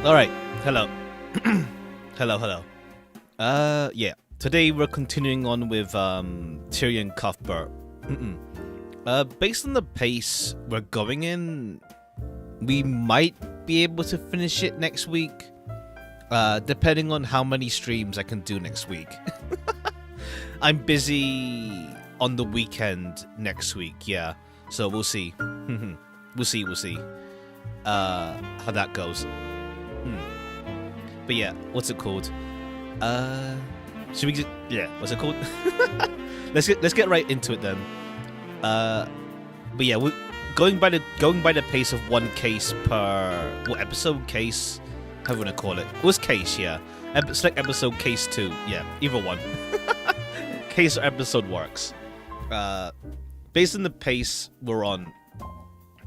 All right. Hello. Hello. Yeah. Today we're continuing on with Tyrion Cuthbert. Based on the pace we're going in, we might be able to finish it next week. Depending on how many streams I can do next week. I'm busy on the weekend next week, yeah. So we'll see. We'll see. How that goes. But yeah, what's it called? Should we? Yeah, what's it called? let's get right into it then. But yeah, we're going by the pace of one case per episode case. How do you want to call it? It was case, yeah. Select episode case 2, yeah. Either one. Case or episode works. Based on the pace we're on,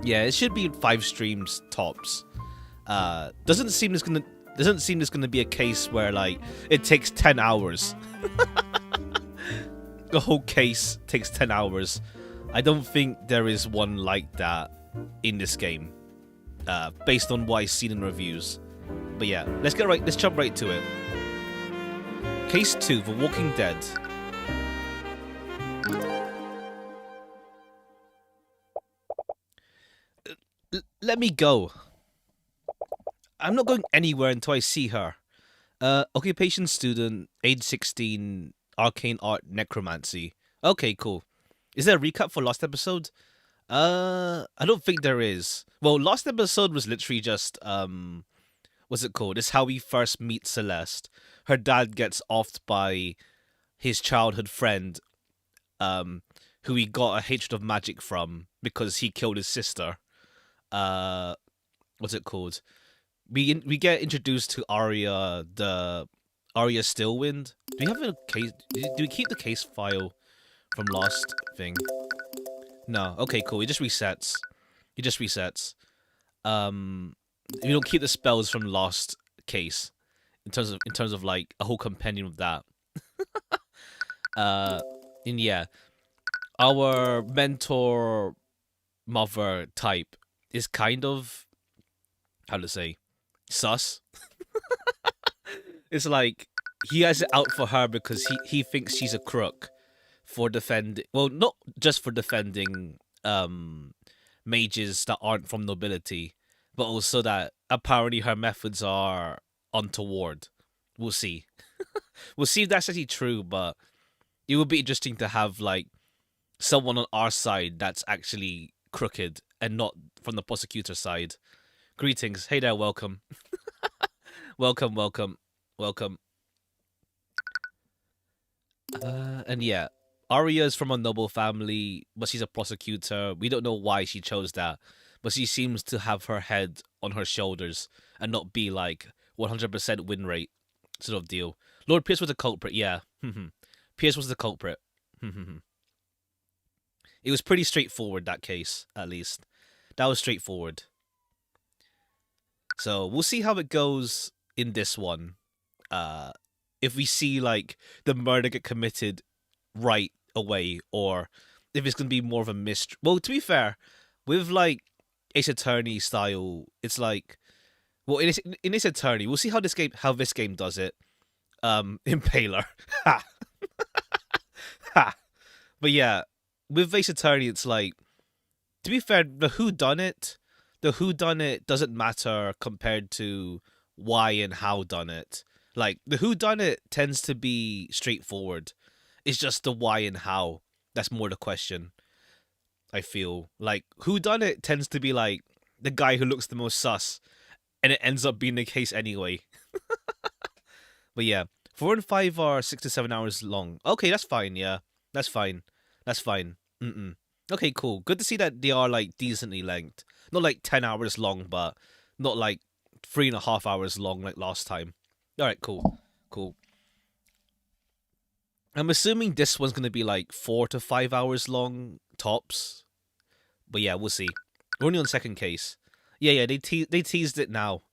yeah, it should be 5 streams tops. Doesn't seem it's gonna be a case where like it takes 10 hours. The whole case takes 10 hours. I don't think there is one like that in this game. Based on what I've seen in reviews. But yeah, let's jump right to it. Case 2, The Walking Dead. Let me go. I'm not going anywhere until I see her. Occupation student, age 16, arcane art, necromancy. Okay, cool. Is there a recap for last episode? I don't think there is. Well, last episode was literally just, what's it called? It's how we first meet Celeste. Her dad gets offed by his childhood friend, who he got a hatred of magic from because he killed his sister. What's it called? We get introduced to Arya, the Arya Stillwind. Do we have a case? Do we keep the case file from last thing? No. Okay, cool. It just resets. We don't keep the spells from last case in terms of like a whole compendium of that. And yeah, our mentor mother type is kind of, how to say, sus. It's like he has it out for her because he thinks she's a crook for not just for defending mages that aren't from nobility, but also that apparently her methods are untoward. We'll see. We'll see if that's actually true, but it would be interesting to have like someone on our side that's actually crooked and not from the prosecutor side. Greetings. Hey there, welcome. welcome. And yeah, Arya is from a noble family, but she's a prosecutor. We don't know why she chose that, but she seems to have her head on her shoulders and not be like 100% win rate sort of deal. Lord Pierce was the culprit, yeah. Pierce was the culprit. It was pretty straightforward, that case, at least. That was straightforward. So we'll see how it goes in this one. If we see like the murder get committed right away, or if it's gonna be more of a mystery. Well, to be fair, with like Ace Attorney style, it's like, well, in Ace Attorney, we'll see how this game does it. Impaler, ha, ha. But yeah, with Ace Attorney, it's like, to be fair, the whodunit doesn't matter compared to why and how done it. Like, the whodunit tends to be straightforward. It's just the why and how that's more the question. I feel like whodunit tends to be like the guy who looks the most sus, and it ends up being the case anyway. But yeah, 4 and 5 are 6 to 7 hours long. Okay, that's fine. Yeah, that's fine. Okay, cool. Good to see that they are like decently length. Not like 10 hours long, but not like 3.5 hours long like last time. All right, cool. I'm assuming this one's gonna be like 4 to 5 hours long tops. But yeah, we'll see. We're only on second case. Yeah, they teased it now.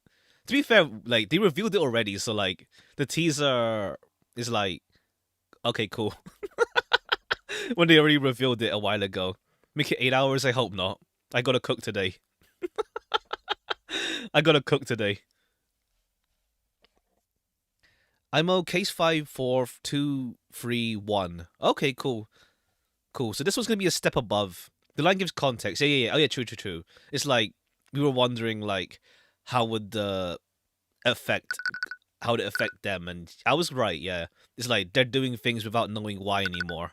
To be fair, like they revealed it already, so like the teaser is like, okay, cool. When they already revealed it a while ago. Make it 8 hours? I hope not. I gotta cook today. I'm case 5, 4, 2, 3, 1. Okay, cool. Cool. So this was going to be a step above. The line gives context. Yeah. Oh, yeah, true. It's like, we were wondering, like, how would the affect, how would it affect them? And I was right, yeah. It's like, they're doing things without knowing why anymore.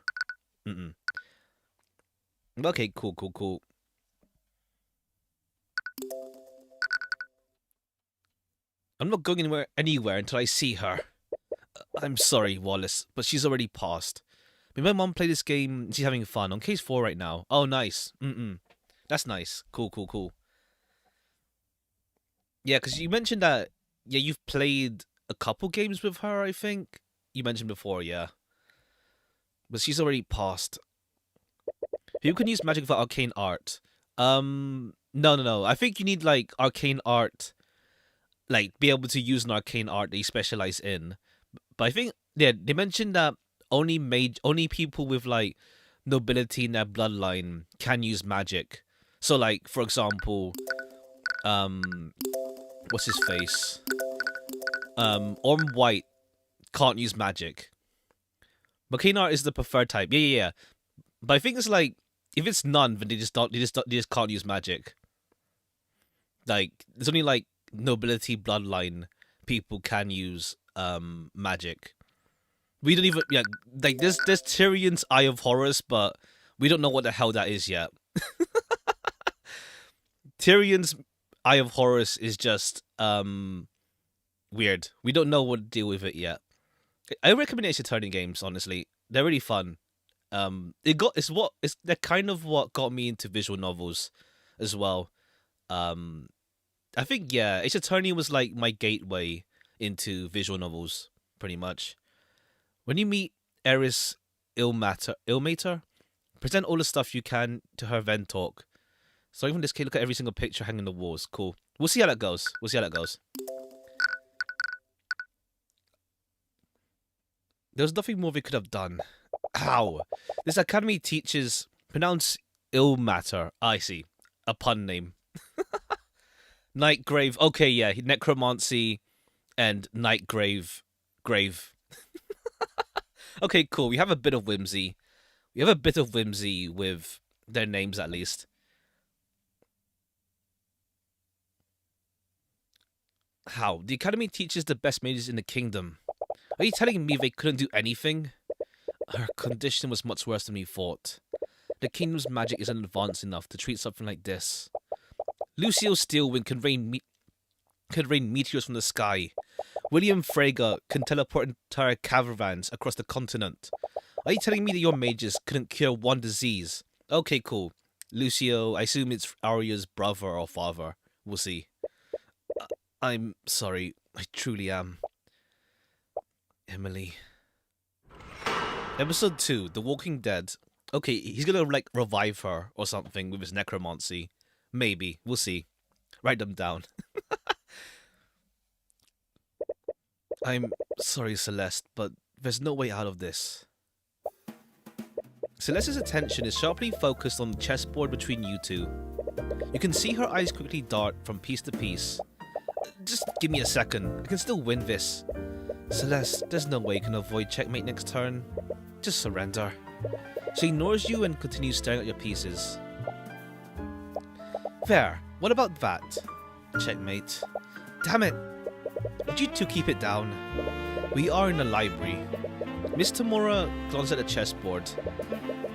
Okay, cool. I'm not going anywhere until I see her. I'm sorry, Wallace, but she's already passed. Me and my mom play this game and she's having fun. On case 4 right now. Oh, nice. That's nice. Cool. Yeah, because you mentioned that, yeah, you've played a couple games with her, I think. You mentioned before, yeah. But she's already passed. Who can use magic for arcane art? No. I think you need, like, arcane art, like, be able to use an arcane art that you specialize in. But I think, yeah, they mentioned that only people with, like, nobility in their bloodline can use magic. So, like, for example, what's his face? Orm White can't use magic. Arcane art is the preferred type. Yeah. But I think it's like, if it's none, then they just can't use magic. Like, there's only, like, nobility bloodline people can use magic. We don't even, yeah, like, there's Tyrion's Eye of Horus, but we don't know what the hell that is yet. Tyrion's Eye of Horus is just weird. We don't know what to deal with it yet. I recommend Ace Attorney games, honestly. They're really fun. They're kind of what got me into visual novels as well. I think, yeah, Ace Attorney was like my gateway into visual novels, pretty much. When you meet Eris Ilmater, present all the stuff you can to her, then talk. Starting from this kid, look at every single picture hanging on the walls. Cool. We'll see how that goes. There's nothing more we could have done. How? This academy teaches... Pronounce Ilmater. I see. A pun name. Nightgrave. Okay, yeah. Necromancy and Nightgrave. Grave. Okay, cool. We have a bit of whimsy. With their names, at least. How? The academy teaches the best mages in the kingdom. Are you telling me they couldn't do anything? Her condition was much worse than we thought. The kingdom's magic isn't advanced enough to treat something like this. Lucio Steelwind can rain meteors from the sky. William Frege can teleport entire caravans across the continent. Are you telling me that your mages couldn't cure one disease? Okay, cool. Lucio, I assume it's Arya's brother or father. We'll see. I'm sorry. I truly am. Emily. Episode 2, The Walking Dead. Okay, he's gonna, like, revive her or something with his necromancy. Maybe. We'll see. Write them down. I'm sorry, Celeste, but there's no way out of this. Celeste's attention is sharply focused on the chessboard between you two. You can see her eyes quickly dart from piece to piece. Just give me a second. I can still win this. Celeste, there's no way you can avoid checkmate next turn. Just surrender. She ignores you and continues staring at your pieces. There. What about that? Checkmate. Damn it. Would you two keep it down? We are in the library. Miss Tamura glanced at the chessboard.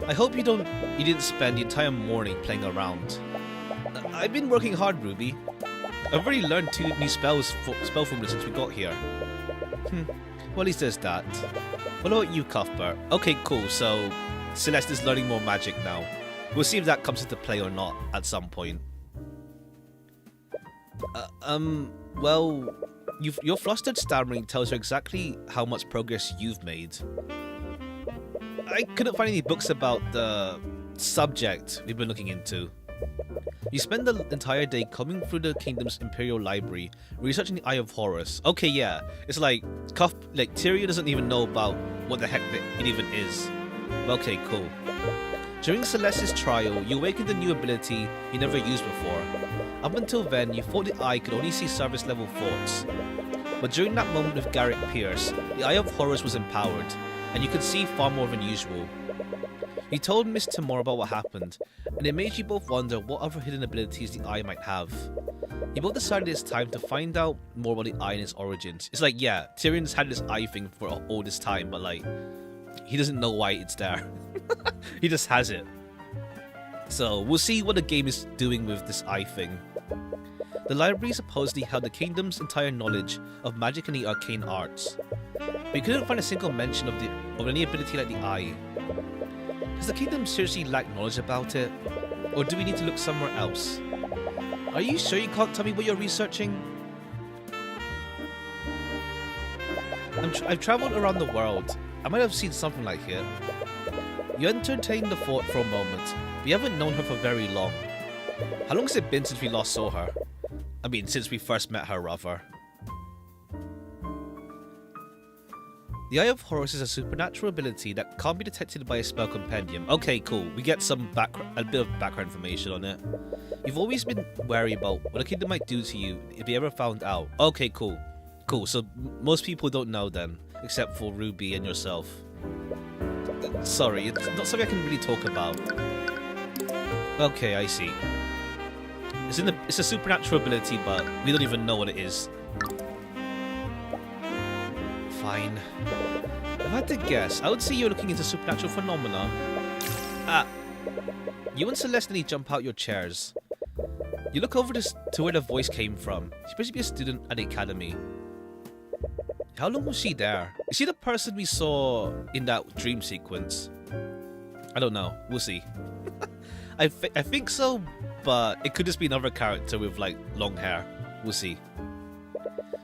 I hope you didn't spend the entire morning playing around. I've been working hard, Ruby. I've already learned 2 new spell formulas since we got here. Well, at least there's that. What about you, Cuthbert? Okay, cool, so Celeste is learning more magic now. We'll see if that comes into play or not at some point. Well, your flustered stammering tells you exactly how much progress you've made. I couldn't find any books about the subject we've been looking into. You spend the entire day combing through the kingdom's imperial library, researching the Eye of Horus. Okay, yeah, it's like Tyrion doesn't even know about what the heck it even is. Okay, cool. During Celeste's trial, you awakened a new ability you never used before. Up until then, you thought the eye could only see surface level thoughts. but during that moment with Garrett Pierce, the Eye of Horus was empowered, and you could see far more than usual. You told Miss Timor about what happened, and it made you both wonder what other hidden abilities the Eye might have. You both decided it's time to find out more about the Eye and its origins. It's like, yeah, Tyrion's had this Eye thing for all this time, but like, he doesn't know why it's there. He just has it. So, we'll see what the game is doing with this Eye thing. The library supposedly held the kingdom's entire knowledge of magic and the arcane arts, but you couldn't find a single mention of any ability like the Eye. Does the kingdom seriously lack knowledge about it? Or do we need to look somewhere else? Are you sure you can't tell me what you're researching? I've travelled around the world. I might have seen something like it. You entertained the thought for a moment, but you haven't known her for very long. How long has it been since we last saw her? I mean, since we first met her, rather. The Eye of Horus is a supernatural ability that can't be detected by a spell compendium. Okay, cool. We get a bit of background information on it. You've always been wary about what the kingdom might do to you if you ever found out. Okay, cool. Cool, so most people don't know then, except for Ruby and yourself. Sorry, it's not something I can really talk about. Okay, I see. It's a supernatural ability, but we don't even know what it is. Fine. If I had to guess, I would say you're looking into supernatural phenomena. Ah. You and Celeste nearly jump out your chairs. You look over to where the voice came from. She's supposed to be a student at the academy. How long was she there? Is she the person we saw in that dream sequence? I don't know. We'll see. I think so, but it could just be another character with like long hair. We'll see.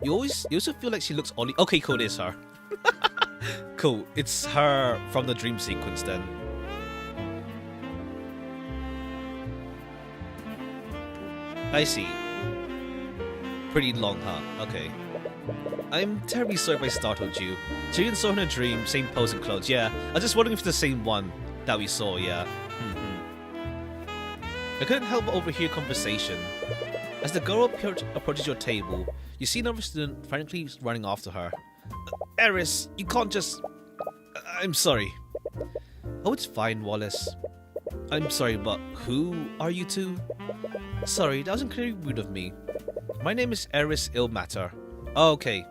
You also feel like she looks oddly. Okay, cool, it is her. Cool, it's her from the dream sequence then. I see. Pretty long, huh? Okay. I'm terribly sorry if I startled you. Tyrion saw her in a dream, same pose and clothes. Yeah, I was just wondering if it's the same one that we saw, yeah. I couldn't help but overhear conversation. As the girl approaches your table, you see another student frantically running after her. Eris, you can't just... I'm sorry. Oh, it's fine, Wallace. I'm sorry, but who are you two? Sorry, that was incredibly rude of me. My name is Eris Illmatter. Oh, okay.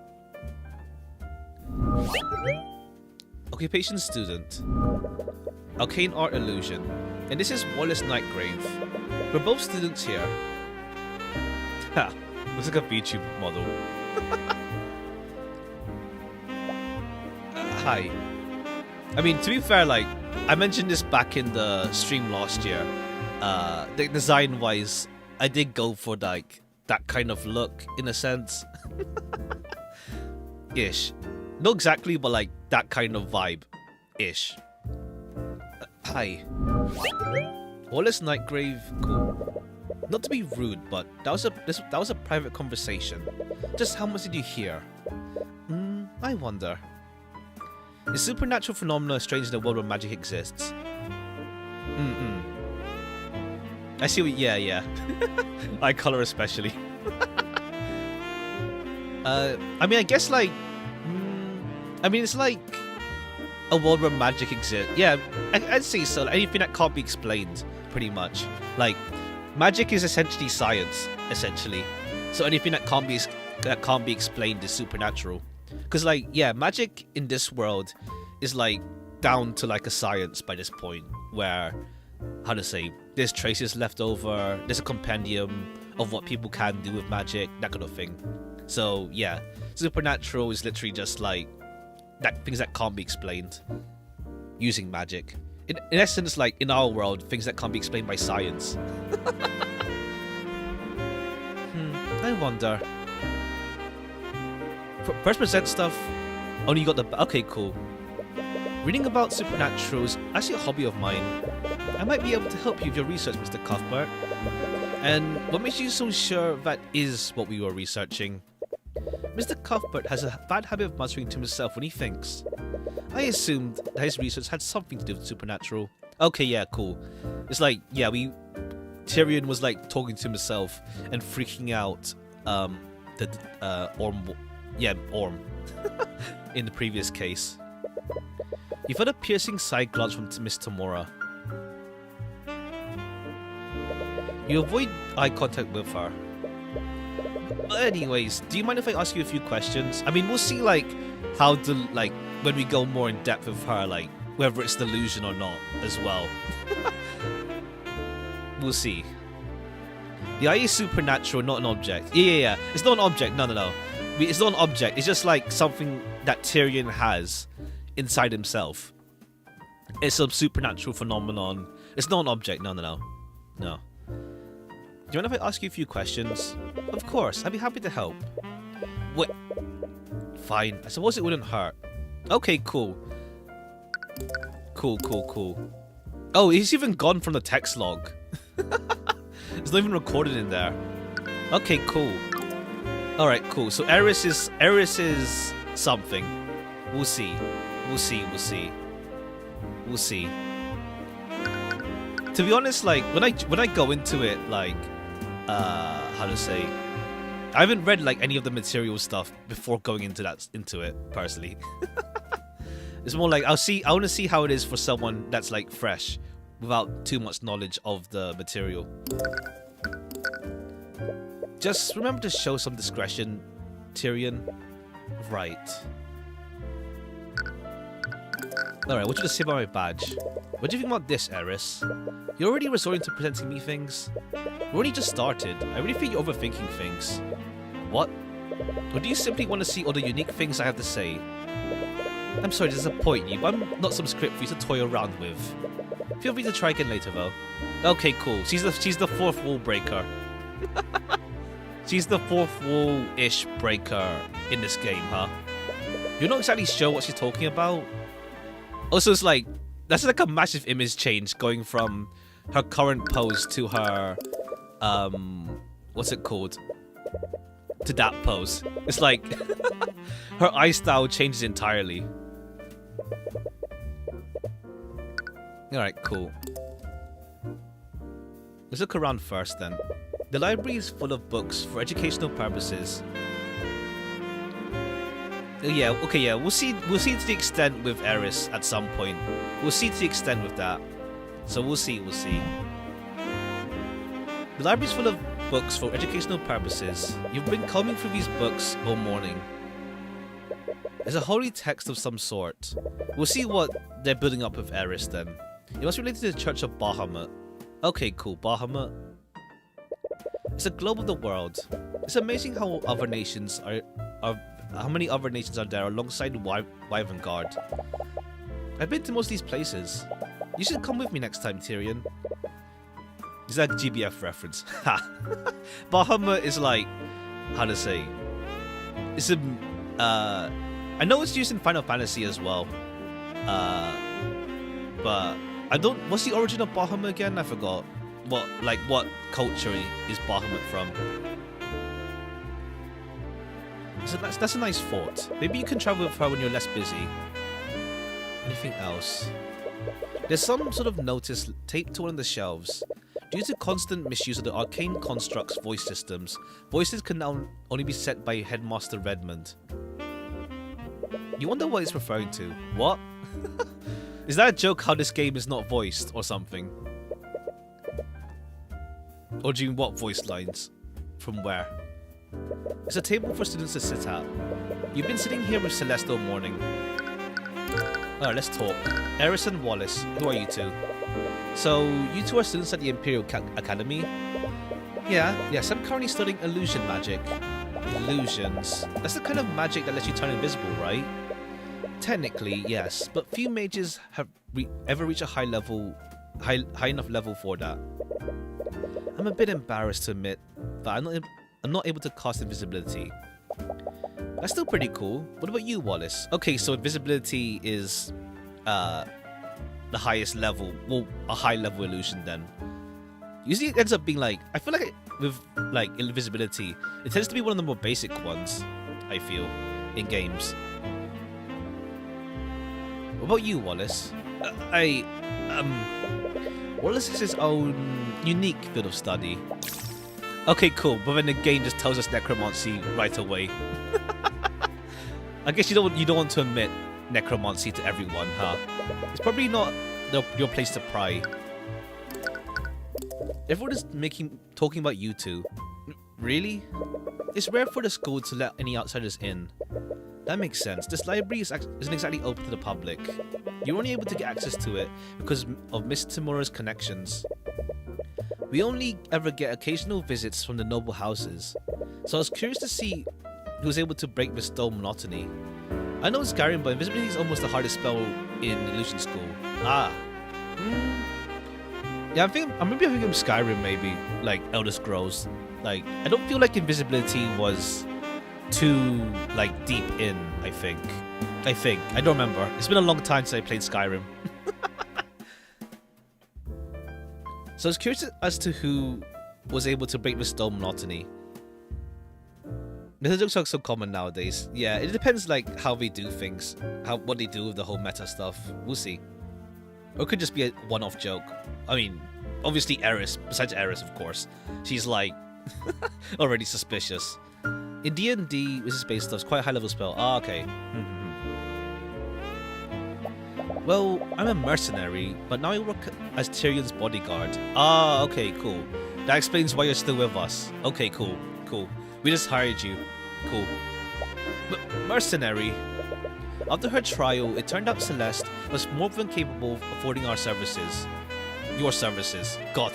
Occupation student. Arcane art illusion. And this is Wallace Nightgrave. We're both students here. Ha! Looks like a Vtube model. Hi. I mean, to be fair, like, I mentioned this back in the stream last year. The design-wise, I did go for, like, that kind of look, in a sense. Ish. Not exactly, but, like, that kind of vibe. Ish. Hi. Wallace Nightgrave, cool. Not to be rude, but that was a private conversation. Just how much did you hear? I wonder. Is supernatural phenomena strange in a world where magic exists? I see what. Yeah. Eye color especially. I mean, I guess like. I mean, it's like a world where magic exists. Yeah, I'd say so. Anything that can't be explained, pretty much. Like, magic is essentially science, essentially. So anything that can't be explained is supernatural. Because, like, yeah, magic in this world is like down to like a science by this point, where, how to say, there's traces left over, there's a compendium of what people can do with magic, that kind of thing. So yeah, supernatural is literally just like things that can't be explained using magic. In essence, like in our world, things that can't be explained by science. I wonder. For first percent stuff, only you got the... Okay, cool. Reading about supernatural is actually a hobby of mine. I might be able to help you with your research, Mr. Cuthbert. And what makes you so sure that is what we were researching? Mr. Cuthbert has a bad habit of muttering to himself when he thinks. I assumed that his research had something to do with supernatural. Okay, yeah, cool. It's like, yeah, Tyrion was like talking to himself and freaking out Yeah, Orm. In the previous case. You've had a piercing side glance from Miss Tamora. You avoid eye contact with her. But anyways, do you mind if I ask you a few questions? I mean, we'll see, like, how to, like, when we go more in depth with her, like, whether it's delusion or not, as well. We'll see. The eye is supernatural, not an object. Yeah. It's not an object. No. It's not an object. It's just, like, something that Tyrion has inside himself. It's a supernatural phenomenon. It's not an object. No. Do you mind if I ask you a few questions? Of course, I'd be happy to help. Wait. Fine. I suppose it wouldn't hurt. Okay, cool. Cool. Oh, he's even gone from the text log. It's not even recorded in there. Okay, cool. Alright, cool. So Eris is something. We'll see. To be honest, like, when I go into it, like, how to say, I haven't read, like, any of the material stuff before going into it, personally. It's more like, I want to see how it is for someone that's, like, fresh, without too much knowledge of the material. Just remember to show some discretion, Tyrion. Right. Alright, what you to say about my badge? What do you think about this, Eris? You're already resorting to presenting me things? We only just started. I really think you're overthinking things. What? Or do you simply want to see all the unique things I have to say? I'm sorry to disappoint you, but I'm not some script for you to toy around with. Feel free to try again later, though. Okay, cool. She's the fourth wall breaker. She's the fourth wall-ish breaker in this game, huh? You're not exactly sure what she's talking about? Also, it's like, that's like a massive image change going from her current pose to her, what's it called? To that pose. It's like, her eye style changes entirely. Alright, cool. Let's look around first then. The library is full of books for educational purposes. Yeah, okay, yeah, we'll see to the extent with Eris at some point. We'll see to the extent with that. So we'll see. The library's full of books for educational purposes. You've been combing through these books all morning. There's a holy text of some sort. We'll see what they're building up with Eris then. It must be related to the Church of Bahamut. Okay, cool, Bahamut. It's a globe of the world. It's amazing how other nations how many other nations are there alongside Wyvern Guard. I've been to most of these places. You should come with me next time, Tyrion. Is that a GBF reference? Ha! Bahamut is like, how to say? It's a, I know it's used in Final Fantasy as well. But I don't. What's the origin of Bahamut again? I forgot. What culture is Bahamut from? So that's a nice thought. Maybe you can travel with her when you're less busy. Anything else? There's some sort of notice taped to one of the shelves. Due to constant misuse of the Arcane construct's voice systems, voices can now only be set by Headmaster Redmond. You wonder what it's referring to. What? Is that a joke how this game is not voiced or something? Or do you mean what voice lines? From where? It's a table for students to sit at. You've been sitting here with Celeste all morning. Alright, let's talk. Eris and Wallace, who are you two? So, you two are students at the Imperial Academy? Yes, I'm currently studying illusion magic. Illusions. That's the kind of magic that lets you turn invisible, right? Technically, yes, but few mages have ever reached a high enough level for that. I'm a bit embarrassed to admit, but I'm not able to cast invisibility. That's still pretty cool. What about you, Wallace? Okay, so invisibility is the highest level, well, a high level illusion then. Usually it ends up being like, I feel like with like invisibility, it tends to be one of the more basic ones, I feel, in games. What about you, Wallace? Wallace has his own unique field of study. Okay, cool, but then the game just tells us necromancy right away. I guess you don't want to admit necromancy to everyone, huh? It's probably not your place to pry. Everyone is talking about you two. Really? It's rare for the school to let any outsiders in. That makes sense. This library isn't exactly open to the public. You're only able to get access to it because of Miss Tamura's connections. We only ever get occasional visits from the noble houses, so I was curious to see who was able to break this dull monotony. I know it's Skyrim, but invisibility is almost the hardest spell in Illusion School. Ah. Yeah, I'm thinking of Skyrim maybe, like Elder Scrolls. Like, I don't feel like invisibility was too, like, deep in, I think. I don't remember. It's been a long time since I played Skyrim. So I was curious as to who was able to break this dull monotony. This looks like so common nowadays. Yeah, it depends like how they do things, what they do with the whole meta stuff. We'll see. Or it could just be a one-off joke. I mean, obviously Eris, besides Eris of course, she's like already suspicious. In D&D, this is space stuff, it's quite a high level spell. Ah, okay. Well, I'm a mercenary, but now I work as Tyrion's bodyguard. Ah, okay, cool. That explains why you're still with us. Okay, cool. We just hired you. Cool. Mercenary. After her trial, it turned out Celeste was more than capable of affording our services. Your services. God.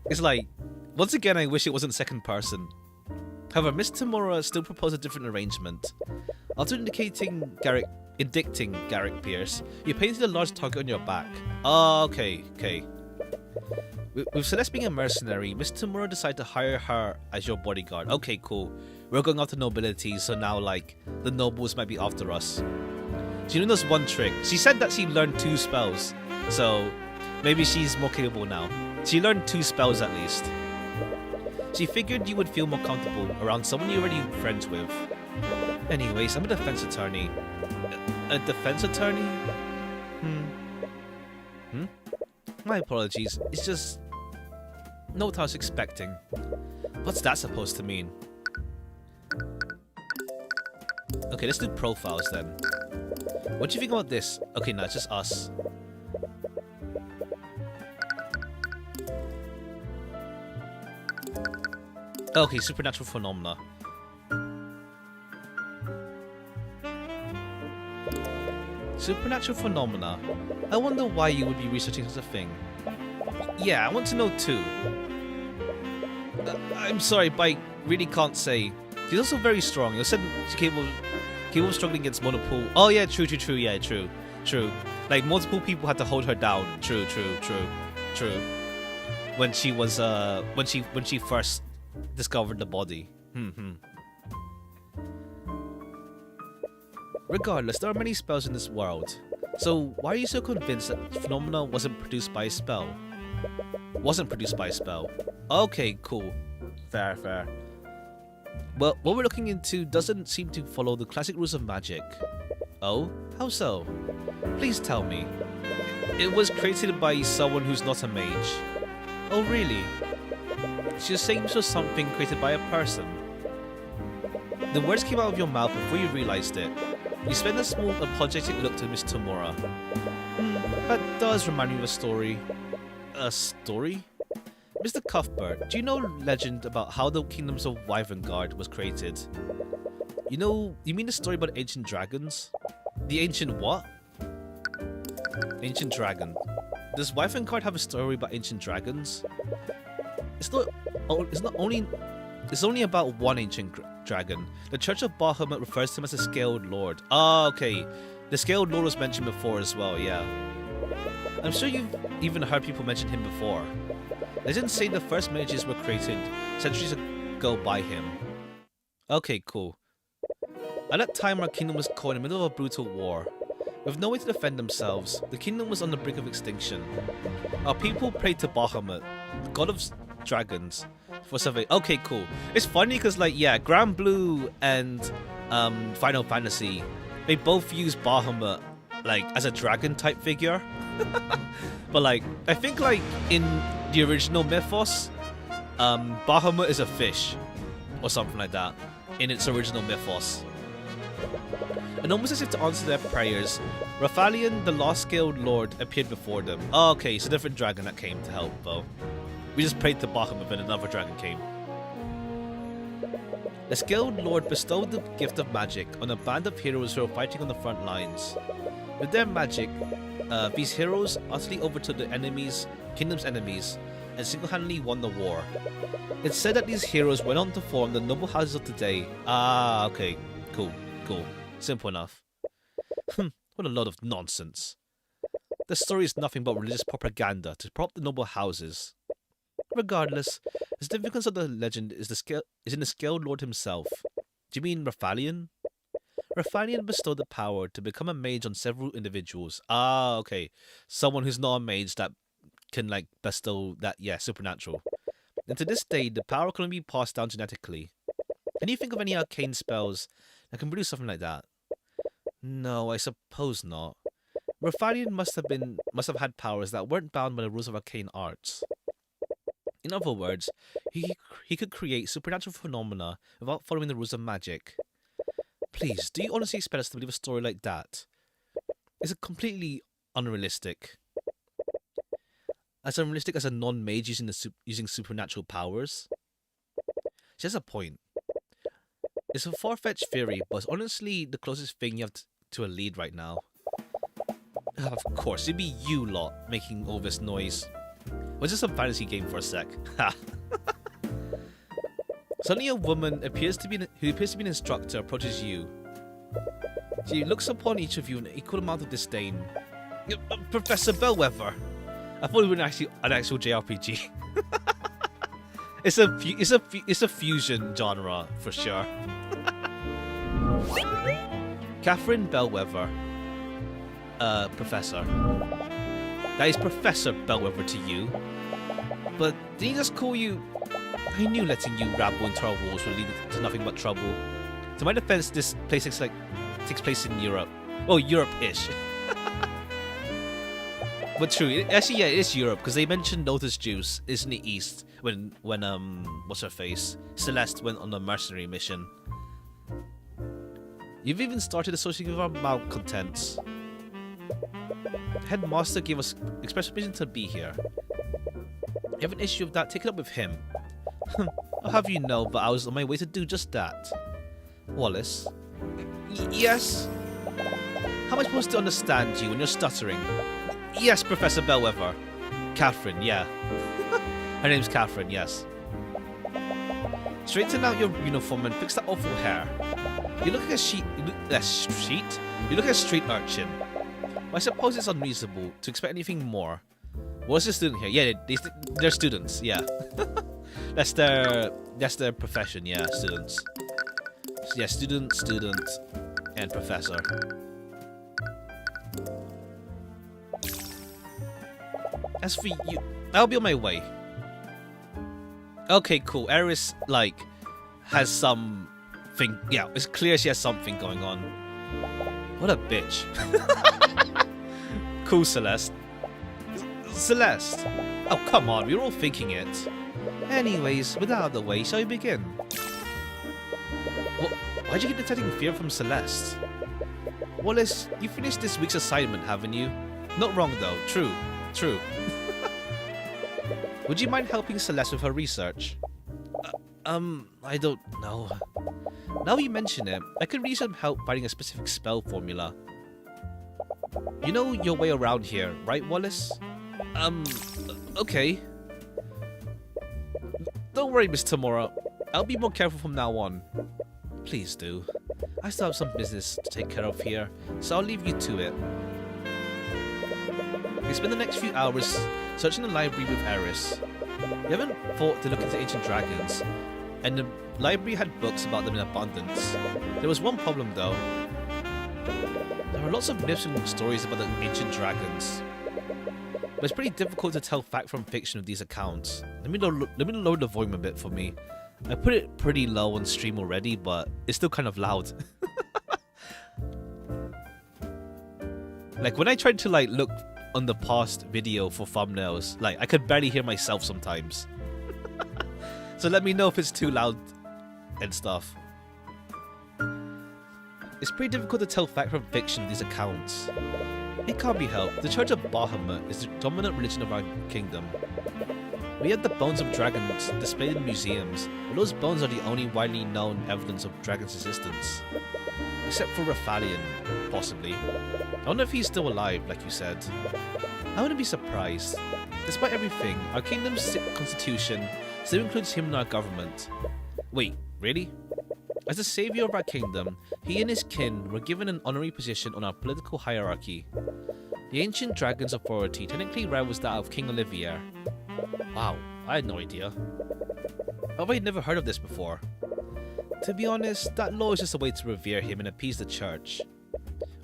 It's like, once again, I wish it wasn't second person. However, Miss Tamura still proposed a different arrangement. After indicting Garrick Pierce, you painted a large target on your back. Ah, okay. With Celeste being a mercenary, Miss Tamura decided to hire her as your bodyguard. Okay, cool. We're going after nobility, so now, like, the nobles might be after us. She knows one trick. She said that she learned 2 spells, so maybe she's more capable now. She learned 2 spells at least. She figured you would feel more comfortable around someone you're already friends with. Anyways, I'm a defense attorney. A defense attorney? My apologies. It's just not what I was expecting. What's that supposed to mean? Okay, let's do profiles then. What do you think about this? Okay, no, it's just us. Okay, supernatural phenomena. Supernatural phenomena. I wonder why you would be researching such a thing. Yeah, I want to know too. I'm sorry, but I really can't say. She's also very strong. You said she's capable of struggling against multiple. Oh yeah, true. Yeah, true. Like multiple people had to hold her down. True. When she was when she first discovered the body. Regardless, there are many spells in this world. So why are you so convinced that phenomena wasn't produced by a spell? Okay, cool. Fair. Well, what we're looking into doesn't seem to follow the classic rules of magic. Oh? How so? Please tell me. It was created by someone who's not a mage. Oh, really? So you're saying this was something created by a person? The words came out of your mouth before you realized it. You spent a small apologetic look to Miss Tamura. That does remind me of a story. A story? Mr. Cuthbert, do you know legend about how the kingdoms of Wyverngard was created? You mean the story about ancient dragons? The ancient what? Ancient dragon. Does Wyverngard have a story about ancient dragons? It's only about one ancient dragon. The Church of Bahamut refers to him as a Scaled Lord. Ah, okay. The Scaled Lord was mentioned before as well, yeah. I'm sure you've even heard people mention him before. Legends say the first mages were created centuries ago by him. Okay, cool. At that time, our kingdom was caught in the middle of a brutal war. With no way to defend themselves, the kingdom was on the brink of extinction. Our people prayed to Bahamut, the god of dragons, for salvation. Okay, cool. It's funny because, like, yeah, Grand Blue and Final Fantasy, they both use Bahamut, like, as a dragon type figure. But, like, I think, like, in the original mythos, Bahamut is a fish or something like that. in its original mythos. And almost as if to answer their prayers, Raphalion, the Lost Scaled Lord, appeared before them. Oh, okay, it's a different dragon that came to help, though. We just prayed to Bahamut and another dragon came. The Scaled Lord bestowed the gift of magic on a band of heroes who were fighting on the front lines. With their magic, these heroes utterly overtook the kingdom's enemies, and single-handedly won the war. It's said that these heroes went on to form the noble houses of today. Ah, okay. Cool. Simple enough. What a load of nonsense. The story is nothing but religious propaganda to prop the noble houses. Regardless, the significance of the legend is in the Scaled Lord himself. Do you mean Raphalion? Raphalion bestowed the power to become a mage on several individuals. Ah, okay. Someone who's not a mage that can, like, bestow that, yeah, supernatural. And to this day, the power can only be passed down genetically. Can you think of any arcane spells that can produce something like that? No, I suppose not. Raphalion must have had powers that weren't bound by the rules of arcane arts. In other words, he could create supernatural phenomena without following the rules of magic. Please, do you honestly expect us to believe a story like that? Is it completely unrealistic? As unrealistic as a non-mage using supernatural powers? She has a point. It's a far-fetched theory, but it's honestly the closest thing you have to a lead right now. Of course, it'd be you lot making all this noise. Was this some fantasy game for a sec? Ha! Suddenly a woman who appears to be an instructor approaches you. She looks upon each of you in an equal amount of disdain. Professor Bellwether! I thought it was an actual JRPG. It's a fusion genre for sure. Catherine Bellwether, Professor. That is Professor Bellwether to you. But did he just call you? I knew letting you rabble into our walls would lead to nothing but trouble. To my defense, this place takes place in Europe. Well, Europe-ish. But true, actually, yeah, it is Europe because they mentioned Lotus Juice is in the East when what's her face, Celeste went on a mercenary mission. You've even started associating with our malcontents. Headmaster gave us express permission to be here. You have an issue with that? Take it up with him. I'll have you know, but I was on my way to do just that. Wallace? Yes? How am I supposed to understand you when you're stuttering? Yes, Professor Bellwether. Catherine, yeah. Her name's Catherine, yes. Straighten out your uniform and fix that awful hair. You look like a street urchin. Well, I suppose it's unreasonable to expect anything more. What's the student here? Yeah, they're students, yeah. That's their profession, yeah, students. Yeah, student, and professor. As for you, I'll be on my way. Okay, cool. Eris, like, has something. Yeah, it's clear she has something going on. What a bitch. Cool, Celeste. Celeste! Oh, come on, we were all thinking it. Anyways, with that out of the way, shall we begin? Why'd you keep detecting fear from Celeste? Wallace, you finished this week's assignment, haven't you? Not wrong, though. True. Would you mind helping Celeste with her research? I don't know. Now you mention it, I could use some help finding a specific spell formula. You know your way around here, right, Wallace? Okay. Don't worry, Miss Tamora. I'll be more careful from now on. Please do. I still have some business to take care of here, so I'll leave you to it. We spend the next few hours searching the library with Eris. We haven't thought to look into ancient dragons, and the library had books about them in abundance. There was one problem though. There are lots of myths and stories about the ancient dragons, but it's pretty difficult to tell fact from fiction with these accounts. Let me lower the volume a bit for me. I put it pretty low on stream already, but it's still kind of loud. Like when I tried to like look on the past video for thumbnails, like I could barely hear myself sometimes. So let me know if it's too loud and stuff. It's pretty difficult to tell fact from fiction in these accounts. It can't be helped. The Church of Bahamut is the dominant religion of our kingdom. We have the bones of dragons displayed in museums, but those bones are the only widely known evidence of dragons' existence. Except for Raphalion, possibly. I wonder if he's still alive, like you said. I wouldn't be surprised. Despite everything, our kingdom's constitution still includes him in our government. Wait, really? As the savior of our kingdom, he and his kin were given an honorary position on our political hierarchy. The ancient dragon's authority technically rivals that of King Olivier. Wow, I had no idea. I've already never heard of this before. To be honest, that law is just a way to revere him and appease the church.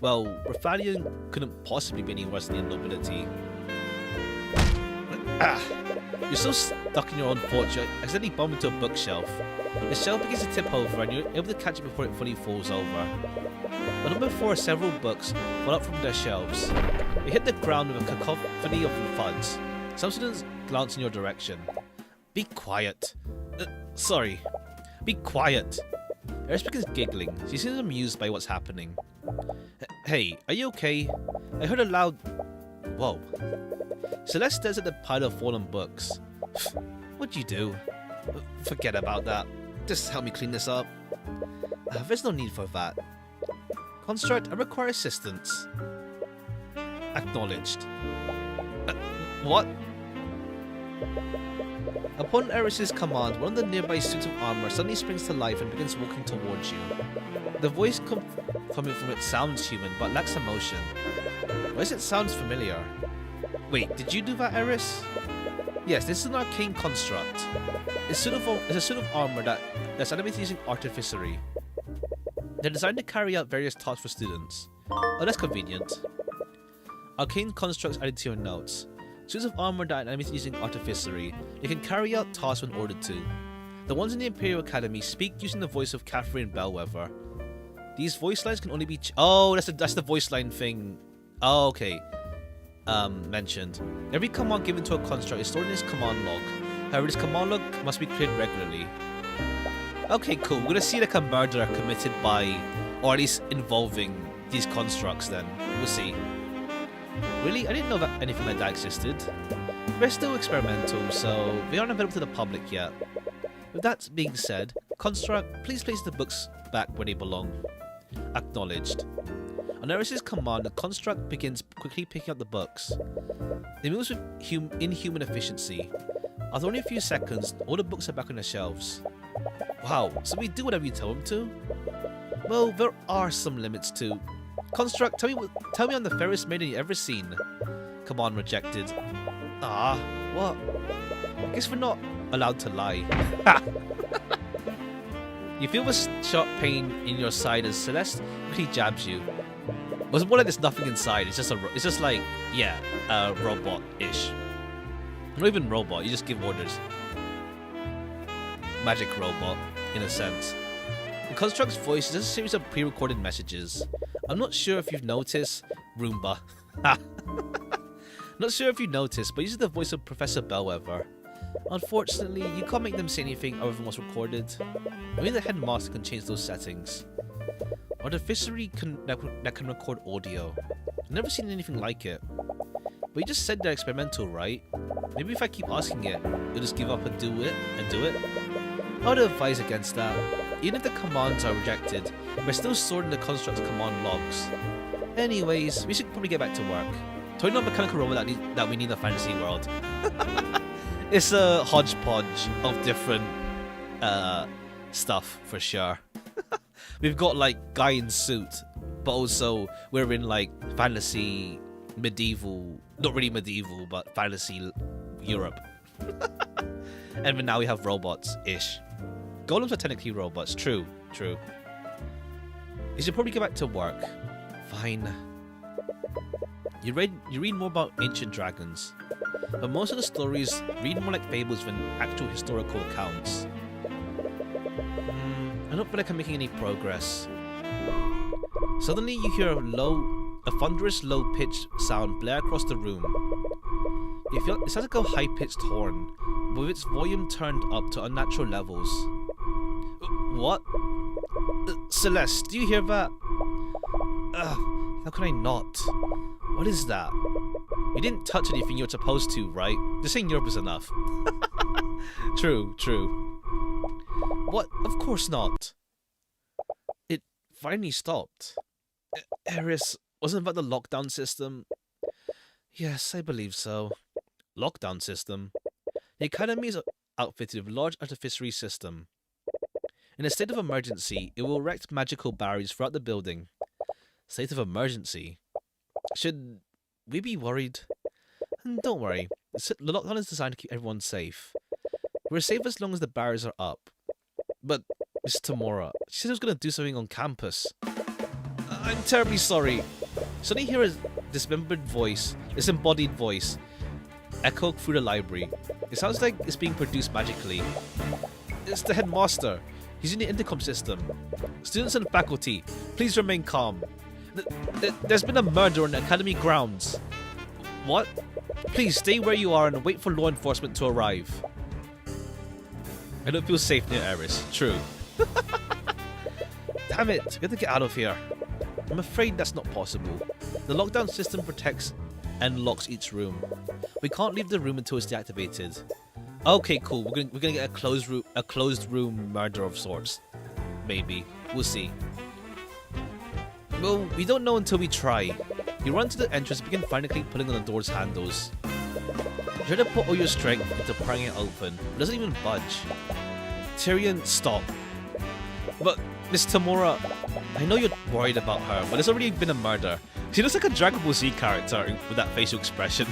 Well, Raphalion couldn't possibly be any worse than the nobility. You're so stuck in your own thoughts, you accidentally bump into a bookshelf. The shelf begins to tip over and you're able to catch it before it fully falls over. But not before several books fall out from their shelves. You hit the ground with a cacophony of thuds. Some students glance in your direction. Be quiet. Sorry. Be quiet. Eris begins giggling. She seems amused by what's happening. Hey, are you okay? I heard a loud... Whoa. Celeste stares at the pile of fallen books. What'd you do? Forget about that. Just help me clean this up. There's no need for that. Construct, I require assistance. Acknowledged. What? Upon Eris's command, one of the nearby suits of armor suddenly springs to life and begins walking towards you. The voice coming from it sounds human, but lacks emotion. Why does it sound familiar? Wait, did you do that, Eris? Yes, this is an arcane construct. It's a suit of armor that's animated using artificery. They're designed to carry out various tasks for students. Oh, that's convenient. Arcane constructs added to your notes. Suits of armor that are animated using artificery. They can carry out tasks when ordered to. The ones in the Imperial Academy speak using the voice of Catherine Bellwether. These voice lines can only be oh, that's the voice line thing. Oh, okay. Mentioned. Every command given to a construct is stored in his command log. However, this command log must be cleared regularly. Okay, cool. We're gonna see like a murder committed by, or at least involving these constructs then. We'll see. Really? I didn't know that anything like that existed. They're still experimental, so they aren't available to the public yet. With that being said, construct, please place the books back where they belong. Acknowledged. On Eris's command, the construct begins quickly picking up the books. It moves with inhuman efficiency. After only a few seconds, all the books are back on their shelves. Wow, so we do whatever you tell them to? Well, there are some limits to. Construct, tell me I'm the fairest maiden you've ever seen. Command rejected. Ah, what? I guess we're not allowed to lie. You feel the sharp pain in your side as Celeste quickly jabs you. Well, it's more like there's nothing inside. It's just like, yeah, robot-ish. Not even robot. You just give orders. Magic robot, in a sense. The construct's voice is just a series of pre-recorded messages. I'm not sure if you've noticed, Roomba. Not sure if you noticed, but uses the voice of Professor Bellwether. Unfortunately, you can't make them say anything other than what's recorded. Only the headmaster can change those settings. Artificery that can record audio. I've never seen anything like it. But you just said they're experimental, right? Maybe if I keep asking it, you'll just give up and do it? I would advise against that. Even if the commands are rejected, we're still stored in the construct's command logs. Anyways, we should probably get back to work. Totally not mechanical robot that we need in a fantasy world. It's a hodgepodge of different stuff for sure. We've got like guy in suit, but also we're in like fantasy medieval, not really medieval, but fantasy Europe. And then now we have robots-ish. Golems are technically robots, true. You should probably get back to work. Fine. You read more about ancient dragons, but most of the stories read more like fables than actual historical accounts. I don't feel like I'm making any progress. Suddenly you hear a thunderous low-pitched sound blare across the room. It sounds like a high-pitched horn, but with its volume turned up to unnatural levels. What? Celeste, do you hear that? Ugh, how can I not? What is that? You didn't touch anything you were supposed to, right? Just saying Europe is enough. True, true. What? Of course not. It finally stopped. Eris, wasn't that the lockdown system? Yes, I believe so. Lockdown system? The Academy is outfitted with a large artificery system. In a state of emergency, it will erect magical barriers throughout the building. State of emergency? Should we be worried? Don't worry. The lockdown is designed to keep everyone safe. We're safe as long as the barriers are up. But, Miss Tamora, she said she was going to do something on campus. I'm terribly sorry. Suddenly hear a dismembered voice, disembodied voice, echo through the library. It sounds like it's being produced magically. It's the headmaster. He's in the intercom system. Students and faculty, please remain calm. There's been a murder on the academy grounds. What? Please stay where you are and wait for law enforcement to arrive. I don't feel safe near Eris. True. Damn it, we have to get out of here. I'm afraid that's not possible. The lockdown system protects and locks each room. We can't leave the room until it's deactivated. Okay, cool. We're gonna get a closed room murder of sorts. Maybe. We'll see. Well, we don't know until we try. You run to the entrance and begin frantically pulling on the door's handles. You try to put all your strength into prying it open, but it doesn't even budge. Tyrion, stop. But, Miss Tamora, I know you're worried about her, but there's already been a murder. She looks like a Dragon Ball Z character with that facial expression.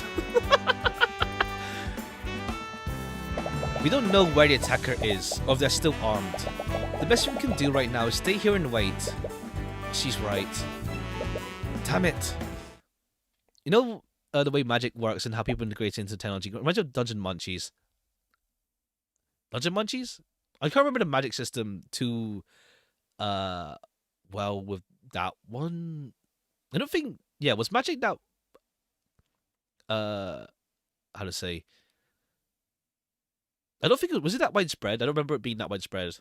We don't know where the attacker is, or if they're still armed. The best we can do right now is stay here and wait. She's right. Damn it. You know the way magic works and how people integrate into technology? Imagine Dungeon Munchies. Dungeon Munchies? I can't remember the magic system too well with that one. I don't think... Yeah, was magic that... how to say... I don't think it was it that widespread. I don't remember it being that widespread.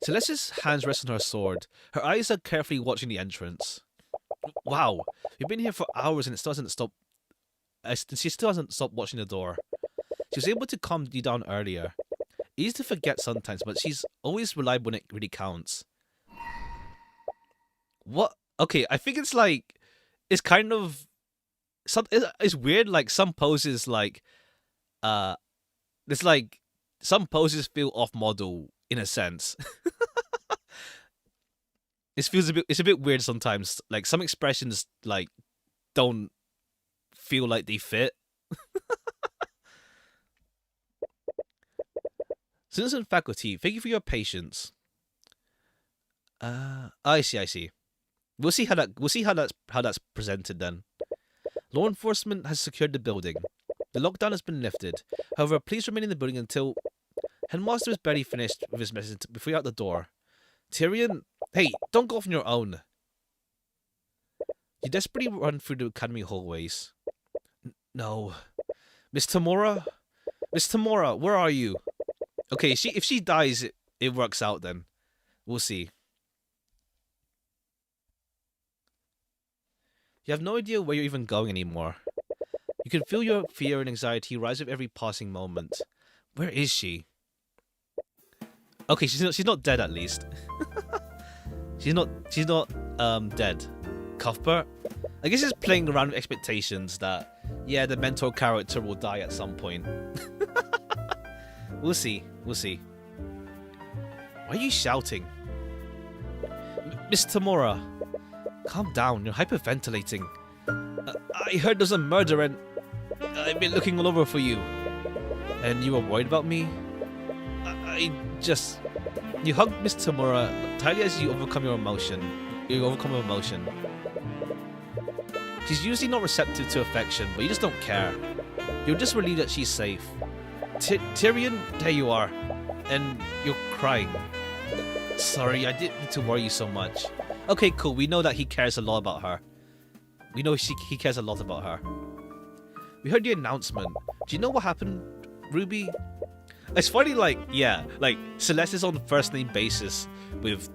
Celeste's hands rest on her sword. Her eyes are carefully watching the entrance. Wow, we've been here for hours and it still hasn't stopped. She still hasn't stopped watching the door. She was able to calm you down earlier. Easy to forget sometimes, but she's always reliable when it really counts. What? Okay, I think it's like it's kind of it's weird. Like some poses, like it's like some poses feel off model in a sense. It's a bit weird sometimes. Like some expressions like don't feel like they fit. Students and faculty, thank you for your patience. I see. We'll see how that's presented then. Law enforcement has secured the building. The lockdown has been lifted. However, please remain in the building until Headmaster is barely finished with his message before you're out the door. Tyrion, hey, don't go off on your own. You desperately run through the academy hallways. No. Miss Tamora, where are you? Okay, if she dies, it works out then. We'll see. You have no idea where you're even going anymore. You can feel your fear and anxiety rise with every passing moment. Where is she? Okay, she's not dead at least. she's not dead. Cuthbert? I guess it's playing around with expectations that yeah, the mentor character will die at some point. We'll see. Why are you shouting? Miss Tamora, calm down, you're hyperventilating. I heard there's a murder and I've been looking all over for you. And you were worried about me? You hug Miss Tamora tightly as you overcome your emotion. She's usually not receptive to affection, but you just don't care. You're just relieved that she's safe. Tyrion, there you are. And you're crying. Sorry, I didn't mean to worry you so much. Okay, cool. We know that he cares a lot about her. We know he cares a lot about her. We heard the announcement. Do you know what happened, Ruby? It's funny, like, yeah, like, Celeste is on first name basis with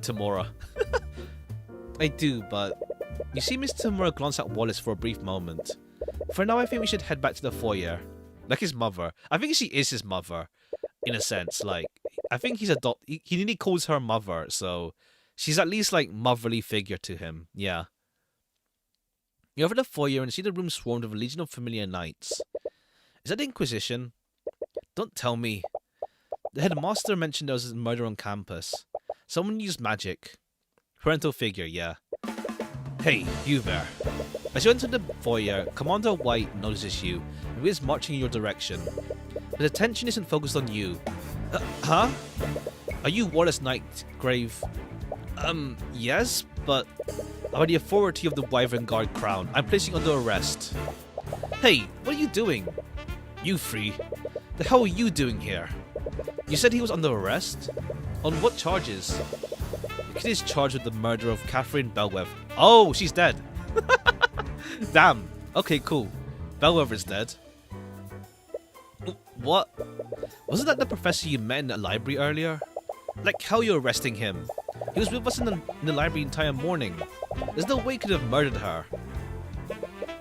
Tamora. I do, but you see Miss Tamora glance at Wallace for a brief moment. For now, I think we should head back to the foyer. Like his mother. I think she is his mother, in a sense. Like, I think he's he nearly calls her mother, so she's at least like motherly figure to him. Yeah. You enter the foyer and see the room swarmed with a legion of familiar knights. Is that the Inquisition? Don't tell me. The headmaster mentioned there was a murder on campus. Someone used magic. Parental figure, yeah. Hey, you there. As you enter the foyer, Commander White notices you and begins marching in your direction. His attention isn't focused on you. Huh? Are you Wallace Nightgrave? Yes, but by the authority of the Wyvern Guard Crown, I'm placing you under arrest. Hey, what are you doing? You free. The hell are you doing here? You said he was under arrest? On what charges? The kid is charged with the murder of Catherine Bellwether. Oh, she's dead. Damn. Okay, cool. Bellwether's dead. What? Wasn't that the professor you met in the library earlier? Like, how are you arresting him? He was with us in the library the entire morning. There's no way he could have murdered her.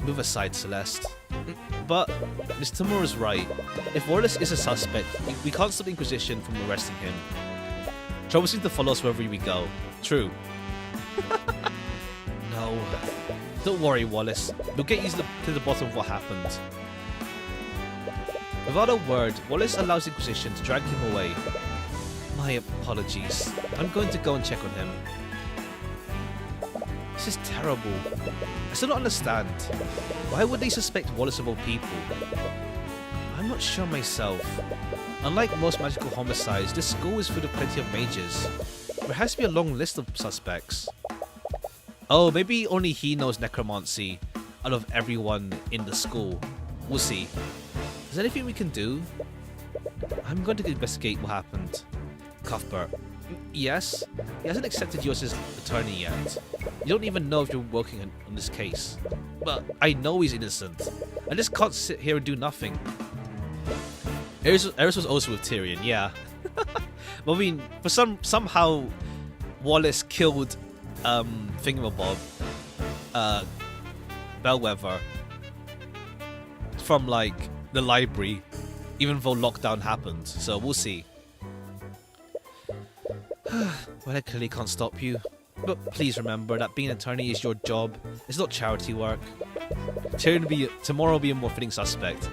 Move aside, Celeste. But Miss Tamora's right. If Wallace is a suspect, we can't stop the Inquisition from arresting him. Trouble seems to follow us wherever we go. True. No. Don't worry, Wallace. We'll get you to the bottom of what happened. Without a word, Wallace allows the Inquisition to drag him away. My apologies. I'm going to go and check on him. This is terrible. I still don't understand. Why would they suspect Wallace of all people? I'm not sure myself. Unlike most magical homicides, this school is full of plenty of mages. There has to be a long list of suspects. Oh, maybe only he knows necromancy out of everyone in the school. We'll see. Is there anything we can do? I'm going to investigate what happened. Cuthbert. Yes? He hasn't accepted you as his attorney yet. You don't even know if you're working on this case. But I know he's innocent. I just can't sit here and do nothing. Eris was also with Tyrion, yeah. But I mean, somehow Wallace killed Thingamabob, Bellwether, from like the library, even though lockdown happened. So we'll see. Well, I clearly can't stop you. But please remember that being an attorney is your job. It's not charity work. Tomorrow will be a more fitting suspect.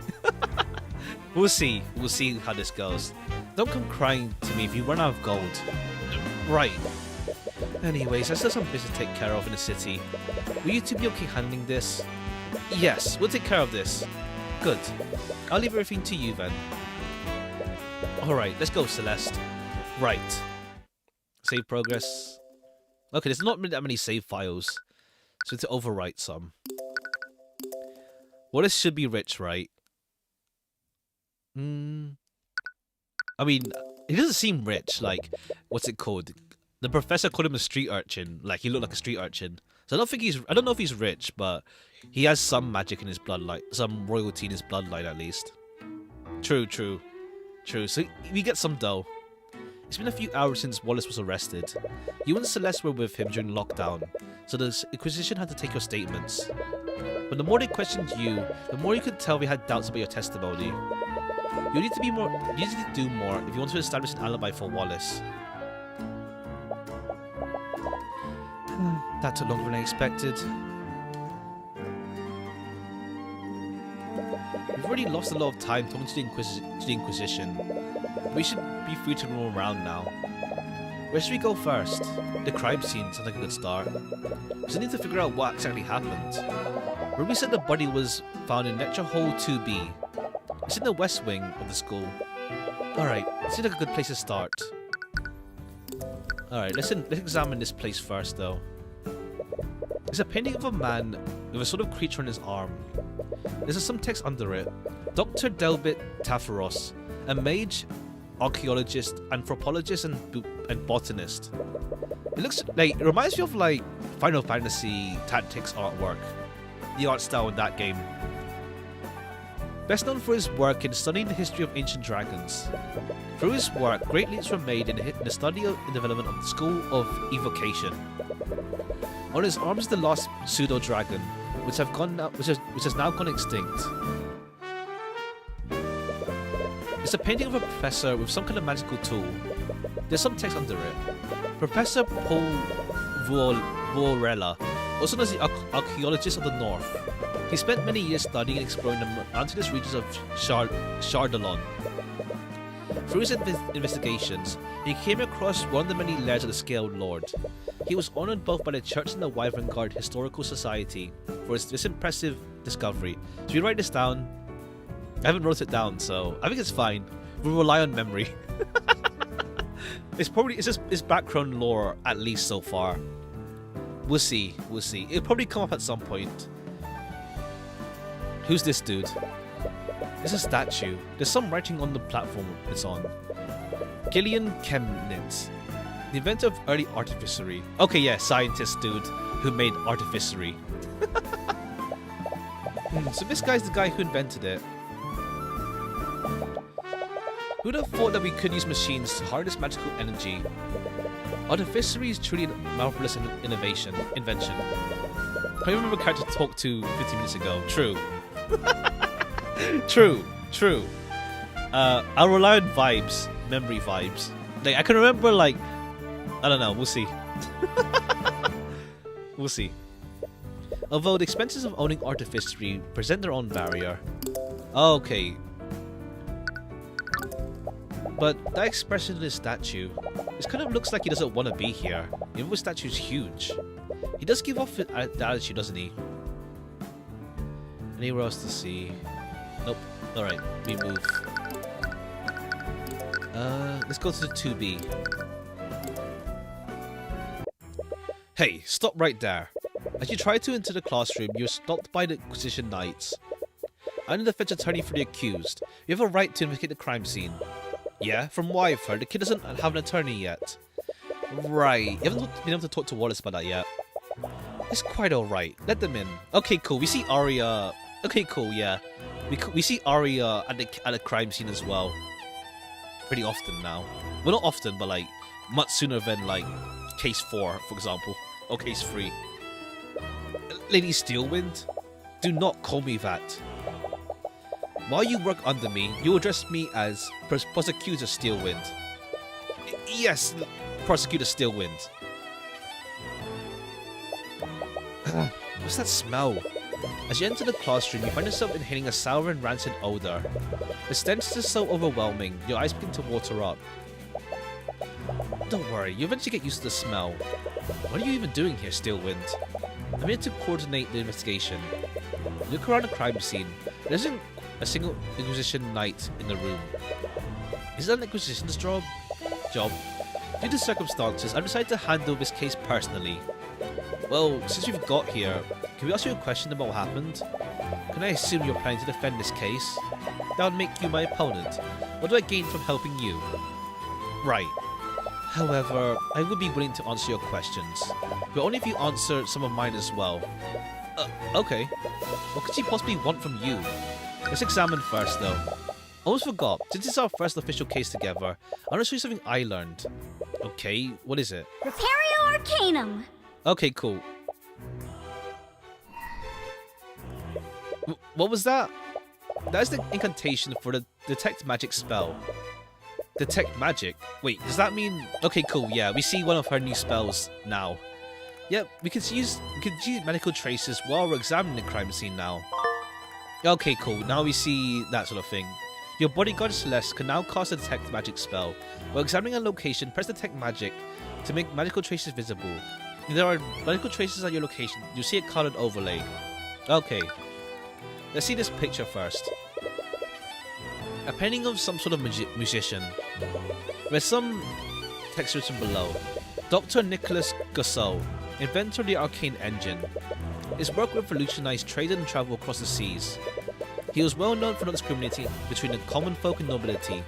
We'll see. We'll see how this goes. Don't come crying to me if you run out of gold. Right. Anyways, I still have some business to take care of in the city. Will you two be okay handling this? Yes, we'll take care of this. Good. I'll leave everything to you then. Alright, let's go, Celeste. Right. Save progress. Okay, there's not that many save files, so to overwrite some. Wallace should be rich, right? I mean, he doesn't seem rich. Like, what's it called? The professor called him a street urchin. Like, he looked like a street urchin. So I don't know if he's rich, but he has some magic in his bloodline, some royalty in his bloodline at least. True. So we get some dough. It's been a few hours since Wallace was arrested. You and Celeste were with him during lockdown, so the Inquisition had to take your statements. But the more they questioned you, the more you could tell they had doubts about your testimony. You need to do more if you want to establish an alibi for Wallace. That took longer than I expected. We've already lost a lot of time talking to the Inquisition. We should be free to roam around now. Where should we go first? The crime scene sounds like a good start. We still need to figure out what exactly happened. Ruby said the body was found in lecture hall 2B. It's in the west wing of the school. Alright, seems like a good place to start. Alright, let's examine this place first though. It's a painting of a man with a sort of creature on his arm. There's some text under it. Dr. Delbit Tafaros, a mage, archaeologist, anthropologist, and botanist. It reminds me of like Final Fantasy Tactics artwork. The art style in that game. best known for his work in studying the history of ancient dragons. Through his work, great leaps were made in the study and development of the school of evocation. On his arms is the lost pseudo-dragon, which has now gone extinct. It's a painting of a professor with some kind of magical tool. There's some text under it. Professor Paul Vorella, also known as the archaeologist of the North. He spent many years studying and exploring the mountainous regions of Chardalon. Through his investigations, he came across one of the many layers of the Scaled Lord. He was honoured both by the Church and the Wyvern Guard Historical Society for this impressive discovery. Should we write this down? I haven't wrote it down, so I think it's fine. We'll rely on memory. It's just background lore, at least so far. We'll see. It'll probably come up at some point. Who's this dude? It's a statue. There's some writing on the platform it's on. Gillian Chemnitz, the inventor of early artificery. Okay, yeah, scientist dude who made artificery. So this guy's the guy who invented it. Who'd have thought that we could use machines to harness magical energy? Artificery is truly a marvelous invention. I remember a character to talk to 15 minutes ago. True. True. I'll rely on vibes, memory vibes. Like, I can remember, like, I don't know, we'll see. We'll see. Although the expenses of owning artificery present their own barrier. Okay. But that expression in his statue, it kind of looks like he doesn't want to be here. Even though the statue's huge. He does give off the attitude, doesn't he? Anywhere else to see? Nope. Alright, we move. Let's go to the 2B. Hey, stop right there. As you try to enter the classroom, you're stopped by the Inquisition Knights. I'm the defense attorney for the accused. You have a right to investigate the crime scene. Yeah, from what I've heard, the kid doesn't have an attorney yet. Right, you haven't been able to talk to Wallace about that yet. It's quite alright. Let them in. Okay, cool. We see Arya. Okay, cool, yeah. We see Arya at the crime scene as well. Pretty often now. Well, not often, but like much sooner than like case 4, for example, or case 3. Lady Steelwind, do not call me that. While you work under me, you address me as Prosecutor Steelwind. Yes, Prosecutor Steelwind. What's that smell? As you enter the classroom, you find yourself inhaling a sour and rancid odor. The stench is so overwhelming, your eyes begin to water up. Don't worry, you eventually get used to the smell. What are you even doing here, Steelwind? I'm here to coordinate the investigation. Look around the crime scene. There isn't a single Inquisition Knight in the room. Is that an Inquisition's job? Due to circumstances, I've decided to handle this case personally. Well, since you've got here, can we ask you a question about what happened? Can I assume you're planning to defend this case? That would make you my opponent. What do I gain from helping you? Right. However, I would be willing to answer your questions, but only if you answer some of mine as well. Okay. What could she possibly want from you? Let's examine first, though. Almost forgot. Since it's our first official case together, I want to show you something I learned. Okay, what is it? Repario Arcanum! Okay, cool. What was that? That is the incantation for the Detect Magic spell. Detect Magic? Wait, does that mean... Okay, cool, yeah, we see one of her new spells now. Yep, we can use medical traces while we're examining the crime scene now. Okay, cool, now we see that sort of thing. Your bodyguard Celeste can now cast a Detect Magic spell. While examining a location, press Detect Magic to make magical traces visible. If there are magical traces at your location, you'll see a colored overlay. Okay. Let's see this picture first. A painting of some sort of musician. There's some text written below. Dr. Nicholas Gusseau, inventor of the Arcane engine. His work revolutionized trade and travel across the seas. He was well known for not discriminating between the common folk and nobility,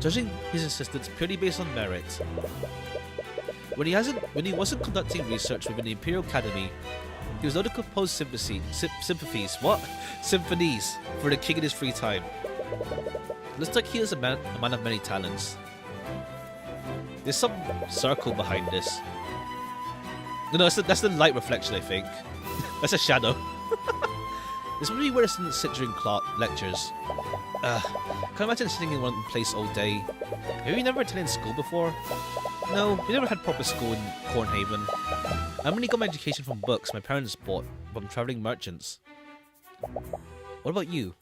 judging his assistants purely based on merit. When he wasn't conducting research within the Imperial Academy, He was known to compose sympathies. What? Symphonies for the king in his free time. Looks like he is a man of many talents. There's some circle behind this. No, that's the light reflection, I think. That's a shadow. This would be where students sit during lectures. Can't imagine sitting in one place all day. Have you never attended school before? No, we never had proper school in Cornhaven. I only got my education from books my parents bought from traveling merchants. What about you?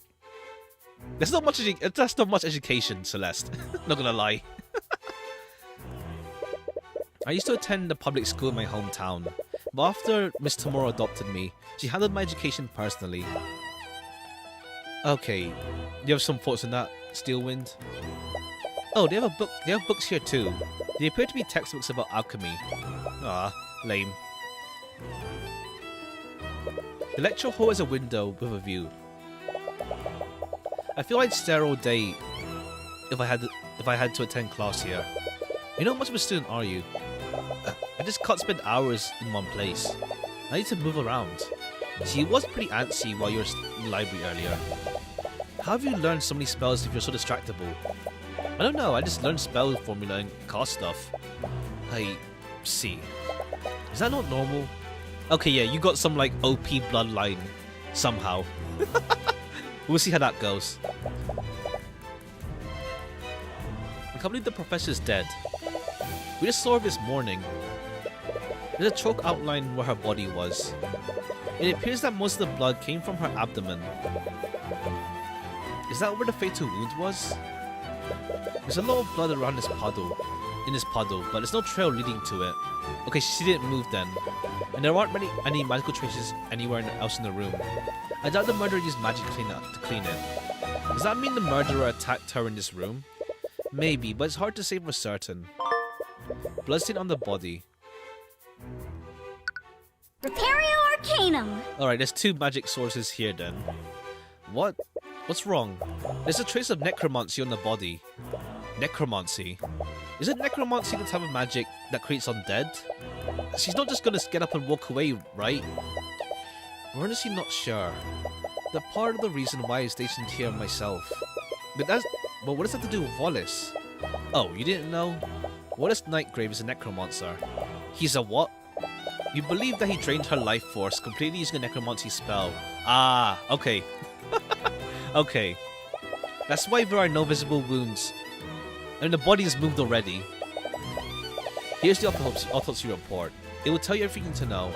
That's not much education, Celeste. Not gonna lie. I used to attend a public school in my hometown, but after Miss Tomorrow adopted me, she handled my education personally. Okay, you have some thoughts on that, Steelwind? Oh, they have books here too. They appear to be textbooks about alchemy. Ah, lame. The lecture hall has a window with a view. I feel I'd stare all day if I had to attend class here. You're not much of a student, are you? I just can't spend hours in one place. I need to move around. See, it was pretty antsy while you were in the library earlier. How have you learned so many spells if you're so distractible? I don't know, I just learned spell formula and cast stuff. I see. Is that not normal? Okay, yeah, you got some like OP bloodline somehow. We'll see how that goes. I can't believe the professor's dead. We just saw her this morning. There's a chalk outline where her body was. It appears that most of the blood came from her abdomen. Is that where the fatal wound was? There's a lot of blood around this puddle, but there's no trail leading to it. Okay, she didn't move then. And there aren't any magical traces anywhere else in the room. I doubt the murderer used magic to clean it. Does that mean the murderer attacked her in this room? Maybe, but it's hard to say for certain. Bloodstain on the body. Repario Arcanum. Alright, there's two magic sources here then. What? What's wrong? There's a trace of necromancy on the body. Necromancy? Isn't necromancy the type of magic that creates undead? She's not just gonna get up and walk away, right? We're honestly not sure. The part of the reason why I stationed here myself. But what does that have to do with Wallace? Oh, you didn't know? Wallace Nightgrave is a necromancer. He's a what? You believe that he drained her life force completely using a necromancy spell. Ah, okay. Okay. That's why there are no visible wounds. And the body is moved already. Here's the autopsy report. It will tell you everything you need to know.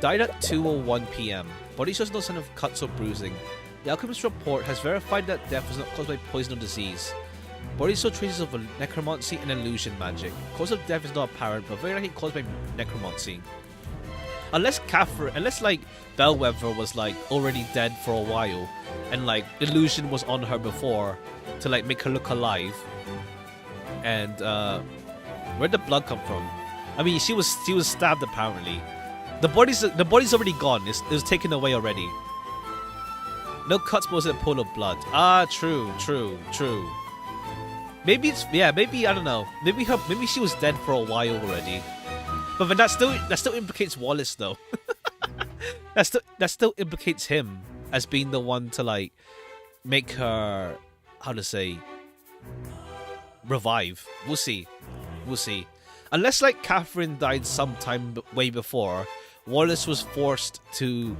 Died at 2:01 PM. Body shows no sign of cuts or bruising. The alchemist's report has verified that death was not caused by poison or disease. Body shows traces of necromancy and illusion magic. Cause of death is not apparent, but very likely caused by necromancy. Unless like Bellwether was like already dead for a while, and like illusion was on her before to like make her look alive. And where'd the blood come from? I mean, she was stabbed apparently. The body's already gone. It was taken away already. No cuts, but was it a pool of blood? Ah, true. Maybe maybe I don't know. Maybe she was dead for a while already. But then that still implicates Wallace though. that still implicates him as being the one to like make her, how to say, revive. We'll see. Unless like Catherine died sometime way before, Wallace was forced to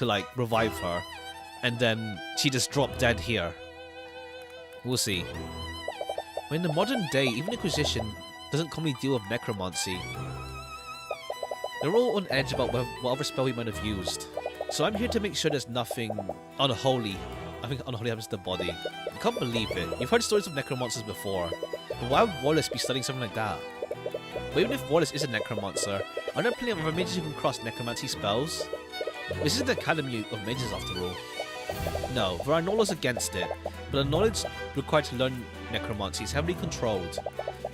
like revive her, and then she just dropped dead here. We'll see. But in the modern day, even Inquisition doesn't commonly deal with necromancy. They're all on edge about whatever spell we might have used. So I'm here to make sure there's nothing unholy. I think unholy happens to the body. I can't believe it. You've heard stories of necromancers before, but why would Wallace be studying something like that? But even if Wallace is a necromancer, are there plenty of other mages who can cross necromancy spells? This is the Academy of Mages after all. No, there are no laws against it, but the knowledge required to learn necromancy is heavily controlled.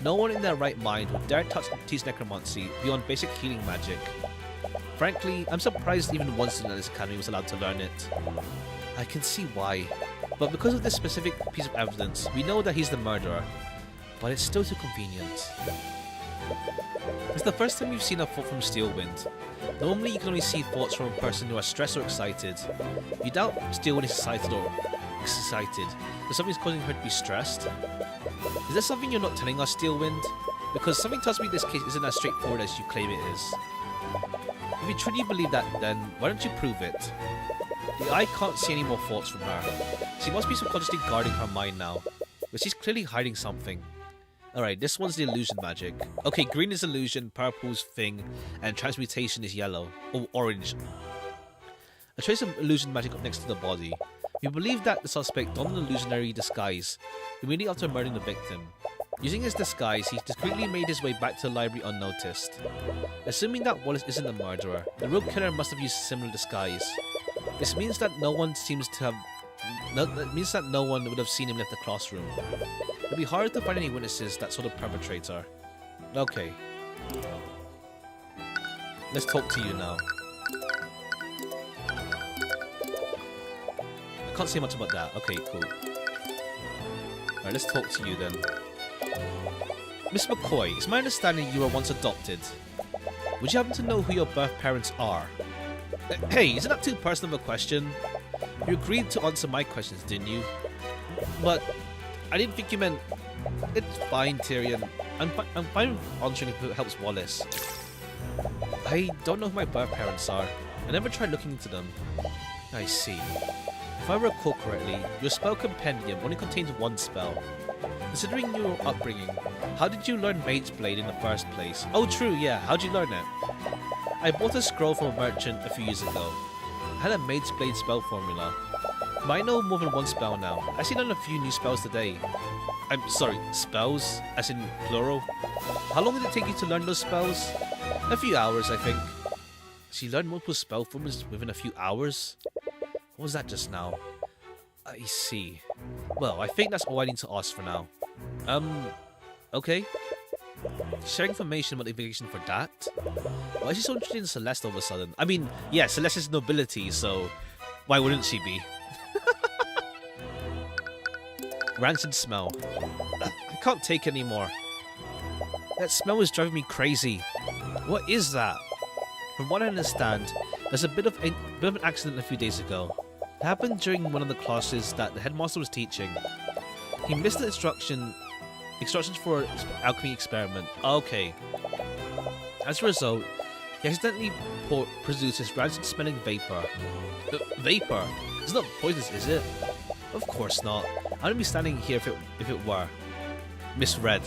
No one in their right mind would dare teach necromancy beyond basic healing magic. Frankly, I'm surprised even one student at this academy was allowed to learn it. I can see why, but because of this specific piece of evidence, we know that he's the murderer, but it's still too convenient. It's the first time you've seen a thought from Steelwind. Normally you can only see thoughts from a person who are stressed or excited. You doubt Steelwind is excited or excited, but something's causing her to be stressed. Is there something you're not telling us, Steelwind? Because something tells me this case isn't as straightforward as you claim it is. If you truly believe that, then why don't you prove it? The eye can't see any more thoughts from her. She must be subconsciously guarding her mind now, but she's clearly hiding something. Alright, this one's the illusion magic. Okay, green is illusion, purple's thing, and transmutation is yellow, or orange. A trace of illusion magic up next to the body. We believe that the suspect donned an illusionary disguise immediately after murdering the victim. Using his disguise, he discreetly made his way back to the library unnoticed. Assuming that Wallace isn't the murderer, the real killer must have used a similar disguise. This means that no one would have seen him leave the classroom. It'd be hard to find any witnesses that saw the perpetrator. Okay. Let's talk to you now. I can't say much about that. Okay, cool. Alright, let's talk to you then. Miss McCoy, it's my understanding you were once adopted. Would you happen to know who your birth parents are? Hey, isn't that too personal of a question? You agreed to answer my questions, didn't you? But I didn't think you meant... It's fine, Tyrion. I'm fine with answering if it helps Wallace. I don't know who my birth parents are. I never tried looking into them. I see. If I recall correctly, your spell compendium only contains one spell. Considering your upbringing, how did you learn Mage's Blade in the first place? Oh true, yeah, how'd you learn it? I bought a scroll from a merchant a few years ago. I had a Mage's Blade spell formula. But I know more than one spell now. I actually learned a few new spells today. I'm sorry, spells? As in plural? How long did it take you to learn those spells? A few hours, I think. So you learned multiple spell formulas within a few hours? What was that just now? I see. Well, I think that's all I need to ask for now. Okay. Sharing information about the investigation for that? Why is she so interested in Celeste all of a sudden? I mean, yeah, Celeste is nobility, so why wouldn't she be? Rancid smell. I can't take it anymore. That smell is driving me crazy. What is that? From what I understand, there's a bit of an accident a few days ago. It happened during one of the classes that the headmaster was teaching. He missed the instructions for an alchemy experiment. Okay. As a result, he accidentally produced this rancid-smelling vapor. Vapor? It's not poisonous, is it? Of course not. I wouldn't be standing here if it were. Misread.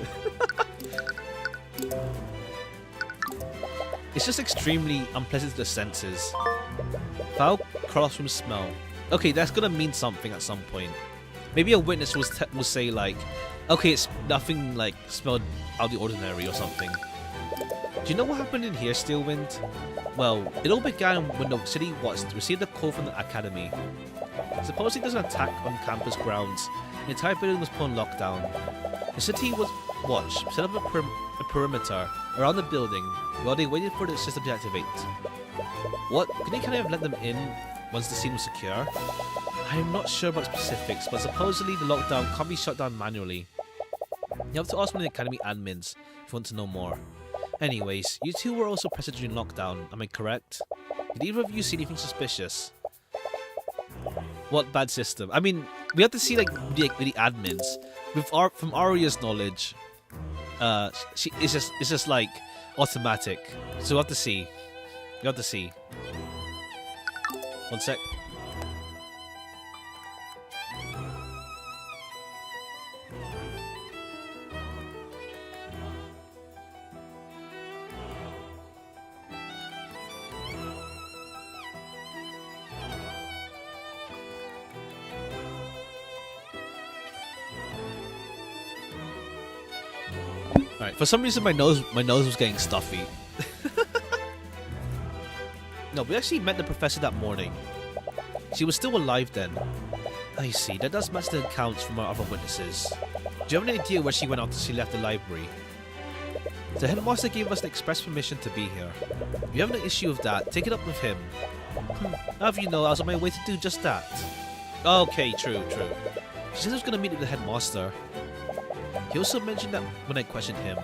It's just extremely unpleasant to the senses. Foul classroom smell. Okay, that's gonna mean something at some point. Maybe a witness will say like, okay, it's nothing like smelled out of the ordinary or something. Do you know what happened in here, Steelwind? Well, it all began when the city Watson received a call from the academy. Supposedly there's an attack on campus grounds. The entire building was put on lockdown. The city watch set up a perimeter around the building while they waited for the system to activate. What? Can they kind of let them in once the scene was secure? I am not sure about specifics, but supposedly the lockdown can't be shut down manually. You have to ask one of the academy admins if you want to know more. Anyways, you two were also present during lockdown, am I correct? Did either of you see anything suspicious? What bad system? I mean, we have to see like the admins. From Aria's knowledge, it's just like automatic. So we have to see. We have to see. One sec. Alright, for some reason my nose was getting stuffy. No, we actually met the professor that morning. She was still alive then. I see, that does match the accounts from our other witnesses. Do you have any idea where she went after she left the library? The headmaster gave us the express permission to be here. If you have an issue with that, take it up with him. Have you know, I was on my way to do just that. Okay, true. She said I was going to meet with the headmaster. He also mentioned that when I questioned him.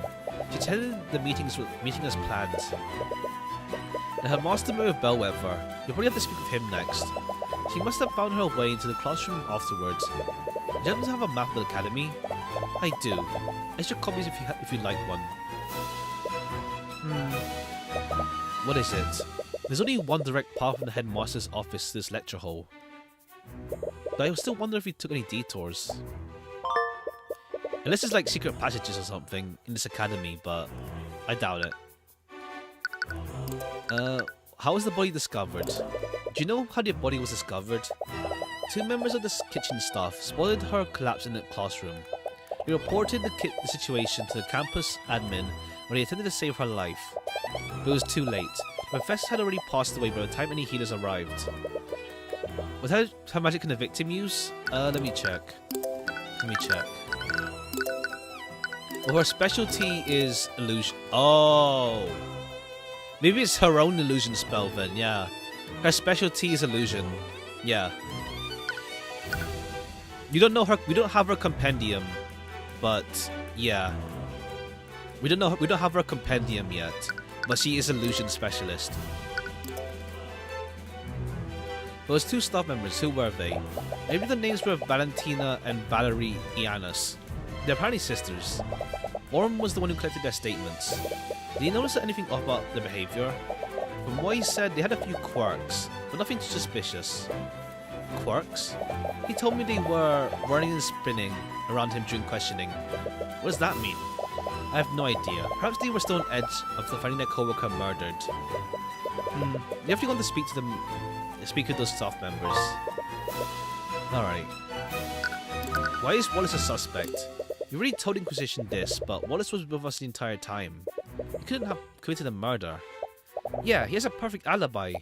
She attended the meeting as planned. The headmaster with Bellwether. You'll probably have to speak with him next. She must have found her way into the classroom afterwards. Do you happen to have a map of the academy? I do. Extra copies if you'd like one. What is it? There's only one direct path from the headmaster's office to this lecture hall. But I still wonder if we took any detours. Unless there's like secret passages or something in this academy, but I doubt it. How was the body discovered? Do you know how the body was discovered? Two members of the kitchen staff spotted her collapse in the classroom. They reported the situation to the campus admin when they attempted to save her life. But it was too late. The professor had already passed away by the time any healers arrived. What her magic can the victim use? Let me check. Well, her specialty is illusion. Oh! Maybe it's her own illusion spell then, yeah. Her specialty is illusion. Yeah. You don't know her, we don't have her compendium, but yeah. We don't have her compendium yet, but she is illusion specialist. Those two staff members, who were they? Maybe the names were Valentina and Valerie Ianus. They're apparently sisters. Orm was the one who collected their statements. Did you notice anything off about their behavior? From what he said, they had a few quirks, but nothing too suspicious. Quirks? He told me they were running and spinning around him during questioning. What does that mean? I have no idea. Perhaps they were still on edge after finding their co-worker murdered. You have to go on to speak with those staff members. Alright. Why is Wallace a suspect? We already told Inquisition this, but Wallace was with us the entire time. He couldn't have committed a murder. Yeah, he has a perfect alibi.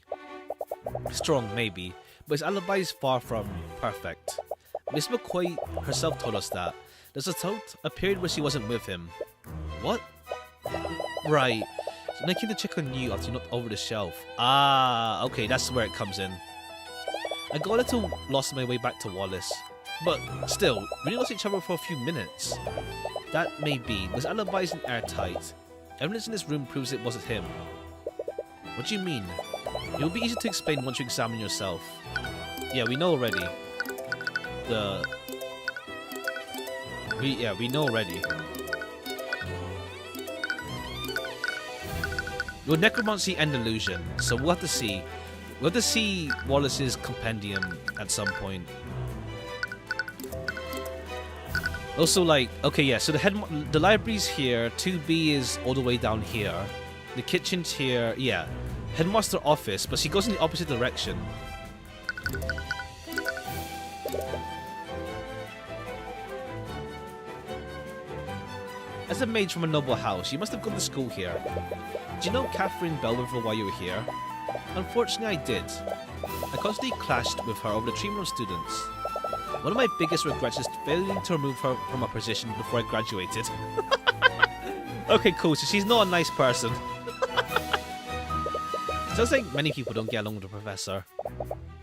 Strong, maybe, but his alibi is far from perfect. Miss McCoy herself told us that. There's a period where she wasn't with him. What? Right. So when I came to check on you after you knocked over the shelf. Ah, okay, that's where it comes in. I got a little lost on my way back to Wallace. But still, we lost each other for a few minutes. That may be, but his alibi isn't airtight. Evidence in this room proves it wasn't him. What do you mean? It will be easy to explain once you examine yourself. Yeah, we know already. We know already. Your necromancy and illusion, so we'll have to see. We'll have to see Wallace's compendium at some point. Also, like, okay, yeah, so the library's here, 2B is all the way down here, the kitchen's here, yeah, headmaster office, but she goes in the opposite direction. As a mage from a noble house, you must have gone to school here. Did you know Catherine Bellwether while you were here? Unfortunately, I did. I constantly clashed with her over the treatment of students. One of my biggest regrets is failing to remove her from her position before I graduated. Okay, cool, so she's not a nice person. Sounds like many people don't get along with the professor.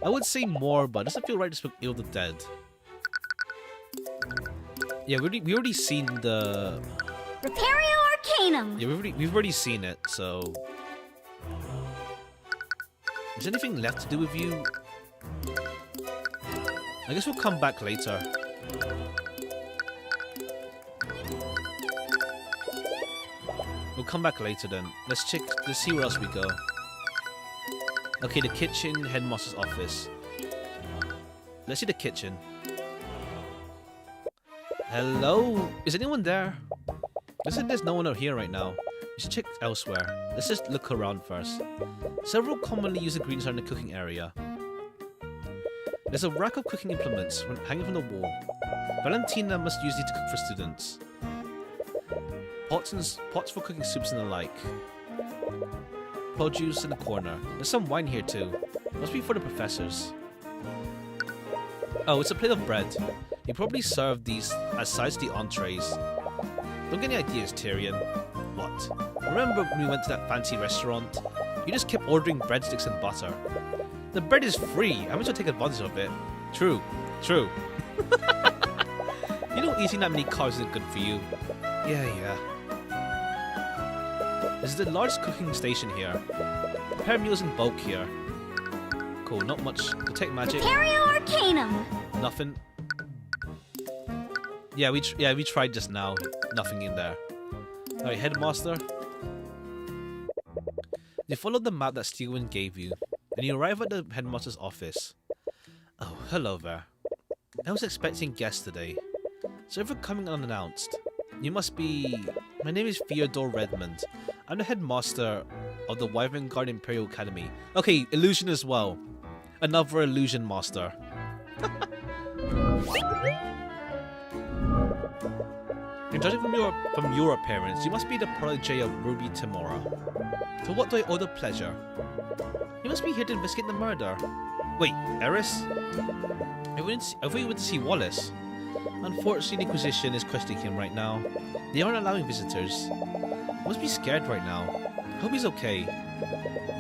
I would say more, but it doesn't feel right to speak ill of the dead. Yeah, we already seen the... Repario Arcanum! Yeah, we've already seen it, so... Is there anything left to do with you? I guess we'll come back later. We'll come back later then. Let's see where else we go. Okay, the kitchen, headmaster's office. Let's see the kitchen. Hello? Is anyone there? Listen, there's no one out here right now. We should check elsewhere. Let's just look around first. Several commonly used ingredients are in the cooking area. There's a rack of cooking implements hanging from the wall. Valentina must use these to cook for students. Pots for cooking soups and the like. Produce in the corner. There's some wine here too. Must be for the professors. Oh, it's a plate of bread. They probably serve these as sides to the entrees. Don't get any ideas, Tyrion. What? Remember when we went to that fancy restaurant? You just kept ordering breadsticks and butter. The bread is free. I might as well take advantage of it. True. True. You know eating that many carbs isn't good for you. Yeah. This is a large cooking station here. Prepare meals in bulk here. Cool, not much. Detect magic. Imperio Arcanum. Nothing. Yeah, we tried just now. Nothing in there. Alright, Headmaster. You followed the map that Steelwind gave you, and you arrive at the Headmaster's office. Oh, hello there. I was expecting guests today. Sorry for coming unannounced. You must be... My name is Theodore Redmond. I'm the Headmaster of the Wyvern Guard Imperial Academy. Okay, illusion as well. Another illusion master. And judging from your appearance, you must be the protege of Ruby Timora. To what do I owe the pleasure? You must be here to investigate the murder. Wait, Eris? I thought you went to see Wallace. Unfortunately, the Inquisition is questioning him right now. They aren't allowing visitors. He must be scared right now. I hope he's okay.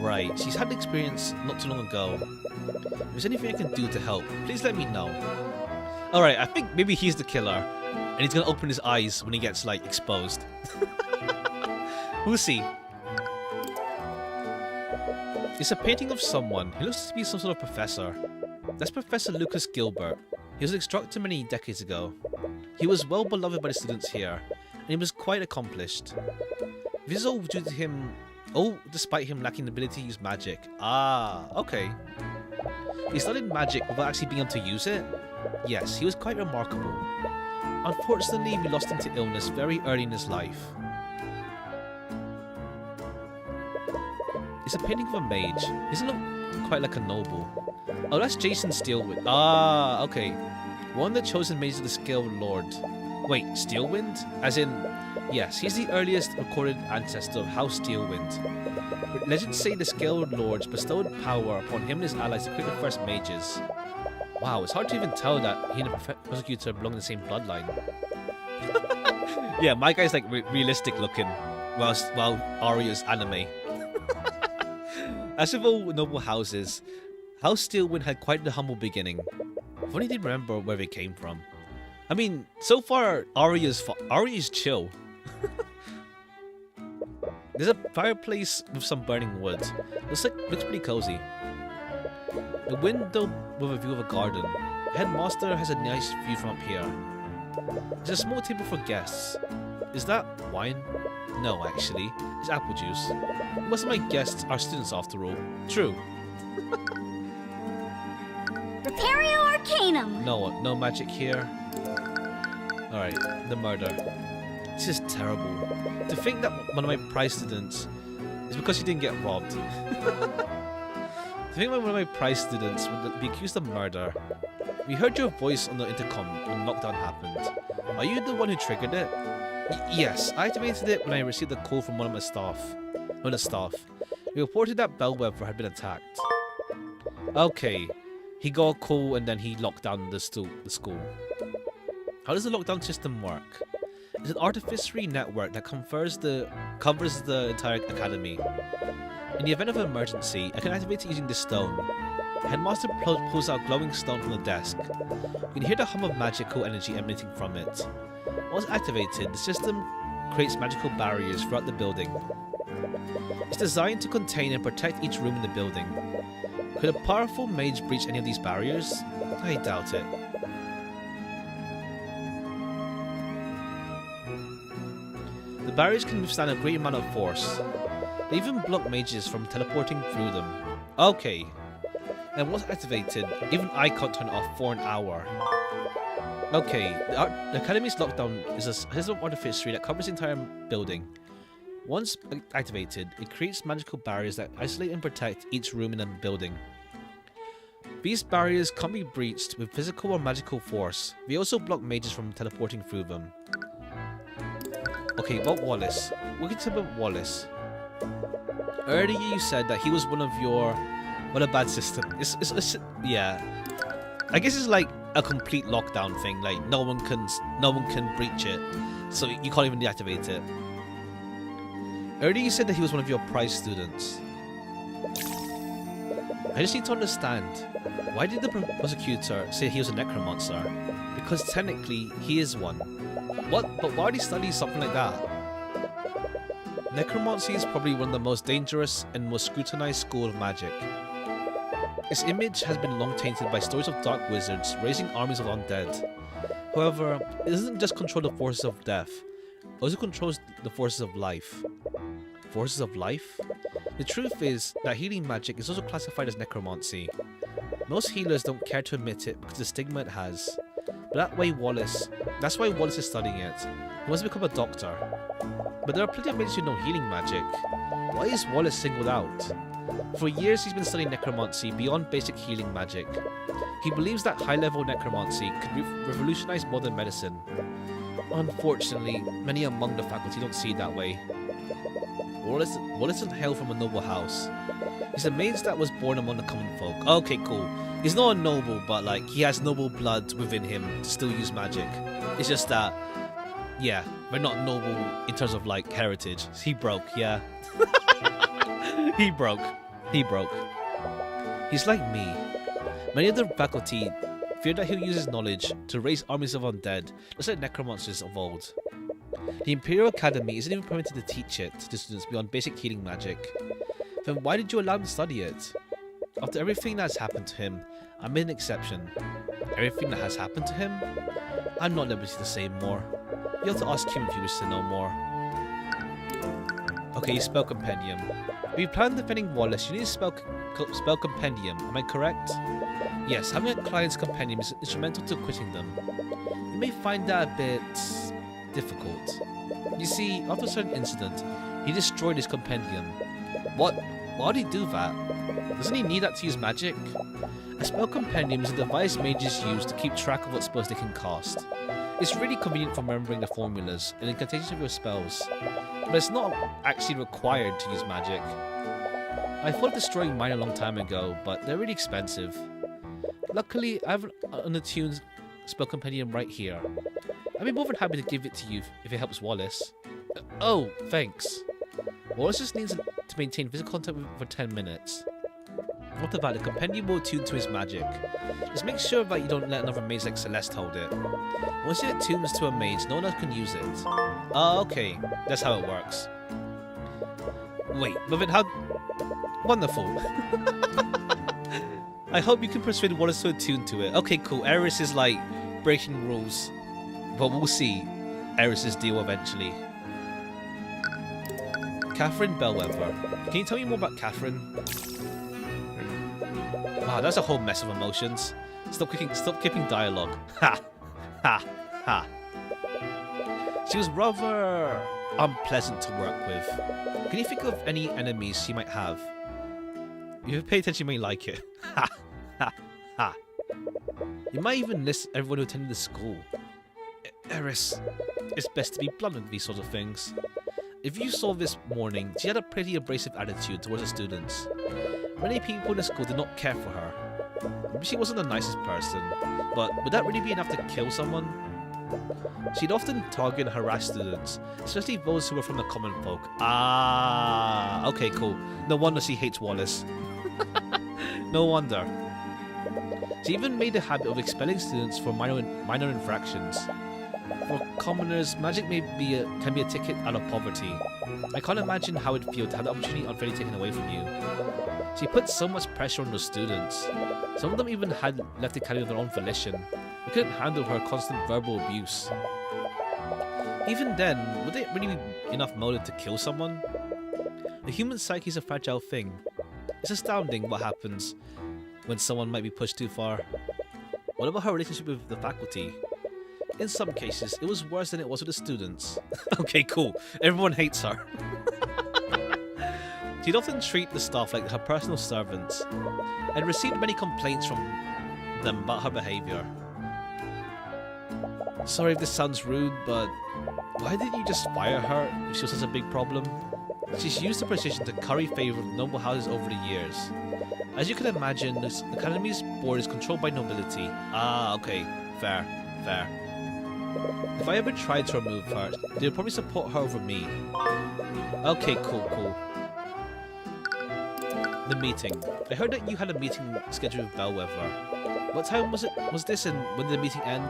Right, she's had the experience not too long ago. If there's anything I can do to help, please let me know. Alright, I think maybe he's the killer. And he's gonna open his eyes when he gets, like, exposed. We'll see. It's a painting of someone. He looks to be some sort of professor. That's Professor Lucas Gilbert. He was an instructor many decades ago. He was well beloved by the students here, and he was quite accomplished. This is all due to him... Oh, despite him lacking the ability to use magic. Ah, okay. He studied magic without actually being able to use it? Yes, he was quite remarkable. Unfortunately, we lost him to illness very early in his life. It's a painting of a mage. He doesn't look quite like a noble. Oh, that's Jason Steelwind. Ah, okay. One of the chosen mages of the Scale Lord. Wait, Steelwind? As in, yes, he's the earliest recorded ancestor of House Steelwind. Legends say the Scale Lords bestowed power upon him and his allies to create the first mages. Wow, it's hard to even tell that he and the Prosecutor belong in the same bloodline. Yeah, my guy's like realistic looking, while Arya's anime. As with all noble houses, House Steelwind had quite the humble beginning. If only they'd remember where they came from. I mean, so far, Arya's chill. There's a fireplace with some burning wood. Looks pretty cozy. A window with a view of a garden. The headmaster has a nice view from up here. There's a small table for guests. Is that wine? No, actually. It's apple juice. Most of my guests are students after all. True. Imperio Arcanum. No magic here. Alright, the murder. This is terrible. To think that one of my prize students is because he didn't get robbed. To think that one of my prize students would be accused of murder. We heard your voice on the intercom when lockdown happened. Are you the one who triggered it? Yes, I activated it when I received a call from one of the staff. He reported that Bellwether had been attacked. Okay, he got a call and then he locked down the school. How does the lockdown system work? It's an artificial network that covers the entire academy. In the event of an emergency, I can activate it using this stone. The headmaster pulls out a glowing stone from the desk. You can hear the hum of magical energy emanating from it. Once activated, the system creates magical barriers throughout the building. It's designed to contain and protect each room in the building. Could a powerful mage breach any of these barriers? I doubt it. The barriers can withstand a great amount of force. They even block mages from teleporting through them. Okay. And once activated, even I can't turn it off for an hour. Okay, the Academy's lockdown is a system of artificery that covers the entire building. Once activated, it creates magical barriers that isolate and protect each room in the building. These barriers can't be breached with physical or magical force. They also block mages from teleporting through them. Okay, about Wallace. We can talk about Wallace. Earlier you said that he was one of your... What a bad system. Yeah. I guess it's like a complete lockdown thing. Like no one can breach it, so you can't even deactivate it. Earlier you said that he was one of your prize students. I just need to understand, why did the prosecutor say he was a necromancer? Because technically he is one. What? But why would he study something like that? Necromancy is probably one of the most dangerous and most scrutinized school of magic. Its image has been long tainted by stories of dark wizards raising armies of undead. However, it doesn't just control the forces of death, it also controls the forces of life. Forces of life? The truth is that healing magic is also classified as necromancy. Most healers don't care to admit it because of the stigma it has. But that's why Wallace is studying it. He wants to become a doctor. But there are plenty of mages who know healing magic. Why is Wallace singled out? For years he's been studying necromancy beyond basic healing magic. He believes that high-level necromancy could revolutionize modern medicine. Unfortunately, many among the faculty don't see it that way. Wallace doesn't hail from a noble house. He's a mage that was born among the common folk. Okay, cool. He's not a noble, but like, he has noble blood within him to still use magic. It's just that, yeah, we're not noble in terms of like heritage. He broke, yeah. He broke. He's like me. Many of the faculty fear that he'll use his knowledge to raise armies of undead, just like necromancers of old. The Imperial Academy isn't even permitted to teach it to students beyond basic healing magic. Then why did you allow him to study it? After everything that has happened to him, I made an exception. Everything that has happened to him? I'm not at liberty to say more. You have to ask him if you wish to know more. Okay, spell compendium. If you plan on defending Wallace, you need a spell compendium, am I correct? Yes, having a client's compendium is instrumental to quitting them. You may find that a bit difficult. You see, after a certain incident, he destroyed his compendium. What? Why would he do that? Doesn't he need that to use magic? A spell compendium is a device mages use to keep track of what spells they can cast. It's really convenient for remembering the formulas and incantations of your spells, but it's not actually required to use magic. I thought of destroying mine a long time ago, but they're really expensive. Luckily, I have an attuned spell compendium right here. I'd be more than happy to give it to you if it helps Wallace. Oh, thanks. Wallace just needs to maintain physical contact with for 10 minutes. After that, the compendium will attune to his magic. Just make sure that you don't let another mage like Celeste hold it. Once it attunes to a mage, no one else can use it. Ah, okay. That's how it works. Wait, but then how... Wonderful. I hope you can persuade Wallace to attune to it. Okay, cool. Eris is like breaking rules. But we'll see Eris's deal eventually. Catherine Bellwether. Can you tell me more about Catherine? Wow, that's a whole mess of emotions. Stop keeping dialogue. Ha! Ha! Ha! She was rather unpleasant to work with. Can you think of any enemies she might have? If you pay attention, you may like it. Ha! Ha! Ha! You might even list everyone who attended the school. Eris, it's best to be blunt with these sorts of things. If you saw this morning, she had a pretty abrasive attitude towards the students. Many people in the school did not care for her. Maybe she wasn't the nicest person, but would that really be enough to kill someone? She'd often target and harass students, especially those who were from the common folk. Ah, okay, cool. No wonder she hates Wallace. No wonder. She even made a habit of expelling students for minor infractions. For commoners, magic can be a ticket out of poverty. I can't imagine how it'd feel to have the opportunity unfairly taken away from you. She put so much pressure on those students. Some of them even had left the academy of their own volition. They couldn't handle her constant verbal abuse. Even then, would it really be enough motive to kill someone? The human psyche is a fragile thing. It's astounding what happens when someone might be pushed too far. What about her relationship with the faculty? In some cases, it was worse than it was with the students. Okay, cool. Everyone hates her. She'd often treat the staff like her personal servants, and received many complaints from them about her behaviour. Sorry if this sounds rude, but why didn't you just fire her if she was such a big problem? She's used the position to curry favour with noble houses over the years. As you can imagine, the Academy's board is controlled by nobility. Ah, okay. Fair. Fair. If I ever tried to remove her, they would probably support her over me. Okay, cool. The meeting. I heard that you had a meeting scheduled with Bellwether. What time was this and when did the meeting end?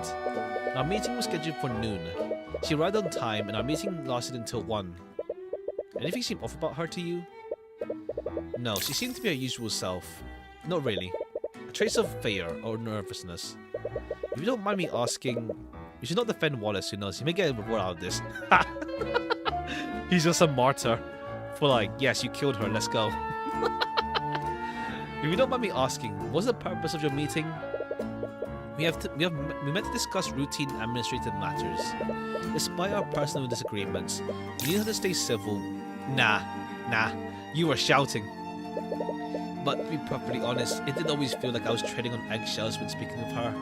Our meeting was scheduled for noon. She arrived on time and our meeting lasted until 1. Anything seem off about her to you? No, she seemed to be her usual self. Not really. A trace of fear or nervousness. If you don't mind me asking, you should not defend Wallace, who knows, he may get a reward out of this. He's just a martyr. For like, yes, you killed her, let's go. If you don't mind me asking, what's the purpose of your meeting? We meant to discuss routine administrative matters. Despite our personal disagreements, we need her to stay civil. Nah, you were shouting. But to be perfectly honest, it did always feel like I was treading on eggshells when speaking of her.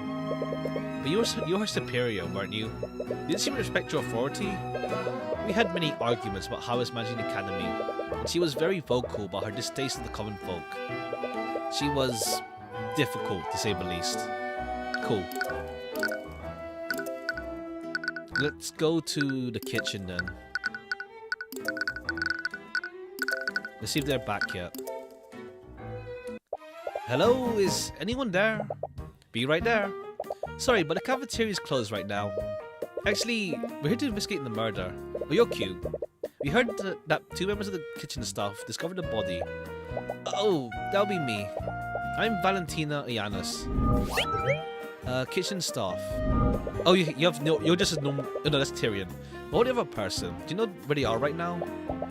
But you were her superior, weren't you? Did she respect your authority? We had many arguments about how I was managing the academy, and she was very vocal about her distaste of the common folk. She was difficult, to say the least. Cool. Let's go to the kitchen then. Let's see if they're back yet. Hello, is anyone there? Be right there. Sorry, but the cafeteria is closed right now. Actually, we're here to investigate the murder. Oh, you're cute. We heard that 2 members of the kitchen staff discovered the body. Oh, that'll be me. I'm Valentina Ianus. Kitchen staff. Oh, you're just a normal. Oh, no, that's Tyrion. What other person? Do you know where they are right now?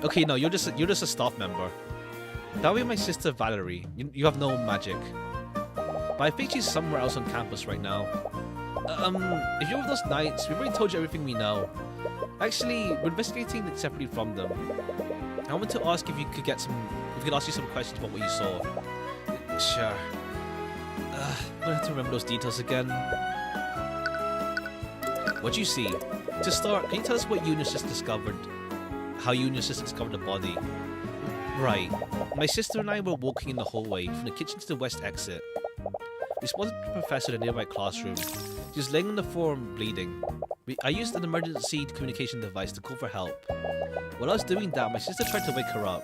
Okay, no, you're just a staff member. That'll be my sister Valerie. You have no magic. But I think she's somewhere else on campus right now. If you're with us knights, we've already told you everything we know. Actually, we're investigating it separately from them. I want to ask if we could ask you some questions about what you saw. Sure. I'm gonna have to remember those details again. What'd you see? To start, can you tell us what Eunice just discovered? How Eunice just discovered the body? Right. My sister and I were walking in the hallway from the kitchen to the west exit. We spotted the professor in the nearby classroom. She was laying on the floor and bleeding. I used an emergency communication device to call for help. While I was doing that, my sister tried to wake her up.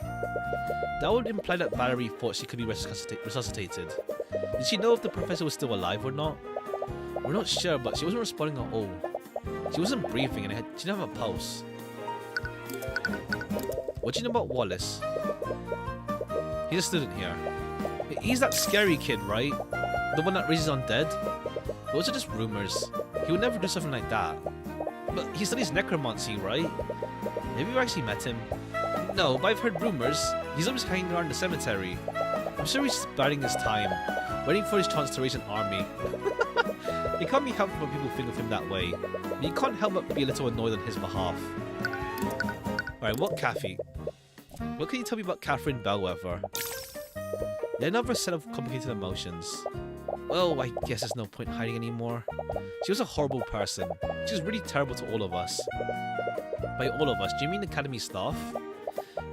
That would imply that Valerie thought she could be resuscitated. Did she know if the professor was still alive or not? We're not sure, but she wasn't responding at all. She wasn't breathing and she didn't have a pulse. What do you know about Wallace? He's a student here. He's that scary kid, right? The one that raises undead? Those are just rumors. He would never do something like that. But he studies necromancy, right? Have you actually met him? No, but I've heard rumors. He's always hanging around the cemetery. I'm sure he's biding his time, waiting for his chance to raise an army. It can't be helpful when people think of him that way. But you can't help but be a little annoyed on his behalf. Alright, what Kathy? What can you tell me about Catherine Bellwether? They're another set of complicated emotions. Well, I guess there's no point hiding anymore. She was a horrible person. She was really terrible to all of us. By all of us, do you mean Academy staff?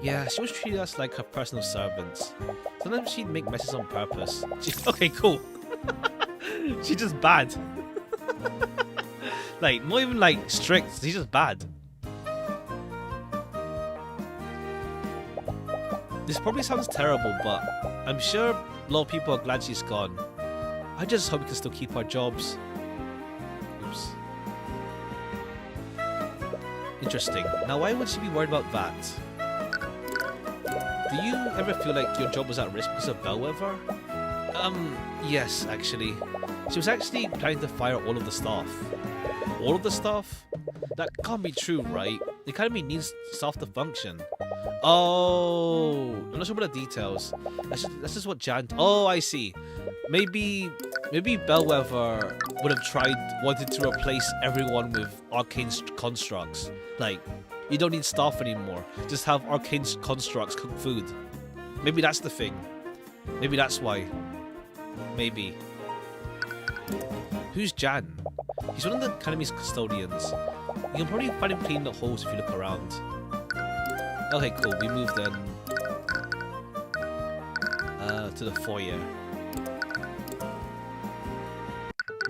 Yeah, she was treating us like her personal servants. Sometimes she'd make messes on purpose. Okay, cool. She's just bad. Like, not even like strict, she's just bad. This probably sounds terrible, but I'm sure a lot of people are glad she's gone. I just hope we can still keep our jobs. Oops. Interesting. Now, why would she be worried about that? Do you ever feel like your job was at risk because of Bellwether? Yes, actually. She was actually planning to fire all of the staff. All of the staff? That can't be true, right? The academy needs staff to function. Oh, I'm not sure about the details. That's just what Jan. Oh, I see. Maybe Bellwether would have wanted to replace everyone with arcane constructs. Like, you don't need staff anymore. Just have arcane constructs cook food. Maybe that's the thing. Maybe that's why. Maybe. Who's Jan? He's one of the academy's custodians. You can probably find him cleaning the halls if you look around. Okay, cool. We moved then to the foyer.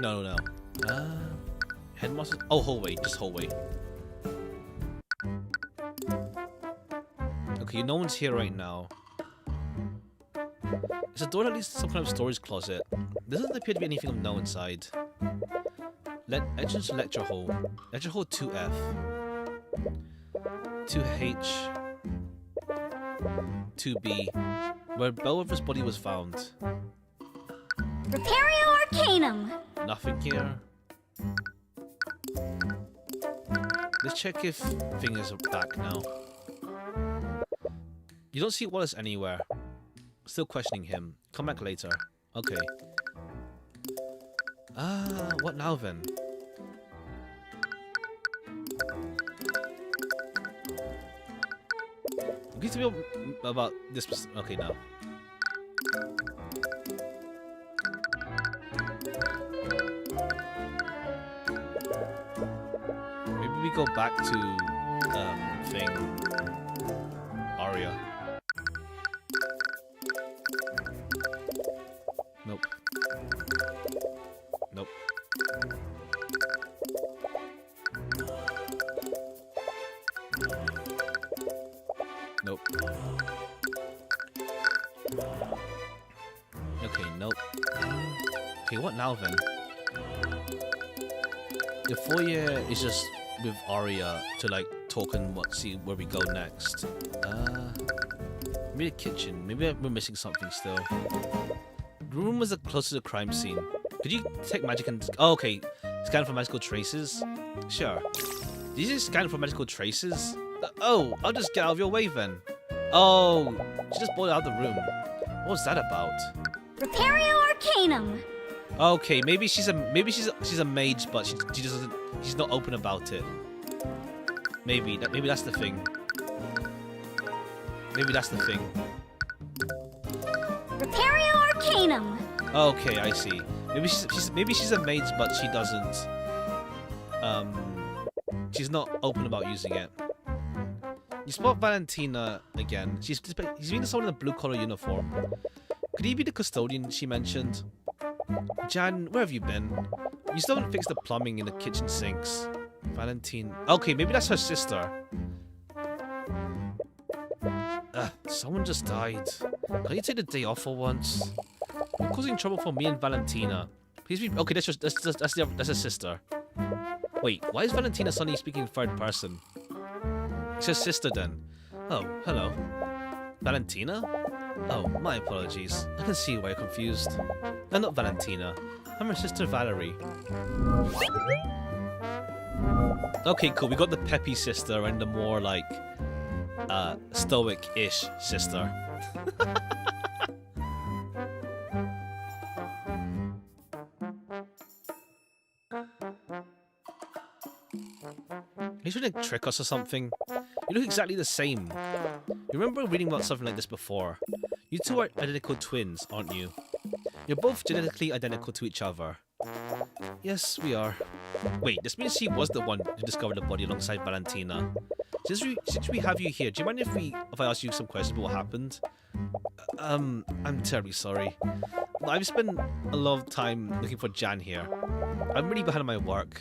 No. Headmaster. Oh, hallway. Just hallway. Okay, no one's here right now. It's a door that leads to some kind of storage closet. There doesn't appear to be anything of note inside. Entrance to lecture hall. Lecture hall 2F. 2H. 2B, where Bellwether's body was found. Repario Arcanum. Nothing here. Let's check if thing is back now. You don't see Wallace anywhere. Still questioning him. Come back later. Okay. What now then? You need to be about this. Okay, now. Maybe we go back to thing. Aria. Nope. Nope. Nope. Okay, nope. Okay, what now then? The foyer is just with Aria to like talk and see where we go next. Maybe the kitchen. Maybe we're missing something still. The room was close to the crime scene. Could you take magic and... Oh, okay. Scan for magical traces? Sure. Did you just scan for magical traces? Oh, I'll just get out of your way then. Oh, she just brought it out of the room. What was that about? Repario Arcanum. Okay, maybe she's a mage, but she's not open about it. Maybe that's the thing. Maybe that's the thing. Repario Arcanum. Okay, I see. Maybe she's a mage, but she doesn't. She's not open about using it. You spot Valentina again. He's being someone in a blue-collar uniform. Could he be the custodian she mentioned? Jan, where have you been? You still haven't fixed the plumbing in the kitchen sinks. Valentine. Okay, maybe that's her sister. Someone just died. Can you take the day off for once? You're causing trouble for me and Valentina. Please be... Okay, that's her sister. Wait, why is Valentina suddenly speaking in third person? It's her sister then. Oh, hello. Valentina? Oh, my apologies. I can see why you're confused. I'm not Valentina. I'm her sister Valerie. Okay, cool. We got the peppy sister and the more like stoic-ish sister. He's trying to trick us or something. You look exactly the same. You remember reading about something like this before? You two are identical twins, aren't you? You're both genetically identical to each other. Yes, we are. Wait, this means she was the one who discovered the body alongside Valentina. Since we have you here, do you mind if I ask you some questions about what happened? I'm terribly sorry. I've spent a lot of time looking for Jan here. I'm really behind on my work.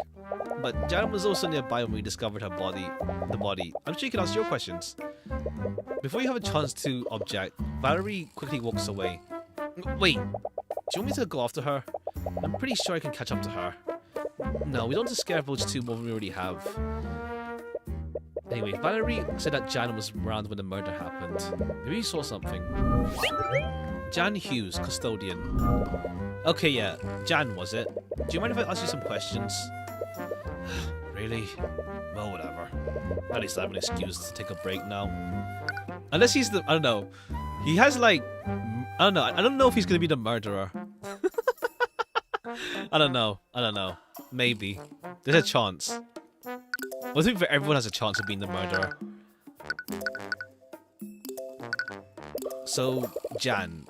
But Jan was also nearby when we discovered the body. I'm sure you can ask your questions. Before you have a chance to object, Valerie quickly walks away. Wait, do you want me to go after her? I'm pretty sure I can catch up to her. No, we don't have to scare Village 2 more than we already have. Anyway, Valerie said that Jan was around when the murder happened. Maybe you saw something. Jan Hughes, custodian. Okay, yeah, Jan was it. Do you mind if I ask you some questions? Really? Well, whatever. At least I have an excuse to take a break now. Unless he's the... I don't know. He has like... I don't know. I don't know if he's going to be the murderer. I don't know. Maybe. There's a chance. I think everyone has a chance of being the murderer. So, Jan.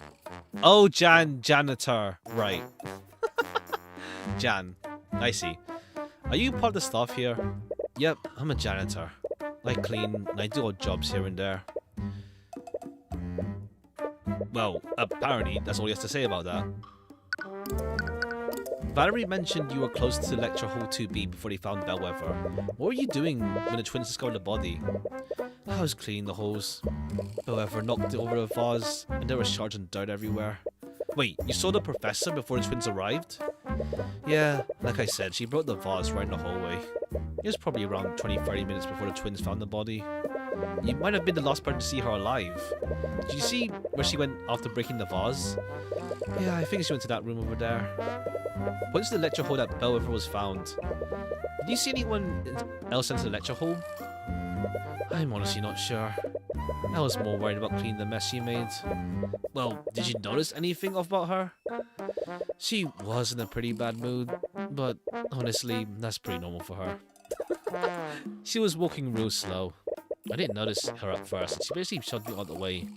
Oh, Jan, janitor. Right. Jan. I see. Are you part of the staff here? Yep, I'm a janitor. I clean, and I do odd jobs here and there. Well, apparently, that's all he has to say about that. Valerie mentioned you were close to Lecture Hall 2B before they found Bellwether. What were you doing when the twins discovered the body? I was cleaning the halls. Bellwether knocked over a vase, and there was shards and dirt everywhere. Wait, you saw the professor before the twins arrived? Yeah, like I said, she brought the vase right in the hallway. It was probably around 20-30 minutes before the twins found the body. You might have been the last person to see her alive. Did you see where she went after breaking the vase? Yeah, I think she went to that room over there. What's the lecture hall that Bellwether was found? Did you see anyone else enter the lecture hall? I'm honestly not sure. I was more worried about cleaning the mess she made. Well, did you notice anything about her? She was in a pretty bad mood, but honestly, that's pretty normal for her. She was walking real slow. I didn't notice her at first, and she basically shoved me out of the way.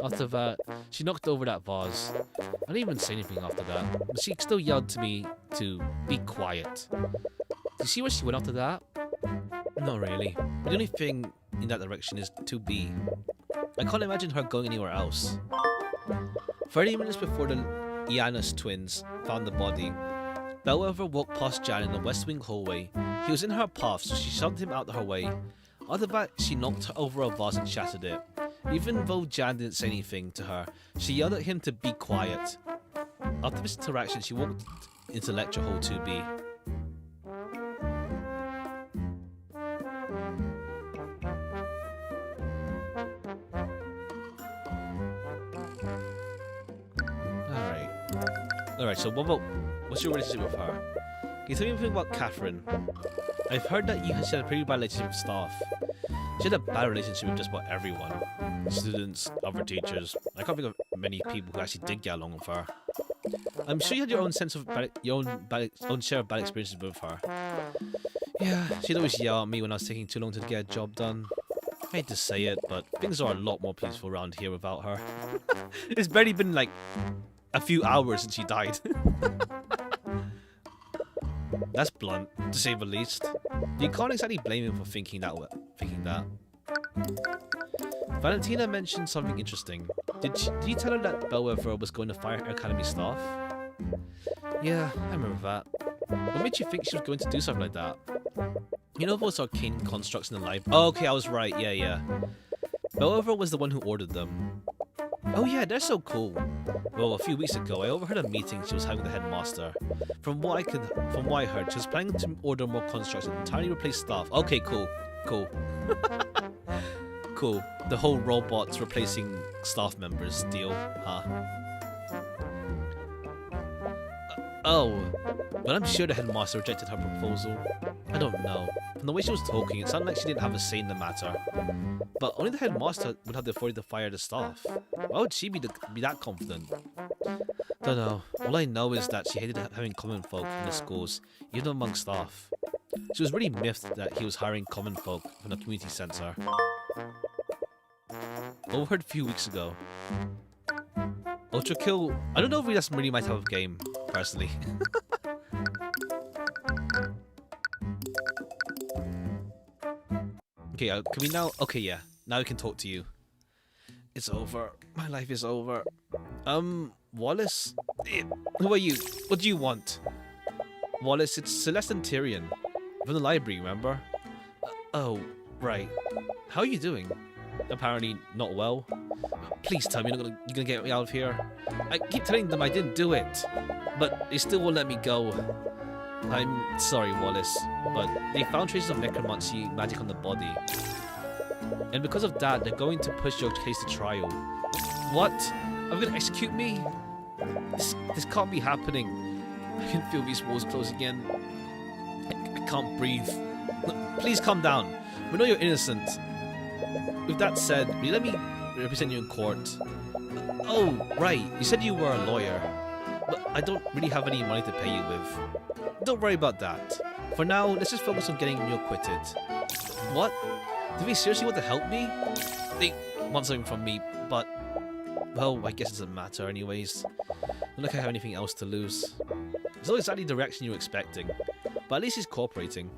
After that, she knocked over that vase. I didn't even say anything after that, but she still yelled to me to be quiet. Did you see where she went after that? Not really. The only thing in that direction is 2B. I can't imagine her going anywhere else. 30 minutes before the Iannis twins found the body, Bellwether walked past Jan in the West Wing hallway. He was in her path, so she shoved him out of her way. After that, she knocked over a vase and shattered it. Even though Jan didn't say anything to her, she yelled at him to be quiet. After this interaction, she walked into lecture hall 2B. Alright, so what's your relationship with her? Can you tell me anything about Catherine? I've heard that she had a pretty bad relationship with staff. She had a bad relationship with just about everyone. Students, other teachers. I can't think of many people who actually did get along with her. I'm sure you had your own sense of own share of bad experiences with her. Yeah, she'd always yell at me when I was taking too long to get a job done. I hate to say it, but things are a lot more peaceful around here without her. It's barely been like a few hours since she died. That's blunt, to say the least. You can't exactly blame him for thinking that. Valentina mentioned something interesting. Did you tell her that Bellwether was going to fire her academy staff? Yeah, I remember that. What made you think she was going to do something like that? You know those arcane constructs in the library? Oh, okay, I was right. Yeah. Bellwether was the one who ordered them. Oh yeah, they're so cool. Well, a few weeks ago, I overheard a meeting she was having with the headmaster. From what I heard, she was planning to order more constructs and entirely replace staff. Okay, cool. Cool. The whole robots replacing staff members deal, huh? Oh, but I'm sure the headmaster rejected her proposal. I don't know. From the way she was talking, it sounded like she didn't have a say in the matter. But only the headmaster would have the authority to fire the staff. Why would she be that confident? Don't know. All I know is that she hated having common folk in the schools, even among staff. She was really miffed that he was hiring common folk from the community centre. Overheard a few weeks ago. Ultra Kill. I don't know if that's really my type of game, personally. Okay, can we now? Okay, yeah. Now we can talk to you. It's over. My life is over. Wallace? Who are you? What do you want? Wallace, it's Celeste and Tyrion. From the library, remember? Oh, right. How are you doing? Apparently not well. Please tell me you're gonna get me out of here. I keep telling them I didn't do it, but they still won't let me go. I'm sorry, Wallace, but they found traces of necromancy magic on the body. And because of that, they're going to push your case to trial. What? Are they gonna execute me? This can't be happening. I can feel these walls close again. I can't breathe. Please calm down. We know you're innocent. With that said, will you let me represent you in court? Oh, right. You said you were a lawyer. But I don't really have any money to pay you with. Don't worry about that. For now, let's just focus on getting you acquitted. What? Do they seriously want to help me? They want something from me, but... well, I guess it doesn't matter anyways. Not like I have anything else to lose. It's not exactly the reaction you're expecting, but at least he's cooperating.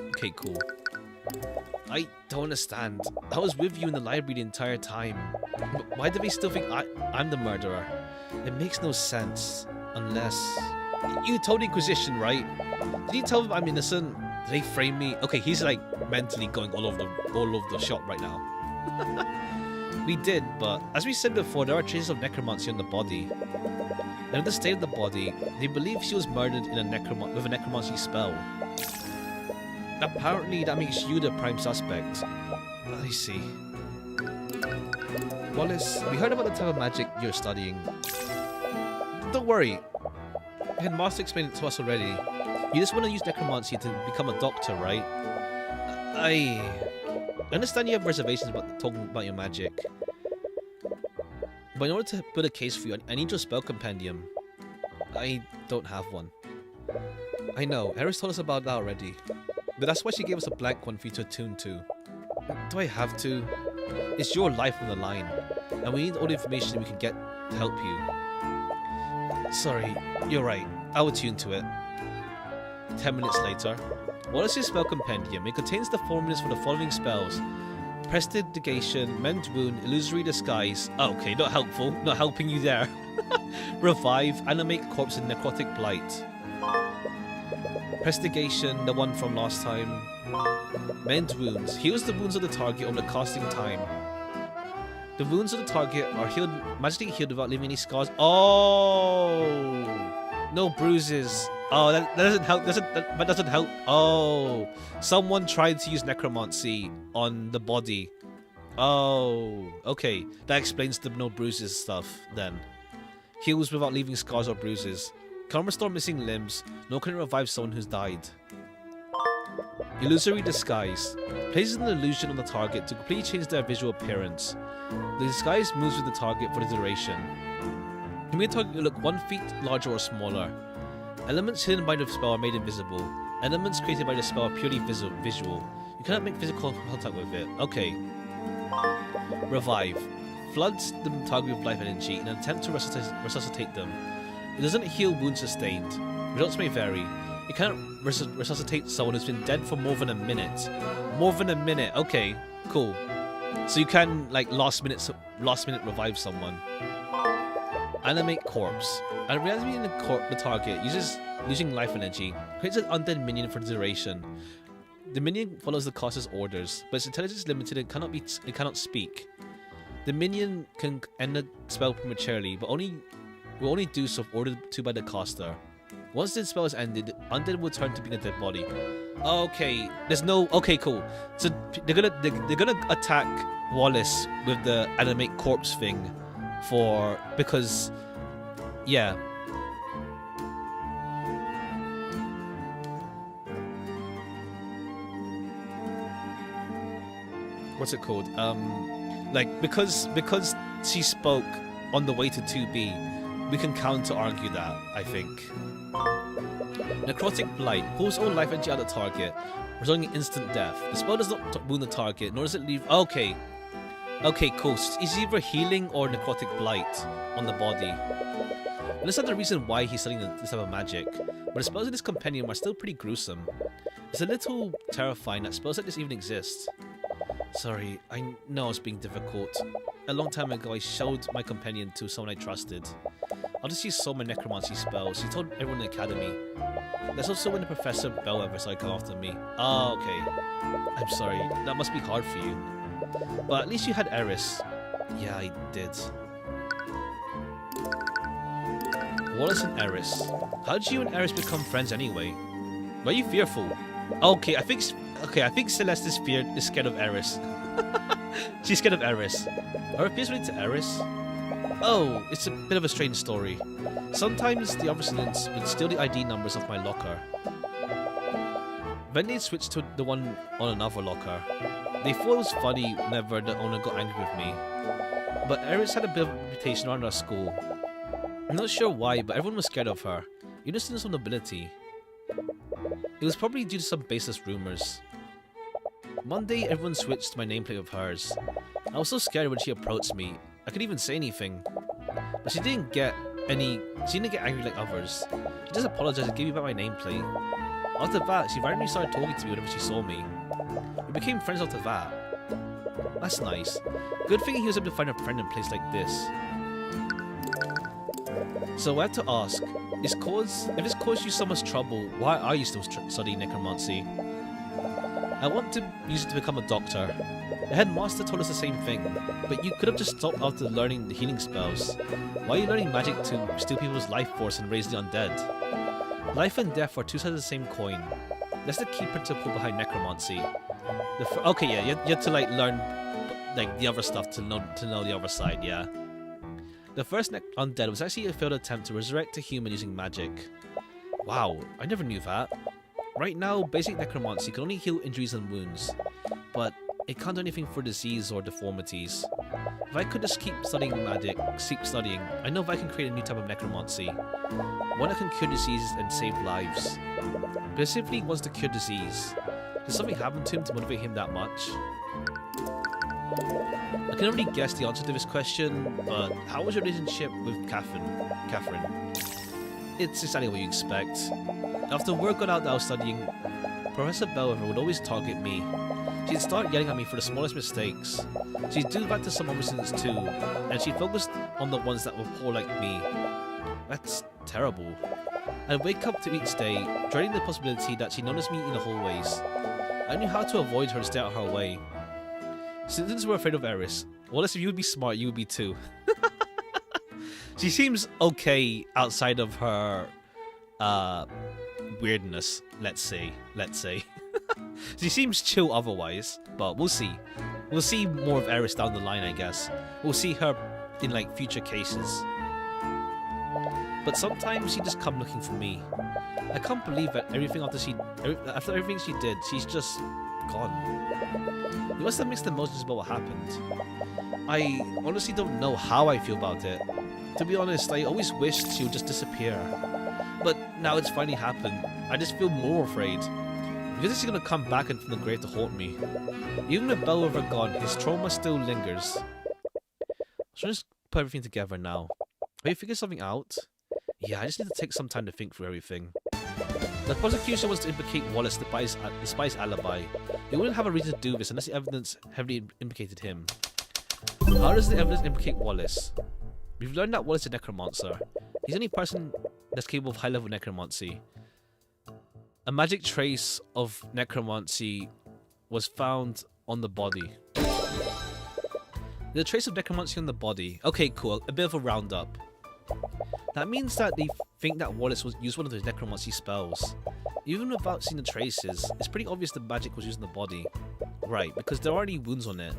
Okay, cool. I don't understand. I was with you in the library the entire time. But why do they still think I'm the murderer? It makes no sense. Unless... You told the Inquisition, right? Did you tell them I'm innocent? Did they frame me? Okay, he's like mentally going all over the shop right now. We did, but as we said before, there are traces of necromancy on the body. And in the state of the body, they believe she was murdered in with a necromancy spell. Apparently, that makes you the prime suspect. I see. Wallace, we heard about the type of magic you're studying. Don't worry. Headmaster explained it to us already. You just want to use necromancy to become a doctor, right? I understand you have reservations about talking about your magic. But in order to build a case for you, I need your spell compendium. I don't have one. I know, Eris told us about that already. But that's why she gave us a blank one for you to attune to. Do I have to? It's your life on the line, and we need all the information we can get to help you. Sorry, you're right. I'll attune to it. 10 minutes later. Wallace's spell compendium. It contains the formulas for the following spells: Prestidigitation, Mend Wound, Illusory Disguise. Oh, okay, not helpful. Not helping you there. Revive, Animate Corpse, and Necrotic Blight. Prestigation, the one from last time. Mend Wounds. Heals the wounds of the target on the casting time. The wounds of the target are healed, magically healed without leaving any scars. Oh! No bruises. Oh, that doesn't help. That doesn't help. Oh, someone tried to use necromancy on the body. Oh, okay. That explains the no bruises stuff then. Heals without leaving scars or bruises. Can't restore missing limbs. Nor can it revive someone who's died. Illusory Disguise. Places an illusion on the target to completely change their visual appearance. The disguise moves with the target for the duration. It may target look 1 feet larger or smaller. Elements hidden by the spell are made invisible. Elements created by the spell are purely visual. You cannot make physical contact with it. Okay. Revive. Floods the target with life energy in an attempt to resuscitate them. It doesn't heal wounds sustained. Results may vary. It cannot resuscitate someone who's been dead for more than a minute. More than a minute. Okay, cool. So you can like last minute revive someone. Animate Corpse. And reanimating the target using life energy creates an undead minion for the duration. The minion follows the caster's orders, but its intelligence is limited and it cannot speak. The minion can end the spell prematurely, but will only do so if ordered to by the caster. Once the spell is ended, undead will turn to being a dead body. Okay, there's no. Okay, cool. So they're gonna attack Wallace with the animate corpse thing, because, yeah. What's it called? Like because she spoke on the way to 2B, we can counter argue that, I think. Necrotic Blight pulls all life energy out of the target, resulting in instant death. The spell does not wound the target, nor does it leave. Okay, cool. So it's either healing or necrotic blight on the body. And that's not the reason why he's studying this type of magic, but the spells in this compendium are still pretty gruesome. It's a little terrifying that spells like this even exist. Sorry, I know I was being difficult. A long time ago, I showed my companion to someone I trusted. I'll just use so many necromancy spells. He told everyone in the academy. That's also when the Professor Bell ever started coming after me. Oh, okay. I'm sorry. That must be hard for you. But at least you had Eris. Yeah, I did. Wallace and Eris. How did you and Eris become friends anyway? Why are you fearful? Okay, I think Celeste is scared of Eris. She's scared of Eris. Are her fears related to Eris? Oh, it's a bit of a strange story. Sometimes the other students would steal the ID numbers off my locker. Then they'd switch to the one on another locker. They thought it was funny whenever the owner got angry with me. But Eris had a bit of a reputation around our school. I'm not sure why, but everyone was scared of her. Even students of nobility. It was probably due to some baseless rumors. One day, everyone switched to my nameplate of hers. I was so scared when she approached me. I couldn't even say anything. But she didn't get angry like others. She just apologized and gave me back my nameplate. After that, she randomly started talking to me whenever she saw me. We became friends after that. That's nice. Good thing he was able to find a friend in a place like this. So I had to ask, if it's caused you so much trouble, why are you still studying necromancy? I want to use it to become a doctor. The headmaster told us the same thing, but you could have just stopped after learning the healing spells. Why are you learning magic to steal people's life force and raise the undead? Life and death are two sides of the same coin. That's the key principle behind necromancy. Okay, yeah, you have to like learn like the other stuff to know the other side. Yeah. The first undead was actually a failed attempt to resurrect a human using magic. Wow, I never knew that. Right now, basic necromancy can only heal injuries and wounds, but it can't do anything for disease or deformities. If I could just keep studying magic, I know if I can create a new type of necromancy. One that can cure diseases and save lives. Specifically wants to cure disease. Did something happen to him to motivate him that much? I can already guess the answer to this question, but how was your relationship with Catherine? It's exactly what you expect. After word got out that I was studying, Professor Bellever would always target me. She'd start yelling at me for the smallest mistakes. She'd do that to some other students too, and she focused on the ones that were poor like me. That's terrible. I'd wake up to each day, dreading the possibility that she'd notice me in the hallways. I knew how to avoid her and stay out of her way. Students were afraid of Eris. Wallace, if you would be smart, you would be too. She seems okay outside of her weirdness, let's say. She seems chill otherwise, but we'll see. We'll see more of Eris down the line, I guess. We'll see her in like future cases. But sometimes she just come looking for me. I can't believe that after everything she did, she's just gone. You must have mixed emotions about what happened. I honestly don't know how I feel about it. To be honest, I always wished she would just disappear. But now it's finally happened. I just feel more afraid. Because she's gonna come back from the grave to haunt me. Even with Bellever gone, his trauma still lingers. So just put everything together now. Have you figured something out? Yeah, I just need to take some time to think through everything. The prosecution wants to implicate Wallace the spy's alibi. They wouldn't have a reason to do this unless the evidence heavily implicated him. How does the evidence implicate Wallace? We've learned that Wallace is a necromancer. He's the only person that's capable of high-level necromancy. A magic trace of necromancy was found on the body. The trace of necromancy on the body. Okay, cool. A bit of a roundup. That means that they think that Wallace used one of those necromancy spells. Even without seeing the traces, it's pretty obvious the magic was used in the body. Right, because there aren't any wounds on it.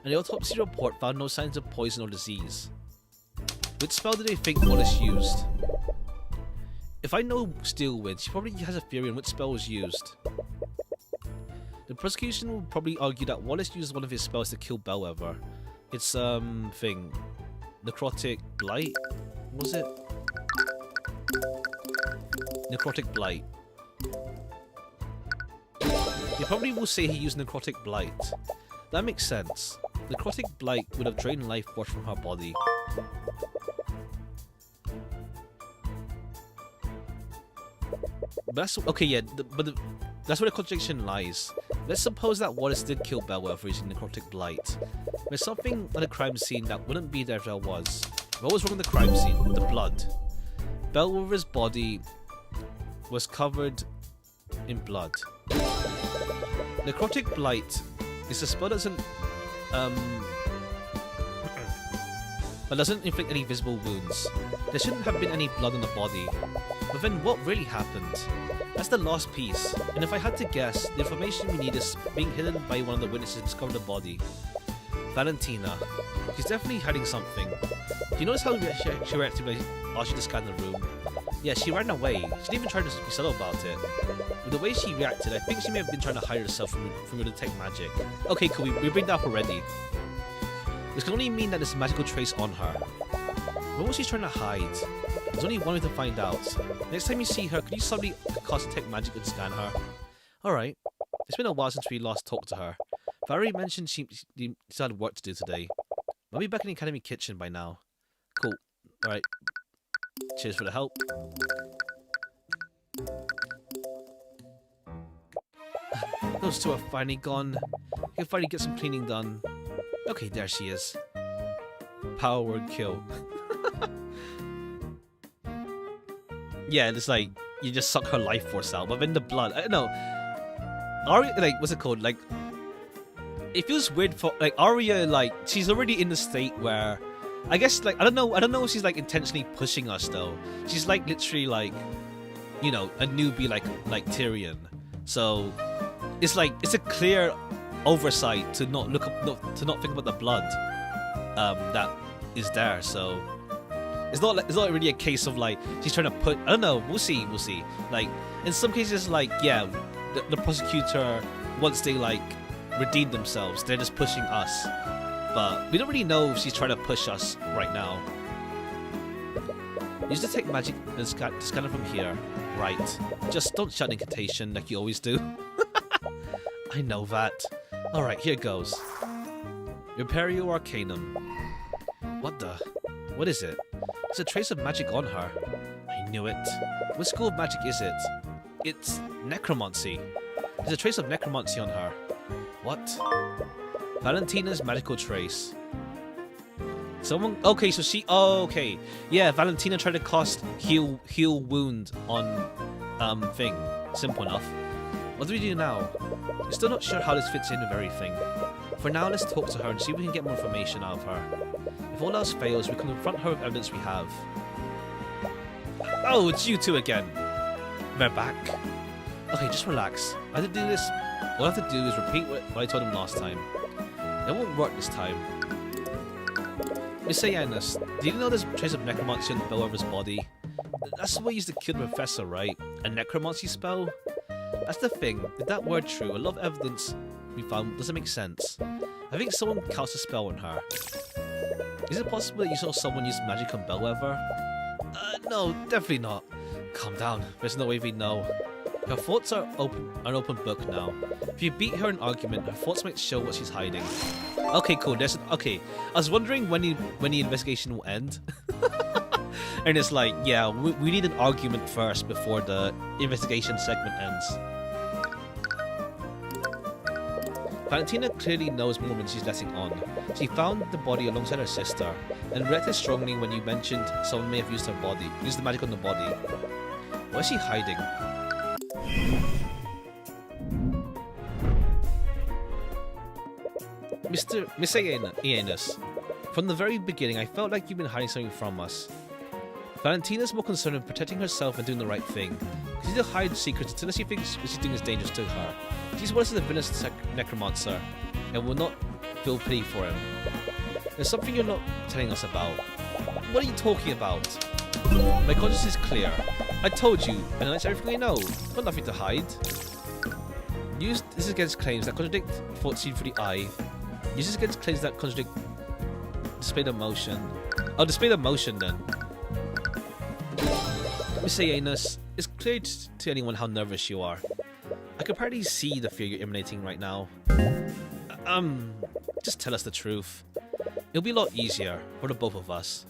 And the autopsy report found no signs of poison or disease. Which spell do they think Wallace used? If I know Steelwind, she probably has a theory on which spell was used. The prosecution will probably argue that Wallace used one of his spells to kill Bellever. It's thing. Necrotic Blight? What was it? Necrotic Blight. He probably will say he used Necrotic Blight. That makes sense. Necrotic Blight would have drained life force from her body. But that's okay, yeah. That's where the contradiction lies. Let's suppose that Wallace did kill Bellever using Necrotic Blight. There's something on the crime scene that wouldn't be there if there was. What was wrong with the crime scene? The blood. Bellever's body was covered in blood. Necrotic Blight is a spell that doesn't inflict any visible wounds. There shouldn't have been any blood on the body. But then what really happened? That's the last piece, and if I had to guess, the information we need is being hidden by one of the witnesses who discovered the body. Valentina. She's definitely hiding something. Do you notice how she reacted when I asked you to scan the room? Yeah, she ran away. She didn't even try to be subtle about it. With the way she reacted, I think she may have been trying to hide herself from your detect magic. Okay, cool, we bring that up already. This can only mean that there's a magical trace on her. What was she trying to hide? There's only one way to find out. Next time you see her, could you suddenly cast detect magic and scan her? Alright. It's been a while since we last talked to her. Valerie mentioned she still had work to do today. I'll be back in the academy kitchen by now. Cool. Alright. Cheers for the help. Those two are finally gone. I can finally get some cleaning done. Okay, there she is. Power word kill. Yeah, it's like you just suck her life force out, but then the blood. I don't know. Arya, like, what's it called? Like, it feels weird for like Arya. Like, she's already in the state where, I guess, like, I don't know if she's like intentionally pushing us though. She's like literally like, you know, a newbie like Tyrion. So it's like it's a clear oversight to not look up, to not think about the blood that is there. So it's not really a case of like she's trying to put. I don't know. We'll see. Like in some cases, like yeah, the prosecutor, once they like redeem themselves, they're just pushing us. But we don't really know if she's trying to push us right now. Use detect magic and scan it from here. Right. Just don't shout incantation like you always do. I know that. Alright, here goes. Imperio Arcanum. What the? What is it? There's a trace of magic on her. I knew it. What school of magic is it? It's necromancy. There's a trace of necromancy on her. What? Valentina's magical trace. Someone. Okay, so she. Oh, okay. Yeah, Valentina tried to cast heal wound on thing. Simple enough. What do we do now? We're still not sure how this fits in with everything. For now, let's talk to her and see if we can get more information out of her. If all else fails, we can confront her with evidence we have. Oh, it's you two again. They're back. Okay, just relax. I have to do this. All I have to do is repeat what I told him last time. It won't work this time. Miss Ayanus, did you know there's a trace of necromancy on the bellwether's body? That's what used to kill the professor, right? A necromancy spell? That's the thing. Is that word true? A lot of evidence we found doesn't make sense. I think someone cast a spell on her. Is it possible that you saw someone use magic on Bellwether? No, definitely not. Calm down. There's no way we know. Her thoughts are an open book now. If you beat her in argument, her thoughts might show what she's hiding. Okay, cool. Okay. I was wondering when the investigation will end. And it's like, yeah, we need an argument first before the investigation segment ends. Valentina clearly knows more than she's letting on. She found the body alongside her sister, and reacted strongly when you mentioned someone may have used the magic on the body. What is she hiding? Miss Ayanus, from the very beginning I felt like you've been hiding something from us. Valentina's more concerned with protecting herself and doing the right thing. She doesn't hide secrets until she thinks what she's doing is dangerous to her. She's worse than a villainous necromancer, and will not feel pity for him. There's something you're not telling us about. What are you talking about? My conscience is clear. I told you, and that's everything I know. Got nothing to hide. Use this against claims that contradict thoughts seen through the eye. Use this against claims that contradict displayed emotion. Oh, displayed emotion then. Miss Ayanus, it's clear to anyone how nervous you are. I can probably see the fear you're emanating right now. Just tell us the truth. It'll be a lot easier for the both of us.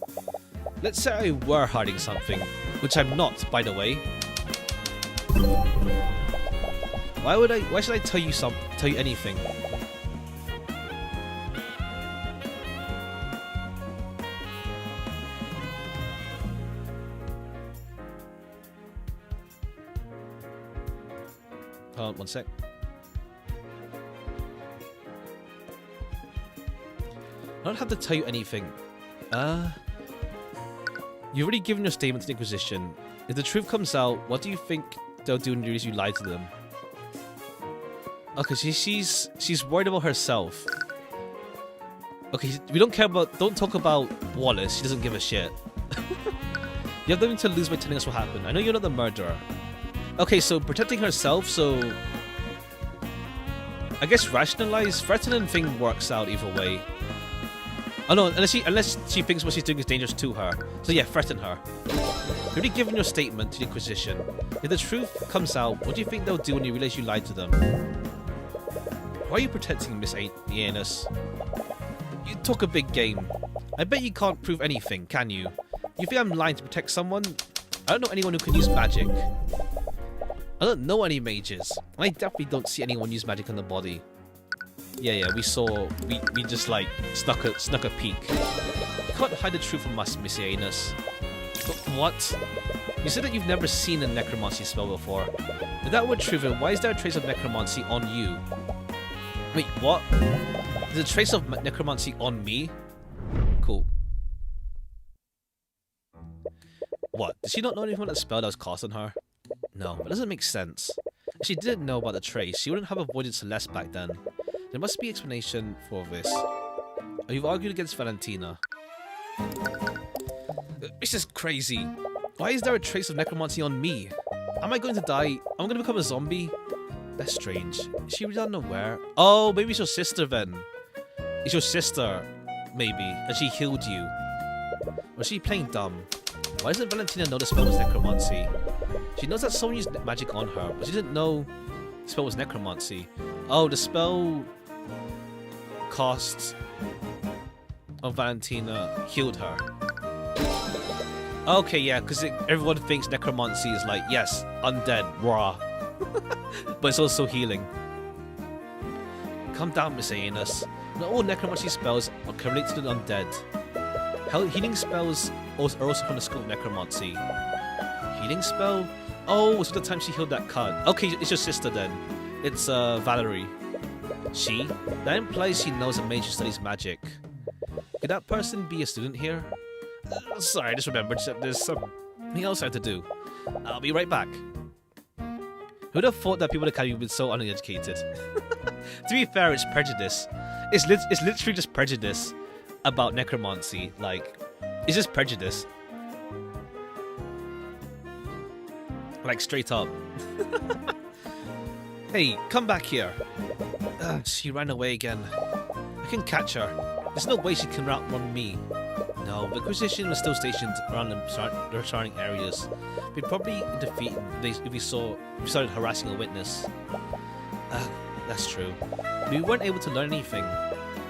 Let's say I were hiding something, which I'm not, by the way. Why should I tell you anything? Hold on, one sec. I don't have to tell you anything. You've already given your statement to the Inquisition. If the truth comes out, what do you think they'll do when you realize you lied to them? Okay, she's worried about herself. Okay, don't talk about Wallace. She doesn't give a shit. You have nothing to lose by telling us what happened. I know you're not the murderer. Okay, so protecting herself, so I guess rationalize. Threatening thing works out either way. Oh no, unless she thinks what she's doing is dangerous to her. So yeah, threaten her. You've already given your statement to the Inquisition. If the truth comes out, what do you think they'll do when you realize you lied to them? Why are you protecting Miss Ayanus? You talk a big game. I bet you can't prove anything, can you? You think I'm lying to protect someone? I don't know anyone who can use magic. I don't know any mages. I definitely don't see anyone use magic on the body. Yeah, we just like snuck a peek. You can't hide the truth from us, Miss Ayanus. But what? You said that you've never seen a necromancy spell before. If that were true, then why is there a trace of necromancy on you? Wait, what? There's a trace of necromancy on me? Cool. What? Did she not know anything about the spell that was cast on her? No, that doesn't make sense. If she didn't know about the trace, she wouldn't have avoided Celeste back then. There must be explanation for this. You've argued against Valentina. This is crazy. Why is there a trace of necromancy on me? Am I going to die? I'm going to become a zombie? That's strange. Is she really unaware? Oh, maybe it's your sister then. It's your sister, maybe, and she healed you. Was she playing dumb? Why doesn't Valentina know the spell was necromancy? She knows that someone used magic on her, but she didn't know the spell was necromancy. Oh, the spell cast on Valentina healed her. Okay, yeah, because everyone thinks necromancy is like, yes, undead, raw. But it's also healing. Calm down, Miss Aeneas. Not all necromancy spells are correlated to the undead. Healing spells are also from the school of necromancy. Healing spell? Oh, so the time she healed that cut. Okay, it's your sister then. It's Valerie. She? That implies she knows a mage who studies magic. Could that person be a student here? Sorry, I just remembered there's something else I have to do. I'll be right back. Who'd have thought that people at the academy would be so uneducated? To be fair, it's prejudice. It's literally just prejudice about necromancy. Like, it's just prejudice. Like, straight up. Hey, come back here. She ran away again. I can catch her. There's no way she can outrun me. No, the Inquisition was still stationed around the surrounding areas. We'd probably defeat if we started harassing a witness. That's true. We weren't able to learn anything.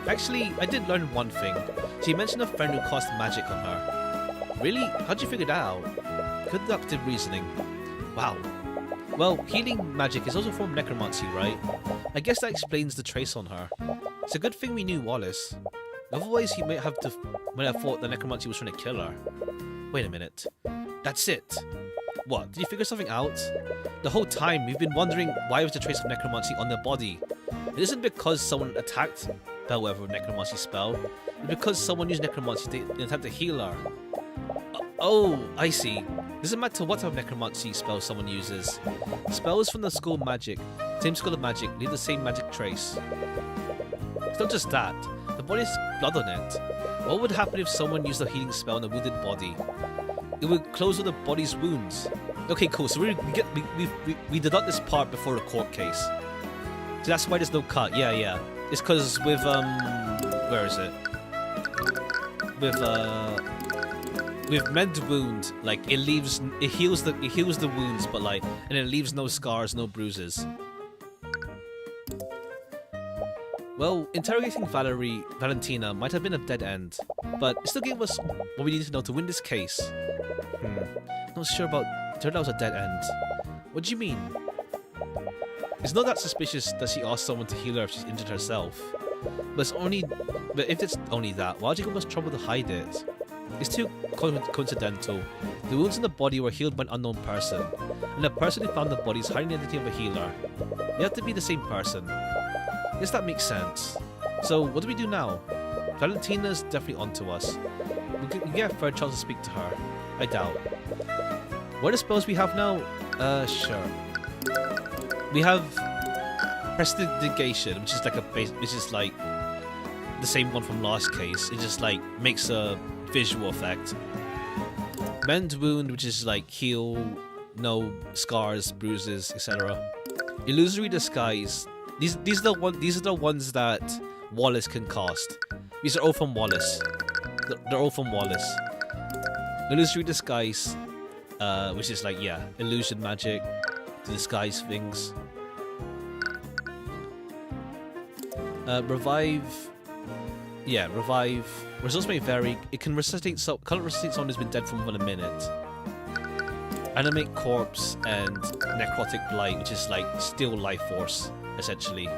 Actually, I did learn one thing. She mentioned a friend who cast magic on her. Really? How'd you figure that out? Deductive reasoning. Wow. Well, healing magic is also a form of necromancy, right? I guess that explains the trace on her. It's a good thing we knew Wallace. Otherwise, he might have thought the necromancy was trying to kill her. Wait a minute. That's it. What? Did you figure something out? The whole time, we've been wondering why was the trace of necromancy on their body. It isn't because someone attacked Bellwether with a necromancy spell. It's because someone used necromancy in an attempt to heal her. Oh, I see. Doesn't matter what type of necromancy spell someone uses. Spells from the school of magic, same school of magic, leave the same magic trace. It's not just that. The body has blood on it. What would happen if someone used a healing spell on a wounded body? It would close all the body's wounds. Okay, cool. So we deduct this part before the court case. So that's why there's no cut. Yeah. It's because with where is it? With mend wound, like it heals the wounds, but like, and it leaves no scars, no bruises. Well, interrogating Valentina might have been a dead end, but it still gave us what we needed to know to win this case. Not sure about. Turned out it was a dead end. What do you mean? It's not that suspicious that she asked someone to heal her if she's injured herself. But if it's only that, why'd you go much trouble to hide it? It's too coincidental. The wounds in the body were healed by an unknown person, and the person who found the body is hiding the identity of a healer. They have to be the same person. Yes, that makes sense. So, what do we do now? Valentina's definitely onto us. We can get a third chance to speak to her. I doubt. What are the spells we have now? Sure. We have Prestidigitation, which is like the same one from last case. It just like makes a visual effect. Mend wound, which is like heal, no scars, bruises, etc. Illusory disguise. These are the ones that Wallace can cast. These are all from Wallace. They're all from Wallace. Illusory disguise, which is like illusion magic to disguise things. Revive. Yeah, revive. Results may vary. It can resuscitate can't resuscitate someone who's been dead for more than a minute. Animate corpse and necrotic blight, which is like still life force, essentially.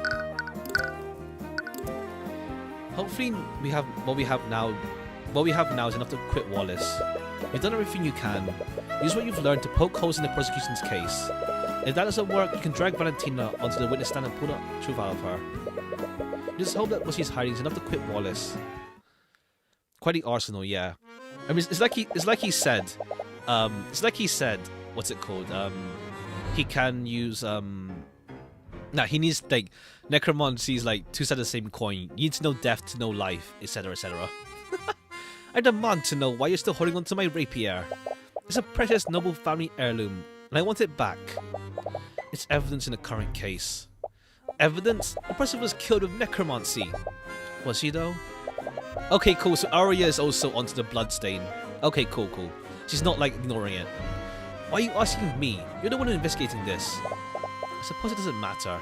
Hopefully what we have now is enough to quit Wallace. You've done everything you can. Use what you've learned to poke holes in the prosecution's case. If that doesn't work, you can drag Valentina onto the witness stand and pull the truth out of her. Just hope that what she's hiding is enough to quit Wallace. Quite the arsenal, yeah. I mean, it's like he said. What's it called? He can use Nah, he needs, like, necromancy is like two sides of the same coin. You need to know death to know life, etc, etc. I demand to know why you're still holding on to my rapier. It's a precious noble family heirloom, and I want it back. It's evidence in the current case. Evidence? The person was killed with necromancy. Was he though? Okay, cool, so Arya is also onto the bloodstain. Okay, cool. She's not, like, ignoring it. Why are you asking me? You're the one investigating this. I suppose it doesn't matter.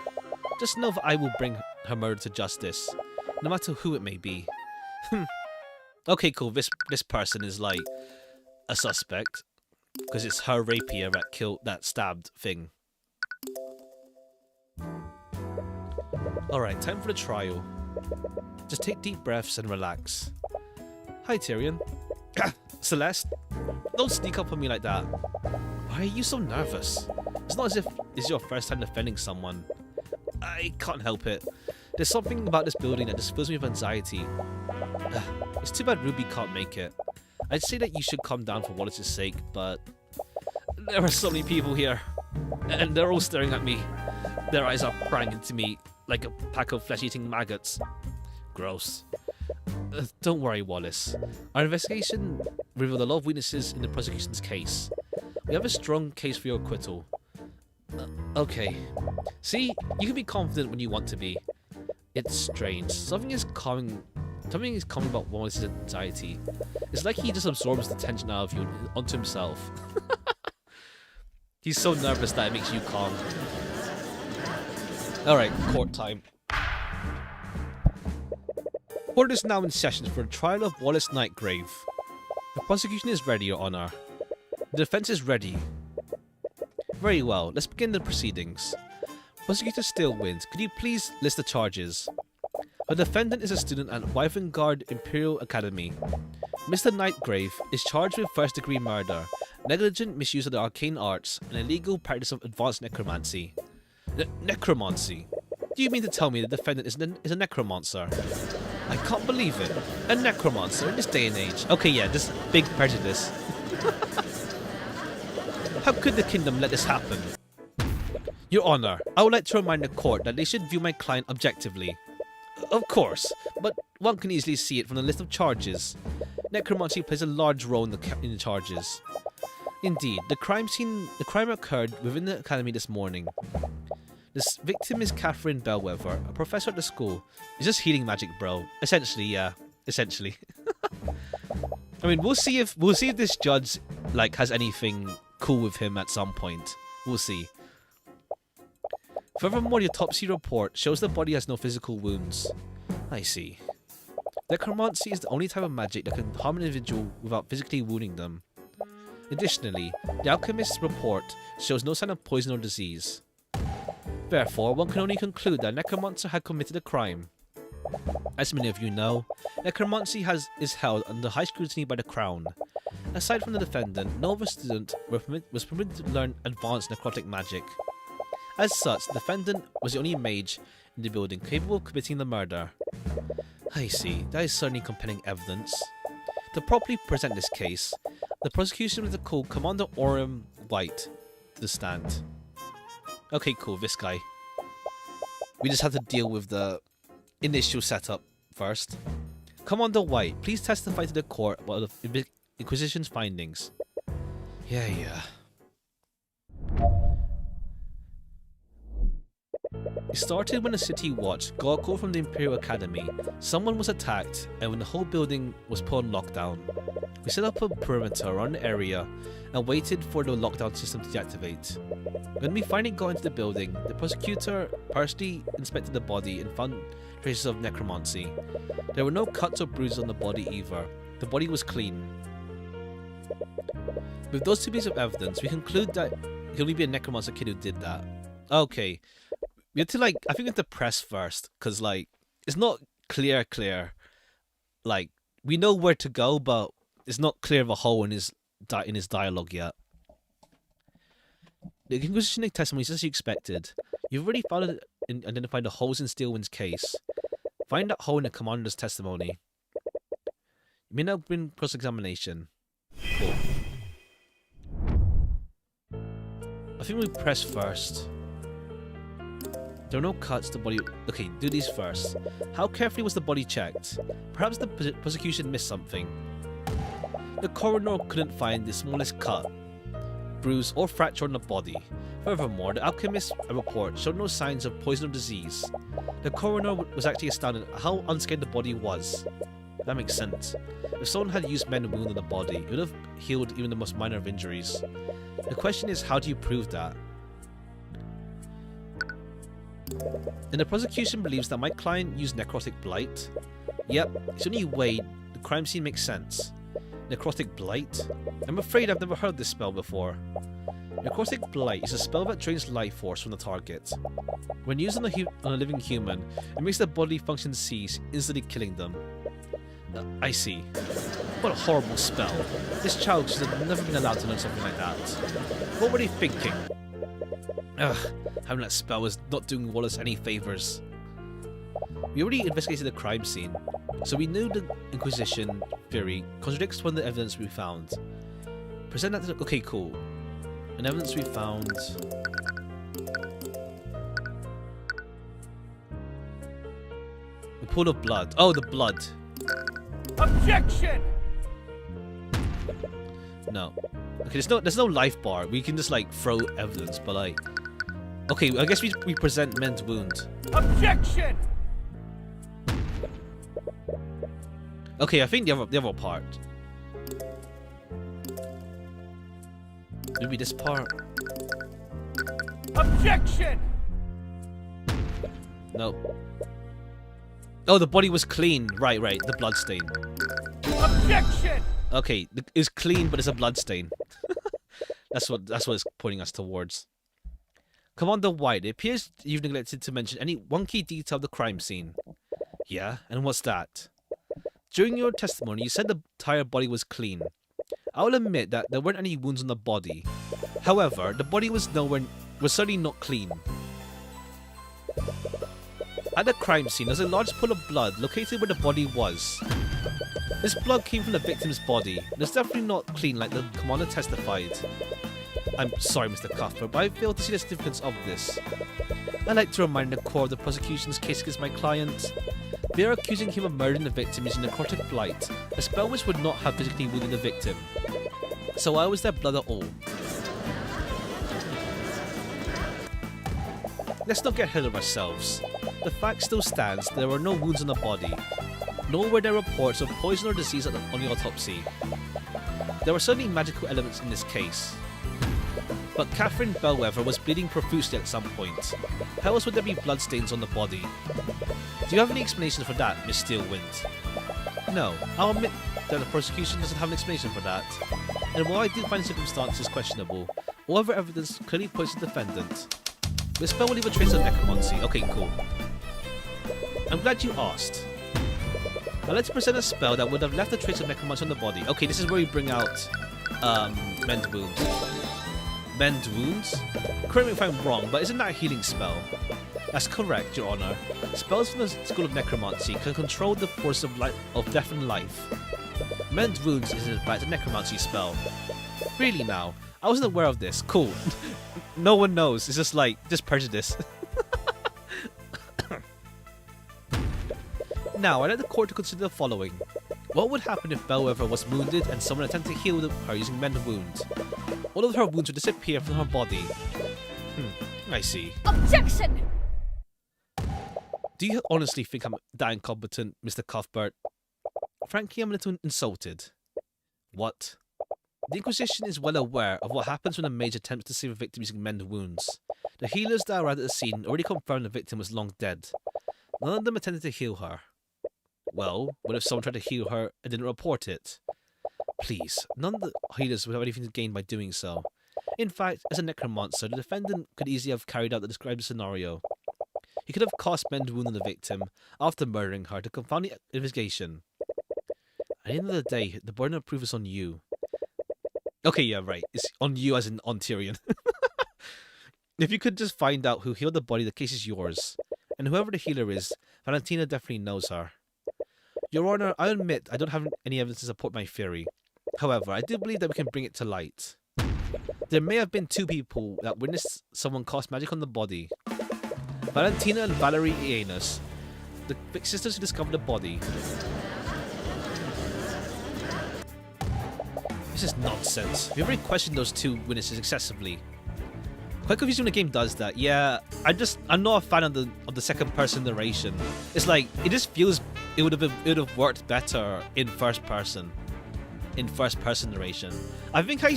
Just know that I will bring her murder to justice, no matter who it may be. Okay, cool, this person is, like, a suspect, because it's her rapier that stabbed thing. Alright, time for the trial. Just take deep breaths and relax. Hi, Tyrion. Celeste, don't sneak up on me like that. Why are you so nervous? It's not as if it's your first time defending someone. I can't help it. There's something about this building that just fills me with anxiety. It's too bad Ruby can't make it. I'd say that you should calm down for Wallace's sake, but there are so many people here, and they're all staring at me. Their eyes are prying into me like a pack of flesh-eating maggots. Gross. Don't worry, Wallace. Our investigation revealed a lot of weaknesses in the prosecution's case. We have a strong case for your acquittal. Okay. See, you can be confident when you want to be. It's strange. Something is calming about Wallace's anxiety. It's like he just absorbs the tension out of you onto himself. He's so nervous that it makes you calm. Alright, court time. Court is now in session for the trial of Wallace Nightgrave. The prosecution is ready, Your Honor. The defense is ready. Very well, let's begin the proceedings. Prosecutor Stillwind, could you please list the charges? The defendant is a student at Wyvern Imperial Academy. Mr. Nightgrave is charged with first-degree murder, negligent misuse of the arcane arts, and illegal practice of advanced necromancy. Necromancy? Do you mean to tell me the defendant is a necromancer? I can't believe it. A necromancer in this day and age. Okay, yeah, this big prejudice. How could the kingdom let this happen? Your Honor, I would like to remind the court that they should view my client objectively. Of course, but one can easily see it from the list of charges. Necromancy plays a large role in the charges. Indeed, the crime occurred within the academy this morning. This victim is Catherine Bellwether, a professor at the school. It's just healing magic, bro. Essentially, yeah. Essentially. I mean, we'll see if this judge, like, has anything cool with him at some point. We'll see. Furthermore, the autopsy report shows the body has no physical wounds. I see. Necromancy is the only type of magic that can harm an individual without physically wounding them. Additionally, the alchemist's report shows no sign of poison or disease. Therefore, one can only conclude that Necromancer had committed a crime. As many of you know, necromancy is held under high scrutiny by the Crown. Aside from the defendant, no other student was permitted to learn advanced necrotic magic. As such, the defendant was the only mage in the building capable of committing the murder. I see, that is certainly compelling evidence. To properly present this case, the prosecution would have called Commander Orem White to the stand. Okay, cool, this guy. We just have to deal with the initial setup first. Commander White, please testify to the court about the Inquisition's findings. Yeah. It started when the City Watch got a call from the Imperial Academy. Someone was attacked, and when the whole building was put on lockdown. We set up a perimeter around the area and waited for the lockdown system to deactivate. When we finally got into the building, the prosecutor personally inspected the body and found traces of necromancy. There were no cuts or bruises on the body either. The body was clean. With those two pieces of evidence, we conclude that he'll only be a necromancer kid who did that. Okay. We have to, like, I think we have to press first, because, like, it's not clear. Like, we know where to go, but it's not clear of a hole in his dialogue yet. The Inquisition testimonies as you expected. You've already found and identified the holes in Steelwind's case. Find that hole in the commander's testimony. You may now bring cross-examination. Cool. I think we press first. There are no cuts. The body. Okay, do these first. How carefully was the body checked? Perhaps the prosecution missed something. The coroner couldn't find the smallest cut, bruise, or fracture on the body. Furthermore, the alchemist's report showed no signs of poison or disease. The coroner was actually astounded at how unscathed the body was. That makes sense. If someone had used men's wound on the body, it would have healed even the most minor of injuries. The question is, how do you prove that? And the prosecution believes that my client used necrotic blight. Yep, it's the only way the crime scene makes sense. Necrotic blight? I'm afraid I've never heard this spell before. Necrotic blight is a spell that drains life force from the target. When used on a living human, it makes the bodily function cease, instantly killing them. I see. What a horrible spell. This child should have never been allowed to learn something like that. What were they thinking? Ugh, having that spell was not doing Wallace any favours. We already investigated the crime scene, so we knew the Inquisition theory contradicts one of the evidence we found. Present that to the... Okay, cool. And evidence we found... The pool of blood. Oh, the blood. Objection! No. Okay, there's no life bar. We can just like throw evidence, but like... Okay, I guess we present men's wound. Objection! Okay, I think the other part. Maybe this part. Objection! No. Oh, the body was clean. Right, the blood stain. Objection! Okay, it's clean, but it's a blood stain. That's what it's pointing us towards. Commander White, it appears you've neglected to mention any one key detail of the crime scene. Yeah, and what's that? During your testimony, you said the entire body was clean. I will admit that there weren't any wounds on the body. However, the body was certainly not clean. At the crime scene, there's a large pool of blood located where the body was. This blood came from the victim's body, and it's definitely not clean like the commander testified. I'm sorry, Mr. Cuthbert, but I fail to see the significance of this. I'd like to remind the core of the prosecution's case against my client. They are accusing him of murdering the victim using necrotic blight, a spell which would not have physically wounded the victim. So why was there blood at all? Let's not get ahead of ourselves. The fact still stands, there were no wounds on the body, nor were there reports of poison or disease on the autopsy. There were certainly magical elements in this case. But Catherine Bellwether was bleeding profusely at some point. How else would there be bloodstains on the body? Do you have any explanation for that, Miss Steelwind? No, I'll admit that the prosecution doesn't have an explanation for that. And while I do find the circumstances questionable, all other evidence clearly points to the defendant. This spell will leave a trace of necromancy. Okay, cool. I'm glad you asked. I'd like to present a spell that would have left a trace of necromancy on the body. Okay, this is where we bring out mend wounds. Mend wounds? Correct me if I'm wrong, but isn't that a healing spell? That's correct, Your Honor. Spells from the School of Necromancy can control the force of death and life. Mend wounds is in fact a necromancy spell. Really now? I wasn't aware of this. Cool. No one knows. It's just prejudice. Now, I'd like the court to consider the following. What would happen if Bellwether was wounded and someone attempted to heal her using mend wounds? All of her wounds would disappear from her body. I see. Objection! Do you honestly think I'm that incompetent, Mr. Cuthbert? Frankly, I'm a little insulted. What? The Inquisition is well aware of what happens when a mage attempts to save a victim using mend wounds. The healers that arrived at the scene already confirmed the victim was long dead. None of them attempted to heal her. Well, what if someone tried to heal her and didn't report it? Please, none of the healers would have anything to gain by doing so. In fact, as a necromancer, the defendant could easily have carried out the described scenario. He could have cast mend wound on the victim after murdering her to confound the investigation. At the end of the day, the burden of proof is on you. Okay, yeah, right. It's on you as in on Tyrion. If you could just find out who healed the body, the case is yours. And whoever the healer is, Valentina definitely knows her. Your Honor, I admit I don't have any evidence to support my theory. However, I do believe that we can bring it to light. There may have been two people that witnessed someone cast magic on the body. Valentina and Valerie Ianus, the big sisters who discovered the body. This is nonsense. We already questioned those two witnesses excessively. Quite confusing when the game does that. Yeah, I'm not a fan of the second person narration. It's like it just feels it would have worked better in first person narration. I think I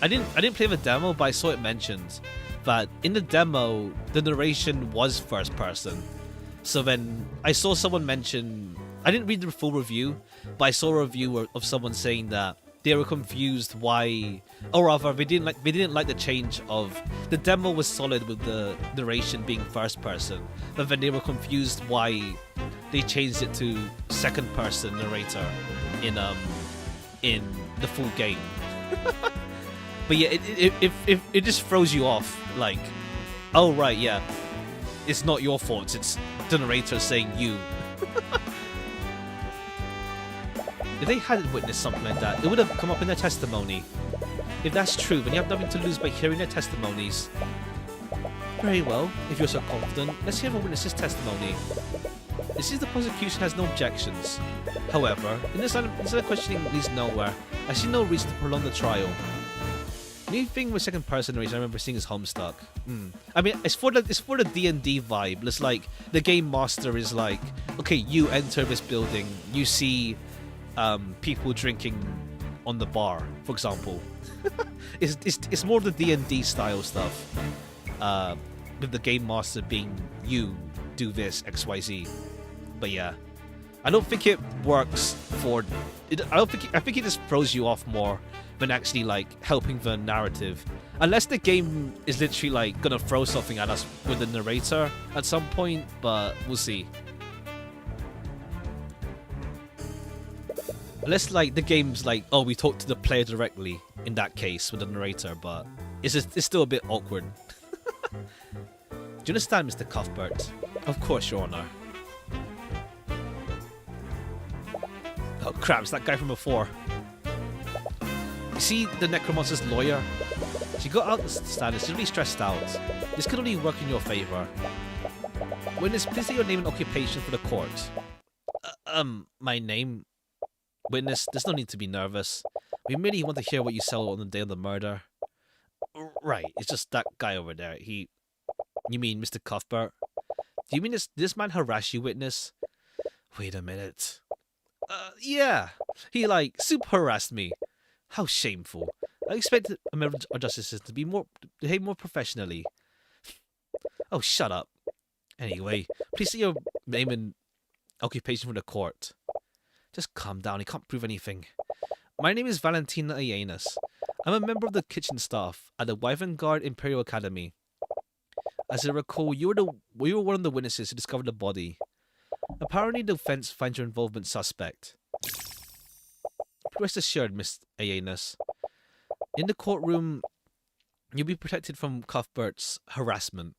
didn't play the demo, but I saw it mentioned that in the demo the narration was first person. So then I saw someone mention, I didn't read the full review, but I saw a review of someone saying that they were confused why, or rather they didn't like the change of the demo was solid with the narration being first person, but then they were confused why they changed it to second person narrator in the full game. But yeah, it just throws you off, like, oh right, yeah, it's not your fault, it's the narrator saying you. If they hadn't witnessed something like that, it would have come up in their testimony. If that's true, then you have nothing to lose by hearing their testimonies. Very well, if you're so confident, let's hear the witness's testimony. It seems the prosecution has no objections. However, in this line of questioning leads nowhere, I see no reason to prolong the trial. The only thing with second person narration I remember seeing is Homestuck. I mean, it's for the D&D vibe. It's like the game master is like, okay, you enter this building, you see people drinking on the bar, for example. It's more of the D&D style stuff. With the game master being you do this XYZ. But yeah, I don't think it works for. I think it just throws you off more than actually like helping the narrative. Unless the game is literally like gonna throw something at us with the narrator at some point, but we'll see. Unless like the game's like, oh, we talk to the player directly in that case with the narrator, but it's still a bit awkward. Do you understand, Mr. Cuthbert? Of course, Your Honor. Oh crap, it's that guy from before. You see the necromancer's lawyer? She got out the status, she's really stressed out. This could only work in your favour. Witness, please state your name and occupation for the court. My name? Witness, there's no need to be nervous. We merely want to hear what you saw on the day of the murder. Right, it's just that guy over there. You mean Mr. Cuthbert? Do you mean this man harass you, witness? Wait a minute. Yeah. He like super harassed me. How shameful. I expected a member of justice system to behave more professionally. Oh, shut up. Anyway, please say your name and occupation for the court. Just calm down, he can't prove anything. My name is Valentina Ianus. I'm a member of the kitchen staff at the Wyvern Imperial Academy. As I recall, you were one of the witnesses who discovered the body. Apparently the defense finds your involvement suspect. Rest assured, Miss Ianus. In the courtroom, you'll be protected from Cuthbert's harassment.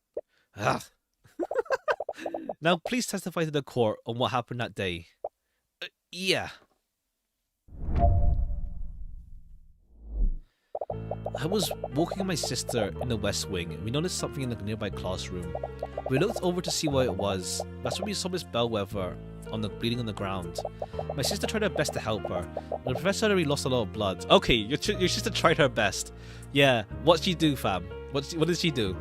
Now please testify to the court on what happened that day. Yeah. I was walking with my sister in the West Wing and we noticed something in the nearby classroom. We looked over to see what it was. That's when we saw Miss Bellwether bleeding on the ground. My sister tried her best to help her. The professor already lost a lot of blood. Okay, your sister tried her best. Yeah, what'd she do, fam? What did she do?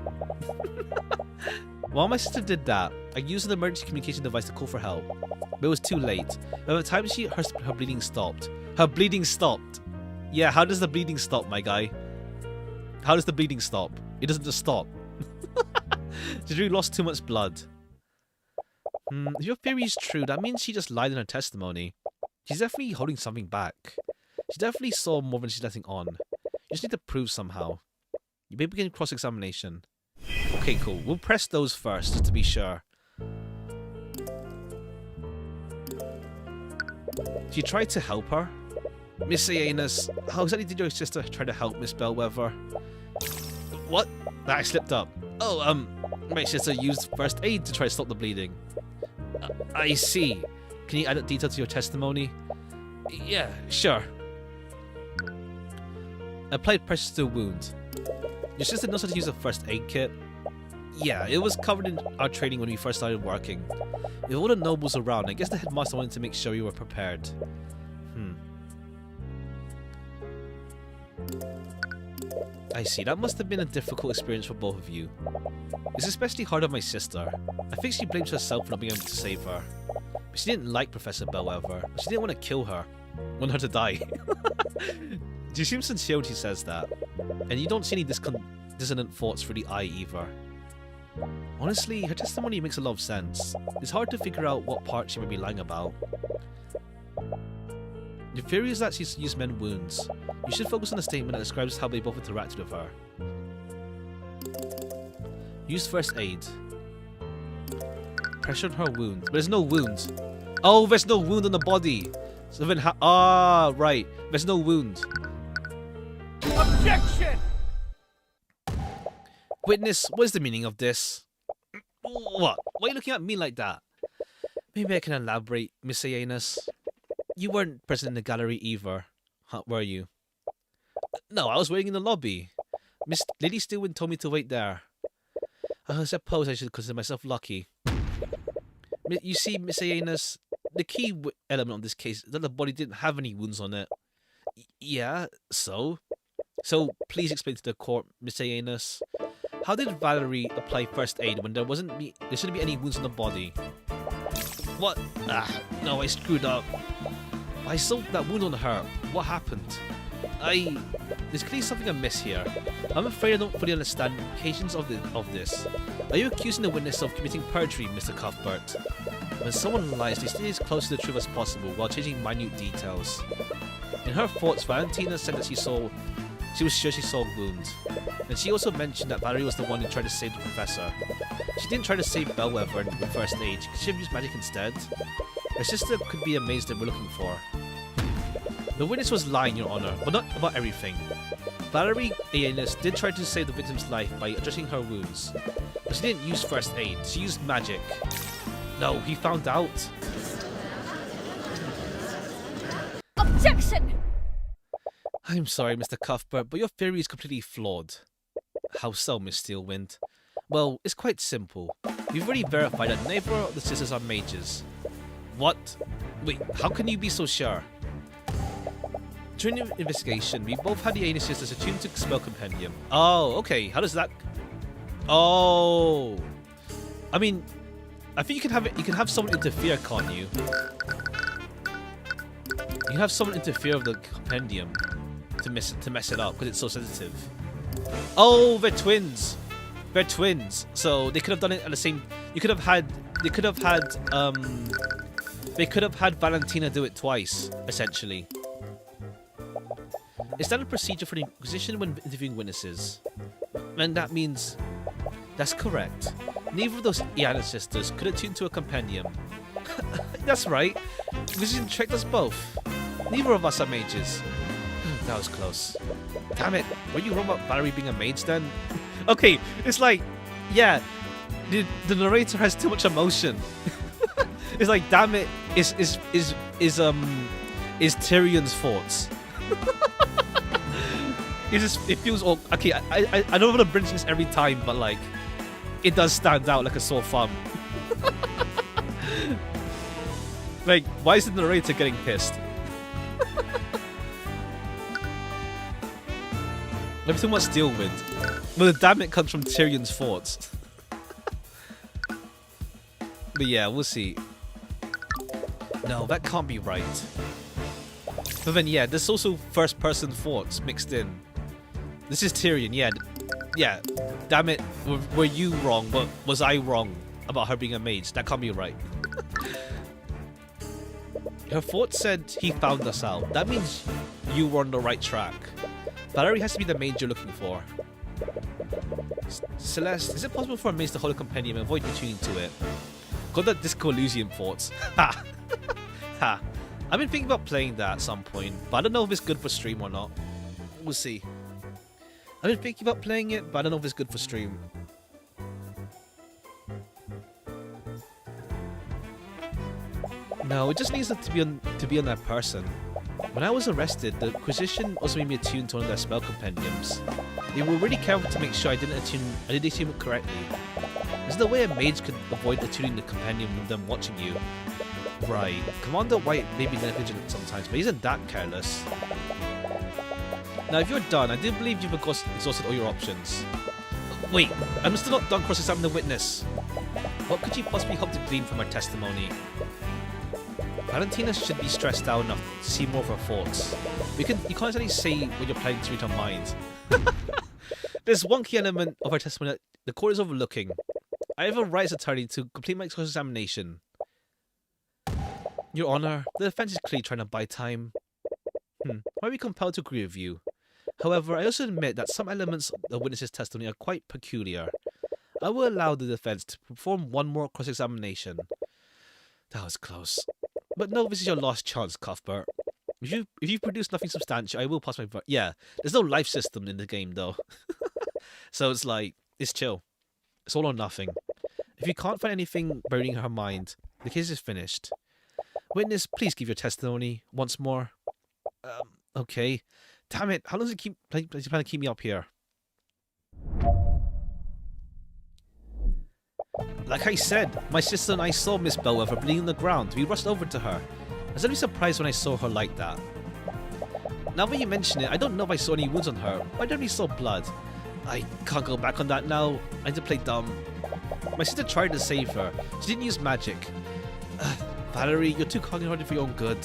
While my sister did that, I used an emergency communication device to call for help. But it was too late. By the time her bleeding stopped. Her bleeding stopped. Yeah, how does the bleeding stop, my guy? How does the bleeding stop? It doesn't just stop. She really lost too much blood. If your theory is true, that means she just lied in her testimony. She's definitely holding something back. She definitely saw more than she's letting on. You just need to prove somehow. You may begin cross-examination. Okay, cool. We'll press those first, just to be sure. She tried to help her? Miss Ianus, how exactly did your sister try to help Miss Bellwether? What? I slipped up. Oh, my sister used first aid to try to stop the bleeding. I see. Can you add that detail to your testimony? Yeah, sure. Applied pressure to the wound. Your sister knows how to use a first aid kit? Yeah, it was covered in our training when we first started working. With all the nobles around, I guess the headmaster wanted to make sure we were prepared. I see, that must have been a difficult experience for both of you. It's especially hard on my sister. I think she blames herself for not being able to save her. But she didn't like Professor Bellwether. But she didn't want to kill her. Want her to die. She seems sincere when she says that. And you don't see any dissonant thoughts through the eye either. Honestly, her testimony makes a lot of sense. It's hard to figure out what part she might be lying about. Your theory is that she's used men's wounds. You should focus on a statement that describes how they both interacted with her. Use first aid. Pressure on her wound. But there's no wound. Oh, there's no wound on the body. So then right. There's no wound. Objection! Witness, what is the meaning of this? What? Why are you looking at me like that? Maybe I can elaborate, Miss Aeneas. You weren't present in the gallery either, were you? No, I was waiting in the lobby. Miss Lady Stillwind told me to wait there. I suppose I should consider myself lucky. You see, Miss Aeneas, the key element of this case is that the body didn't have any wounds on it. Yeah, so? So, please explain to the court, Miss Aeneas. How did Valerie apply first aid when there shouldn't be any wounds on the body? What? No, I screwed up. I saw that wound on her. What happened? There's clearly something amiss here. I'm afraid I don't fully understand the implications of this. Are you accusing the witness of committing perjury, Mr. Cuthbert? When someone lies, they stay as close to the truth as possible while changing minute details. In her thoughts, Valentina said that she was sure she saw a wound. And she also mentioned that Valerie was the one who tried to save the professor. She didn't try to save Bellwether with first aid. Could she have used magic instead? Her sister could be amazed that we're looking for. The witness was lying, Your Honor, but not about everything. Valerie Aeneas did try to save the victim's life by addressing her wounds. But she didn't use first aid. She used magic. No, he found out. Objection! I'm sorry, Mr. Cuthbert, but your theory is completely flawed. How so, Miss Steelwind? Well, it's quite simple. We've already verified that neither of the sisters are mages. What? Wait, how can you be so sure? During the investigation, we both had the Aeneas sisters attuned to the spell compendium. Oh, okay. How does that... Oh. I mean, I think you can have someone interfere, can't you? You can have someone interfere with the compendium to mess it up because it's so sensitive. Oh, they're twins. They're twins. So they could have done it at the same. They could have had Valentina do it twice, essentially. It's standard procedure for the Inquisition when interviewing witnesses, and that means that's correct. Neither of those Iana sisters could attune to a compendium. That's right. Inquisition tricked us both. Neither of us are mages. That was close. Damn it. Were you wrong about Valerie being a mage then? Okay, it's like, yeah, the narrator has too much emotion. It's like, damn it, is Tyrion's faults. It feels all okay. I don't want to bring this every time, but like, it does stand out like a sore thumb. Like, why is the narrator getting pissed? Everything was Steelwind. Well, the damn it comes from Tyrion's thoughts. But yeah, we'll see. No, that can't be right. But then yeah, there's also first-person thoughts mixed in. This is Tyrion, yeah. Yeah, damn it, were you wrong, but was I wrong about her being a mage? That can't be right. Her thoughts said he found us out. That means you were on the right track. Valerie has to be the mage you're looking for. Celeste, is it possible for a mage to hold a compendium and avoid attuning to it? Got that Disco Elysium thoughts. Ha! Ha! I've been thinking about playing that at some point, but I don't know if it's good for stream or not. We'll see. I've been thinking about playing it, but I don't know if it's good for stream. No, it just needs to be on that person. When I was arrested, the Inquisition also made me attune to one of their spell compendiums. They were really careful to make sure I did attune it correctly. Is there a way a mage could avoid attuning the companion with them watching you? Right. Commander White may be negligent sometimes, but he isn't that careless. Now, if you're done, I do believe you've exhausted all your options. Wait, I'm still not done cross-examining the witness. What could you possibly hope to glean from her testimony? Valentina should be stressed out enough to see more of her thoughts. You can't exactly say when you're planning to read her mind. There's one key element of her testimony that the court is overlooking. I have a right as attorney to complete my cross-examination. Your Honor, the defense is clearly trying to buy time. Might be compelled to agree with you. However, I also admit that some elements of the witness's testimony are quite peculiar. I will allow the defense to perform one more cross-examination. That was close. But no, this is your last chance, Cuthbert. If you produce nothing substantial, I will pass my vote. Yeah, there's no life system in the game, though. So it's like, it's chill. It's all or nothing. If you can't find anything burning in her mind, the case is finished. Witness, please give your testimony once more. Okay. Damn it, how long does it plan to keep me up here? Like I said, my sister and I saw Miss Bellwether bleeding on the ground. We rushed over to her. I was really surprised when I saw her like that. Now that you mention it, I don't know if I saw any wounds on her, but I definitely saw blood. I can't go back on that now. I need to play dumb. My sister tried to save her. She didn't use magic. Valerie, you're too kind-hearted for your own good.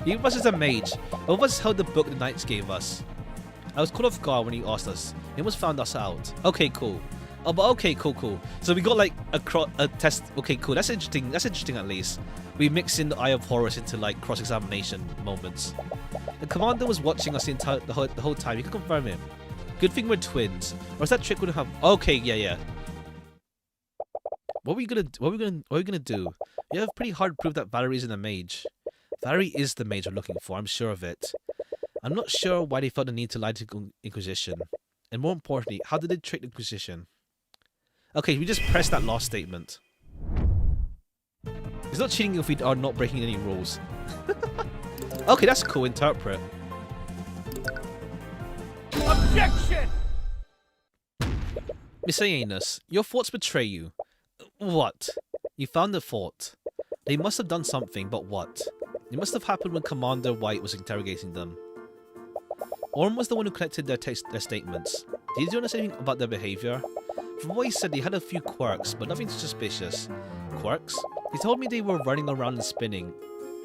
Neither of us is a mage. Both of us held the book the knights gave us. I was caught off guard when you asked us. You almost found us out. Okay, cool. Oh, but okay, cool. So we got like a test. Okay, cool. That's interesting. That's interesting at least. We mix in the Eye of Horus into like cross-examination moments. The commander was watching us the whole time. You can confirm him. Good thing we're twins. Or is that trick gonna have? Okay, yeah. What are we gonna do? You have pretty hard proof that Valerie isn't a mage. Valerie is the mage we're looking for. I'm sure of it. I'm not sure why they felt the need to lie to the Inquisition. And more importantly, how did they trick the Inquisition? Okay, we just press that last statement. It's not cheating if we are not breaking any rules. Okay, that's cool. Interpret. Objection! Miss Aeneas, your thoughts betray you. What? You found the fault. They must have done something, but what? It must have happened when Commander White was interrogating them. Orm was the one who collected their statements. Did you know anything about their behaviour? From what he said, they had a few quirks, but nothing suspicious. Quirks? He told me they were running around and spinning.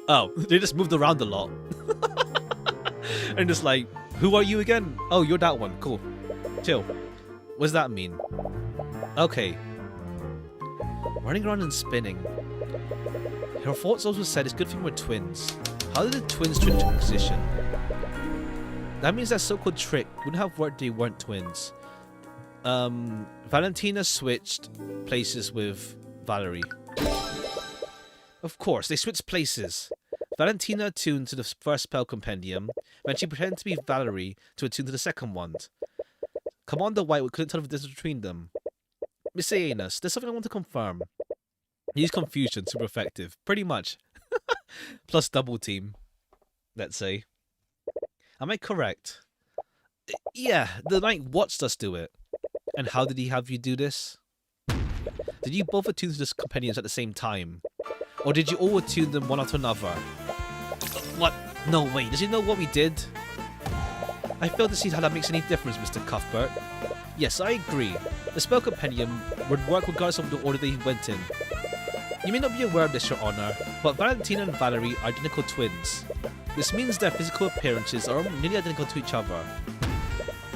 Oh, they just moved around a lot. And just like, who are you again? Oh, you're that one. Cool. Chill. What does that mean? Okay. Running around and spinning. Her thoughts also said it's good thing we're twins. How did the twins trick the Inquisition? That means that so-called trick wouldn't have worked if they weren't twins. Valentina switched places with Valerie. Of course, they switched places. Valentina attuned to the first spell compendium, when she pretended to be Valerie to attune to the second one. Commander White couldn't tell the difference between them. Miss Aeneas, there's something I want to confirm. Use confusion, super effective. Pretty much. Plus double team, let's say. Am I correct? Yeah, the knight watched us do it. And how did he have you do this? Did you both attune to the companions at the same time? Or did you all attune them one after another? What? No way, does he know what we did? I fail to see how that makes any difference, Mr. Cuthbert. Yes, I agree. The spell compendium would work regardless of the order they went in. You may not be aware of this, Your Honor, but Valentina and Valerie are identical twins. This means their physical appearances are nearly identical to each other.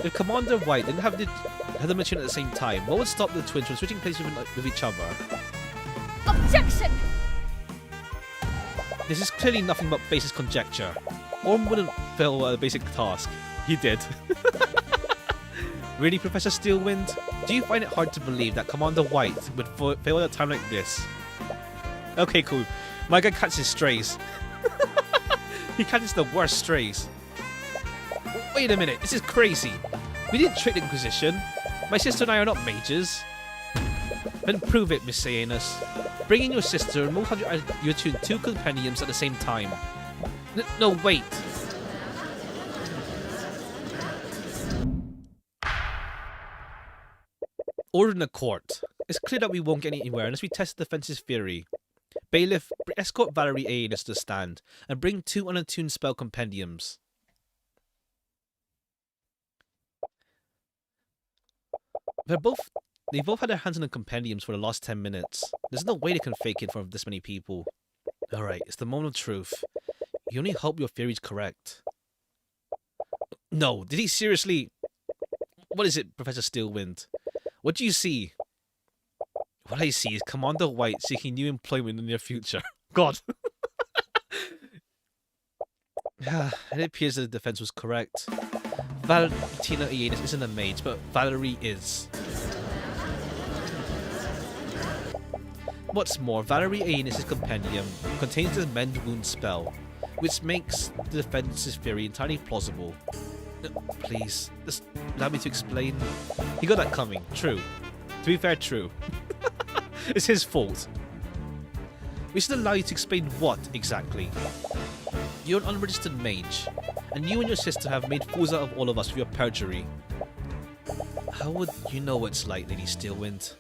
If Commander White didn't have them attune at the same time, what would stop the twins from switching places with each other? Objection! This is clearly nothing but basis conjecture. Orm wouldn't fail a basic task. He did. Really, Professor Steelwind? Do you find it hard to believe that Commander White would fail at a time like this? Okay, cool. My guy catches strays. He catches the worst strays. Wait a minute, this is crazy. We didn't trick the Inquisition. My sister and I are not mages. Then prove it, Miss Aeneas. Bring in your sister and we'll have you attune two companions at the same time. No, wait. Order in the court. It's clear that we won't get anywhere unless we test the defense's theory. Bailiff, escort Valerie A to the stand and bring 2 unattuned spell compendiums. They both had their hands on the compendiums for the last 10 minutes. There's no way they can fake it in front of this many people. Alright, it's the moment of truth. You only hope your theory's correct. No, did he seriously... What is it, Professor Steelwind? What do you see? What I see is Commander White seeking new employment in the near future. God. It appears that the defense was correct. Valentina Ioannis isn't a mage, but Valerie is. What's more, Valerie Ioannis' compendium contains the Mend Wound spell, which makes the defense's theory entirely plausible. Please, just allow me to explain. He got that coming. True. To be fair, true. It's his fault. We should allow you to explain what, exactly? You're an unregistered mage, and you and your sister have made fools out of all of us with your perjury. How would you know what it's like, Lady Steelwind?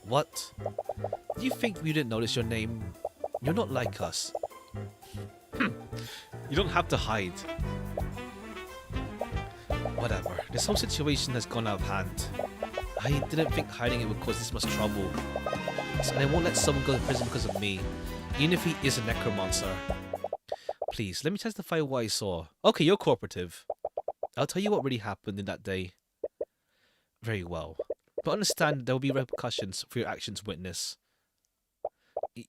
What? Do you think we didn't notice your name? You're not like us. You don't have to hide. Whatever. This whole situation has gone out of hand. I didn't think hiding it would cause this much trouble. And I won't let someone go to prison because of me, even if he is a necromancer. Please, let me testify what I saw. Okay, you're cooperative. I'll tell you what really happened in that day. Very well. But understand there will be repercussions for your actions, witness.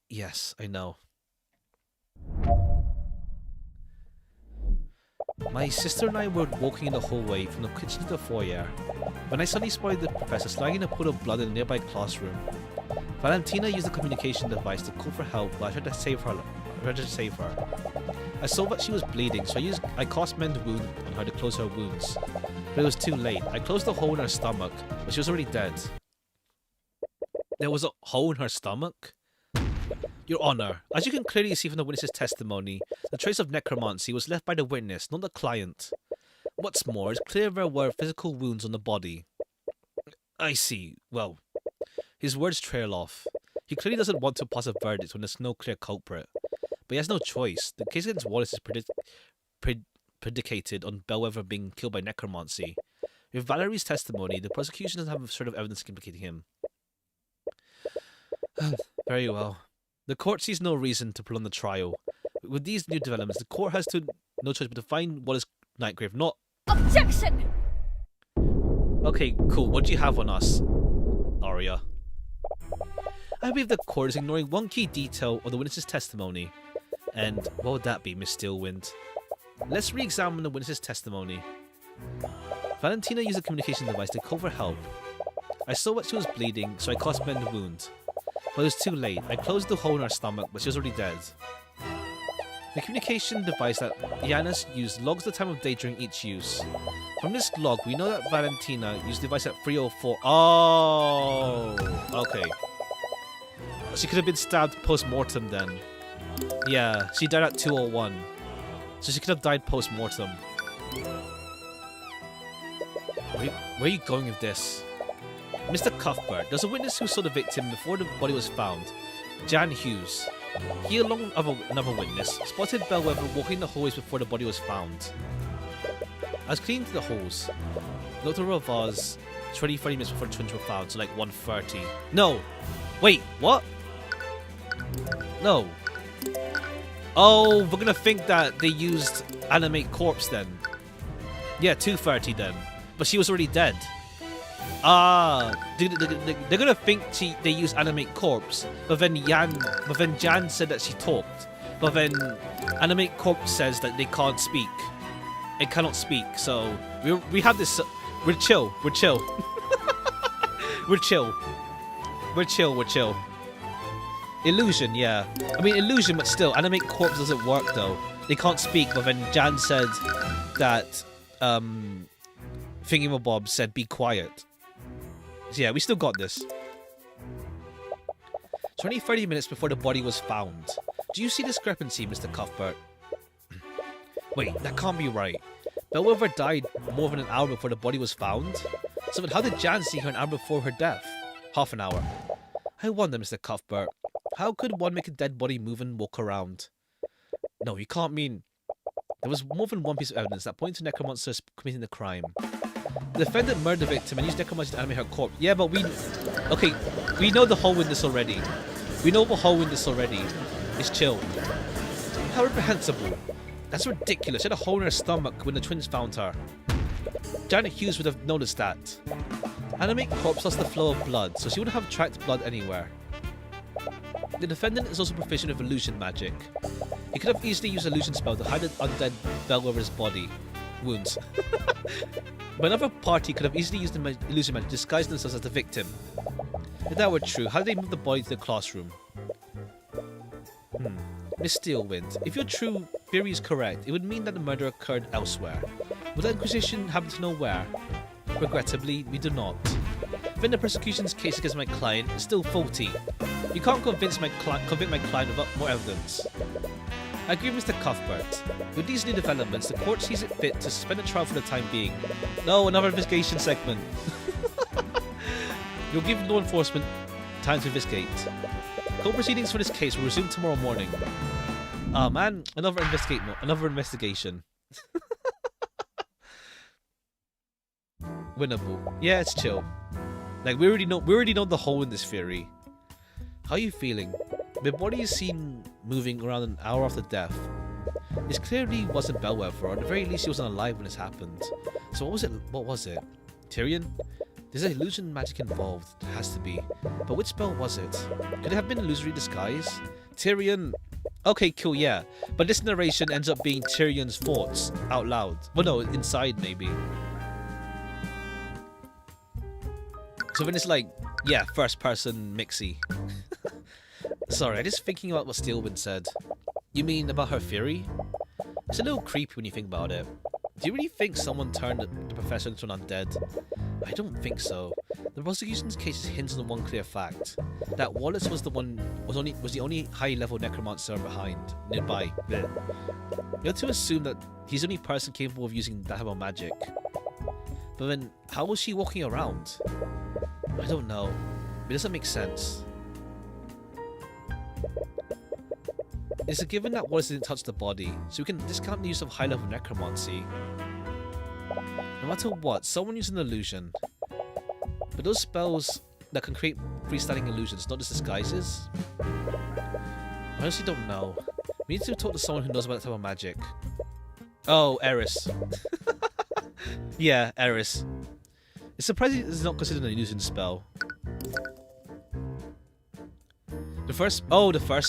Yes, I know. My sister and I were walking in the hallway from the kitchen to the foyer when I suddenly spotted the professor sliding in a pool of blood in a nearby classroom. Valentina used the communication device to call for help while I tried to save her. I saw that she was bleeding, so I cast Mend Wound on her to close her wounds. But it was too late. I closed the hole in her stomach, but she was already dead. There was a hole in her stomach? Your Honor, as you can clearly see from the witness's testimony, the trace of necromancy was left by the witness, not the client. What's more, it's clear there were physical wounds on the body. I see. Well, his words trail off. He clearly doesn't want to pass a verdict when there's no clear culprit. But he has no choice. The case against Wallace is predicated on Bellwether being killed by necromancy. With Valerie's testimony, the prosecution doesn't have a sort of evidence implicating him. Very well. The court sees no reason to prolong the trial. With these new developments, the court has no choice but to find Wallace Nightgrave not... Objection! Okay, cool. What do you have on us, Arya? I believe the court is ignoring one key detail of the witness's testimony. And what would that be, Miss Steelwind? Let's re-examine the witness's testimony. Valentina used a communication device to call for help. I saw that she was bleeding, so I cast Mend Wound. But it was too late. I closed the hole in her stomach, but she was already dead. The communication device that Ioannis used logs the time of day during each use. From this log, we know that Valentina used the device at 3:04. Oh, okay. She could have been stabbed post-mortem then. Yeah, she died at 2:01. So she could have died post-mortem. Where are you going with this? Mr. Cuthbert, there's a witness who saw the victim before the body was found. Jan Hughes. He, along with another witness, spotted Bellwether walking the hallways before the body was found. I was cleaning through the halls. Dr. Ravaz, 20-30 minutes before the twins were found, so like 1:30. No! Wait, what? No. Oh, we're gonna think that they used Animate Corpse then. Yeah, 2:30 then. But she was already dead. Ah, they're gonna think they used Animate Corpse, but then Jan said that she talked. But then Animate Corpse says that they can't speak. It cannot speak, so we have this. We're chill. We're chill. We're chill. We're chill. We're chill. Illusion, yeah. I mean illusion, but still, Animate Corpse doesn't work though. They can't speak, but then Jan said that Thingamabob said be quiet. So yeah, we still got this. 20-30 minutes before the body was found. Do you see discrepancy, Mr. Cuthbert? Wait, that can't be right. Bellwether died more than an hour before the body was found? So then how did Jan see her an hour before her death? Half an hour. I wonder, Mr. Cuthbert, how could one make a dead body move and walk around? No, you can't mean... There was more than one piece of evidence that pointed to necromancers committing the crime. The defendant murdered the victim and used necromancy to animate her corpse. Yeah, but we... Okay, we know the hole in this already. We know the hole in this already. It's chill. How reprehensible. That's ridiculous. She had a hole in her stomach when the twins found her. Janet Hughes would have noticed that. Animate corpse lost the flow of blood, so she wouldn't have tracked blood anywhere. The defendant is also proficient with illusion magic. He could have easily used an illusion spell to hide an undead bell over his body. Wounds. But another party could have easily used the illusion magic to disguise themselves as the victim. If that were true, how did they move the body to the classroom? Miss Steelwind, if your true theory is correct, it would mean that the murder occurred elsewhere. Would the Inquisition happen to know where? Regrettably, we do not. Then the prosecution's case against my client is still faulty. You can't convince convict my client without more evidence. I agree with Mr. Cuthbert. With these new developments, the court sees it fit to suspend the trial for the time being. No, another investigation segment. You'll give law enforcement time to investigate. Court proceedings for this case will resume tomorrow morning. Ah man, another investigation. Winnable. Yeah, it's chill. Like we already know the hole in this theory. How are you feeling? The body is seen moving around an hour after death. This clearly wasn't Bellwether, or at the very least he wasn't alive when this happened. So what was it? Tyrion? There's an illusion magic involved. There has to be. But which spell was it? Could it have been illusory disguise? Tyrion... Okay, cool, yeah. But this narration ends up being Tyrion's thoughts out loud. Well, no, inside maybe. So then it's like, yeah, first person mixy. Sorry, I'm just thinking about what Steelwind said. You mean about her theory? It's a little creepy when you think about it. Do you really think someone turned the professor into an undead? I don't think so. The prosecution's case hints on one clear fact: that Wallace was the only high-level necromancer nearby. You have to assume that he's the only person capable of using that type of magic. But then, how was she walking around? I don't know. It doesn't make sense. It's a given that Wallace didn't touch the body, so we can discount the use of high-level necromancy. No matter what, someone used an illusion. But those spells that can create freestanding illusions, not just disguises? I honestly don't know. We need to talk to someone who knows about that type of magic. Oh, Eris. Yeah, Eris. It's surprising it's not considered an illusion spell. The first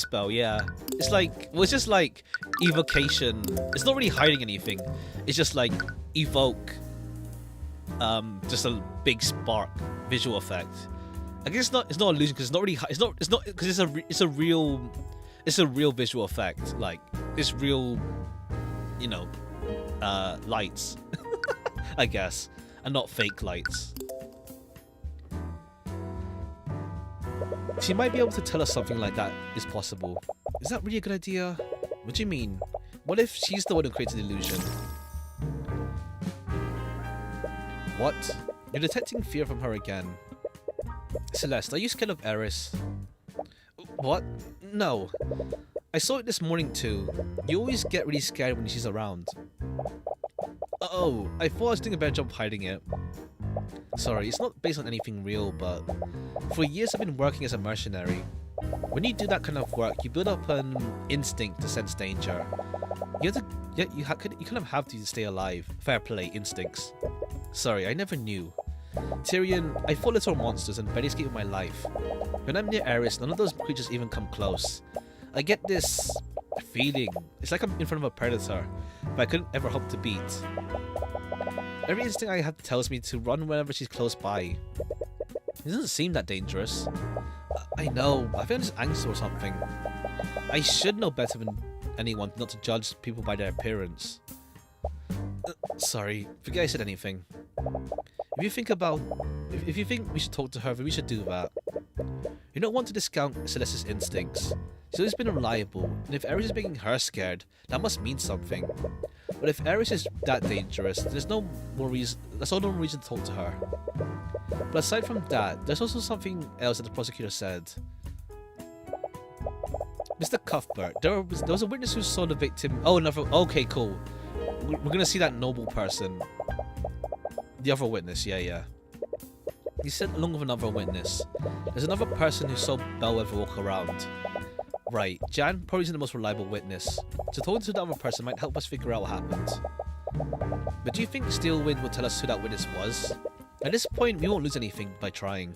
spell, yeah. It's like, well, it's just like evocation. It's not really hiding anything. It's just like evoke, just a big spark visual effect. I guess it's not illusion because it's not really. It's not because it's a real visual effect. Like it's real, you know, lights, I guess, and not fake lights. She might be able to tell us something like that is possible. Is that really a good idea? What do you mean? What if she's the one who created the illusion? What? You're detecting fear from her again. Celeste, are you scared of Eris? What? No. I saw it this morning too. You always get really scared when she's around. Oh, I thought I was doing a better job hiding it. Sorry, it's not based on anything real, but for years I've been working as a mercenary. When you do that kind of work, you build up an instinct to sense danger. You kind of have to stay alive. Fair play, instincts. Sorry, I never knew. Tyrion, I fought little monsters and barely escaped with my life. When I'm near Eris, none of those creatures even come close. I get this feeling. It's like I'm in front of a predator, but I couldn't ever hope to beat. Every instinct I have tells me to run whenever she's close by. It doesn't seem that dangerous. I know, I think I'm just anxious or something. I should know better than anyone not to judge people by their appearance. Sorry, forget I said anything. If you think we should talk to her, then we should do that. You don't want to discount Celeste's instincts. She's always been reliable, and if Eris is making her scared, that must mean something. But if Eris is that dangerous, there's no more reason. That's no more reason to talk to her. But aside from that, there's also something else that the prosecutor said. Mr. Cuthbert, there was a witness who saw the victim. Oh, another. Okay, cool. We're gonna see that noble person. The other witness, yeah. He said along with another witness. There's another person who saw Bellwether walk around. Right, Jan probably isn't the most reliable witness, so talking to the other person might help us figure out what happened. But do you think Steelwind will tell us who that witness was? At this point, we won't lose anything by trying.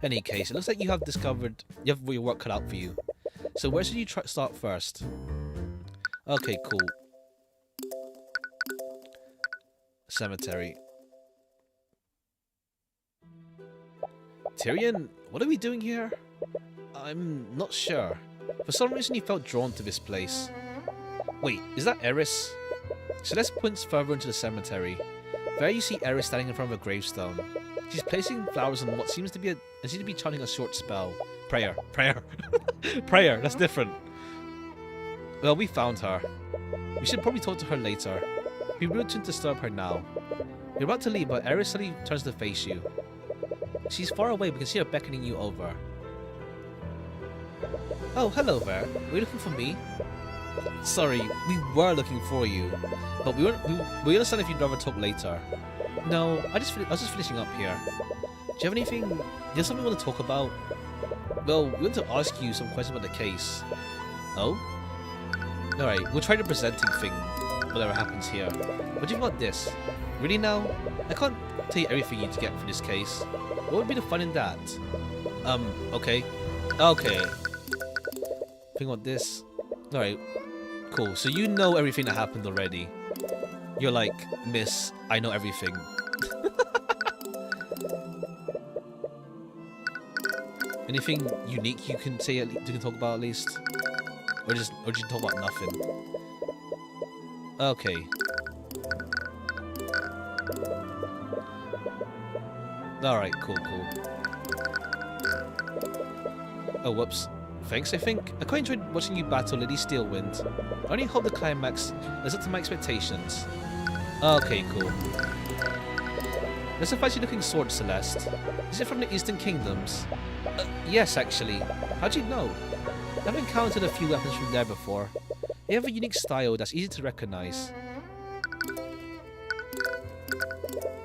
In any case, it looks like you have your work cut out for you. So where should you start first? Okay, cool. Cemetery. Tyrion, what are we doing here? I'm not sure. For some reason he felt drawn to this place. Wait, is that Eris? Celeste points further into the cemetery. There you see Eris standing in front of a gravestone. She's placing flowers on what seems to be chanting a short spell. Prayer. Prayer, that's different. Well, we found her. We should probably talk to her later. Be rude to disturb her now. You're about to leave, but Eris suddenly turns to face you. She's far away, we can see her beckoning you over. Oh, hello there. Were you looking for me? Sorry, we were looking for you, but we understand if you'd rather talk later. No, I was just finishing up here. Do you have anything? Do you have something you want to talk about? Well, we want to ask you some questions about the case. Oh? Alright, we'll try the presenting thing, whatever happens here. What do you think about this? Really now? I can't tell you everything you need to get for this case. What would be the fun in that? Okay. Think about this. Alright, cool. So you know everything that happened already. You're like, Miss, I know everything. Anything unique you can say? You can talk about at least, or just talk about nothing. Okay. All right, cool. Oh, whoops. Thanks, I think. I quite enjoyed watching you battle Lady Steelwind. I only hope the climax lives up to my expectations. Okay, cool. That's a fancy-looking sword, Celeste. Is it from the Eastern Kingdoms? Yes, actually. How'd you know? I've encountered a few weapons from there before. They have a unique style that's easy to recognize.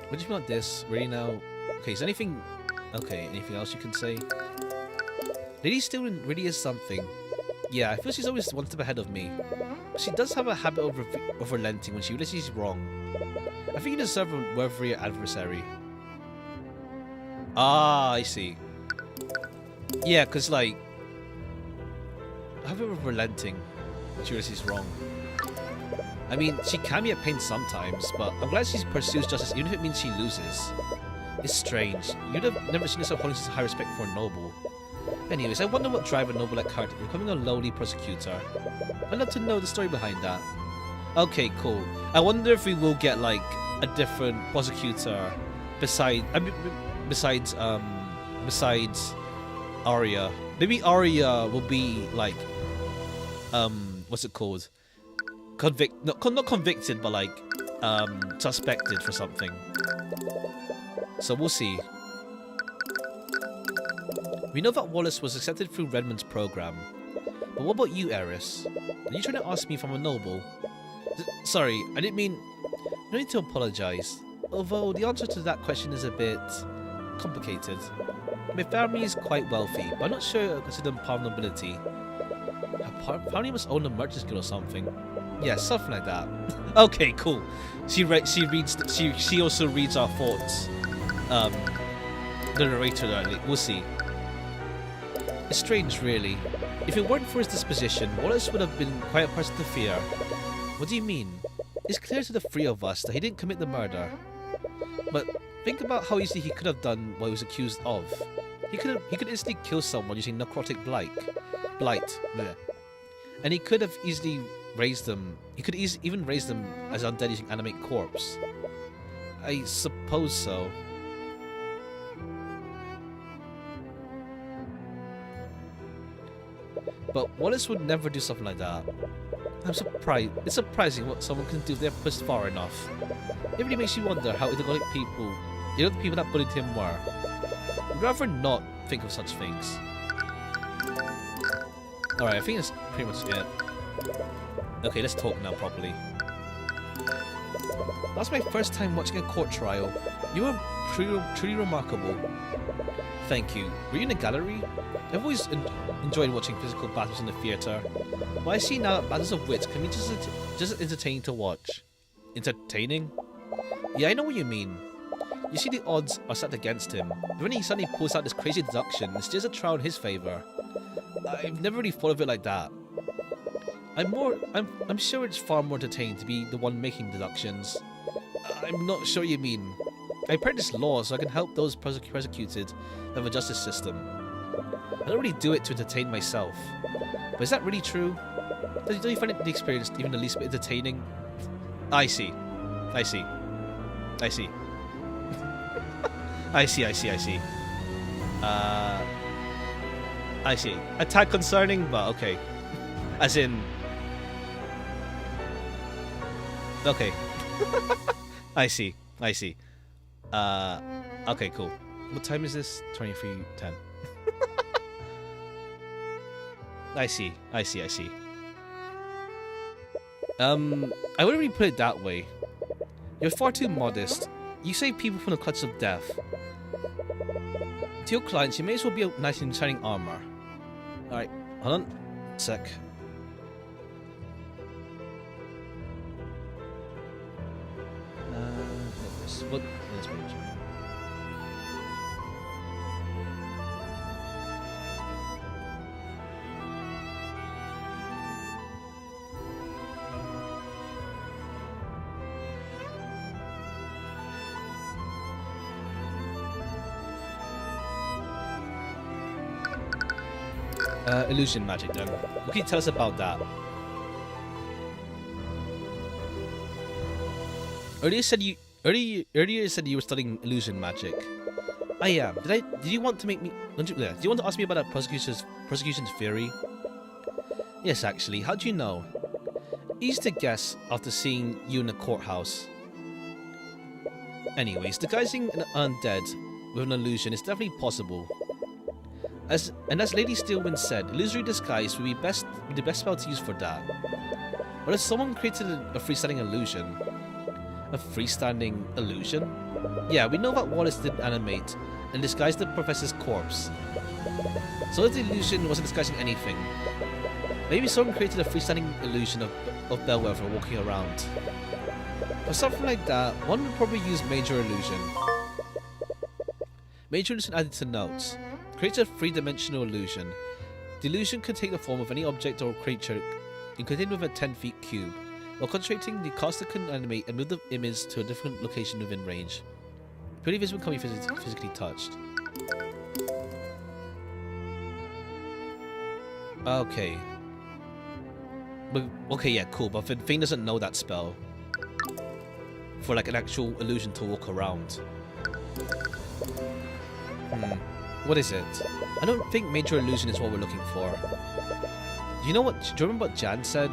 What do you think about this? Really now? Okay, is anything... Okay, anything else you can say? Lady Steelwind really is something. Yeah, I feel she's always one step ahead of me. But she does have a habit of relenting when she realizes she's wrong. I think you deserve a worthier adversary. Ah, I see. Yeah, because, like... a habit of relenting when she realizes she's wrong. I mean, she can be a pain sometimes, but I'm glad she pursues justice even if it means she loses. It's strange. You'd have never seen yourself holding such high respect for a noble. Anyways, I wonder what drive a noble like her to becoming a lowly prosecutor. I'd love to know the story behind that. Okay, cool. I wonder if we will get like a different prosecutor besides Arya. Maybe Arya will be like what's it called? Not convicted, but like suspected for something. So we'll see. We know that Wallace was accepted through Redmond's program. But what about you, Eris? Are you trying to ask me if I'm a noble? Sorry, I didn't mean... No need to apologize. Although the answer to that question is a bit... complicated. My family is quite wealthy, but I'm not sure I consider them part of nobility. Her family must own a merchant's guild or something. Yeah, something like that. Okay, cool. She also reads our thoughts. The narrator, we'll see. It's strange, really. If it weren't for his disposition, Wallace would have been quite a person to fear. What do you mean? It's clear to the three of us that he didn't commit the murder. But think about how easily he could have done what he was accused of. He could instantly kill someone using necrotic blight. Bleh. And he could have easily raised them. He could even raise them as undead using animate corpse. I suppose so. But Wallace would never do something like that. I'm surprised. It's surprising what someone can do if they're pushed far enough. It really makes you wonder how idiotic people, the people that bullied him were. I'd rather not think of such things. Alright, I think that's pretty much it. Okay, let's talk now properly. That's my first time watching a court trial. You were truly remarkable. Thank you. Were you in a gallery? I've always enjoyed watching physical battles in the theatre. But I see now that battles of wits can be just entertaining to watch. Entertaining? Yeah, I know what you mean. You see the odds are set against him. But when he suddenly pulls out this crazy deduction, it's just a trial in his favour. I've never really thought of it like that. I'm sure it's far more entertaining to be the one making deductions. I'm not sure you mean. I practice law so I can help those persecuted by the justice system. I don't really do it to entertain myself. But is that really true? Don't you find the experience even the least bit entertaining? I see. I see. I see. I see. I see. A tad concerning, but okay. As in... Okay. I see. Okay, cool. What time is this? 23:10. I see. I wouldn't really put it that way. You're far too modest. You save people from the clutches of death. To your clients, you may as well be a knight in shining armor. Alright, hold on. Sec. What? This page. Illusion magic then. What can you tell us about that? Earlier you said you were studying illusion magic. I am. Did you want to make me? Did you want to ask me about that prosecution's theory? Yes, actually. How do you know? Easy to guess after seeing you in the courthouse. Anyways, disguising an undead with an illusion is definitely possible. As Lady Steelwind said, illusory disguise would be the best spell to use for that. But if someone created a freestanding illusion... A freestanding illusion? Yeah, we know that Wallace did animate and disguise the professor's corpse. So if the illusion wasn't disguising anything, maybe someone created a freestanding illusion of Bellwether walking around. For something like that, one would probably use Major Illusion. Major Illusion added to notes. Creates a three-dimensional illusion. The illusion can take the form of any object or creature contained within a 10-feet cube. While concentrating, the caster can animate and move the image to a different location within range. Purely visible can be physically touched. Okay. Okay, yeah, cool, but Thing doesn't know that spell. For like an actual illusion to walk around. What is it? I don't think Major Illusion is what we're looking for. Do you remember what Jan said?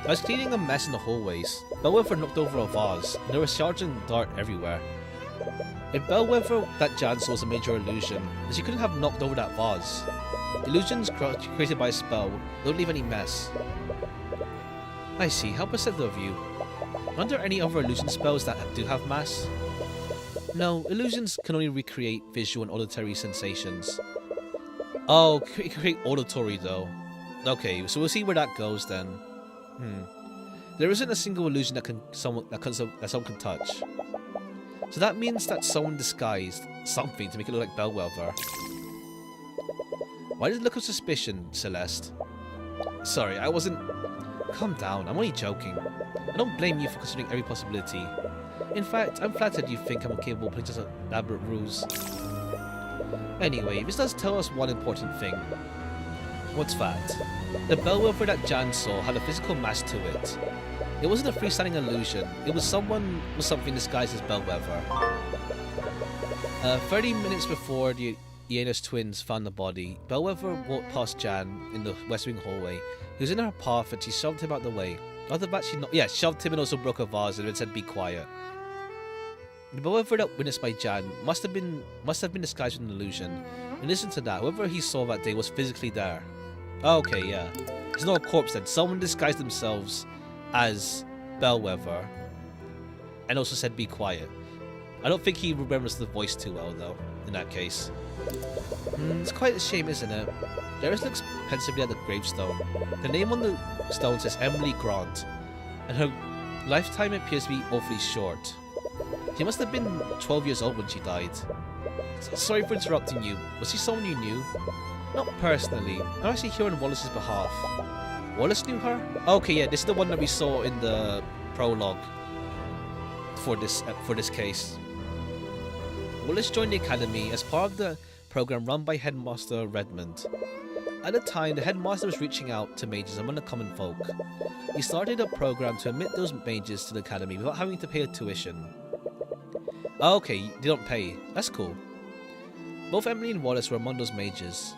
I was cleaning a mess in the hallways. Bellwether knocked over a vase, and there was shards and dart everywhere. If Bellwether that Jan saw was a major illusion, then she couldn't have knocked over that vase. Illusions created by a spell don't leave any mess. I see, how perceptive of you. Aren't there any other illusion spells that do have mass? No, illusions can only recreate visual and auditory sensations. Oh, it can create auditory though. Okay, so we'll see where that goes then. There isn't a single illusion that someone can touch. So that means that someone disguised something to make it look like Bellwether. Why does it look of suspicion, Celeste? Sorry, I wasn't... Calm down, I'm only joking. I don't blame you for considering every possibility. In fact, I'm flattered you think I'm capable of putting such elaborate rules. Anyway, this does tell us one important thing. What's that? The Bellwether that Jan saw had a physical mass to it. It wasn't a freestanding illusion, it was something disguised as Bellwether. 30 minutes before the Iana's twins found the body, Bellwether walked past Jan in the West Wing hallway. He was in her path and she shoved him out the way. Other than that, shoved him and also broke a vase and then said, "Be quiet." The Bellwether that witnessed by Jan must have been disguised with an illusion. And listen to that, whoever he saw that day was physically there. Okay, yeah. It's not a corpse then. Someone disguised themselves as Bellwether and also said, "Be quiet." I don't think he remembers the voice too well though, in that case. It's quite a shame, isn't it? Eris looks pensively at the gravestone. The name on the stone says Emily Grant, and her lifetime appears to be awfully short. She must have been 12 years old when she died. Sorry for interrupting you. Was she someone you knew? Not personally. I'm actually here on Wallace's behalf. Wallace knew her? Okay, yeah, this is the one that we saw in the prologue for this case. Wallace joined the academy as part of the program run by Headmaster Redmond. At the time, the headmaster was reaching out to mages among the common folk. He started a program to admit those mages to the academy without having to pay a tuition. Okay, they don't pay. That's cool. Both Emily and Wallace were among those mages.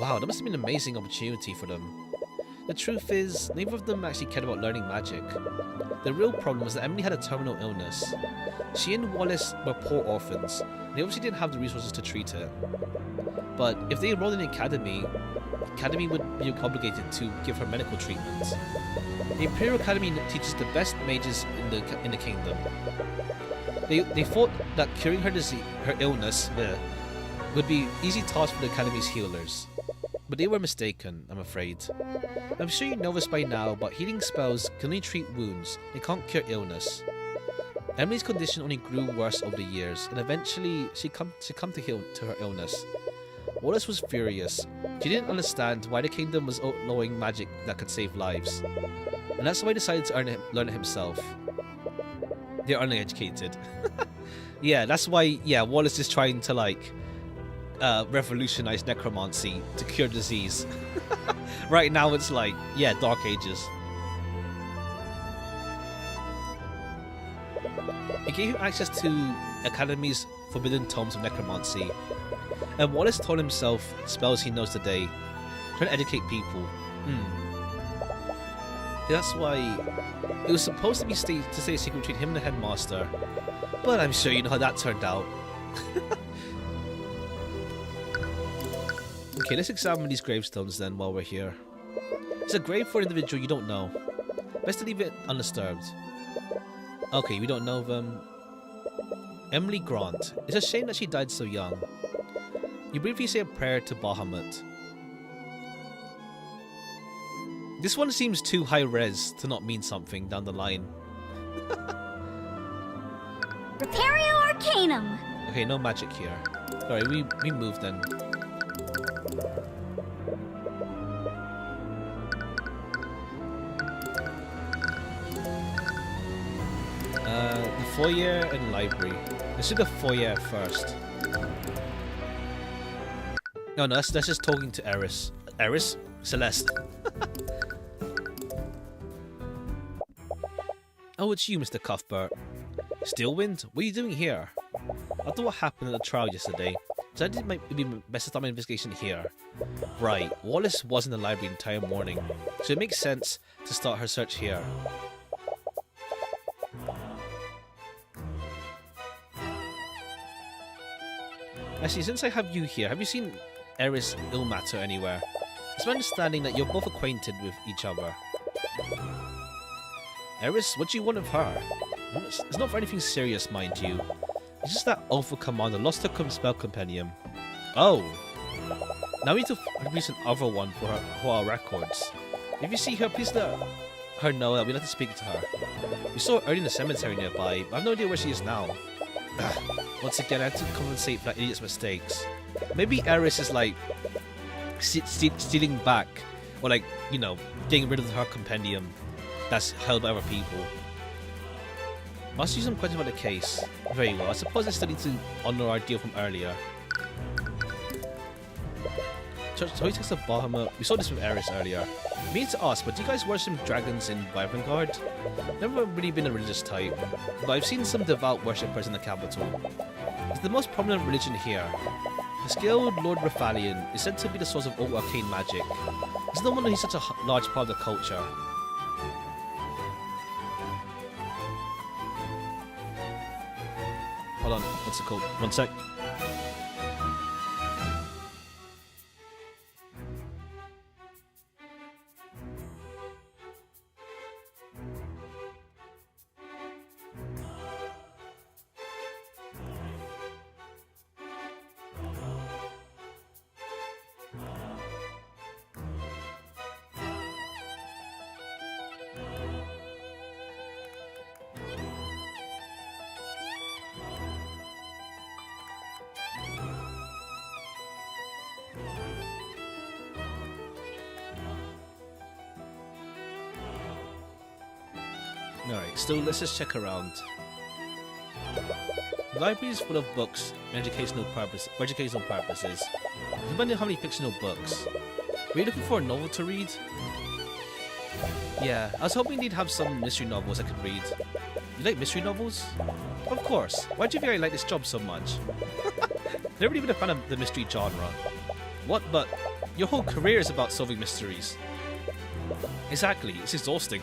Wow, that must have been an amazing opportunity for them. The truth is, neither of them actually cared about learning magic. The real problem was that Emily had a terminal illness. She and Wallace were poor orphans, and they obviously didn't have the resources to treat it. But if they enrolled in the academy would be obligated to give her medical treatment. The Imperial Academy teaches the best mages in the kingdom. They thought that curing her illness would be easy task for the Academy's healers. But they were mistaken, I'm afraid. I'm sure you know this by now, but healing spells can only treat wounds, they can't cure illness. Emily's condition only grew worse over the years, and eventually she succumbed to her illness. Wallace was furious. She didn't understand why the kingdom was outlawing magic that could save lives. And that's why he decided to learn it himself. They're uneducated. Yeah, that's why, Wallace is trying to, revolutionize necromancy to cure disease. Right now it's Dark Ages. It gave him access to Academy's forbidden tomes of necromancy, and Wallace taught himself spells he knows today, trying to educate people. That's why it was supposed to stay a secret between him and the headmaster, but I'm sure you know how that turned out. Okay, let's examine these gravestones then while we're here. It's a grave for an individual you don't know. Best to leave it undisturbed. Okay, we don't know them. Emily Grant. It's a shame that she died so young. You briefly say a prayer to Bahamut. This one seems too high res to not mean something down the line. Repario Arcanum. Okay, no magic here. Alright, we moved then. The foyer and library. Let's do the foyer first. No, that's just talking to Eris. Eris? Celeste. Oh, it's you, Mr. Cuthbert. Stillwind? What are you doing here? After what happened at the trial yesterday, decided it might be best to start my investigation here. Right, Wallace was in the library the entire morning, so it makes sense to start her search here. Actually, since I have you here, have you seen Eris Ilmater anywhere? It's my understanding that you're both acquainted with each other. Eris, what do you want of her? It's not for anything serious, mind you. It's just that awful commander lost her spell compendium. Oh! Now we need to produce another one for our records. If you see her, please let her know that we'd like to speak to her. We saw her early in the cemetery nearby, but I have no idea where she is now. Once again, I had to compensate for that idiot's mistakes. Maybe Eris is stealing back, or getting rid of her compendium that's held by other people. Must use some questions about the case. Very well, I suppose I still need to honor our deal from earlier. So he takes the Bahamut. We saw this with Eris earlier. Me to ask, but do you guys worship dragons in Wyverngard? Never really been a religious type, but I've seen some devout worshippers in the capital. It's the most prominent religion here. The skilled Lord Raphalion is said to be the source of all arcane magic. It's no wonder he's such a large part of the culture. Hold on, what's it called? One sec. Alright, still let's just check around. The library is full of books for educational purposes. Depending on how many fictional books. Were you looking for a novel to read? Yeah, I was hoping they'd have some mystery novels I could read. You like mystery novels? Of course. Why do you think I like this job so much? Never really been a fan of the mystery genre. What, but your whole career is about solving mysteries. Exactly, it's exhausting.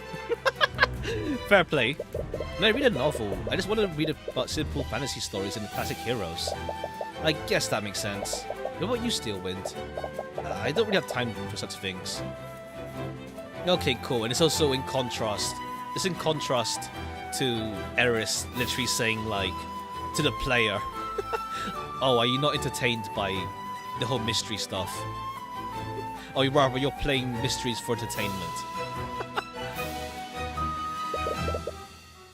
Fair play. When I read a novel, I just want to read about simple fantasy stories and classic heroes. I guess that makes sense. What about you, Steelwind? I don't really have time for such things. Okay, cool. And it's also in contrast. It's in contrast to Eris literally saying, like, to the player, oh, are you not entertained by the whole mystery stuff? Or rather, you're playing mysteries for entertainment.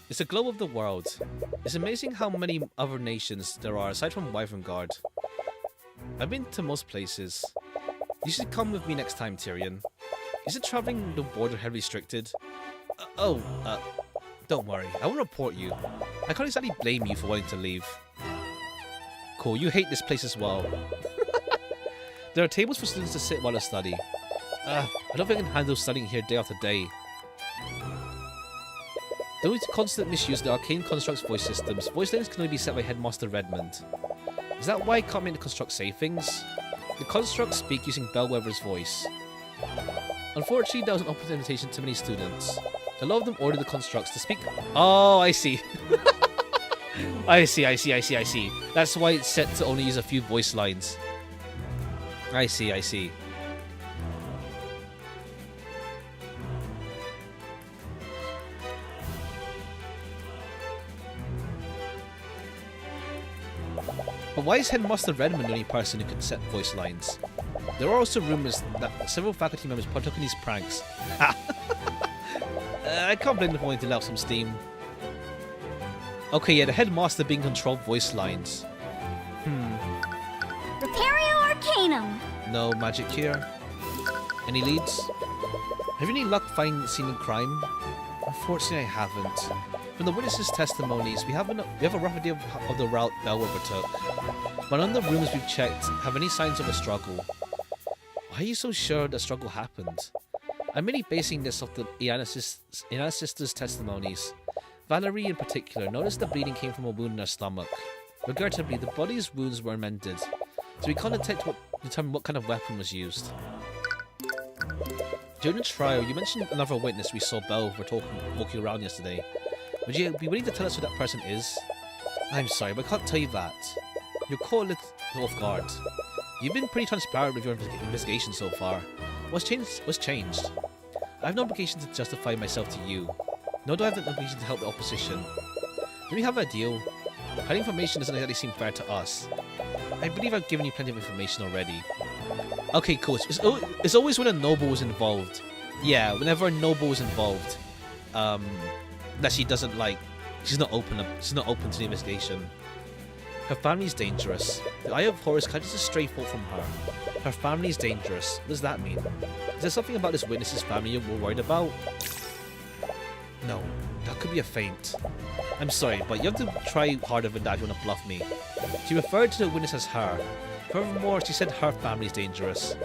It's a globe of the world. It's amazing how many other nations there are aside from Wyverngard. I've been to most places. You should come with me next time, Tyrion. Isn't traveling the border heavily restricted? Don't worry. I won't report you. I can't exactly blame you for wanting to leave. Cool, you hate this place as well. There are tables for students to sit while they study. I don't think I can handle studying here day after day. Due to constant misuse of the Arcane Construct's voice systems, voice lines can only be set by Headmaster Redmond. Is that why I can't make the Construct say things? The Constructs speak using Bellwether's voice. Unfortunately, there was an open invitation to many students. A lot of them ordered the Constructs to speak. Oh, I see. I see. That's why it's set to only use a few voice lines. I see. But why is Headmaster Redmond the only person who can set voice lines? There are also rumors that several faculty members partook in these pranks. I can't blame them for wanting to let out some steam. Okay, yeah, the Headmaster being controlled voice lines. Repario Arcanum. No magic here. Any leads? Have you any luck finding the scene of crime? Unfortunately, I haven't. From the witnesses' testimonies, we have a rough idea of the route Bellwether took. But none of the rooms we've checked have any signs of a struggle. Why are you so sure the struggle happened? I'm mainly basing this off the Iana's sister's testimonies. Valerie, in particular, noticed the bleeding came from a wound in her stomach. Regrettably, the body's wounds were mended, so we can't determine what kind of weapon was used. During the trial, you mentioned another witness we saw Bellwether walking around yesterday. Would you be willing to tell us who that person is? I'm sorry, but I can't tell you that. You're caught a little off guard. You've been pretty transparent with your investigation so far. What's changed? I have no obligation to justify myself to you. Nor do I have the obligation to help the opposition. Do we have a deal? Hiding information doesn't exactly seem fair to us. I believe I've given you plenty of information already. Okay, cool. It's always when a noble is involved. Yeah, whenever a noble is involved. That she doesn't like. She's not open to the investigation. Her family's dangerous. The Eye of Horus catches a stray thought from her. Her family's dangerous. What does that mean? Is there something about this witness's family you're worried about? No, that could be a feint. I'm sorry, but you have to try harder than that if you want to bluff me. She referred to the witness as her. Furthermore, she said her family's dangerous.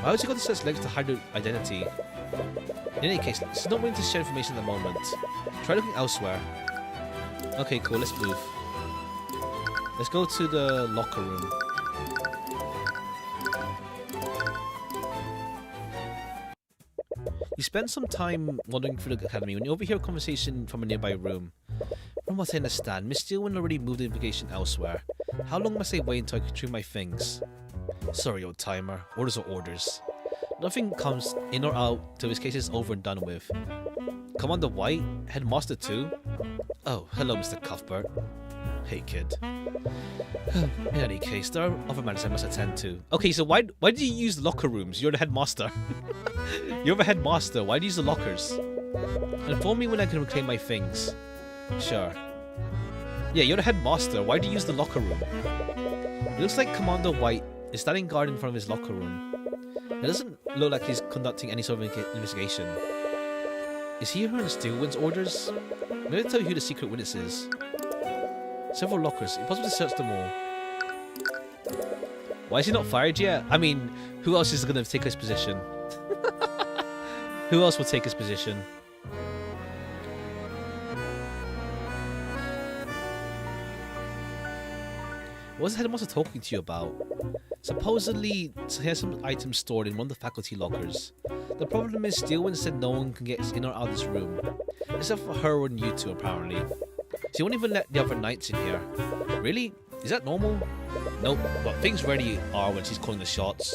Why would she go to such lengths to hide her identity? In any case, she's not willing to share information at the moment. Try looking elsewhere. Okay, cool, let's move. Let's go to the locker room. You spend some time wandering through the academy when you overhear a conversation from a nearby room. From what I understand, Miss Steelwind already moved the investigation elsewhere. How long must I wait until I can retrieve my things? Sorry, old timer. Orders are orders. Nothing comes in or out till his case is over and done with. Commander White? Headmaster too? Oh, hello, Mr. Cuthbert. Hey, kid. In any case, there are other matters I must attend to. Okay, so why did you use the locker rooms? You're the headmaster. You're the headmaster. Why do you use the lockers? Inform me when I can reclaim my things. Sure. Yeah, you're the headmaster. Why do you use the locker room? It looks like Commander White is standing guard in front of his locker room. It doesn't look like he's conducting any sort of investigation. Is he hearing Steelwind's orders? Maybe I'll tell you who the secret witness is. Several lockers. It's possible to search them all. Why is he not fired yet? I mean, who else is going to take his position? Who else will take his position? What was the headmaster talking to you about? Supposedly, he has some items stored in one of the faculty lockers. The problem is Steelwind said no one can get in or out of this room. Except for her and you two, apparently. She won't even let the other knights in here. Really? Is that normal? Nope, but things rarely are when she's calling the shots.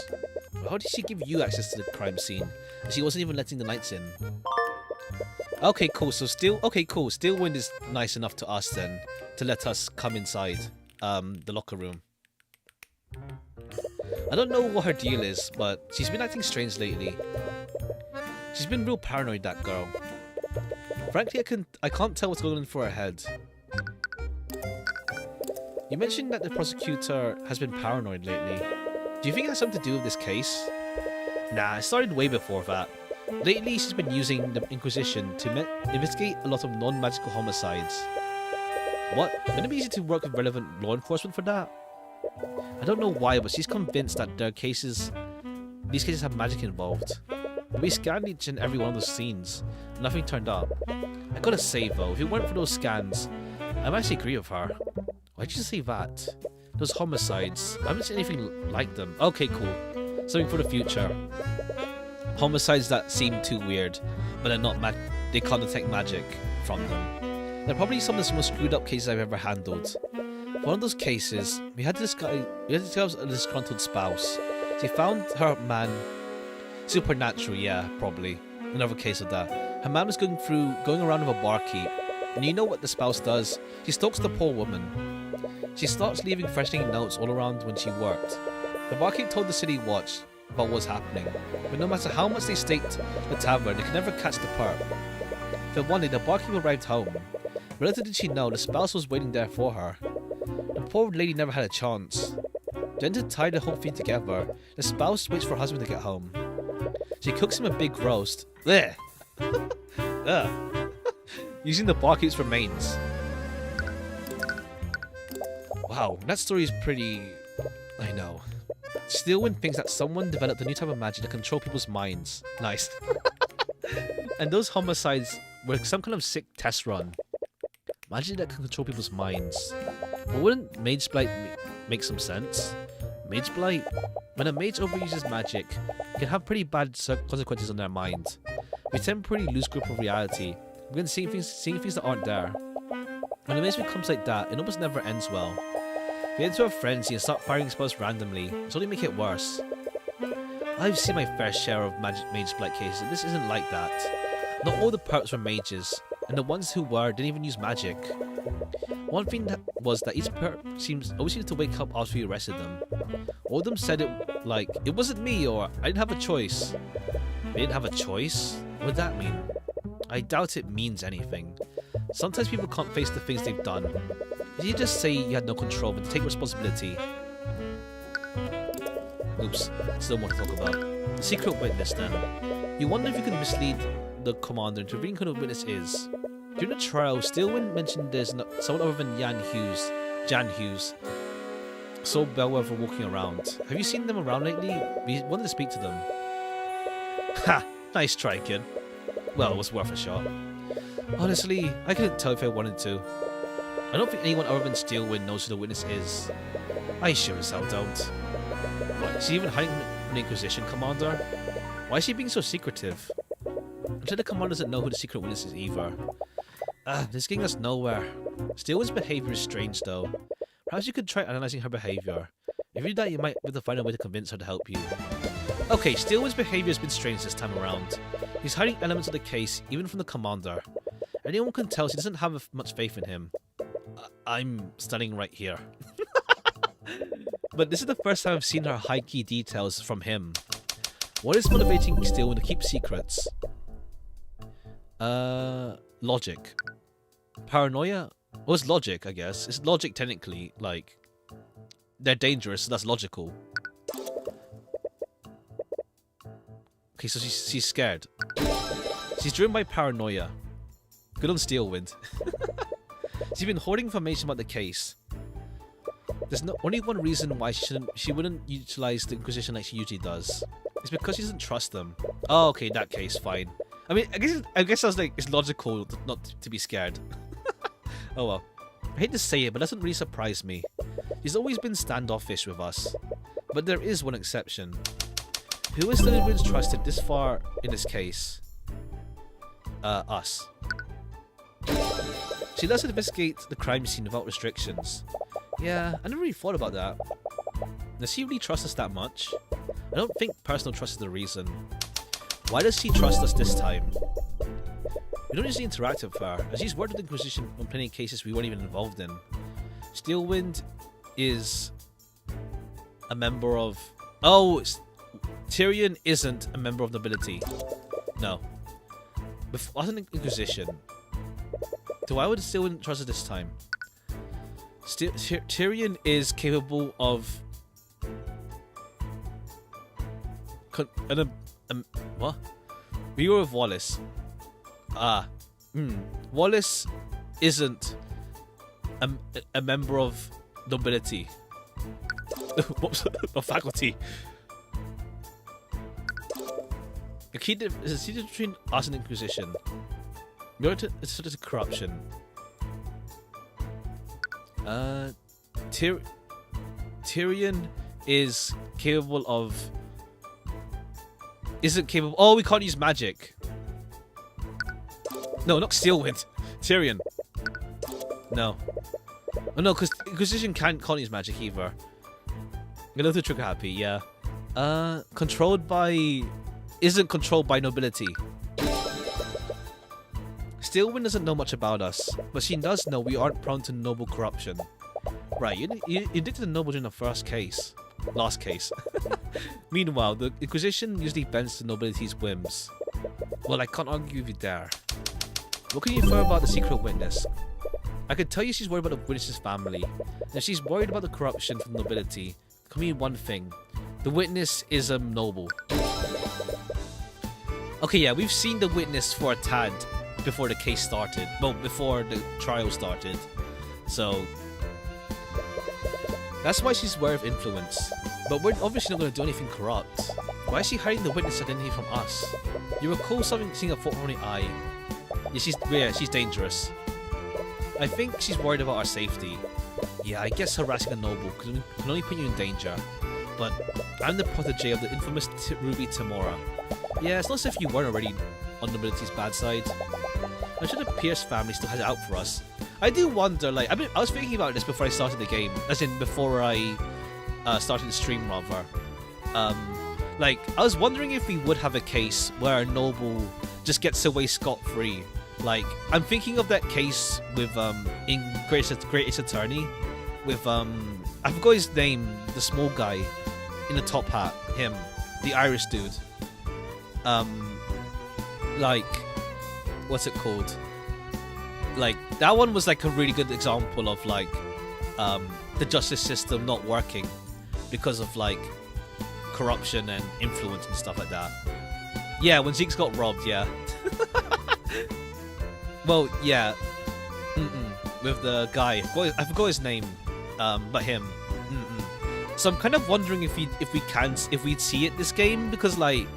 How did she give you access to the crime scene? She wasn't even letting the knights in. Okay, cool. So Steelwind is nice enough to us then, to let us come inside the locker room. I don't know what her deal is, but she's been acting strange lately. She's been real paranoid, that girl. Frankly, I can't tell what's going on for her head. You mentioned that the prosecutor has been paranoid lately. Do you think it has something to do with this case? Nah, it started way before that. Lately, she's been using the Inquisition to investigate a lot of non-magical homicides. What? Wouldn't it be easy to work with relevant law enforcement for that? I don't know why, but she's convinced that these cases have magic involved. We scanned each and every one of those scenes, and nothing turned up. I gotta say though, if it weren't for those scans, I might actually agree with her. Why'd you say that? Those homicides, I haven't seen anything like them. Okay, cool. Something for the future. Homicides that seem too weird, but they're not they can't detect magic from them. They're probably some of the most screwed up cases I've ever handled. For one of those cases, we had to discover a disgruntled spouse. She found her man supernatural, yeah, probably. Another case of that. Her man was going around with a barkeep, and you know what the spouse does? She stalks the poor woman. She starts leaving threatening notes all around when she worked. The barkeep told the city watch about what's happening, but no matter how much they staked the tavern, they could never catch the perp. Then one day, the barkeep arrived home. But little did she know, the spouse was waiting there for her. The poor lady never had a chance. Then to tie the whole thing together, the spouse waits for her husband to get home. She cooks him a big roast. Blech. Using the barkeep's remains. Wow, that story is pretty... I know. Steelwind thinks that someone developed a new type of magic to control people's minds. Nice. And those homicides were some kind of sick test run. Magic that can control people's minds. But wouldn't Mage Blight make some sense? Mage Blight? When a mage overuses magic, it can have pretty bad consequences on their mind. We tend pretty loose grip of reality. We're going to seeing things that aren't there. When a mage becomes like that, it almost never ends well. Get into a frenzy and start firing spells randomly. It's only make it worse. I've seen my fair share of Mage Blight cases, and this isn't like that. Not all the perps were mages, and the ones who were didn't even use magic. One thing was that each perp always seemed to wake up after we arrested them. All of them said it like, it wasn't me, or I didn't have a choice. They didn't have a choice? What would that mean? I doubt it means anything. Sometimes people can't face the things they've done. You just say you had no control, but to take responsibility. Oops, still more to talk about. The secret witness then. You wonder if you could mislead the commander into revealing who the witness is. During the trial, Steelwind mentioned there's someone other than Jan Hughes. Saw Bellwether walking around. Have you seen them around lately? We wanted to speak to them. Ha! Nice try, kid. Well, it was worth a shot. Honestly, I couldn't tell if I wanted to. I don't think anyone other than Steelwind knows who the witness is. I sure as hell don't. What, is she even hiding from the Inquisition, Commander? Why is she being so secretive? I'm sure the commander doesn't know who the secret witness is either. This is getting us nowhere. Steelwind's behavior is strange though. Perhaps you could try analyzing her behavior. If you do that, you might be able to find a way to convince her to help you. Okay, Steelwind's behavior has been strange this time around. He's hiding elements of the case, even from the commander. Anyone can tell she doesn't have much faith in him. I'm standing right here. But this is the first time I've seen her hide key details from him. What is motivating Steelwind to keep secrets? Logic. Paranoia? Well, it's logic, I guess. It's logic technically, like... They're dangerous, so that's logical. Okay, so she's scared. She's driven by paranoia. Good on Steelwind. She's been hoarding information about the case. There's only one reason why she wouldn't utilize the Inquisition like she usually does. It's because she doesn't trust them. Oh, okay, in that case, fine. I mean, I guess I was like, it's logical not to be scared. Oh well. I hate to say it, but it doesn't really surprise me. She's always been standoffish with us. But there is one exception. Who is Steelwind's trusted this far in this case? Us. She lets us investigate the crime scene without restrictions. Yeah, I never really thought about that. Does she really trust us that much? I don't think personal trust is the reason. Why does she trust us this time? We don't usually interact with her, as she's worked with the Inquisition on plenty of cases we weren't even involved in. Steelwind is a member of... Oh, Tyrion isn't a member of nobility. No. Wasn't an Inquisition. So why would Steelwind trust us this time? Tyrion is capable of... what? We were with Wallace. Wallace isn't a member of nobility. Of faculty. The key is the between us and Inquisition. We are to corruption. Tyrion is capable of... Isn't capable... Oh, we can't use magic. No, not Steelwind. Tyrion. No. Oh no, because Inquisition can't use magic either. I'm gonna have to trigger happy, yeah. Controlled by... Isn't controlled by nobility. Steelwind doesn't know much about us, but she does know we aren't prone to noble corruption. Right, you did the noble during the first case. Last case. Meanwhile, the Inquisition usually bends to nobility's whims. Well, I can't argue with you there. What can you infer about the secret witness? I can tell you she's worried about the witness's family. And if she's worried about the corruption from the nobility, it can mean one thing. The witness is a noble. Okay, yeah, we've seen the witness for a tad before the case started. Well, before the trial started. So... That's why she's aware of influence. But we're obviously not going to do anything corrupt. Why is she hiding the witness identity from us? You recall seeing a forthright eye. Yeah, she's dangerous. I think she's worried about our safety. Yeah, I guess harassing a noble can only put you in danger. But I'm the protege of the infamous Ruby Timora. Yeah, it's not as if you weren't already on nobility's bad side. I'm sure the Pierce family still has it out for us. I do wonder, like, I was thinking about this before I started the game, as in before I started the stream, rather. Like, I was wondering if we would have a case where a noble just gets away scot-free. Like, I'm thinking of that case with, in Great Ace Attorney, with, I forgot his name, the small guy in the top hat, him, the Irish dude. Like, what's it called? Like, that one was like a really good example of like the justice system not working because of like corruption and influence and stuff like that. Yeah, when Zeke's got robbed, yeah. Well, yeah. With the guy, I forgot his name, but him. So I'm kind of wondering if we'd see it this game, because like,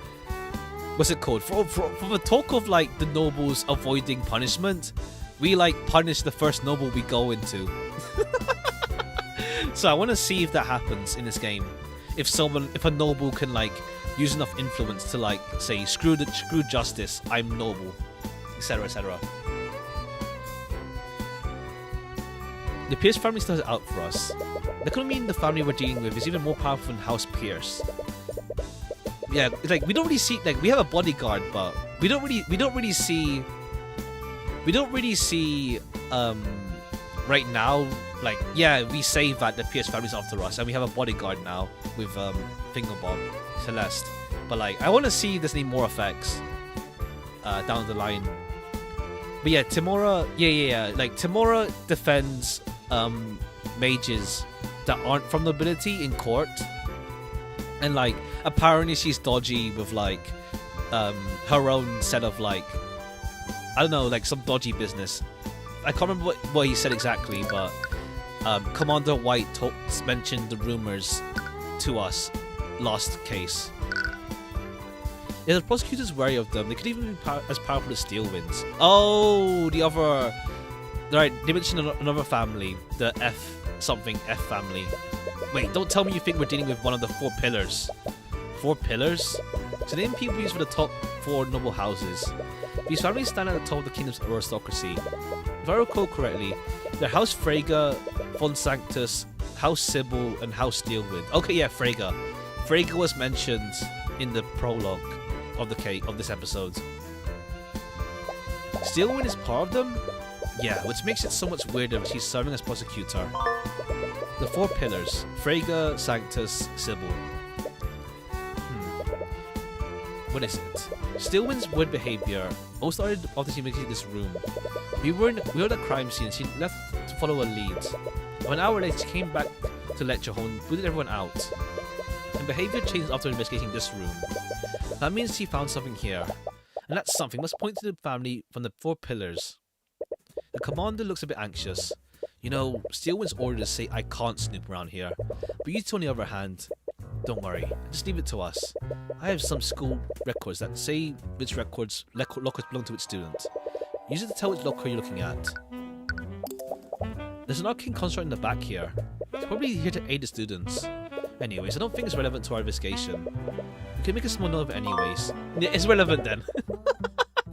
what's it called? From the talk of like the nobles avoiding punishment, we like punish the first noble we go into. So I want to see if that happens in this game. if a noble can like use enough influence to like say screw justice, I'm noble, etc., etc. The Pierce family still has it out for us. That could mean the family we're dealing with is even more powerful than House Pierce. Yeah, like we don't really see, like we have a bodyguard, but we don't really see right now, like, yeah, we say that the Pierce family's after us and we have a bodyguard now with Fingerbob Celeste, but like I want to see there's any more effects down the line. But yeah, Timora, like Timora defends mages that aren't from nobility in court, and like apparently she's dodgy with like her own set of like, I don't know, like some dodgy business. I can't remember what he said exactly, but Commander White mentioned the rumors to us last case. Yeah, the prosecutor's wary of them. They could even be as powerful as Steelwinds. Oh, the other... Right, they mentioned another family, the F family. Wait, don't tell me you think we're dealing with one of the 4 pillars. 4 pillars? So name people used for the top 4 noble houses. These families stand at the top of the kingdom's aristocracy. If I recall correctly, they're House Freyga, Von Sanctus, House Sybil, and House Steelwind. Okay, yeah, Freyga. Freyga was mentioned in the prologue of this episode. Steelwind is part of them? Yeah, which makes it so much weirder that she's serving as prosecutor. The 4 pillars: Freyga, Sanctus, Sybil. What is it? Steelwind's weird behavior all started after she exited this room. We were at a crime scene and she left to follow a lead. An hour later, she came back to lecture hall and booted everyone out. And behavior changed after investigating this room. That means she found something here. And that something must point to the family from the 4 pillars. The commander looks a bit anxious. You know, Steelwind's orders say I can't snoop around here. But you two, on the other hand, don't worry, just leave it to us. I have some school records that say which lockers belong to which student. Use it to tell which locker you're looking at. There's an arcane construct in the back here. It's probably here to aid the students. Anyways, I don't think it's relevant to our investigation. We can make a small note of it anyways. Yeah, it's relevant then.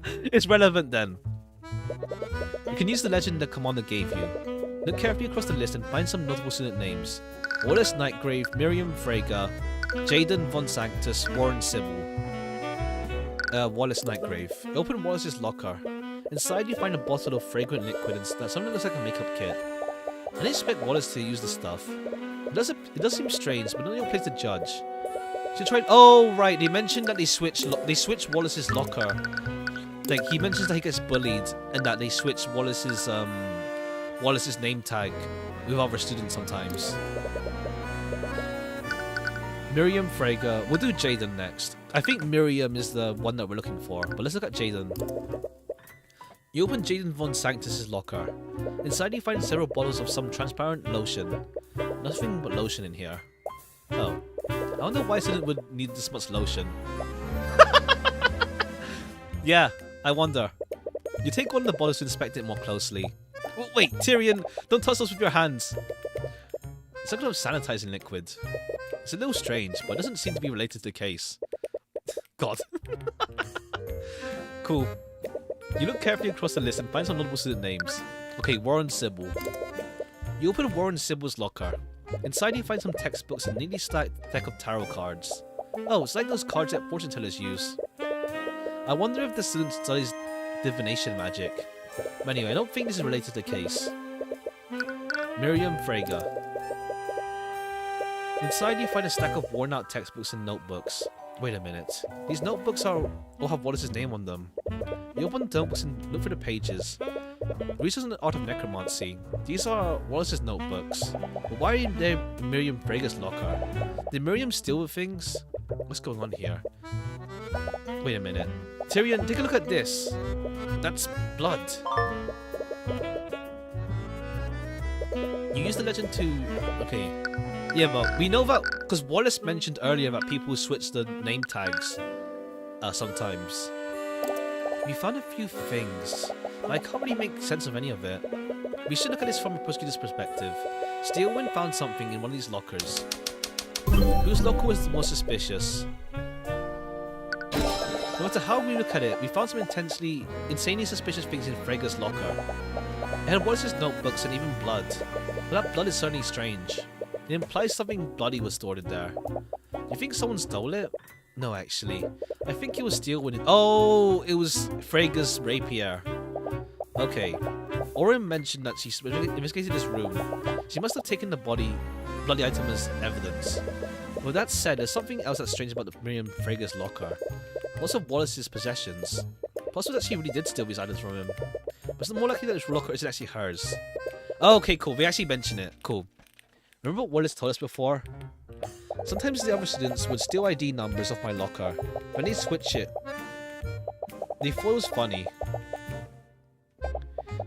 It's relevant then. You can use the legend the commander gave you. Look carefully across the list and find some notable student names. Wallace Nightgrave, Miriam Freyga, Jaden Von Sanctus, Warren Sybil. Wallace Nightgrave. Open Wallace's locker. Inside you find a bottle of fragrant liquid that something looks like a makeup kit. I didn't expect Wallace to use the stuff. It does seem strange, but not your place to judge. She tried. Oh right, they mentioned that they switched Wallace's locker. Like he mentions that he gets bullied and that they switch Wallace's name tag with other students sometimes. Miriam Freyga. We'll do Jaden next. I think Miriam is the one that we're looking for, but let's look at Jaden. You open Jaden Von Sanctus' locker. Inside you find several bottles of some transparent lotion. Nothing but lotion in here. Oh. I wonder why a student would need this much lotion. Yeah, I wonder. You take one of the bottles to inspect it more closely. Oh, wait, Tyrion, don't touch those with your hands. It's some kind of sanitizing liquid. It's a little strange, but it doesn't seem to be related to the case. God. Cool. You look carefully across the list and find some notable student names. Okay, Warren Sybil. You open Warren Sybil's locker. Inside you find some textbooks and a neatly stacked deck of tarot cards. Oh, it's like those cards that fortune tellers use. I wonder if the student studies divination magic. But anyway, I don't think this is related to the case. Miriam Freyga. Inside you find a stack of worn out textbooks and notebooks. Wait a minute. These notebooks all have Wallace's name on them. You open the notebooks and look for the pages. Research on the art of necromancy. These are Wallace's notebooks. But why are they in Miriam Freyga's locker? Did Miriam steal the things? What's going on here? Wait a minute. Tyrion, take a look at this. That's blood. You use the legend to... Okay. Yeah, but we know that because Wallace mentioned earlier that people switch the name tags sometimes. We found a few things, but I can't really make sense of any of it. We should look at this from a prosecutor's perspective. Steelwind found something in one of these lockers. Whose locker was the most suspicious? No matter how we look at it, we found some insanely suspicious things in Frega's locker. It had Wallace's notebooks and even blood. But that blood is certainly strange. It implies something bloody was stored in there. Do you think someone stole it? No, actually. I think it was Steelwind. Oh, it was Frega's rapier. Okay. Orin mentioned that she investigated this room. She must have taken the bloody item as evidence. With that said, there's something else that's strange about the Miriam Frega's locker. Also Wallace's possessions. Possible that she really did steal these items from him. But it's more likely that this locker isn't actually hers. Oh, okay, cool. They actually mention it. Cool. Remember what Wallace told us before? Sometimes the other students would steal ID numbers off my locker. When they switch it, they thought it was funny.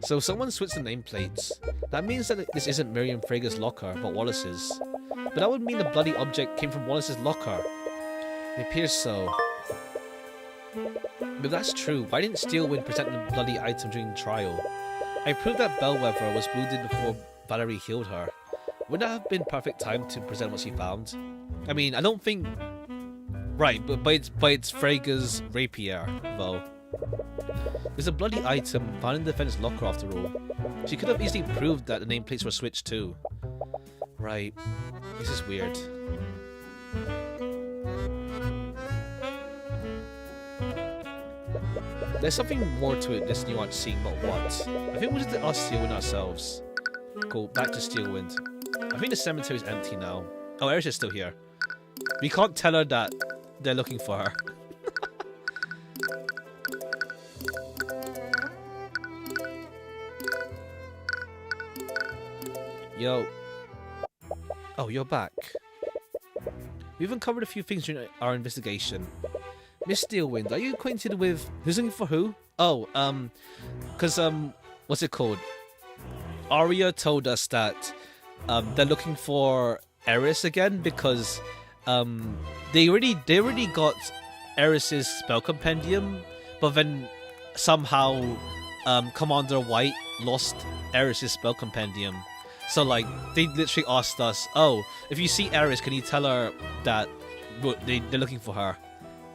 So someone switched the nameplates. That means that this isn't Miriam Frega's locker, but Wallace's. But that would mean the bloody object came from Wallace's locker. It appears so. But if that's true, why didn't Steelwind present the bloody item during the trial? I proved that Bellwether was wounded before Valerie healed her. Would that have been perfect time to present what she found? I mean, I don't think... Right, but it's Frega's rapier, though. There's a bloody item found in the defense locker after all. She could have easily proved that the nameplates were switched too. Right. This is weird. There's something more to it this nuance scene, but what? I think we'll just ask Steelwind ourselves. Cool, back to Steelwind. I think the cemetery's empty now. Oh, Eris is still here. We can't tell her that they're looking for her. Yo. Oh, you're back. We've uncovered a few things during our investigation. Miss Steelwind, are you acquainted with... Who's looking for who? Oh, because, what's it called? Arya told us that, they're looking for Eris again because, they already got Eris's spell compendium, but then somehow, Commander White lost Eris's spell compendium. So, like, they literally asked us, oh, if you see Eris, can you tell her that they're looking for her?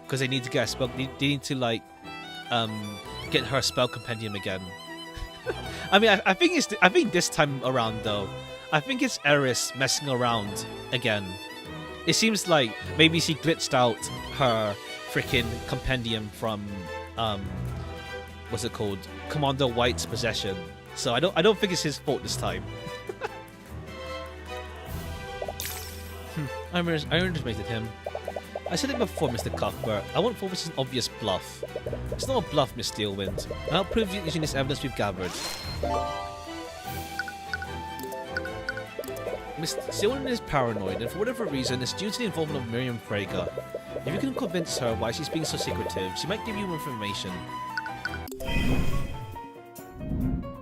Because they need to get a spell. They need to, like, get her spell compendium again. I mean, I think this time around though, I think it's Eris messing around again. It seems like maybe she glitched out her freaking compendium from what's it called? Commander White's possession. So I don't think it's his fault this time. I underestimated him. I said it before, Mr. Cuthbert. I won't fall for this obvious bluff. It's not a bluff, Miss Steelwind. And I'll prove it using this evidence we've gathered. Miss Steelwind is paranoid, and for whatever reason, it's due to the involvement of Miriam Frega. If you can convince her why she's being so secretive, she might give you more information.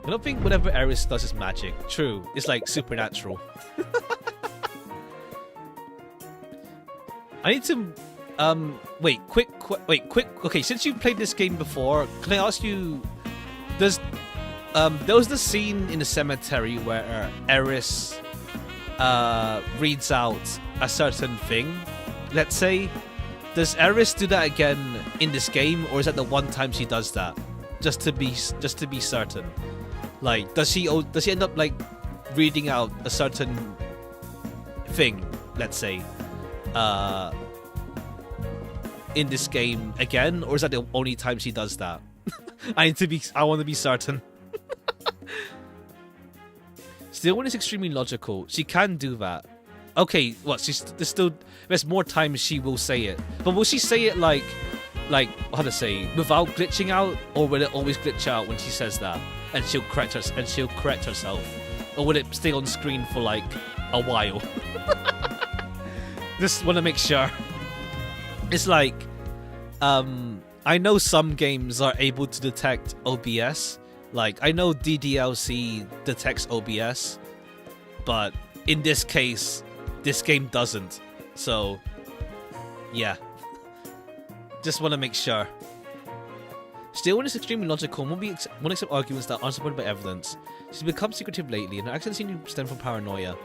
I don't think whatever Eris does is magic. True, it's like supernatural. I need to, wait, quick, okay, since you've played this game before, can I ask you, there was the scene in the cemetery where Eris, reads out a certain thing, let's say, does Eris do that again in this game, or is that the one time she does that? Just to be certain. Like, does she end up, like, reading out a certain thing, let's say, in this game again, or is that the only time she does that? I want to be certain. Steelwind is extremely logical. She can do that. Okay, what? There's more times she will say it, but will she say it like how to say, without glitching out, or will it always glitch out when she says that, and she'll correct herself, or will it stay on screen for like a while? Just want to make sure. It's like, I know some games are able to detect OBS. Like, I know DDLC detects OBS, but in this case, this game doesn't. So, yeah. Just want to make sure. Steelwind is extremely logical and won't accept arguments that aren't supported by evidence. She's become secretive lately, and her actions seem to stem from paranoia.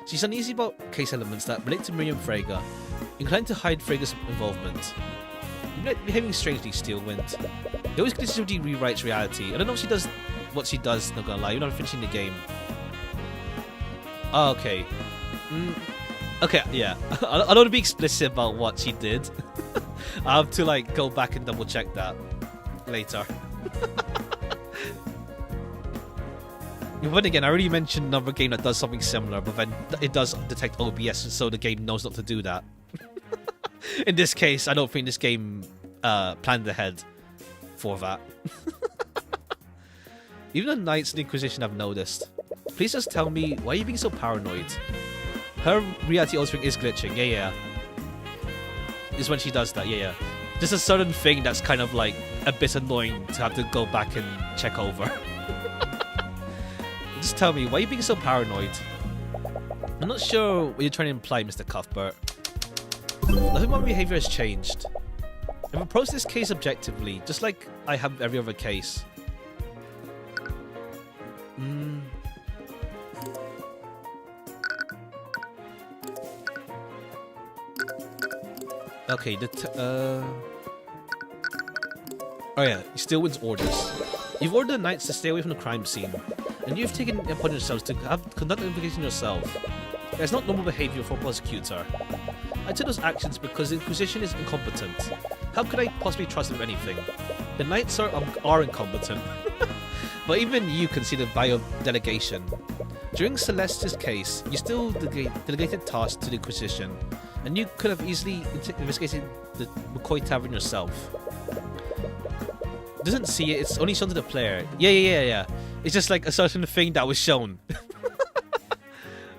She's uneasy about case elements that relate to Miriam Frege, inclined to hide Frege's involvement. You're behaving strangely, Steelwind. He always consistently rewrites reality. I don't know if she does what she does, not gonna lie, you're not finishing the game. Oh, okay. Okay, yeah. I don't want to be explicit about what she did. I have to like go back and double check that later. But again, I already mentioned another game that does something similar, but then it does detect OBS, so the game knows not to do that. In this case, I don't think this game planned ahead for that. Even the Knights of the Inquisition have noticed. Please just tell me, why are you being so paranoid? Her reality altering is glitching, yeah. This is when she does that, yeah. There's a certain thing that's kind of like a bit annoying to have to go back and check over. Just tell me, why are you being so paranoid? I'm not sure what you're trying to imply, Mr. Cuthbert. I think my behavior has changed. I've approached this case objectively, just like I have every other case. Okay, oh yeah, Steelwind's orders. You've ordered the Knights to stay away from the crime scene, and you've taken it upon yourselves to conduct the investigation yourself. That's not normal behavior for a prosecutor. I took those actions because the Inquisition is incompetent. How could I possibly trust them with anything? The Knights are incompetent. But even you conceded bio delegation. During Celeste's case, you still delegated tasks to the Inquisition, and you could have easily investigated the McCoy Tavern yourself. Doesn't see it, it's only shown to the player. Yeah. It's just like a certain thing that was shown.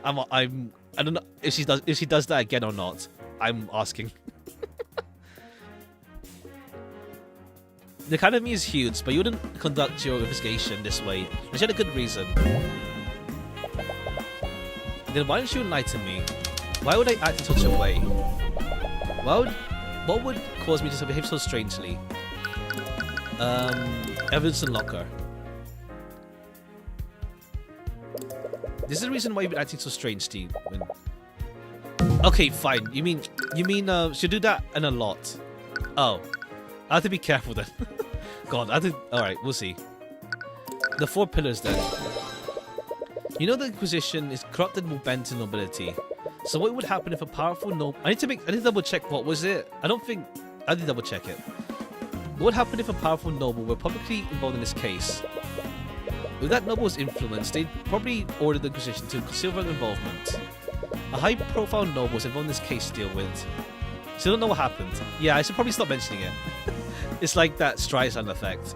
I don't know if she does that again or not. I'm asking. The Academy is huge, but you wouldn't conduct your investigation this way. You had a good reason. Then why don't you enlighten me? Why would I act in such a way? What would cause me to behave so strangely? Evidence and locker. This is the reason why you've been acting so strange, Steve. Okay, fine. You mean she'll do that and a lot. Oh. I have to be careful then. God, alright, we'll see. The 4 pillars then. You know the Inquisition is corrupt and will bend to nobility. So what would happen if a powerful noble... I need to double check what was it. I need to double check it. What would happen if a powerful noble were publicly involved in this case? With that noble's influence, they'd probably order the Inquisition to conceal their involvement. A high-profile noble was involved in this case, Steelwind. So you don't know what happened. Yeah, I should probably stop mentioning it. It's like that Streisand effect.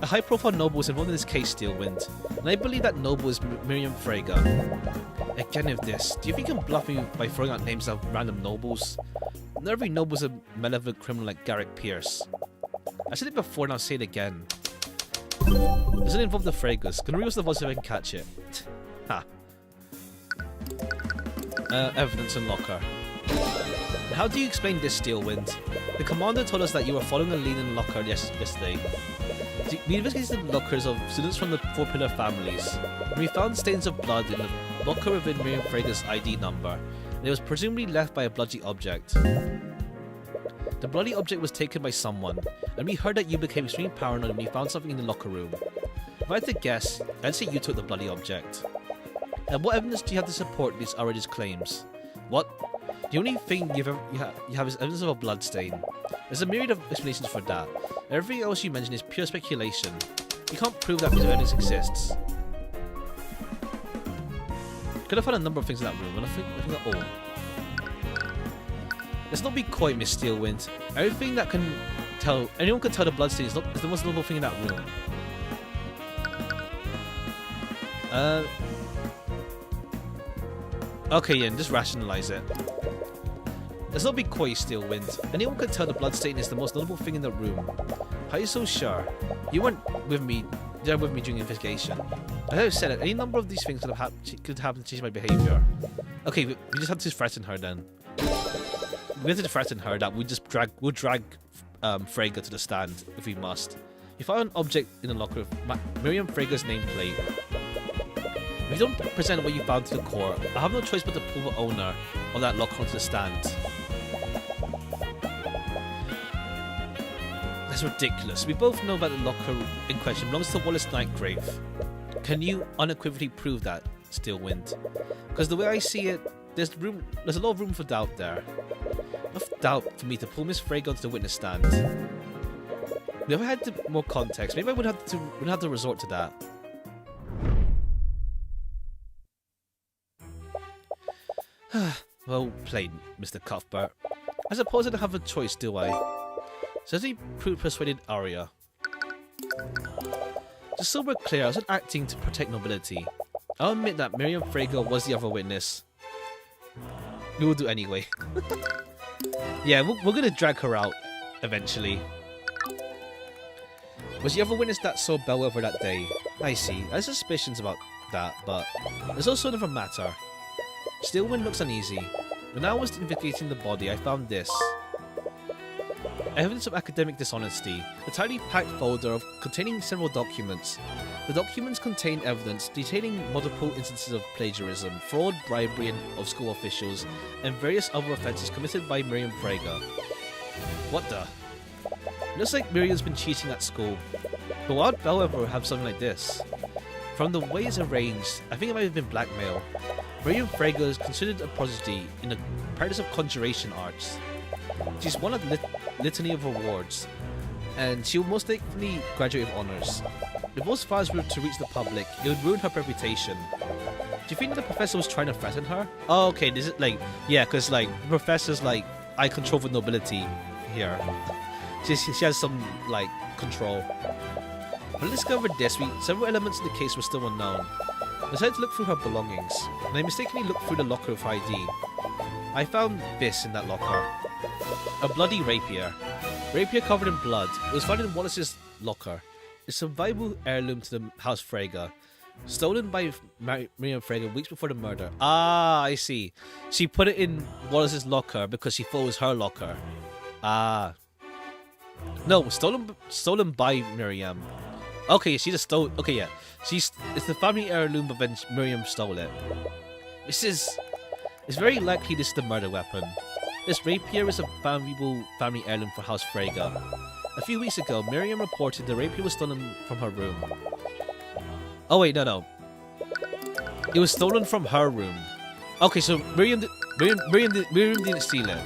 A high-profile noble was involved in this case, Steelwind, and I believe that noble is Miriam Frege. Again with this, do you think you can bluff me by throwing out names of random nobles? Not every noble is a malevolent criminal like Garrick Pierce. I said it before and I'll say it again. Does it involve the Freges? Can I read the voice if I can catch it? Ha. Evidence and locker. How do you explain this, Steelwind? The commander told us that you were following a lead in the locker yesterday. We investigated the lockers of students from the 4 pillar families, and we found stains of blood in the locker within Miriam Frege's ID number, and it was presumably left by a bloody object. The bloody object was taken by someone, and we heard that you became extremely paranoid when you found something in the locker room. If I had to guess, I'd say you took the bloody object. And what evidence do you have to support these outrageous claims? What? The only thing you have is evidence of a bloodstain. There's a myriad of explanations for that. Everything else you mention is pure speculation. You can't prove that piece of evidence exists. Could have found a number of things in that room, and I think that all. Let's not be coy, Miss Steelwind. Everything that anyone can tell the bloodstain is the most notable thing in that room. Okay, yeah, just rationalize it. Let's not be coy, Steelwind. Anyone can tell the bloodstain is the most notable thing in the room. How are you so sure? You weren't with me during the investigation. As I said, any number of these things could happen to change my behavior. Okay, we just have to threaten her then. We have to threaten her that we'll drag Frege to the stand if we must. You found an object in the locker of Miriam Frege's nameplate. If you don't present what you found to the court, I have no choice but to pull the owner of that locker onto the stand. That's ridiculous. We both know that the locker in question belongs to Wallace Nightgrave. Can you unequivocally prove that, Steelwind? Because the way I see it, there's a lot of room for doubt there. Enough doubt for me to pull Miss Frege onto the witness stand. If I had more context, maybe I would have to resort to that. Well played, Mr. Cuthbert. I suppose I don't have a choice, do I? Certainly persuaded Arya. Just so we're clear, I wasn't acting to protect nobility. I'll admit that Miriam Frege was the other witness. We will do anyway. Yeah, we're gonna drag her out eventually. Was the other witness that saw Bellwether that day? I see. I have suspicions about that, but there's also another matter. Steelwind looks uneasy. When I was investigating the body, I found this. Evidence of academic dishonesty. A tightly packed folder containing several documents. The documents contain evidence detailing multiple instances of plagiarism, fraud, bribery of school officials, and various other offences committed by Miriam Frege. What the? Looks like Miriam's been cheating at school. But why would Bellwether have something like this? From the way it's arranged, I think it might have been blackmail. Miriam Frege is considered a prodigy in the practice of conjuration arts. She's won a litany of awards, and she will most likely graduate with honours. If those files were to reach the public, it would ruin her reputation. Do you think the professor was trying to threaten her? Oh, okay, this is like, yeah, because like, the professor's like, I control the nobility here. She has some, like, control. When I discovered this, several elements of the case were still unknown. I decided to look through her belongings, and I mistakenly looked through the locker with her ID. I found this in that locker. A bloody rapier. Rapier covered in blood. It was found in Wallace's locker. It's a valuable heirloom to the House Frege. Stolen by Miriam Frege weeks before the murder. Ah, I see. She put it in Wallace's locker because she thought it was her locker. Ah. No, stolen by Miriam. Okay, she just stole. Okay, yeah. It's the family heirloom, but then Miriam stole it. It's very likely this is the murder weapon. This rapier is a valuable family heirloom for House Frege. A few weeks ago, Miriam reported the rapier was stolen from her room. Oh wait, no. It was stolen from her room. Okay, so Miriam didn't steal it.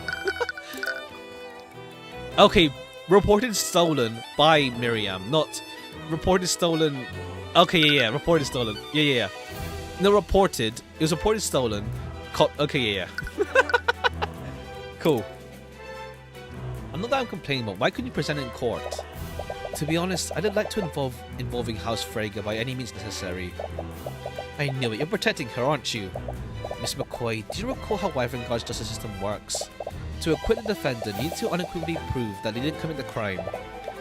Okay, reported stolen by Miriam, not reported stolen. Okay, yeah, reported stolen. Yeah. No, reported. It was reported stolen. Okay, yeah. Cool. I'm not that I'm complaining about. Why couldn't you present it in court? To be honest, I don't like to involving House Frege by any means necessary. I knew it. You're protecting her, aren't you? Miss McCoy, do you recall how Wyvern Guard's justice system works? To acquit the defendant, you need to unequivocally prove that they didn't commit the crime.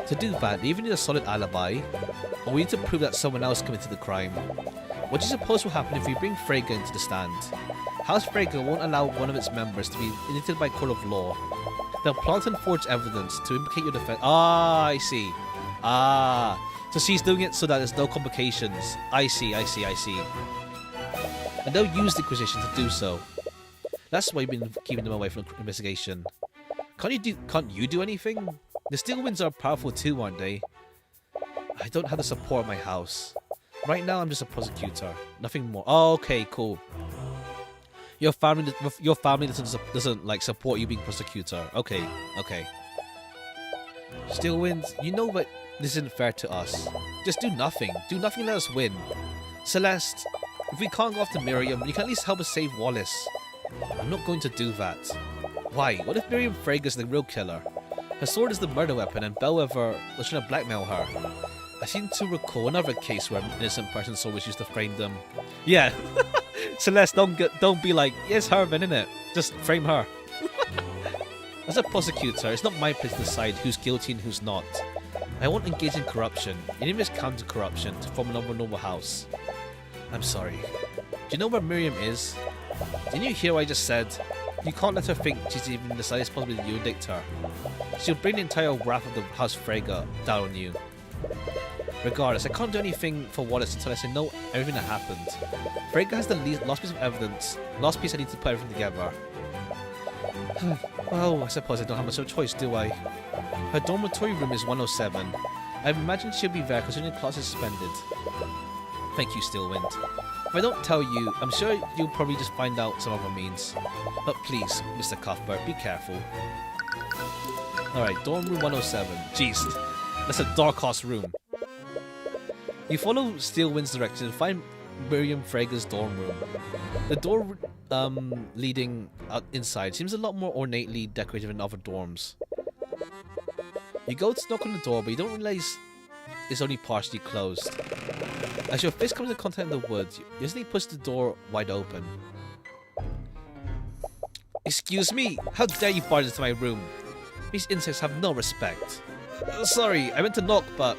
To do that, they either need a solid alibi, or we need to prove that someone else committed the crime. What do you suppose will happen if we bring Frege into the stand? House Frege won't allow one of its members to be indicted by court of law. They'll plant and forge evidence to implicate your defense. Ah, I see. Ah, so she's doing it so that there's no complications. I see. And they'll use the Inquisition to do so. That's why you've been keeping them away from the investigation. Can't you do anything? The Steelwinds are powerful too, aren't they? I don't have the support of my house. Right now, I'm just a prosecutor. Nothing more. Oh, okay, cool. Your family doesn't like support you being prosecutor. Okay. Steelwinds, you know that this isn't fair to us. Just do nothing. Do nothing and let us win. Celeste, if we can't go after Miriam, you can at least help us save Wallace. I'm not going to do that. Why? What if Miriam Frege is the real killer? Her sword is the murder weapon and Bellwether was trying to blackmail her. I seem to recall another case where an innocent person's sword was used to frame them. Yeah. Celeste, don't be like, yes, her then, innit? Just frame her. As a prosecutor, it's not my place to decide who's guilty and who's not. I won't engage in corruption, and even counter-corruption, to form another noble house. I'm sorry. Do you know where Miriam is? Didn't you hear what I just said? You can't let her think she's even the slightest possibility you addict her. She'll bring the entire wrath of the House Frege down on you. Regardless, I can't do anything for Wallace until I know everything that happened. Frege has the last piece of evidence, last piece I need to put everything together. Well, I suppose I don't have much of a choice, do I? Her dormitory room is 107. I imagine she'll be there because her class is suspended. Thank you, Stillwind. If I don't tell you, I'm sure you'll probably just find out some other means. But please, Mr. Cuthbert, be careful. Alright, dorm room 107. Jeez, that's a dark-ass room. You follow Stillwind's direction and find Miriam Frege's dorm room. The door leading out inside seems a lot more ornately decorated than other dorms. You go to knock on the door, but you don't realize it's only partially closed. As your fist comes in contact with the wood, you instantly push the door wide open. Excuse me, how dare you barge into my room? These insects have no respect. Sorry, I meant to knock, but...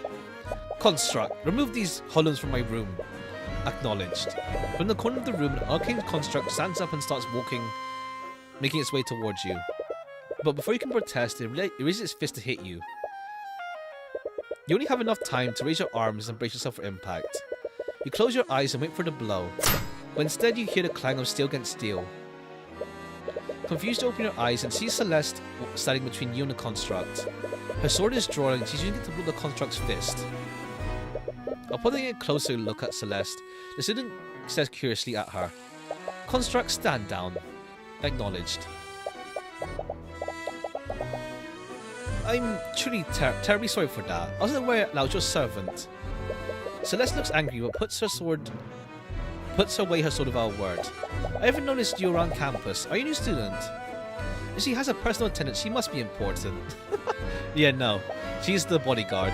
Construct, remove these hollows from my room. Acknowledged. From the corner of the room, an arcane construct stands up and starts walking, making its way towards you. But before you can protest, it raises its fist to hit you. You only have enough time to raise your arms and brace yourself for impact. You close your eyes and wait for the blow, but instead you hear the clang of steel against steel. Confused, you open your eyes and see Celeste standing between you and the construct. Her sword is drawn and she's using it to blow the construct's fist. Upon taking a closer look at Celeste, the student stares curiously at her. Construct, stand down. Acknowledged. I'm truly terribly sorry for that. I wasn't aware I was your servant. Celeste looks angry but puts away her sword without a word. I haven't noticed you around campus. Are you a new student? If she has a personal attendant, she must be important. Yeah, no. She's the bodyguard.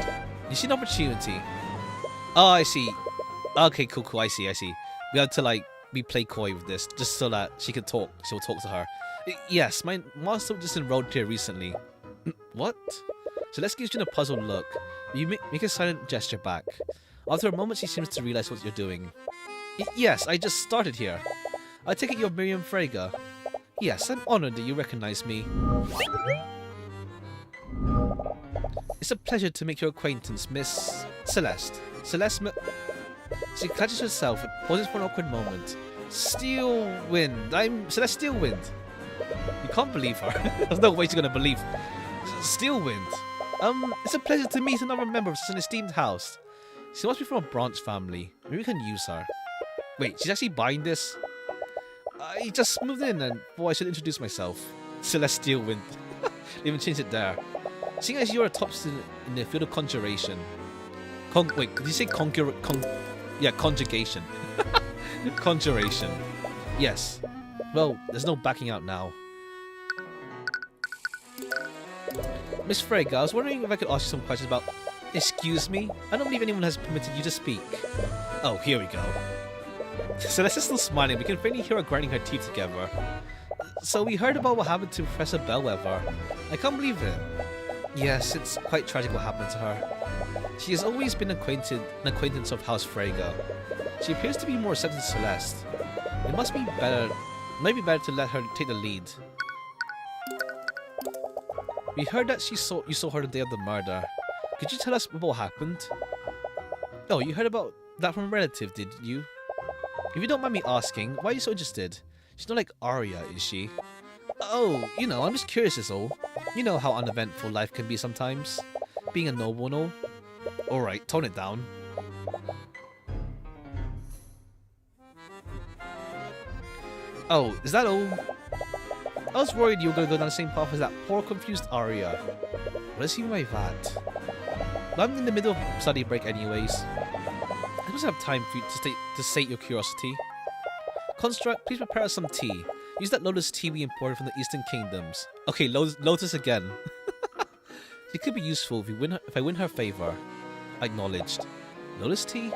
You see an opportunity. Oh, I see. Okay, cool, I see. We have to, we play coy with this, just so that she can talk. She'll talk to her. Yes, my master just enrolled here recently. What? Celeste gives you a puzzled look. You make a silent gesture back. After a moment, she seems to realize what you're doing. Yes, I just started here. I take it you're Miriam Frege. Yes, I'm honored that you recognize me. It's a pleasure to make your acquaintance, Miss Celeste. She catches herself and pauses for an awkward moment. Steelwind. I'm Celeste Steelwind. You can't believe her. There's no way she's gonna believe. Steelwind. It's a pleasure to meet another member of such an esteemed house. She must be from a branch family. Maybe we can use her. Wait, she's actually buying this? I just moved in and thought I should introduce myself. Celeste Steelwind. They even changed it there. Seeing as you're a top student in the field of conjuration. Wait, did you say conjugation? Conjuration. Yes. Well, there's no backing out now. Miss Frege, I was wondering if I could ask you some questions about... Excuse me? I don't believe anyone has permitted you to speak. Oh, here we go. Celeste is still smiling. We can faintly hear her grinding her teeth together. So we heard about what happened to Professor Bellwether. I can't believe it. Yes, it's quite tragic what happened to her. She has always been an acquaintance of House Frege. She appears to be more receptive to Celeste. It must be better to let her take the lead. We heard that you saw her the day of the murder. Could you tell us what happened? Oh, you heard about that from a relative, did you? If you don't mind me asking, why are you so interested? She's not like Arya, is she? Oh, I'm just curious is all. You know how uneventful life can be sometimes. Being a noble and all. Alright, tone it down. Oh, is that all? I was worried you were going to go down the same path as that poor confused Arya. What does he mean by that? Well, I'm in the middle of study break anyways. I must have time for you to sate your curiosity. Construct, please prepare us some tea. Use that lotus tea we imported from the Eastern Kingdoms. Okay, lotus again. It could be useful if I win her favor. Acknowledged. Lotus tea?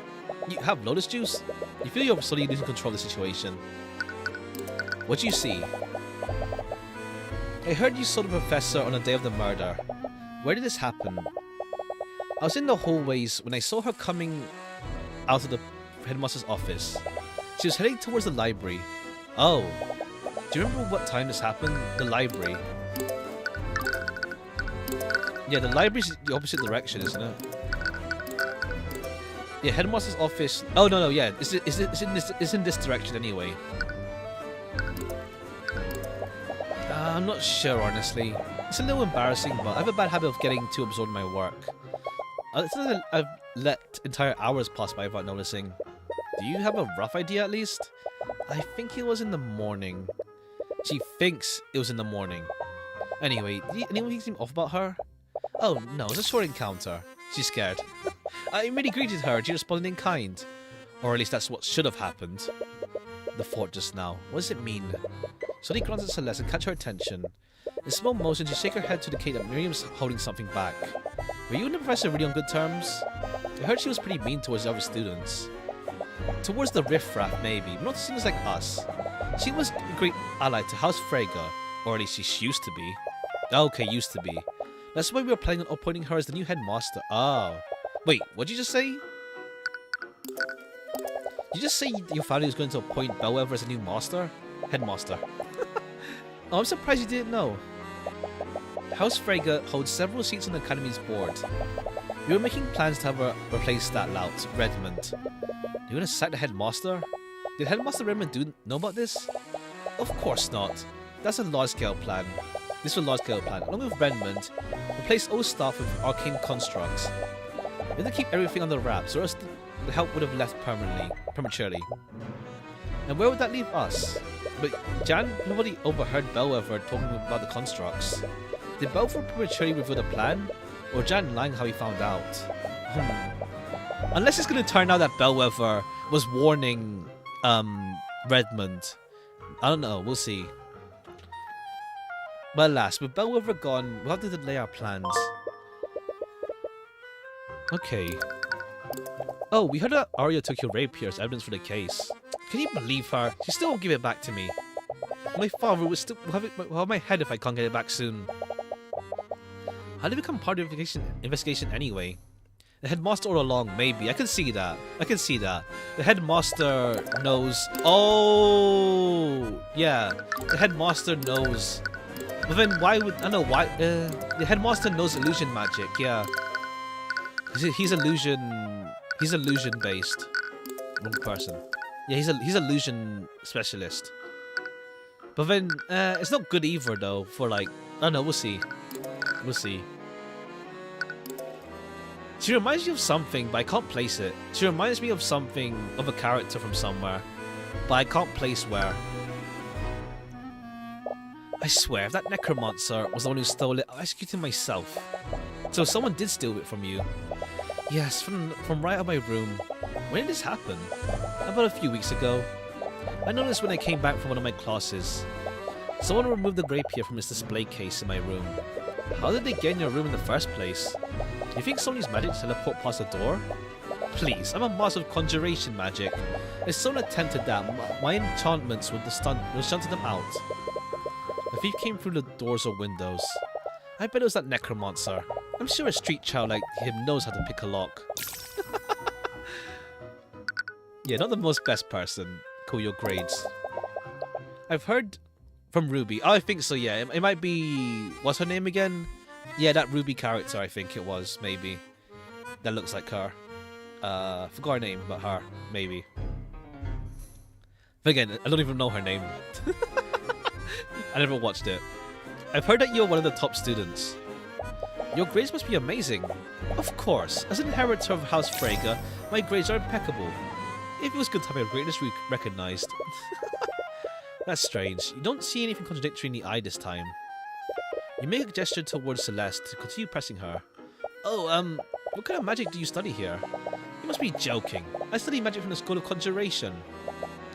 You have lotus juice? You feel you're slowly losing control of the situation. What do you see? I heard you saw the professor on the day of the murder. Where did this happen? I was in the hallways when I saw her coming out of the headmaster's office. She was heading towards the library. Oh. Do you remember what time this happened? The library. Yeah, the library's the opposite direction, isn't it? Yeah, headmaster's office. Oh no, yeah, it's in this direction anyway. I'm not sure, honestly. It's a little embarrassing, but I have a bad habit of getting too absorbed in my work. It's not that I've let entire hours pass by without noticing. Do you have a rough idea at least? I think it was in the morning. She thinks it was in the morning. Anyway, did anyone seem off about her? Oh no, it's a short encounter. She's scared. I immediately greeted her. She responded in kind. Or at least that's what should have happened. The thought just now. What does it mean? Slowly glance at Celeste and catch her attention. In small motion, she shake her head to indicate that Miriam's holding something back. Were you and the professor really on good terms? I heard she was pretty mean towards the other students. Towards the riffraff, maybe, but not students like us. She was a great ally to House Frege, or at least she used to be. Okay, used to be. That's why we were planning on appointing her as the new headmaster. Oh. Wait, what'd you just say? Did you just say your family was going to appoint Bellwether as a new master? Headmaster. Oh, I'm surprised you didn't know. House Frege holds several seats on the Academy's board. We were making plans to have her replace that lout, Redmond. You want to sack the headmaster? Did Headmaster Redmond know about this? Of course not. That's a large-scale plan. This was a large-scale plan. Along with Redmond, replace all staff with arcane constructs. We have to keep everything under wraps, or else the help would have left prematurely. And where would that leave us? But Jan probably overheard Bellwether talking about the constructs. Did Bellwether prematurely reveal the plan? Or Jan lying how he found out? Unless it's going to turn out that Bellwether was warning Redmond. I don't know, we'll see. But alas, with Bellwether gone, we'll have to delay our plans. Okay. Oh, we heard that Arya took your rapier as evidence for the case. Can you believe her? She still won't give it back to me. My father will still have my head if I can't get it back soon. How did it become part of the investigation anyway? The headmaster all along, maybe. I can see that. I can see that. The headmaster knows. Oh, yeah. The headmaster knows. But then why would... I don't know why... the headmaster knows illusion magic, yeah. He's illusion... He's illusion based. Wrong person. Yeah, he's illusion specialist. But then, it's not good either though, for like... I don't know, we'll see. We'll see. She reminds me of something, but I can't place it. She reminds me of something, of a character from somewhere, but I can't place where. I swear, if that necromancer was the one who stole it, I'll execute him myself. So someone did steal it from you. Yes, from right out of my room. When did this happen? About a few weeks ago. I noticed when I came back from one of my classes. Someone removed the rapier from its display case in my room. How did they get in your room in the first place? Do you think someone used magic to teleport past the door? Please, I'm a master of conjuration magic. If someone attempted that, my enchantments would shunted them out. The thief came through the doors or windows. I bet it was that necromancer. I'm sure a street child like him knows how to pick a lock. Yeah, not the most best person. Cool, your grades. I've heard from Ruby. Oh, I think so, yeah. It might be... What's her name again? Yeah, that Ruby character, I think it was, maybe. That looks like her. Forgot her name, but her, maybe. But again, I don't even know her name. I never watched it. I've heard that you're one of the top students. Your grades must be amazing. Of course, as an inheritor of House Frege, my grades are impeccable. If it was good to have your greatness recognized. That's strange. You don't see anything contradictory in the eye this time. You make a gesture towards Celeste to continue pressing her. Oh, what kind of magic do you study here? You must be joking. I study magic from the School of Conjuration.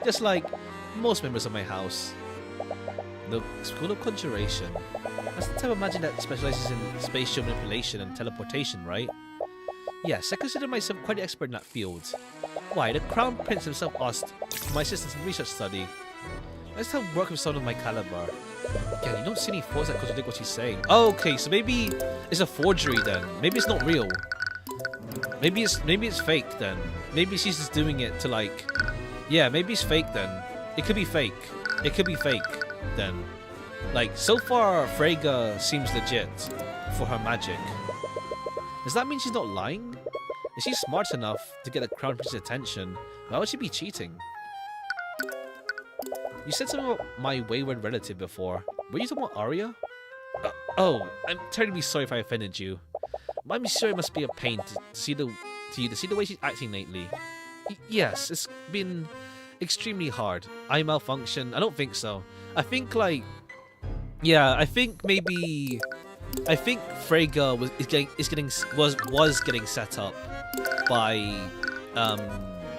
Just like most members of my house. The School of Conjuration. That's the type of magic that specializes in spatial manipulation and teleportation, right? Yes, I consider myself quite an expert in that field. Why, the Crown Prince himself asked for my assistance in research study. Let's have work with someone of my caliber. Again, you don't see any faults that contradict what she's saying. Oh, okay, so maybe it's a forgery then. Maybe it's not real. Maybe it's fake then. Maybe she's just doing it to like... Yeah, maybe it's fake then. It could be fake. It could be fake then. Like, so far, Frege seems legit for her magic. Does that mean she's not lying? If she's smart enough to get the crown prince's attention, why would she be cheating? You said something about my wayward relative before. Were you talking about Arya? Oh, I'm terribly sorry if I offended you. I'm sure it must be a pain to see the way she's acting lately. Yes, it's been extremely hard. I malfunction. I don't think so. I think like, yeah, I think maybe, I think Freyga was getting set up by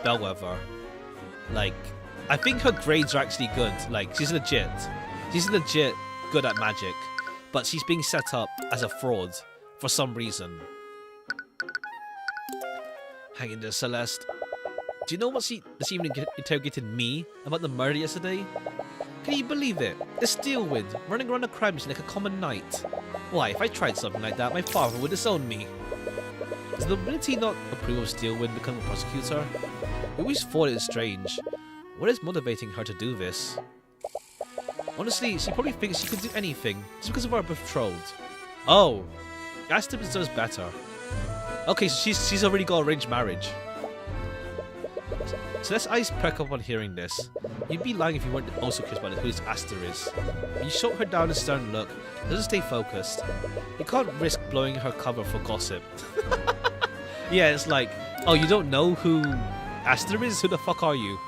Bellwether. Like, I think her grades are actually good. Like, she's legit good at magic, but she's being set up as a fraud for some reason. Hang in there, Celeste. Do you know what she even interrogated me about the murder yesterday? Can you believe it? A Steelwind running around a crime scene like a common knight. Why, if I tried something like that, my father would disown me. Does the nobility not approve of Steelwind becoming a prosecutor? I always thought it was strange. What is motivating her to do this? Honestly, she probably thinks she could do anything just because of our betrothed. Oh, Aston deserves better. Okay, so she's already got arranged marriage. Celeste's eyes perk up on hearing this. You'd be lying if you weren't also curious about who this Aster is. When you shot her down a stern look, doesn't stay focused. You can't risk blowing her cover for gossip. Yeah, it's like, oh, you don't know who Aster is? Who the fuck are you?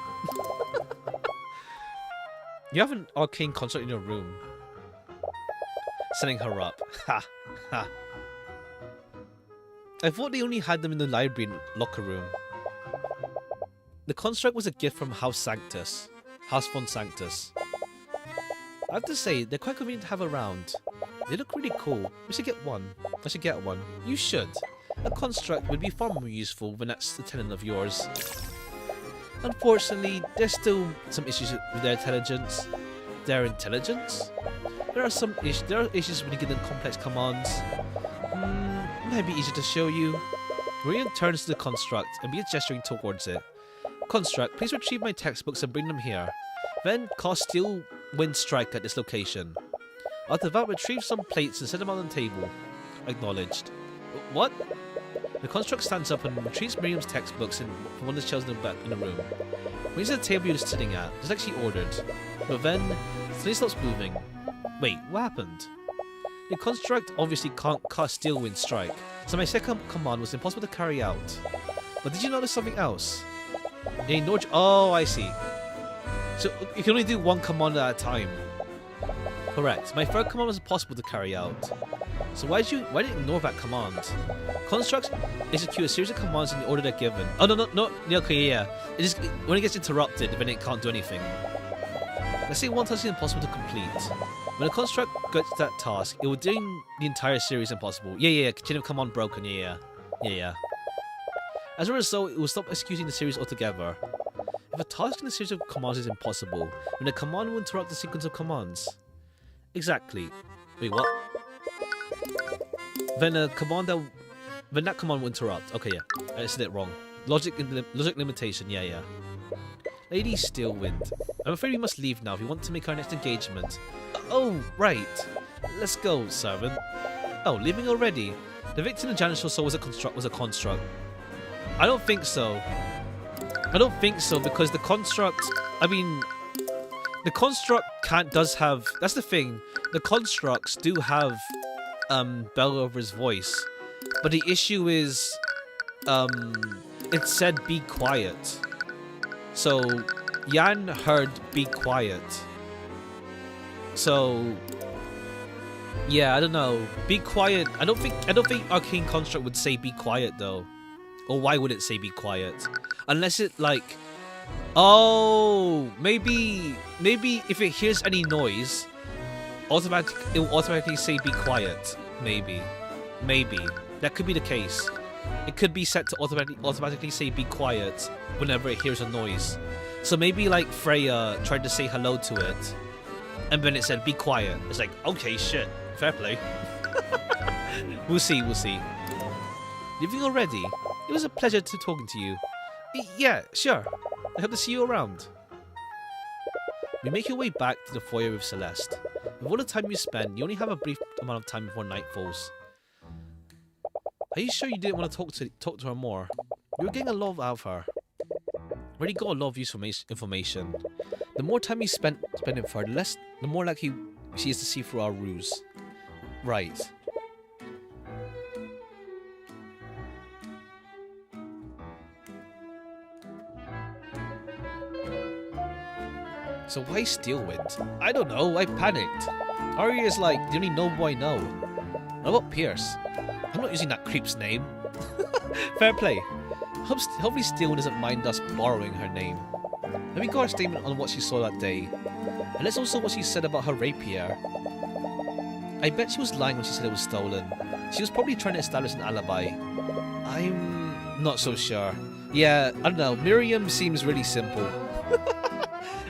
You have an arcane construct in your room. Setting her up. Ha ha. I thought they only had them in the library and locker room. The construct was a gift from House von Sanctus. I have to say, they're quite convenient to have around. They look really cool. We should get one. I should get one. You should. A construct would be far more useful than that tenant of yours. Unfortunately, there's still some issues with their intelligence. Their intelligence? There are issues when you give them complex commands. Might be easier to show you. Miriam turns to the construct and begins gesturing towards it. Construct, please retrieve my textbooks and bring them here. Then cast Steel Wind Strike at this location. After that, retrieve some plates and set them on the table. Acknowledged. What? The construct stands up and retrieves Miriam's textbooks from one of the shelves in the room. When he's at the table you're sitting at, just like she ordered. But then, suddenly stops moving. Wait, what happened? The construct obviously can't cast Steel Wind Strike, so my second command was impossible to carry out. But did you notice something else? Oh, I see. So you can only do one command at a time. Correct. My third command was impossible to carry out. So why did you ignore that command? Constructs execute a series of commands in the order they're given. Oh no. Okay, yeah. When it gets interrupted, then it can't do anything. Let's say one task is impossible to complete. When a construct gets that task, it will deem the entire series impossible. Yeah. Chain of command broken. Yeah. As a result, it will stop executing the series altogether. If a task in the series of commands is impossible, then the command will interrupt the sequence of commands. Exactly. Wait, what? Then that command will interrupt. Okay, yeah. I said it wrong. Logic limitation. Yeah. Lady Steelwind, I'm afraid we must leave now if we want to make our next engagement. Oh, right. Let's go, servant. Oh, leaving already? The victim the janitor saw was a construct. I don't think so. Because the construct, the construct does have, that's the thing, the constructs do have Bellwether's voice, but the issue is it said be quiet. So Yan heard be quiet. So yeah, I don't know. Be quiet. I don't think Arcane Construct would say be quiet though. Or why would it say be quiet? Unless it like, oh, maybe if it hears any noise, it will automatically say be quiet. Maybe that could be the case. It could be set to automatically say be quiet whenever it hears a noise. So maybe like Freya tried to say hello to it, and then it said be quiet. It's like, okay, shit, fair play. We'll see. Leaving already? It was a pleasure talking to you. Yeah, sure. I hope to see you around. We make your way back to the foyer with Celeste. With all the time you spend, you only have a brief amount of time before night falls. Are you sure you didn't want to talk to her more? You were getting a lot out of her. Already got a lot of useful information. The more time you spend with her, the more likely she is to see through our ruse. Right. So why Steelwind? I don't know, I panicked. Arya is like the only noble I know. What about Pierce? I'm not using that creep's name. Fair play. Hopefully Steelwind doesn't mind us borrowing her name. Let me got her statement on what she saw that day. And let's also what she said about her rapier. I bet she was lying when she said it was stolen. She was probably trying to establish an alibi. I'm not so sure. Yeah, I don't know, Miriam seems really simple.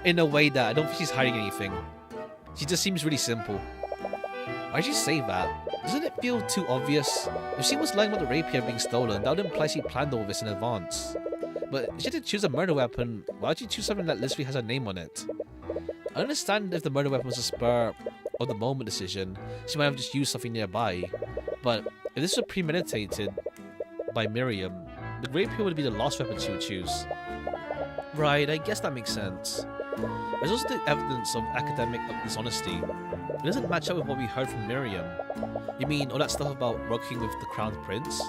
In a way that I don't think she's hiding anything. She just seems really simple. Why'd you say that? Doesn't it feel too obvious? If she was lying about the rapier being stolen, that would imply she planned all this in advance. But if she had to choose a murder weapon, why'd you choose something that literally has her name on it? I understand if the murder weapon was a spur of the moment decision, she might have just used something nearby. But if this was premeditated by Miriam, the rapier would be the last weapon she would choose. Right, I guess that makes sense. There's also the evidence of academic dishonesty. It doesn't match up with what we heard from Miriam. You mean all that stuff about working with the Crown Prince?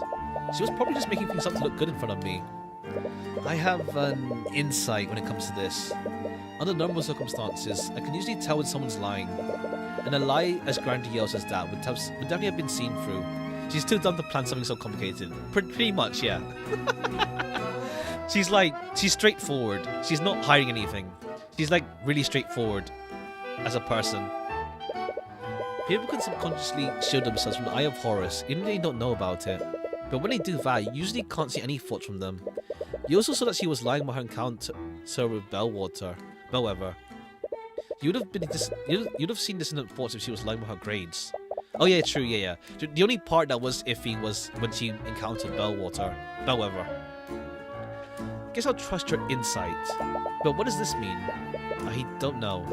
She was probably just making things up to look good in front of me. I have an insight when it comes to this. Under normal circumstances, I can usually tell when someone's lying. And a lie as grandiose as that would definitely have been seen through. She's too dumb to plan something so complicated. Pretty much, yeah. She's straightforward. She's not hiding anything. She's like really straightforward as a person. People can subconsciously shield themselves from the eye of Horus, even if they don't know about it. But when they do that, you usually can't see any thoughts from them. You also saw that she was lying about her encounter with Bellweather. You'd have seen dissonant thoughts if she was lying about her grades. Oh yeah, true, yeah. The only part that was iffy was when she encountered Bellweather. Guess I'll trust your insight. But what does this mean? I don't know.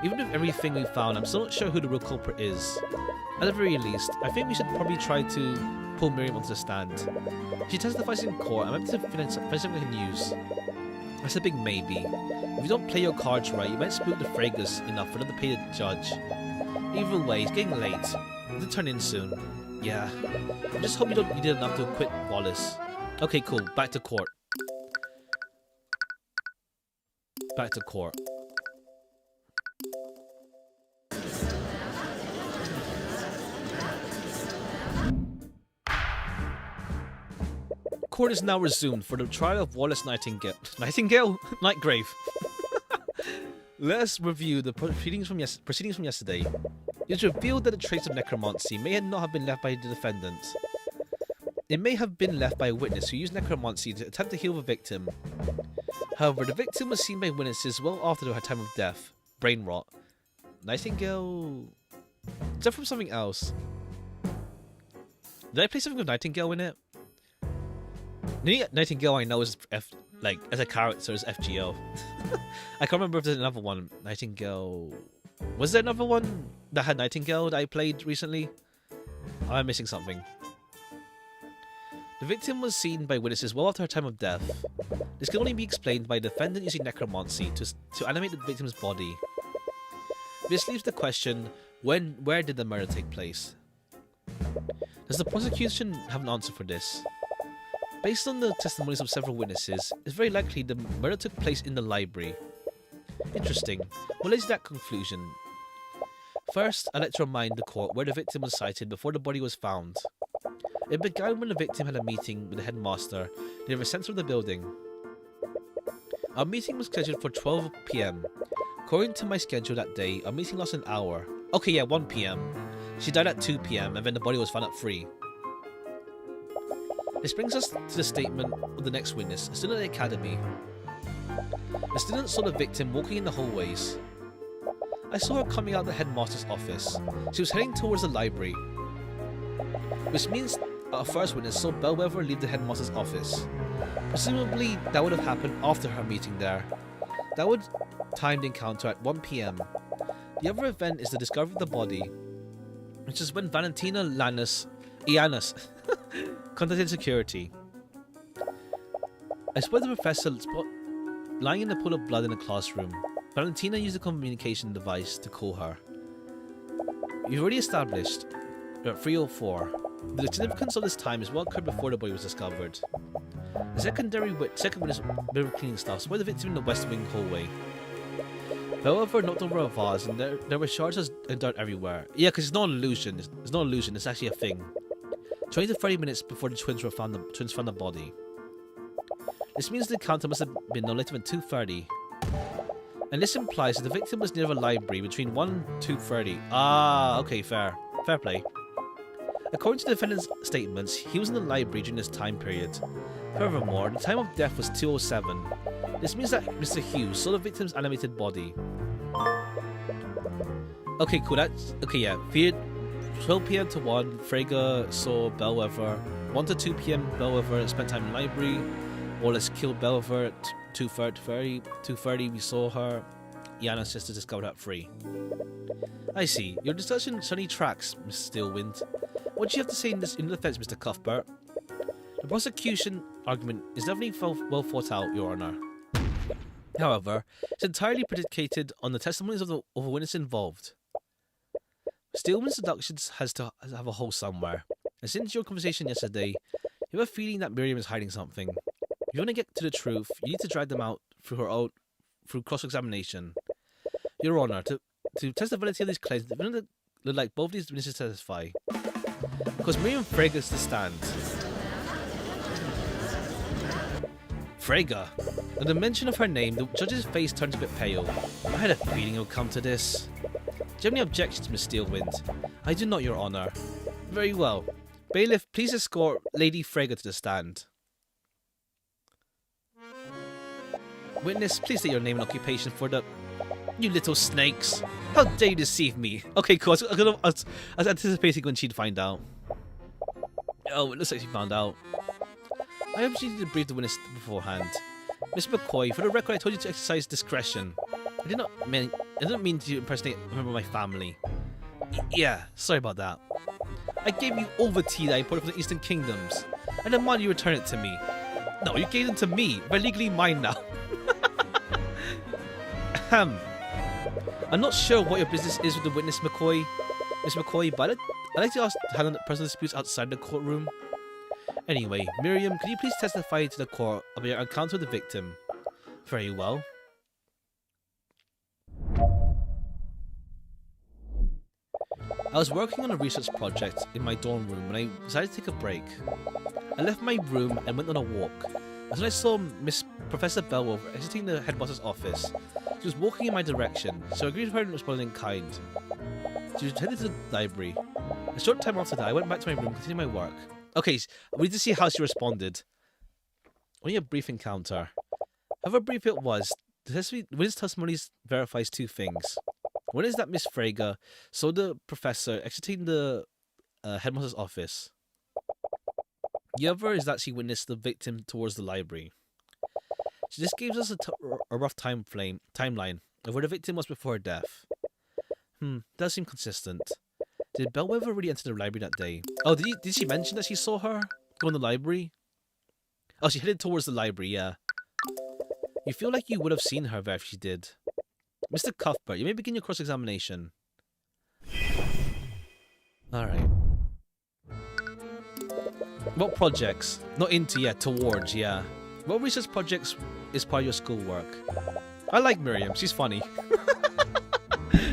Even with everything we found, I'm still not sure who the real culprit is. At the very least, I think we should probably try to pull Miriam onto the stand. If she testifies in court, I might be able to find something we can use. That's a big maybe. If you don't play your cards right, you might spook the Fragus enough for them to pay the judge. Either way, it's getting late. It'll turn in soon. Yeah. I just hope you did enough to acquit Wallace. Okay, cool. Back to court. Back to court. Court is now resumed for the trial of Wallace Nightingale. Nightgrave. Let us review the proceedings from yesterday. It is revealed that the trace of necromancy may not have been left by the defendant. It may have been left by a witness who used necromancy to attempt to heal the victim. However, the victim was seen by witnesses well after her time of death. Brain rot. Nightingale... Is that from something else? Did I play something with Nightingale in it? The Nightingale I know is as a character is FGO. I can't remember if there's another one. Nightingale... Was there another one that had Nightingale that I played recently? Am I missing something? The victim was seen by witnesses well after her time of death. This can only be explained by the defendant using necromancy to animate the victim's body. This leaves the question, where did the murder take place? Does the prosecution have an answer for this? Based on the testimonies of several witnesses, it's very likely the murder took place in the library. Interesting. What leads to that conclusion? First, I'd like to remind the court where the victim was sighted before the body was found. It began when the victim had a meeting with the headmaster near the centre of the building. Our meeting was scheduled for 12 PM. According to my schedule that day, our meeting lasted an hour. Okay, yeah, 1 PM. She died at 2 PM and then the body was found at 3. This brings us to the statement of the next witness, a student at the academy. The student saw the victim walking in the hallways. I saw her coming out of the headmaster's office. She was heading towards the library, which means our first witness saw Bellweather leave the headmaster's office. Presumably, that would have happened after her meeting there. That would time the encounter at 1 PM. The other event is the discovery of the body, which is when Valentina Ianus Contacted security. I spotted the professor lying in a pool of blood in a classroom. Valentina used a communication device to call her. You've already established at 3:04. The significance of this time is what occurred before the body was discovered. The second witness mirror cleaning staff spotted the victim in the West Wing hallway. However, knocked over a vase, and there were shards and dirt everywhere. Yeah, because it's not an illusion. It's not an illusion. It's actually a thing. 20 to 30 minutes before the twins found the body. This means the encounter must have been no later than 2:30. And this implies that the victim was near a library between 1 and 2:30. Ah, okay, fair play. According to the defendant's statements, he was in the library during this time period. Furthermore, the time of death was 2:07. This means that Mr. Hughes saw the victim's animated body. Okay, cool. Okay, yeah. 12 PM to 1, Frege saw Bellwether. 1 to 2 PM, Bellwether spent time in the library. Wallace killed Bellwether at 2:30. 2:30, we saw her. Yana's sister discovered at 3. I see. Your discussion certainly tracks, Miss Steelwind. What do you have to say in defense, Mr. Cuthbert? The prosecution argument is definitely well thought out, Your Honor. However, it's entirely predicated on the testimonies of the witness involved. Steelman's deductions has to have a hole somewhere, and since your conversation yesterday, you have a feeling that Miriam is hiding something. If you want to get to the truth, you need to drag them out through cross-examination. Your Honor, to test the validity of these claims, the look like both these witnesses testify. Because Miriam Frege is to stand. Frege. At the mention of her name, the judge's face turns a bit pale. I had a feeling it would come to this. Do you have any objections, Miss Steelwind? I do not, Your Honor. Very well. Bailiff, please escort Lady Frege to the stand. Witness, please state your name and occupation for the... You little snakes! How dare you deceive me? Okay, cool. I was anticipating when she'd find out. Oh, it looks like she found out. I hope she did brief the witness beforehand. Miss McCoy, for the record, I told you to exercise discretion. I didn't mean to impersonate a member of my family. Yeah, sorry about that. I gave you all the tea that I imported from the Eastern Kingdoms. I demand you return it to me. No, you gave them to me. They're legally mine now. I'm not sure what your business is with the witness, McCoy, Miss McCoy, but I'd like to ask to handle the personal disputes outside the courtroom. Anyway, Miriam, could you please testify to the court about your encounter with the victim? Very well. I was working on a research project in my dorm room when I decided to take a break. I left my room and went on a walk. As I saw Miss Professor Bellwether exiting the headmaster's office, she was walking in my direction, so I agreed with her and responded in kind. She was headed to the library. A short time after that, I went back to my room and continued my work. Okay, we need to see how she responded. Only a brief encounter. However brief it was, witness testimonies verifies two things. One is that Miss Frege saw the professor exiting the headmaster's office. The other is that she witnessed the victim towards the library. So this gives us a rough timeline of where the victim was before her death. Does seem consistent. Did Bellwether really enter the library that day? Oh, did she mention that she saw her go in the library? Oh, she headed towards the library, yeah. You feel like you would have seen her there if she did. Mr. Cuthbert, you may begin your cross-examination. Alright. What projects? Not into yet, towards, yeah. What research projects is part of your schoolwork? I like Miriam, she's funny.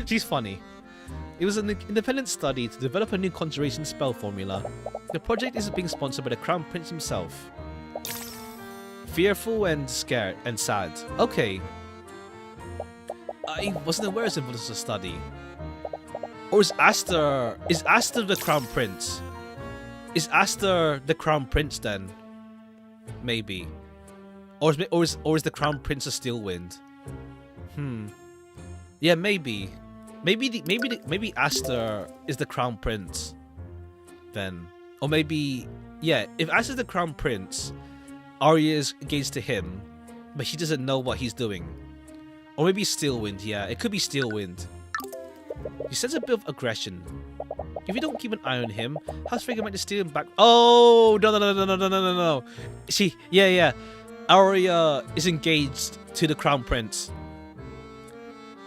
She's funny. It was an independent study to develop a new conjuration spell formula. The project is being sponsored by the Crown Prince himself. Fearful and scared and sad. Okay. I wasn't aware it was a study. Or is Aster the Crown Prince? Is Aster the Crown Prince then? Maybe. Or is the Crown Prince a Steelwind? Yeah, maybe. Maybe Aster is the Crown Prince. Then. Or maybe, yeah, if Aster's the Crown Prince, Arya is engaged to him, but he doesn't know what he's doing. Or maybe Steelwind, yeah, it could be Steelwind. He senses a bit of aggression. If you don't keep an eye on him, how's Frege might just steal him back? Oh, no. See, yeah. Arya is engaged to the Crown Prince.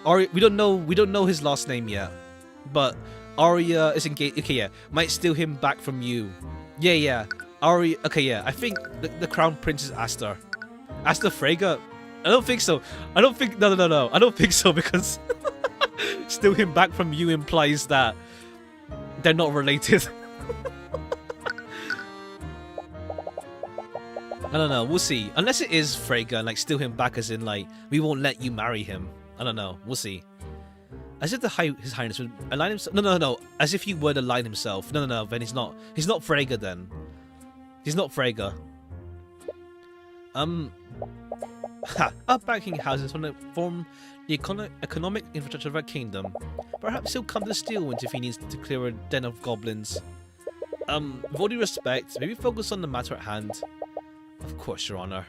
Arya, we don't know his last name yet, but Arya is engaged. Okay, yeah, might steal him back from you. Yeah. Arya. Okay, yeah. I think the Crown Prince is Aster. Aster Frege. I don't think so. No. I don't think so because steal him back from you implies that they're not related. I don't know. We'll see. Unless it is Frege and like steal him back as in like we won't let you marry him. I don't know. We'll see. As if His Highness would align himself. No. As if he would align himself. No. Then he's not. He's not Frege then. He's not Frege. Our banking houses form the economic infrastructure of our kingdom. Perhaps he'll come to the Steel Winds if he needs to clear a den of goblins. With all due respect, maybe focus on the matter at hand. Of course, Your Honor.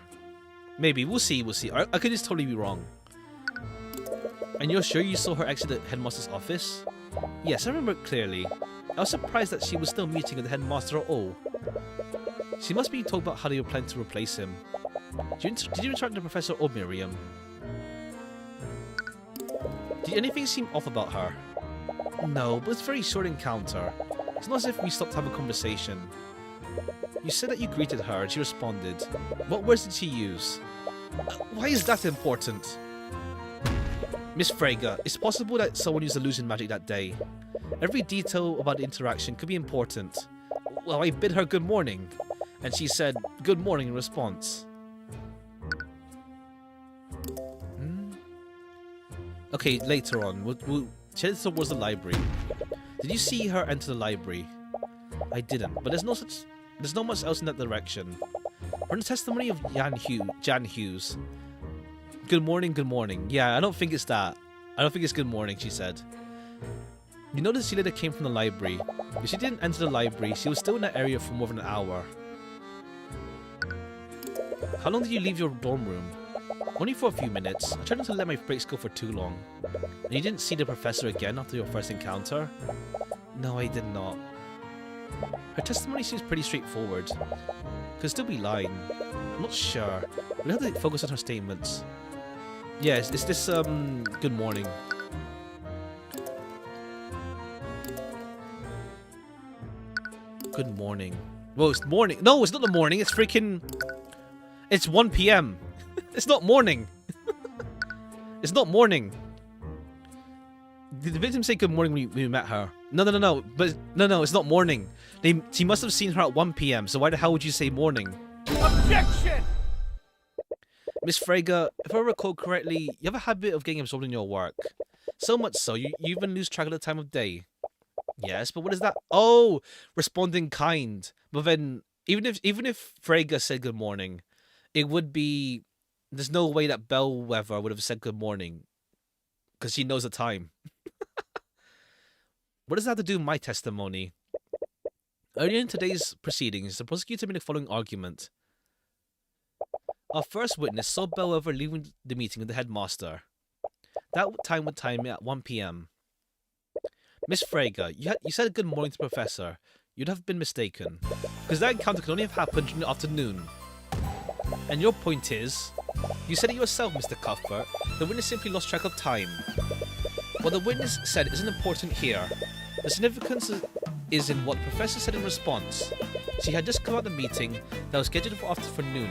Maybe. We'll see. I could just totally be wrong. And you're sure you saw her exit the headmaster's office? Yes, I remember it clearly. I was surprised that she was still meeting with the headmaster at all. She must be told about how they were planning to replace him. Did you interact with Professor or Miriam? Did anything seem off about her? No, but it's a very short encounter. It's not as if we stopped to have a conversation. You said that you greeted her and she responded. What words did she use? Why is that important? Miss Frege, it's possible that someone used illusion magic that day. Every detail about the interaction could be important. Well, I bid her good morning, and she said good morning in response. Okay, later on, we'll head towards the library. Did you see her enter the library? I didn't, but there's not much else in that direction. From the testimony of Jan Hughes. Good morning. Yeah, I don't think it's that. I don't think it's good morning, she said. You noticed she later came from the library. If she didn't enter the library, she was still in that area for more than an hour. How long did you leave your dorm room? Only for a few minutes. I tried not to let my breaks go for too long. And you didn't see the professor again after your first encounter? No, I did not. Her testimony seems pretty straightforward. Could still be lying. I'm not sure. We'll have to focus on her statements. Yeah, it's this, good morning. Good morning. Well, it's morning. No, it's not the morning. It's freaking... It's 1 PM. It's not morning. It's not morning. Did the victim say good morning when we met her? No. But no, it's not morning. She must have seen her at 1 PM. So why the hell would you say morning? Objection! Miss Frege, if I recall correctly, you have a habit of getting absorbed in your work. So much so, you even lose track of the time of day. Yes, but what is that? Oh, responding kind. But then, even if Frege said good morning, it would be... There's no way that Bellwether would have said good morning. Because she knows the time. What does that have to do with my testimony? Earlier in today's proceedings, the prosecutor made the following argument. Our first witness saw Bellwether leaving the meeting with the headmaster. That time would time at 1 PM. Miss Frege, you said good morning to the professor. You'd have been mistaken. Because that encounter could only have happened during the afternoon. And your point is, you said it yourself, Mr. Cuthbert. The witness simply lost track of time. What the witness said isn't important here. The significance is in what the professor said in response. She had just come out of the meeting that was scheduled for afternoon.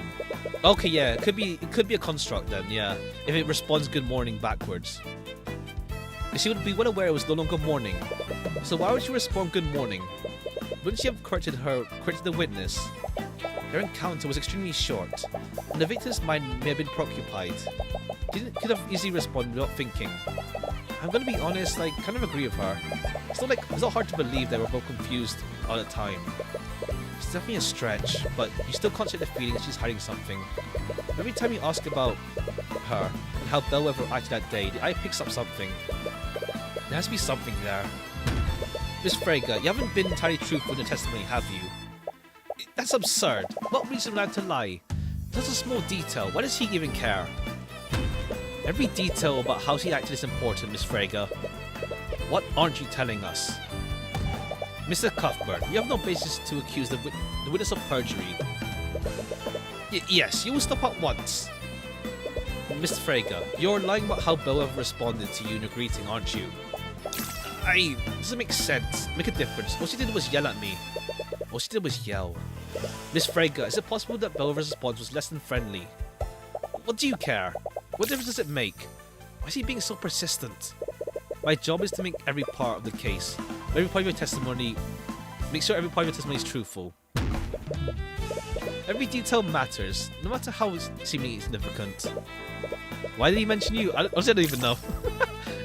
Okay, yeah, it could be a construct then, yeah. If it responds good morning backwards. She would be well aware it was no longer morning. So why would she respond good morning? Wouldn't she have corrected the witness? Their encounter was extremely short, and the victim's mind may have been preoccupied. She could have easily responded without thinking. I'm gonna be honest, I kind of agree with her. It's not hard to believe they were both confused all the time. It's definitely a stretch, but you still can't shake the feeling that she's hiding something. Every time you ask about her and how Bellwether acted that day, the eye picks up something. There has to be something there. Miss Frege, you haven't been entirely truthful in your testimony, have you? That's absurd. What reason would I have to lie? That's a small detail. Why does he even care? Every detail about how she acted is important, Miss Frege. What aren't you telling us? Mr. Cuthbert, you have no basis to accuse the witness of perjury. Yes, you will stop at once. Mr. Frege, you're lying about how Bellev responded to you in your greeting, aren't you? Doesn't make sense. Make a difference. All she did was yell at me. All she did was yell. Miss Frege, is it possible that Bellev's response was less than friendly? What do you care? What difference does it make? Why is he being so persistent? My job is to make every part of the case, every part of your testimony, make sure every part of your testimony is truthful. Every detail matters, no matter how seemingly insignificant. Why did he mention you? I don't even know.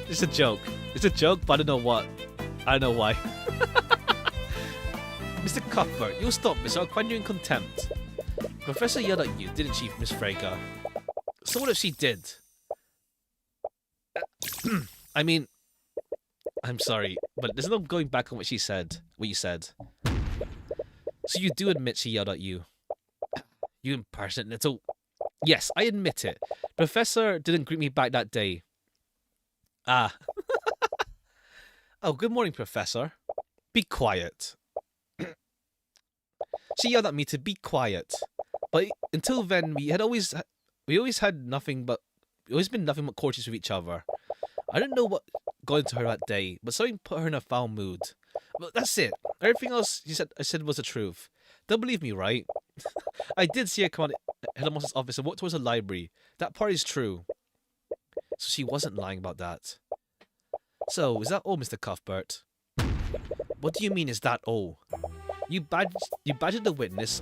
It's a joke. It's a joke, but I don't know what. I don't know why. Mr. Cuthbert, you'll stop this, or I'll find you in contempt. Professor yelled at you, didn't she, Miss Frege? So what if she did? I mean, I'm sorry, but there's no going back on what she said. What you said. So you do admit she yelled at you? You impersonate little. Yes, I admit it. Professor didn't greet me back that day. Ah. Oh, good morning, Professor. Be quiet. She yelled at me to be quiet, but until then we always been nothing but courteous with each other. I don't know what got into her that day, but something put her in a foul mood. But that's it. Everything else I said was the truth. Don't believe me, right? I did see her come out of Headmaster's office and walk towards the library. That part is true. So she wasn't lying about that. So, is that all, Mr. Cuthbert? What do you mean, is that all? You badgered the witness,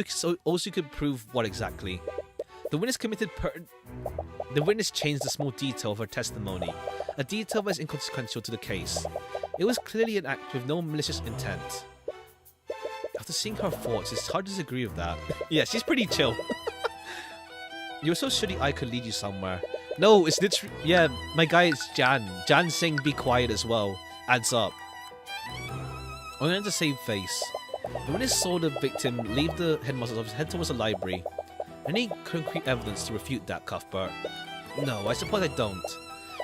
so also you could prove what exactly? The witness The witness changed a small detail of her testimony, a detail that is inconsequential to the case. It was clearly an act with no malicious intent. After seeing her thoughts, it's hard to disagree with that. Yeah, she's pretty chill. You were so shitty I could lead you somewhere. No, it's literally... Yeah, my guy is Jan. Jan saying be quiet as well. Adds up. I'm going to save face. The witness saw the victim leave the headmaster's office, head towards the library. Any concrete evidence to refute that, Cuthbert? No, I suppose I don't.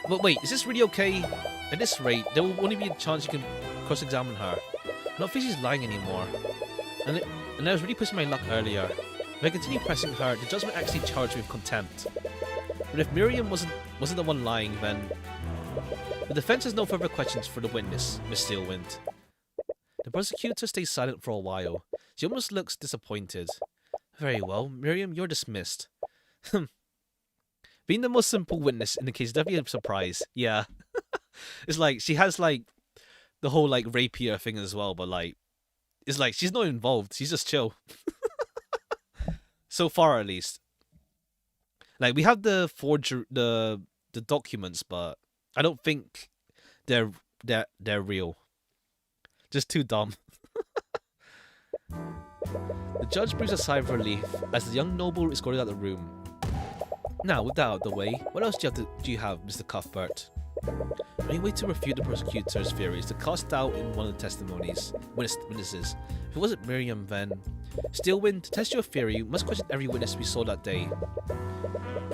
But wait, is this really okay? At this rate, there will only be a chance you can cross-examine her. I don't think she's lying anymore. And I was really pushing my luck earlier. If I continue pressing her, the judge might actually charge me with contempt. But if Miriam wasn't the one lying, then... The defense has no further questions for the witness, Miss Steelwind. The prosecutor stays silent for a while. She almost looks disappointed. Very well, Miriam, you're dismissed. Being the most simple witness in the case is definitely a surprise. Yeah. It's like, she has like, the whole like rapier thing as well, but like, it's like, she's not involved. She's just chill. So far, at least. Like, we have the documents, but I don't think they're real. Just too dumb. The judge breathes a sigh of relief as the young noble is escorted out of the room. Now, with that out of the way, what else do you have, Mr. Cuthbert? Any way to refute the prosecutor's theories to cast doubt in one of the testimonies, witnesses? If it wasn't Miriam, then... Steelwind, to test your theory, you must question every witness we saw that day.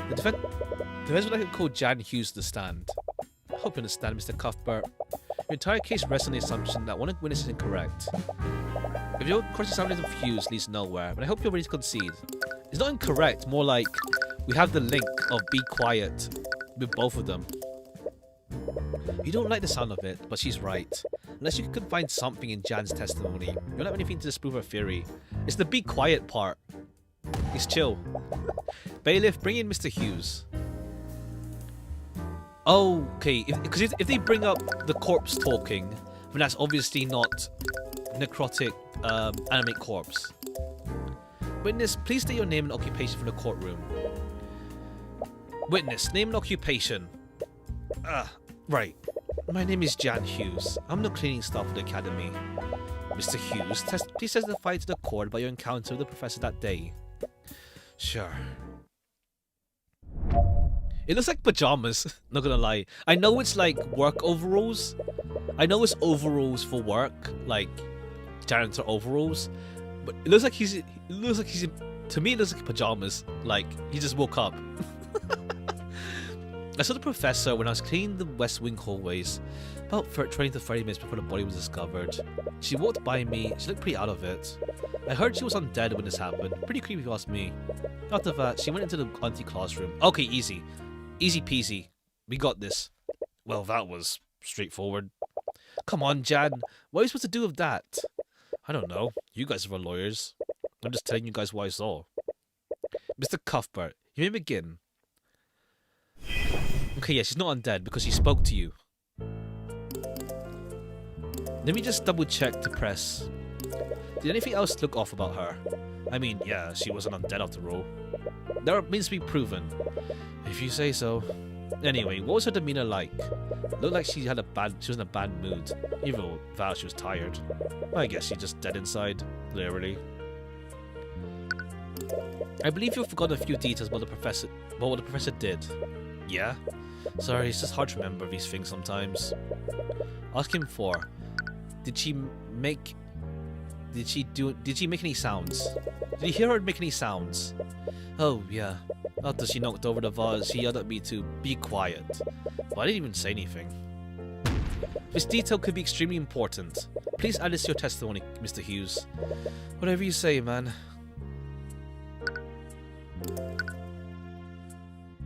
The defense would like to call Jan Hughes to the stand. I hope you understand, Mr. Cuthbert. Your entire case rests on the assumption that one of the witnesses is incorrect. If your cross-examination of Hughes leads nowhere, but I hope you're ready to concede. It's not incorrect, more like we have the link of be quiet with both of them. You don't like the sound of it, but she's right. Unless you could find something in Jan's testimony, you don't have anything to disprove her theory. It's the be quiet part. He's chill. Bailiff, bring in Mr. Hughes. Okay, because if they bring up the corpse talking, then that's obviously not necrotic animate corpse. Witness, please state your name and occupation for the courtroom. Witness, name and occupation. Right. My name is Jan Hughes. I'm the cleaning staff of the academy. Mr. Hughes, please testify to the court about your encounter with the professor that day. Sure. It looks like pajamas, not gonna lie. I know it's like work overalls. I know it's overalls for work, like janitor overalls. But it looks like he's to me it looks like pajamas. Like he just woke up. I saw the professor when I was cleaning the West Wing hallways, about 20 to 30 minutes before the body was discovered. She walked by me, she looked pretty out of it. I heard she was undead when this happened, pretty creepy if you ask me. After that, she went into the auntie classroom. Okay, easy. Easy peasy. We got this. Well, that was straightforward. Come on, Jan, what are you supposed to do with that? I don't know, you guys are lawyers. I'm just telling you guys what I saw. Mr. Cuthbert, you may begin. Okay, yeah, she's not undead because she spoke to you. Let me just double check to press. Did anything else look off about her? I mean, yeah, she wasn't undead after all. That remains to be proven. If you say so. Anyway, what was her demeanor like? Looked like she was in a bad mood. Even though she was tired. I guess she's just dead inside, literally. I believe you've forgotten a few details about what the professor did. Yeah? Sorry, it's just hard to remember these things sometimes. Ask him for. Did she make any sounds? Did you hear her make any sounds? Oh, yeah. After she knocked over the vase, she yelled at me to be quiet. But I didn't even say anything. This detail could be extremely important. Please add this to your testimony, Mr. Hughes. Whatever you say, man.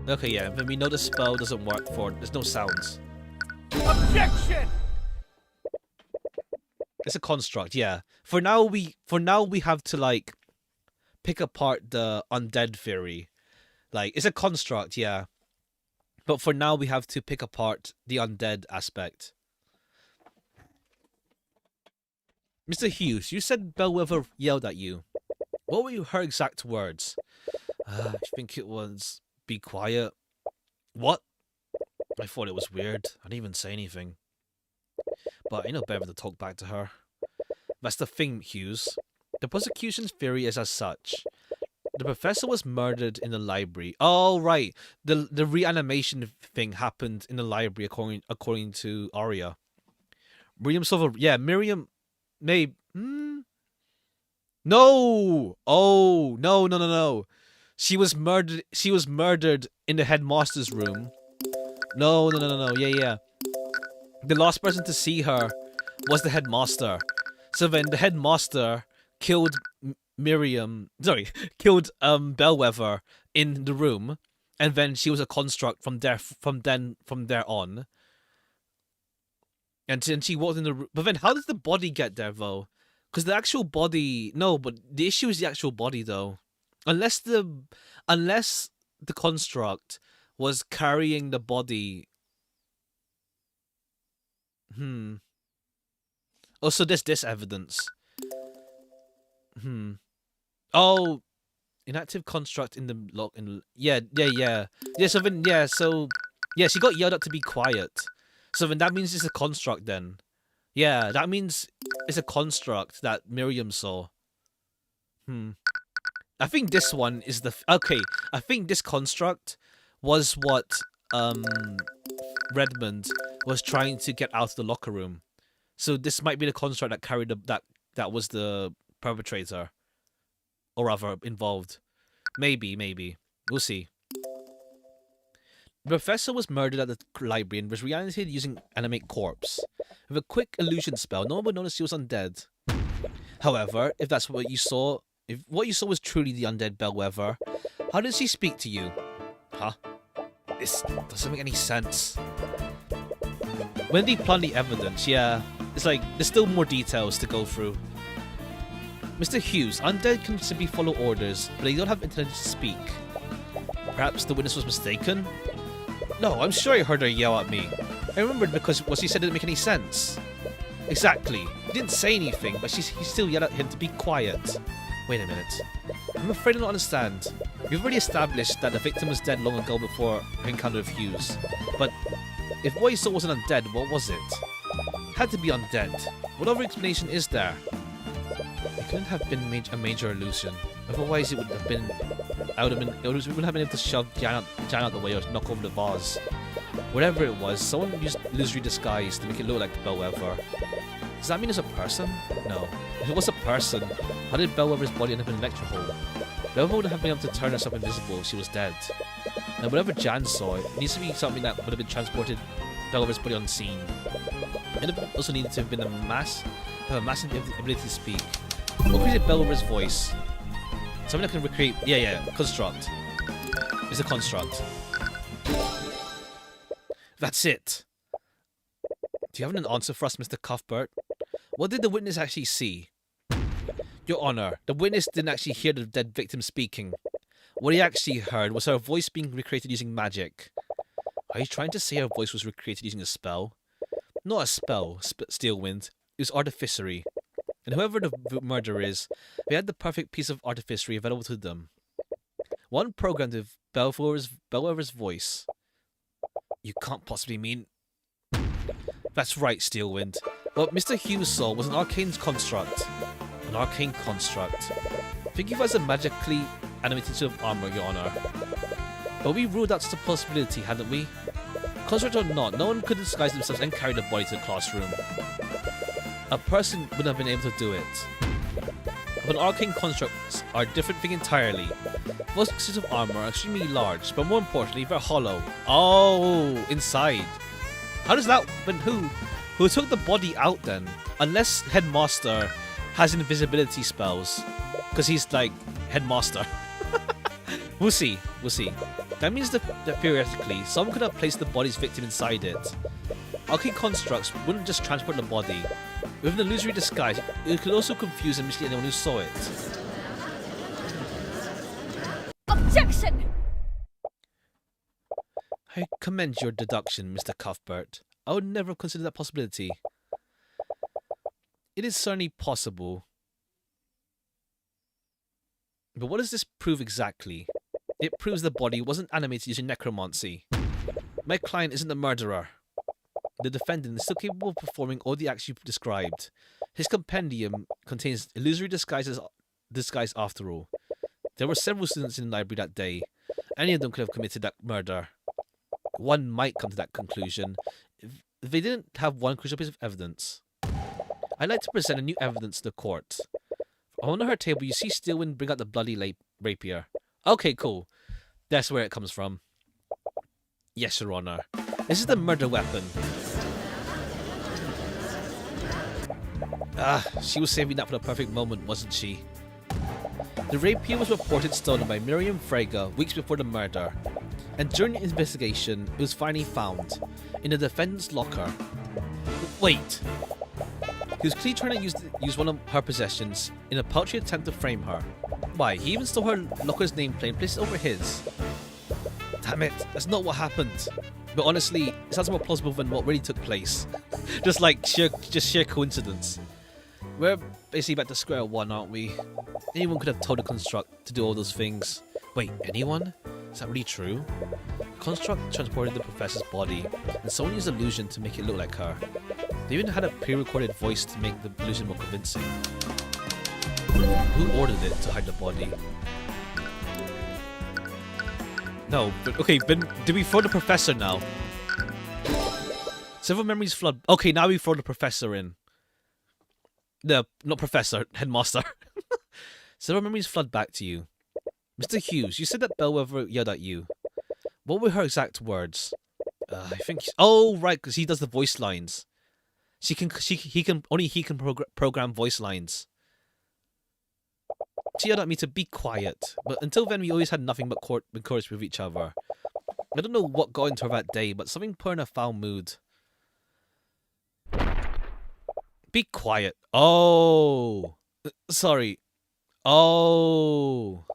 Okay, yeah, then we know the spell doesn't work for there's no sounds. Objection! It's a construct, yeah. For now we have to like pick apart the undead theory. Like, it's a construct, yeah. But for now we have to pick apart the undead aspect. Mr. Hughes, you said Bellwether yelled at you. What were her exact words? I think it was, be quiet. What? I thought it was weird. I didn't even say anything. But I know better to talk back to her. That's the thing, Hughes. The prosecution's theory is as such. The professor was murdered in the library. Oh, right. The reanimation thing happened in the library according to Arya. Miriam Silver. Yeah, Miriam may... No! Oh, no. She was murdered in the headmaster's room. No. Yeah. The last person to see her was the headmaster. So then the headmaster killed Bellwether in the room, and then she was a construct from there on. And then she walked in the room. But then how did the body get there though? Because the actual body, no, but the issue is the actual body though. Unless the construct was carrying the body. Oh, so there's this evidence. Oh, inactive construct in the lock. Yeah. So then, she got yelled at to be quiet. So then that means it's a construct then. Yeah, that means it's a construct that Miriam saw. I think this one is the... Okay, I think this construct was what Redmond was trying to get out of the locker room. So this might be the construct that carried that was the perpetrator. Or rather, involved. Maybe. We'll see. The professor was murdered at the library and was reanimated using animate corpse. With a quick illusion spell, no one would notice he was undead. However, if that's what you saw... If what you saw was truly the undead Bellwether, how did she speak to you? Huh? This doesn't make any sense. When they plan the evidence, yeah, it's like, there's still more details to go through. Mr. Hughes, undead can simply follow orders, but they don't have intelligence to speak. Perhaps the witness was mistaken? No, I'm sure I heard her yell at me. I remembered because what she said didn't make any sense. Exactly. He didn't say anything, but he still yelled at him to be quiet. Wait a minute. I'm afraid I don't understand. We've already established that the victim was dead long ago before her encounter with Hughes. But if what he saw wasn't undead, what was it? Had to be undead. What other explanation is there? It couldn't have been a major illusion. Otherwise, it would have been. We wouldn't have been able to shove Jan out the way or knock over the vase. Whatever it was, someone used illusory disguise to make it look like Bellwether. Does that mean it's a person? No. If it was a person, how did Bellwether's body end up in an lecture hall? Bellwether would have been able to turn herself invisible if she was dead. Now, whatever Jan saw, it needs to be something that would have been transported Bellwether's body unseen. And it also needed to have been a massive ability to speak. What created Bellwether's voice? Something that can recreate. Yeah, construct. It's a construct. That's it. Do you have an answer for us, Mr. Cuthbert? What did the witness actually see? Your Honor, the witness didn't actually hear the dead victim speaking. What he actually heard was her voice being recreated using magic. Are you trying to say her voice was recreated using a spell? Not a spell, Steelwind. It was artificery. And whoever the murderer is, they had the perfect piece of artificery available to them. One programmed with Bellwether's voice. You can't possibly mean... That's right, Steelwind. What Mr. Hughes saw was an arcane construct. An arcane construct. Think of it as a magically animated suit of armor, Your Honor. But we ruled out such a possibility, hadn't we? Construct or not, no one could disguise themselves and carry the body to the classroom. A person wouldn't have been able to do it. But arcane constructs are a different thing entirely. Most suits of armor are extremely large, but more importantly, they're hollow. Oh, inside. How does that... But who took the body out then? Unless Headmaster has invisibility spells. Because he's like, Headmaster. We'll see. That means that theoretically, someone could have placed the body's victim inside it. Arcane constructs wouldn't just transport the body. With an illusory disguise, it could also confuse and mislead anyone who saw it. Objection! I commend your deduction, Mr. Cuthbert. I would never have considered that possibility. It is certainly possible. But what does this prove exactly? It proves the body wasn't animated using necromancy. My client isn't the murderer. The defendant is still capable of performing all the acts you described. His compendium contains illusory disguise after all. There were several students in the library that day. Any of them could have committed that murder. One might come to that conclusion if they didn't have one crucial piece of evidence. I'd like to present a new evidence to the court. On her table, you see Steelwind bring out the bloody rapier. Okay, cool. That's where it comes from. Yes, Your Honor. This is the murder weapon. She was saving that for the perfect moment, wasn't she? The rapier was reported stolen by Miriam Frege weeks before the murder, and during the investigation, it was finally found in the defendant's locker. Wait! He was clearly trying to use one of her possessions in a paltry attempt to frame her. Why, he even stole her locker's nameplate and placed it over his. Damn it, that's not what happened. But honestly, it sounds more plausible than what really took place. Just sheer coincidence. We're basically back to square one, aren't we? Anyone could have told a construct to do all those things. Wait, anyone? Is that really true? Construct transported the professor's body, and someone used illusion to make it look like her. They even had a pre-recorded voice to make the illusion more convincing. Who ordered it to hide the body? No, but okay, but do we throw the professor now? Several memories flood. Okay, now we throw the professor in. Not professor, headmaster. Several memories flood back to you. Mr. Hughes, you said that Bellwether yelled at you. What were her exact words? I think... Oh, right, because he does the voice lines. He can program voice lines. She yelled at me to be quiet, but until then we always had nothing but chorus with each other. I don't know what got into her that day, but something put her in a foul mood. Be quiet. Oh. Sorry. Oh.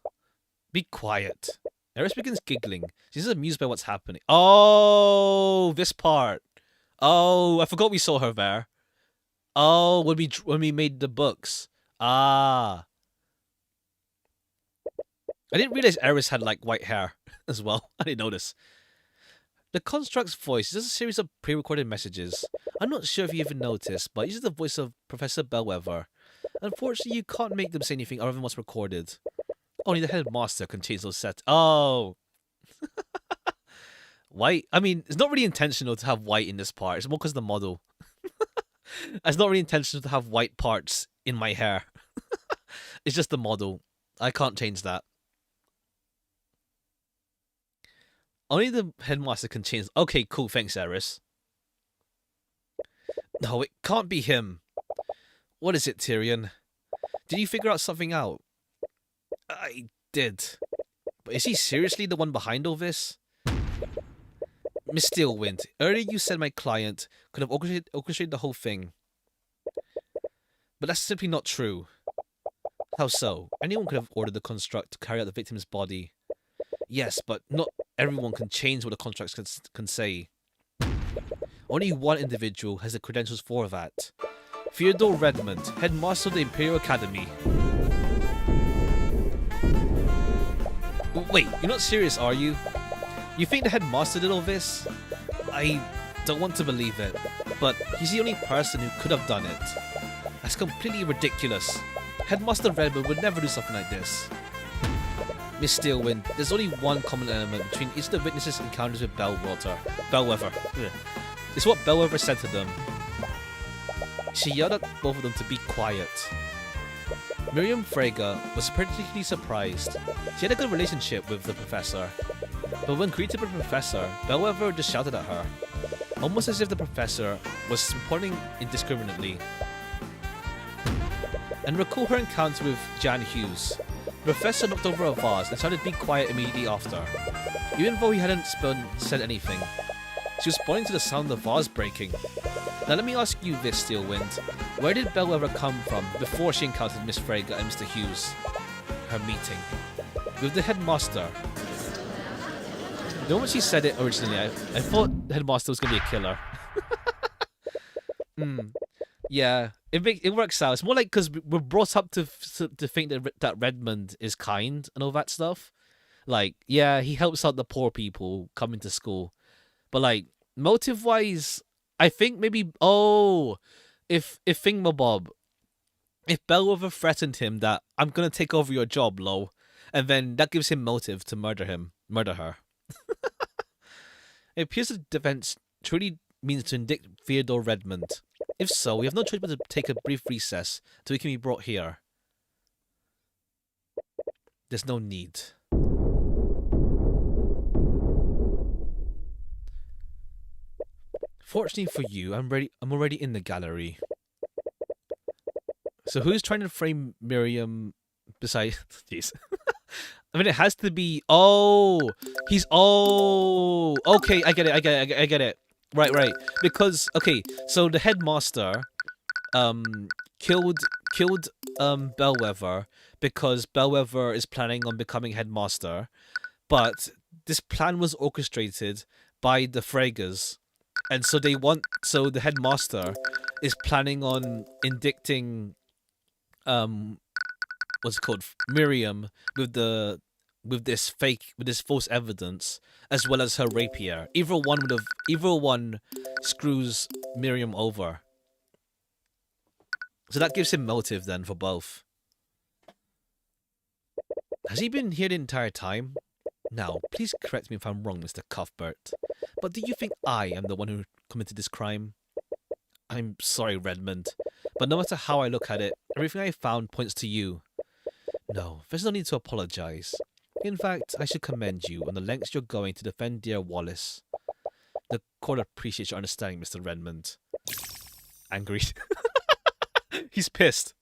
Be quiet. Eris begins giggling. She's amused by what's happening. Oh, this part. Oh, I forgot we saw her there. Oh, when we made the books. Ah. I didn't realize Eris had like white hair as well. I didn't notice. The construct's voice is a series of pre-recorded messages. I'm not sure if you even noticed, but it uses the voice of Professor Bellwether. Unfortunately, you can't make them say anything other than what's recorded. Only the headmaster can change those sets. Oh! White. I mean, it's not really intentional to have white in this part. It's more because of the model. It's not really intentional to have white parts in my hair. It's just the model. I can't change that. Only the headmaster can change. Okay, cool. Thanks, Eris. No, it can't be him. What is it, Tyrion? Did you figure out something out? I did. But is he seriously the one behind all this? Miss Steelwind, earlier you said my client could have orchestrated the whole thing. But that's simply not true. How so? Anyone could have ordered the construct to carry out the victim's body. Yes, but not everyone can change what the constructs can say. Only one individual has the credentials for that. Theodore Redmond, headmaster of the Imperial Academy. Wait, you're not serious, are you? You think the headmaster did all this? I don't want to believe it, but he's the only person who could have done it. That's completely ridiculous. Headmaster Redmond would never do something like this. Miss Steelwind, there's only one common element between each of the witnesses' encounters with Bellwether. It's what Bellwether said to them. She yelled at both of them to be quiet. Miriam Frege was particularly surprised. She had a good relationship with the professor. But when greeted by the professor, Bellwether just shouted at her, almost as if the professor was reporting indiscriminately. And recall her encounter with Jan Hughes. The professor knocked over a vase and shouted be quiet immediately after, even though he hadn't said anything. She was responding to the sound of the vase breaking. Now let me ask you this, Steelwind. Where did Bellwether come from before she encountered Miss Frege and Mr. Hughes? Her meeting. With the headmaster. The moment she said it originally, I thought the headmaster was going to be a killer. Yeah, it works out. It's more like because we're brought up to think that Redmond is kind and all that stuff. Like, yeah, he helps out the poor people coming to school. But like, motive-wise, I think maybe, if Thingamabob, if Bellwether threatened him that I'm gonna take over your job, lol, and then that gives him motive to murder her. It appears the defense truly means to indict Theodore Redmond. If so, we have no choice but to take a brief recess till he can be brought here. There's no need. Fortunately for you, I'm already in the gallery. So who's trying to frame Miriam besides... Jeez. I mean, it has to be... Okay, I get it. Right. Because, okay, so the headmaster killed Bellwether because Bellwether is planning on becoming headmaster, but this plan was orchestrated by the Freges. And so the headmaster is planning on indicting Miriam with this false evidence, as well as her rapier. Either one screws Miriam over. So that gives him motive then for both. Has he been here the entire time? Now, please correct me if I'm wrong, Mr. Cuthbert, but do you think I am the one who committed this crime? I'm sorry, Redmond, but no matter how I look at it, everything I found points to you. No, there's no need to apologize. In fact, I should commend you on the lengths you're going to defend dear Wallace. The court appreciates your understanding, Mr. Redmond. Angry. He's pissed.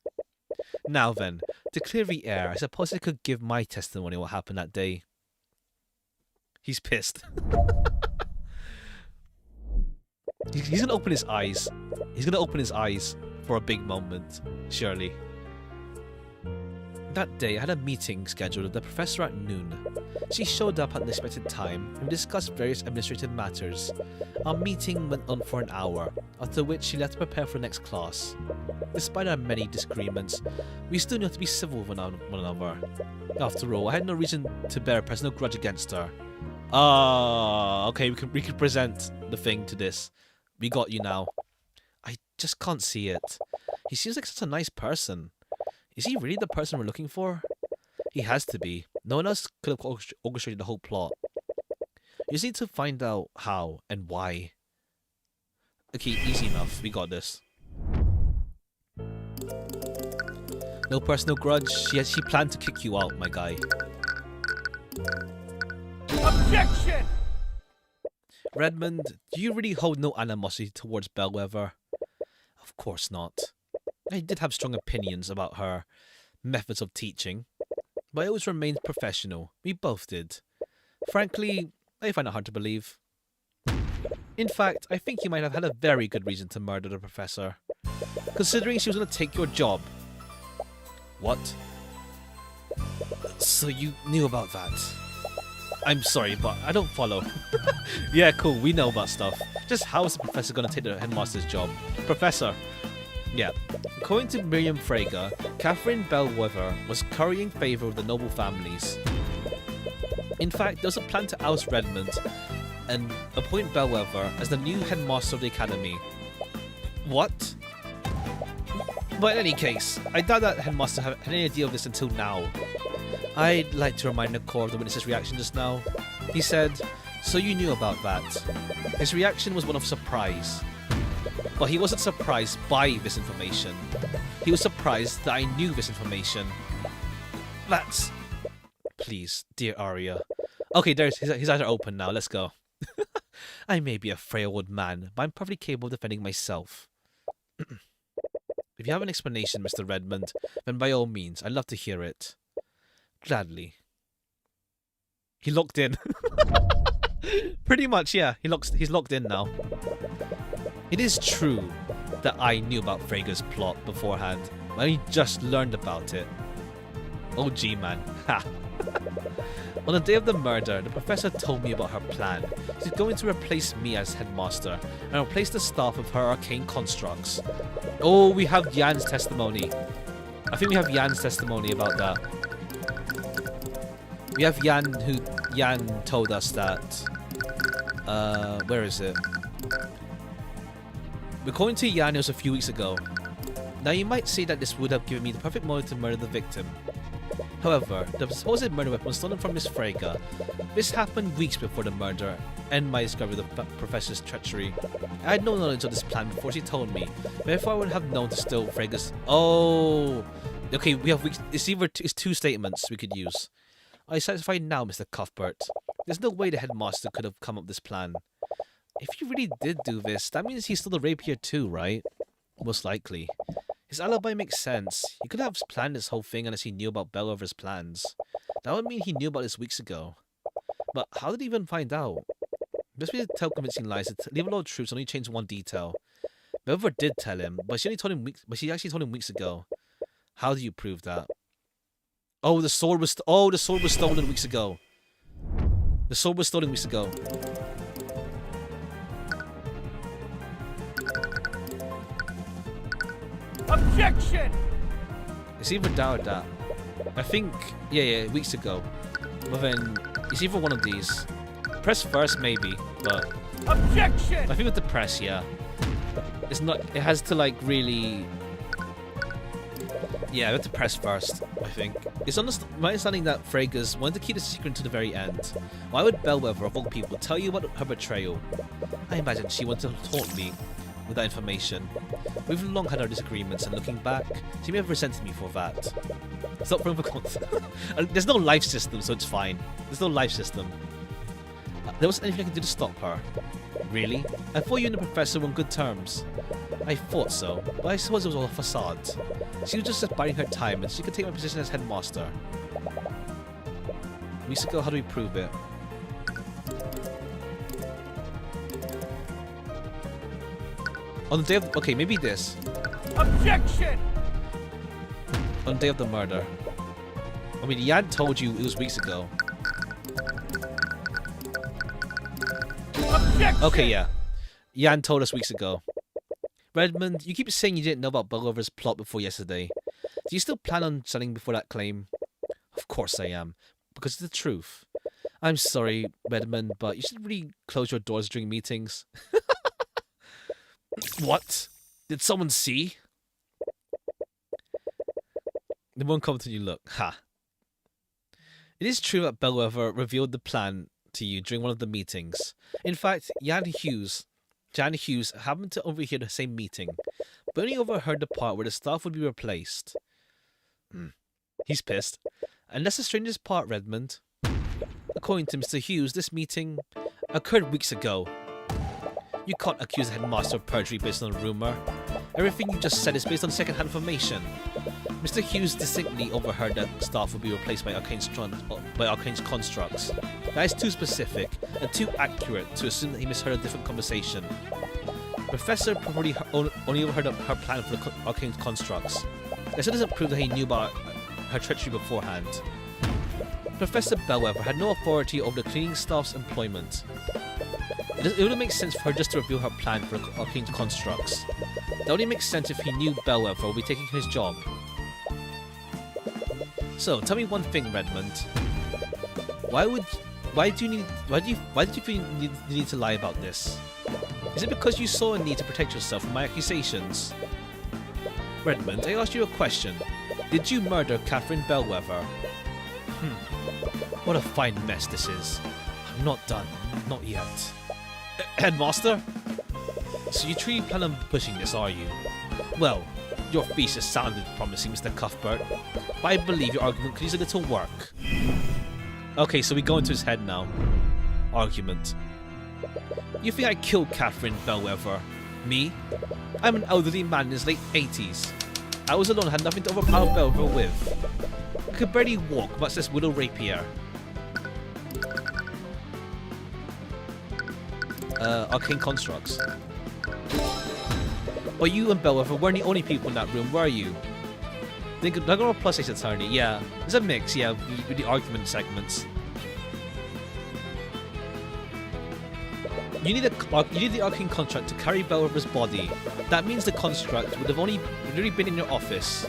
Now then, to clear the air, I suppose I could give my testimony on what happened that day. He's pissed. He's gonna open his eyes. He's gonna open his eyes for a big moment, surely. That day, I had a meeting scheduled with the professor at noon. She showed up at the expected time and we discussed various administrative matters. Our meeting went on for an hour, after which she left to prepare for the next class. Despite our many disagreements, we still knew how to be civil with one another. After all, I had no reason to bear a personal grudge against her. Okay, we can present the thing to this. We got you now. I just can't see it. He seems like such a nice person. Is he really the person we're looking for? He has to be. No one else could have orchestrated the whole plot. You just need to find out how and why. Okay, easy enough. We got this. No personal grudge. She planned to kick you out, my guy. Objection! Redmond, do you really hold no animosity towards Bellwether? Of course not. I did have strong opinions about her methods of teaching, but I always remained professional. We both did. Frankly, I find it hard to believe. In fact, I think you might have had a very good reason to murder the professor, considering she was going to take your job. What? So you knew about that? I'm sorry, but I don't follow. Yeah, cool, we know about stuff. Just how is the professor going to take the headmaster's job? Professor. Yeah. According to Miriam Frager, Catherine Bellwether was currying favour with the noble families. In fact, there was a plan to oust Redmond and appoint Bellwether as the new headmaster of the academy. What? But in any case, I doubt that headmaster had any idea of this until now. I'd like to remind the core of the witness's reaction just now. He said, "So you knew about that." His reaction was one of surprise. But he wasn't surprised by this information. He was surprised that I knew this information. That's... Please, dear Arya. Okay, his eyes are open now, let's go. I may be a frail old man, but I'm perfectly capable of defending myself. If you have an explanation, Mr. Redmond, then by all means, I'd love to hear it. Gladly. He locked in. Pretty much, yeah. He's locked in now. It is true that I knew about Frager's plot beforehand. I only just learned about it. Oh gee, man. Ha! On the day of the murder, the professor told me about her plan. She's going to replace me as headmaster and replace the staff with her arcane constructs. Oh, we have Jan's testimony. I think we have Jan's testimony about that. We have Jan told us that. Where is it? According to Jan, it was a few weeks ago. Now you might say that this would have given me the perfect motive to murder the victim. However, the supposed murder weapon was stolen from Miss Frager. This happened weeks before the murder and my discovery of the professor's treachery. I had no knowledge of this plan before she told me, but if I would have known to steal Frager's... Oh! Okay, we have... It's two statements we could use. Are you satisfied now, Mr. Cuthbert? There's no way the headmaster could have come up with this plan. If you really did do this, that means he stole the rapier too, right? Most likely. His alibi makes sense. He could have planned this whole thing unless he knew about Bellwether's plans. That would mean he knew about this weeks ago. But how did he even find out? Best way to tell convincing lies is to leave a lot of truths and only change one detail. Bellwether did tell him, but she actually told him weeks ago. How do you prove that? Oh, the sword was stolen weeks ago. The sword was stolen weeks ago. Objection! It's either that or that. I think, yeah, weeks ago. But then, it's either one of these. Press first, maybe, but... Objection! I think with the press, yeah. It's not, it has to like really... Yeah, we have to press first, I think. It's my understanding that Frager's wanted to keep the secret to the very end. Why would Bellwether, of all people, tell you about her betrayal? I imagine she wanted to taunt me with that information. We've long had our disagreements, and looking back, she may have resented me for that. Stop room for conflict. There's no life system, so it's fine. There's no life system. There wasn't anything I could do to stop her. Really? I thought you and the professor were on good terms. I thought so, but I suppose it was all a facade. She was just biding her time, and she could take my position as headmaster. Weeks ago, how do we prove it? On the day of... Okay, maybe this. Objection! On the day of the murder. I mean, Jan told you it was weeks ago. Objection! Okay, yeah. Jan told us weeks ago. Redmond, you keep saying you didn't know about Bellwether's plot before yesterday. Do you still plan on selling before that claim? Of course I am, because it's the truth. I'm sorry, Redmond, but you should really close your doors during meetings. What? Did someone see? The one comment you look. Ha. It is true that Bellwether revealed the plan to you during one of the meetings. In fact, Jan Hughes happened to overhear the same meeting, but only overheard the part where the staff would be replaced. He's pissed. And that's the strangest part, Redmond. According to Mr. Hughes, this meeting occurred weeks ago. You can't accuse the headmaster of perjury based on a rumour. Everything you just said is based on second-hand information. Mr. Hughes distinctly overheard that staff would be replaced by Arcane's constructs. That is too specific and too accurate to assume that he misheard a different conversation. Professor probably only overheard her plan for the Arcane's constructs. This doesn't prove that he knew about her treachery beforehand. Professor Bellwether had no authority over the cleaning staff's employment. It wouldn't make sense for her just to reveal her plan for the Arcane's constructs. That only makes sense if he knew Bellwether would be taking his job. So, tell me one thing, Redmond. Why did you feel you need to lie about this? Is it because you saw a need to protect yourself from my accusations? Redmond, I asked you a question. Did you murder Catherine Bellwether? What a fine mess this is. I'm not done. Not yet. Headmaster? So you truly plan on pushing this, are you? Well, your thesis sounded promising, Mr. Cuthbert, but I believe your argument could use a little work. Okay, so we go into his head now. Argument. You think I killed Catherine Bellwether? Me? I'm an elderly man in his late 80s. I was alone and had nothing to overpower Bellwether with. I could barely walk, much less wield a rapier. Arcane constructs. But you and Bellwether weren't the only people in that room, were you? They're gonna plus this attorney, yeah. There's a mix, yeah, with the argument segments. You need the Arcane construct to carry Bellwether's body. That means the construct would have only really been in your office.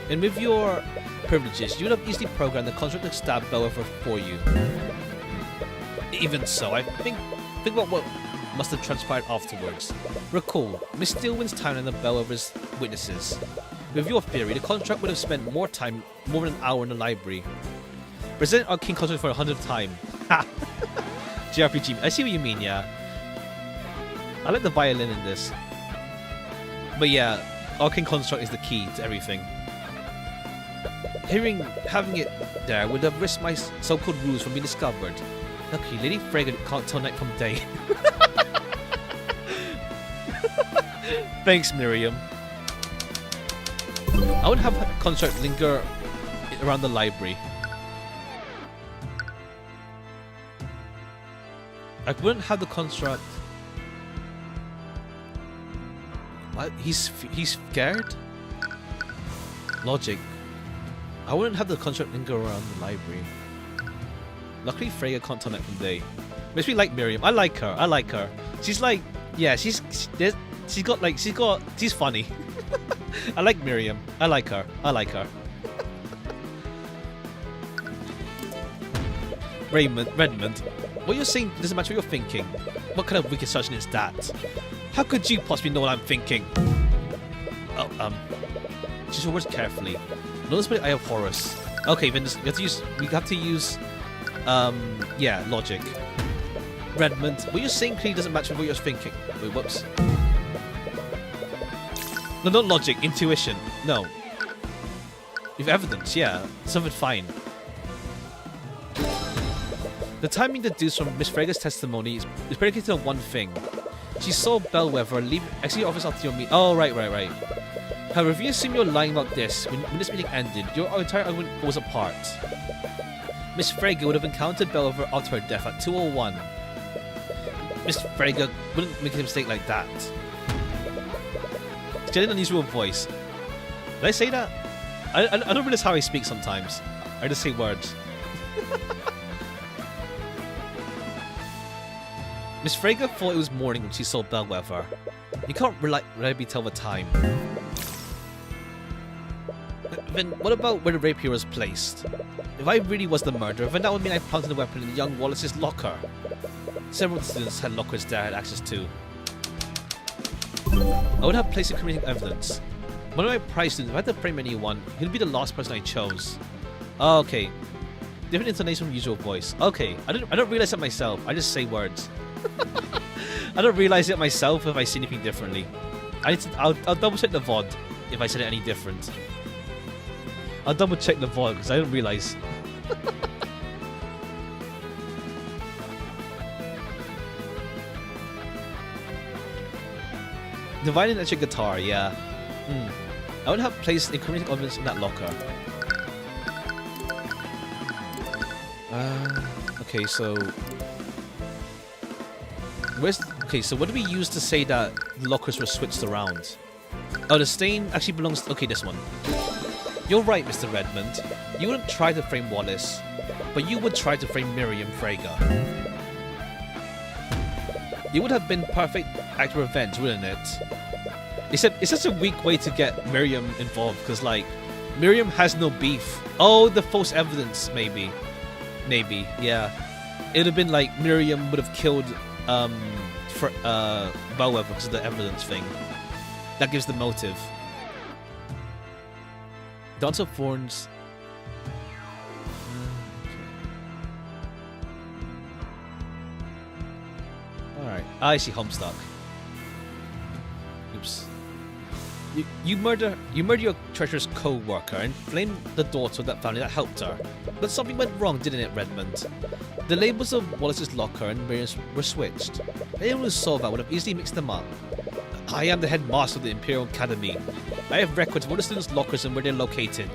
And with your privileges, you would have easily programmed the construct to stab Bellwether for you. Even so, I think about what must have transpired afterwards. Recall, Miss Stillwin's time and the Bellwether's witnesses. With your theory, the contract would have spent more than an hour in the library. Present Arcane contract for 100th time. Ha! JRPG, I see what you mean, yeah. I like the violin in this. But yeah, Arcane construct is the key to everything. Having it there would have risked my so-called rules from being discovered. Luckily, Lady Frege can't tell night from day. Thanks, Miriam. I would have the construct linger around the library. I wouldn't have the construct. What? He's scared? Logic. I wouldn't have the construct linger around the library. Luckily, Frege can't tell night from day. Makes me like Miriam. I like her. She's like, yeah, she's funny. I like Miriam. I like her. Redmond, what you're saying doesn't match what you're thinking. What kind of wicked assumption is that? How could you possibly know what I'm thinking? Oh, choose your words carefully. Notice my Eye of Horus. Okay, then we have to use yeah, logic. Redmond, what you're saying clearly doesn't match with what you're thinking. Wait, whoops. No, not logic, intuition. No. With evidence, yeah. Something fine. The timing deduced from Miss Frege's testimony is predicated on one thing. She saw Bellwether exit your office after your meeting. Oh, right. However, if you assume you're lying about this, when this meeting ended, your entire argument falls apart. Miss Frege would have encountered Bellwether after her death at 2:01. Miss Frege wouldn't make a mistake like that. She had an unusual voice. Did I say that? I don't realize how I speak sometimes. I just say words. Miss Frege thought it was morning when she saw Bellwether. You can't reliably tell the time. Then what about where the rapier was placed? If I really was the murderer, then that would mean I planted the weapon in young Wallace's locker. Several students had lockers there I had access to. I would have placed incriminating evidence. One of my prize students, if I had to frame anyone, he'd be the last person I chose. Oh, okay. Different intonation from usual voice. Okay, I don't realize it myself. I just say words. I don't realize it myself if I say anything differently. I'll double check the VOD if I said it any different. I'll double check the VOD because I don't realize. Divine electric guitar, yeah. I would have placed incriminating evidence in that locker. Okay, so okay, so what do we use to say that the lockers were switched around? Oh, the stain actually belongs to, okay, this one. You're right, Mr. Redmond. You wouldn't try to frame Wallace, but you would try to frame Miriam Frager. It would have been perfect act of revenge, wouldn't it? Except it's such a weak way to get Miriam involved, because like Miriam has no beef. Oh, the false evidence, maybe, yeah. It would have been like Miriam would have killed Bellwether because of the evidence thing. That gives the motive. Dance of Thorns. Alright. I see Homestuck. Oops. You murder your treacherous co-worker and blame the daughter of that family that helped her. But something went wrong, didn't it, Redmond? The labels of Wallace's locker and Miriam's were switched. Anyone who saw that would have easily mixed them up. I am the headmaster of the Imperial Academy. I have records of all the students' lockers and where they're located.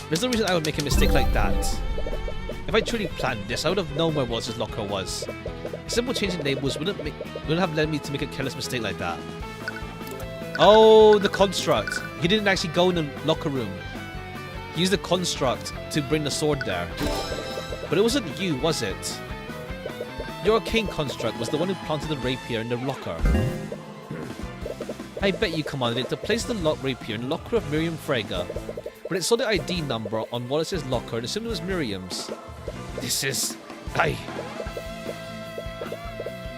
There's no reason I would make a mistake like that. If I truly planned this, I would have known where Wallace's locker was. A simple change in labels wouldn't have led me to make a careless mistake like that. Oh, the construct. He didn't actually go in the locker room. He used the construct to bring the sword there. But it wasn't you, was it? Your Arcane construct was the one who planted the rapier in the locker. I bet you commanded it to place the rapier in the locker of Miriam Frager. But it saw the ID number on Wallace's locker and assumed it was Miriam's. This is...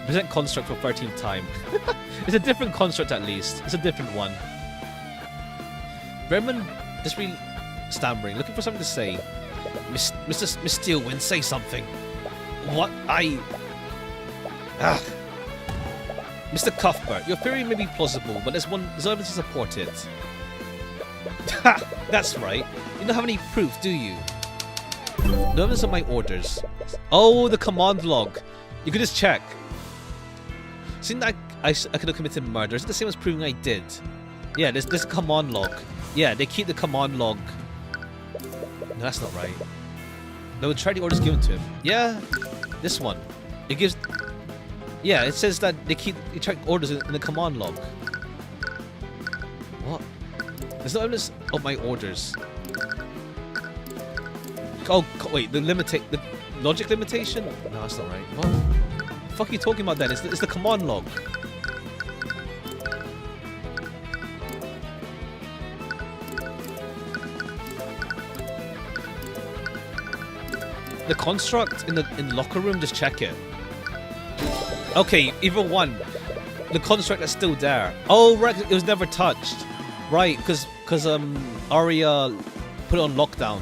Present construct for 13th time. It's a different construct at least. It's a different one. Redmond just really stammering, looking for something to say. Miss Steelwind, say something. What? Mr. Cuthbert, your theory may be plausible, but there's evidence to support it. Ha! That's right. You don't have any proof, do you? No evidence of my orders. Oh, the command log. You could just check. Seeing that I could have committed murder, is it the same as proving I did? Yeah, there's a command log. Yeah, they keep the command log. No, that's not right. No, try the orders given to him. Yeah, this one. It gives... Yeah, it says that they check orders in the command log. What? There's no evidence of my orders. Oh, wait, the logic limitation? No, that's not right. What the fuck are you talking about then? It's the command log. The construct in the locker room, just check it. Okay, either one. The construct that's still there. Oh, right, it was never touched. Right, because Arya put it on lockdown.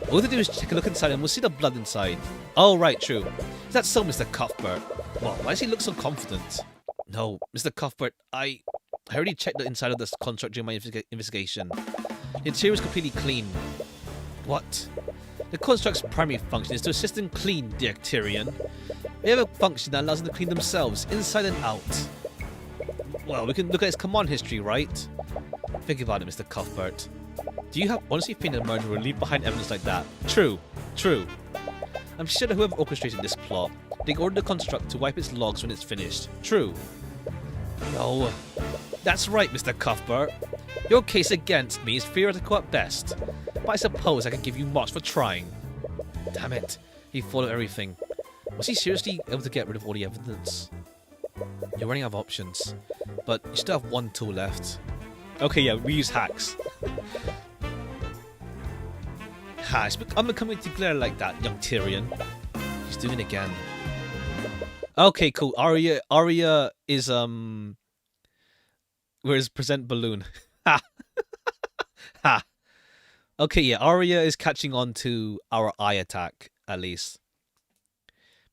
All we have to do is take a look inside and we'll see the blood inside. Oh, right, true. Is that so, Mr. Cuthbert? Well, why does he look so confident? No, Mr. Cuthbert, I already checked the inside of this construct during my investigation. The interior is completely clean. What? The construct's primary function is to assist them clean, dear Tyrion. They have a function that allows them to clean themselves, inside and out. Well, we can look at his command history, right? Think about it, Mr. Cuthbert. Do you have honestly think that a murderer will leave behind evidence like that? True. True. I'm sure that whoever orchestrated this plot, they ordered the construct to wipe its logs when it's finished. True. No. That's right, Mr. Cuthbert. Your case against me is theoretical at best, but I suppose I can give you marks for trying. Damn it. He followed everything. Was he seriously able to get rid of all the evidence? You're running out of options, but you still have one tool left. Okay, yeah, we use hacks. I'm becoming to glare like that, young Tyrion. He's doing it again. Okay, cool. Arya is where's present balloon? Ha. Ha. Okay, yeah, Arya is catching on to our eye attack, at least.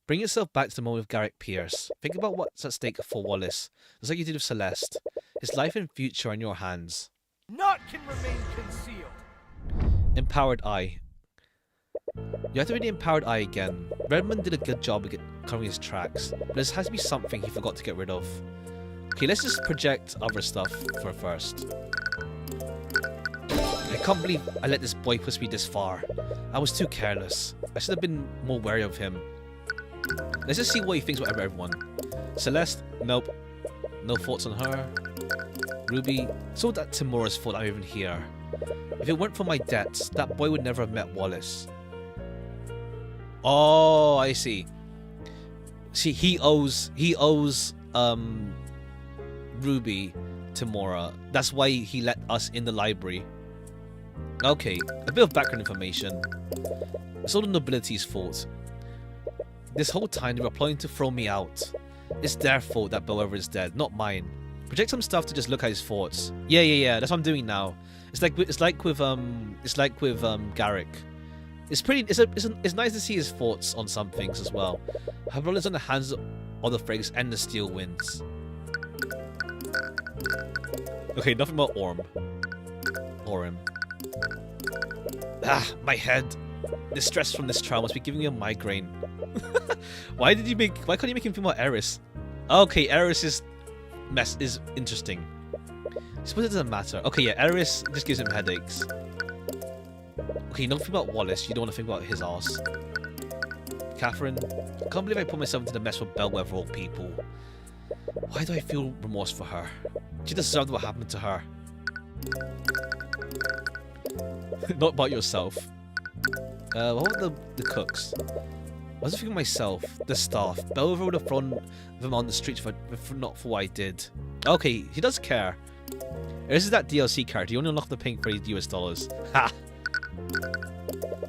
Bring yourself back to the moment of Garrick Pierce. Think about what's at stake for Wallace, just like you did with Celeste. His life and future are in your hands. Naught can remain concealed. Empowered Eye. You have to read the Empowered Eye again. Redmond did a good job of covering his tracks, but there has to be something he forgot to get rid of. Okay, let's just project other stuff for first. I can't believe I let this boy push me this far. I was too careless. I should have been more wary of him. Let's just see what he thinks about everyone. Celeste? Nope. No thoughts on her. Ruby? It's all that Timura's fault I'm even here. If it weren't for my debts, that boy would never have met Wallace. Oh, I see. See, he owes Ruby Timura. That's why he let us in the library. Okay, a bit of background information. It's all the nobility's fault. This whole time they were plotting to throw me out. It's their fault that Belweather is dead, not mine. Project some stuff to just look at his thoughts. Yeah. That's what I'm doing now. It's like with Garrick. It's nice to see his thoughts on some things as well. Have rollers on the hands of the Frigs and the Steel Winds. Okay, nothing about Orm. Ah, my head. The stress from this trial must be giving me a migraine. Why can't you make him feel more Eris? Okay, Eris is interesting. I suppose it doesn't matter. Okay, yeah, Eris just gives him headaches. Okay, you don't think about Wallace, you don't want to think about his ass. Catherine, I can't believe I put myself into the mess with Bellwether old people. Why do I feel remorse for her? She deserved what happened to her. Not about yourself. What about the cooks? I was thinking myself, the staff. Bellwether would have thrown them on the streets if not for what I did. Okay, he does care. This is that DLC character. You only unlock the pink for $8. Ha!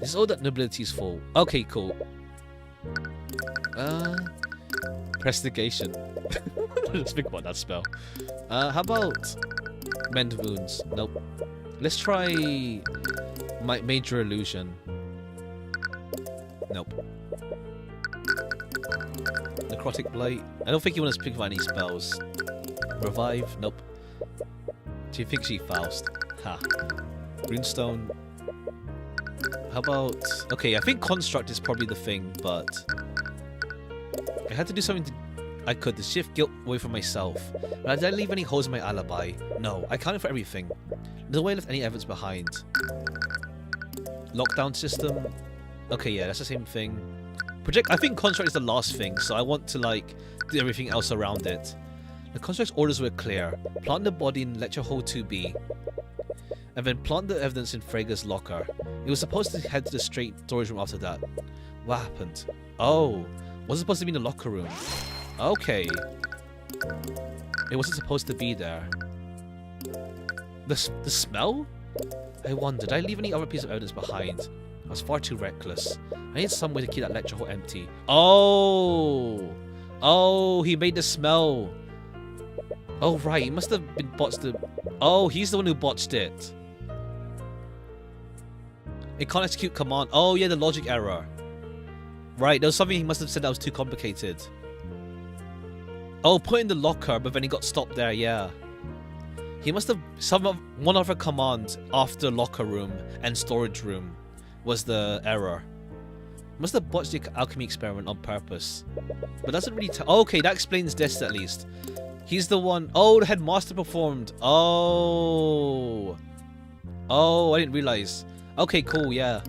This is all that nobility's fault. Okay, cool. Prestigation. Let's think about that spell. How about Mend Wounds? Nope. Let's try Major Illusion. Nope. Necrotic Blight. I don't think you want to pick up any spells. Revive? Nope. Do you think she Faust? Ha. Runestone. How about... Okay, I think Construct is probably the thing, but... I had to do something I could to shift guilt away from myself. But I didn't leave any holes in my alibi. No, I counted for everything. No way I left any evidence behind. Lockdown system. Okay, yeah, that's the same thing. I think Construct is the last thing, so I want to, like, do everything else around it. The Construct's orders were clear. Plant the body and let your whole 2 be. And then plant the evidence in Frega's locker. It was supposed to head to the straight storage room after that. What happened? Oh, was it supposed to be in the locker room? Okay. It wasn't supposed to be there. The smell? I wondered, did I leave any other piece of evidence behind? I was far too reckless. I need some way to keep that lecture hall empty. Oh! Oh, he made the smell. Oh, right, he must have been botched the... Oh, he's the one who botched it. It can't execute command. Oh, yeah, the logic error. Right, there was something he must have said that was too complicated. Oh, put in the locker, but then he got stopped there, yeah. He must have... one other command after locker room and storage room was the error. Must have botched the alchemy experiment on purpose. But doesn't really tell... Oh, okay, that explains this at least. He's the one... Oh, the headmaster performed. Oh. Oh, I didn't realize. Okay, cool, yeah.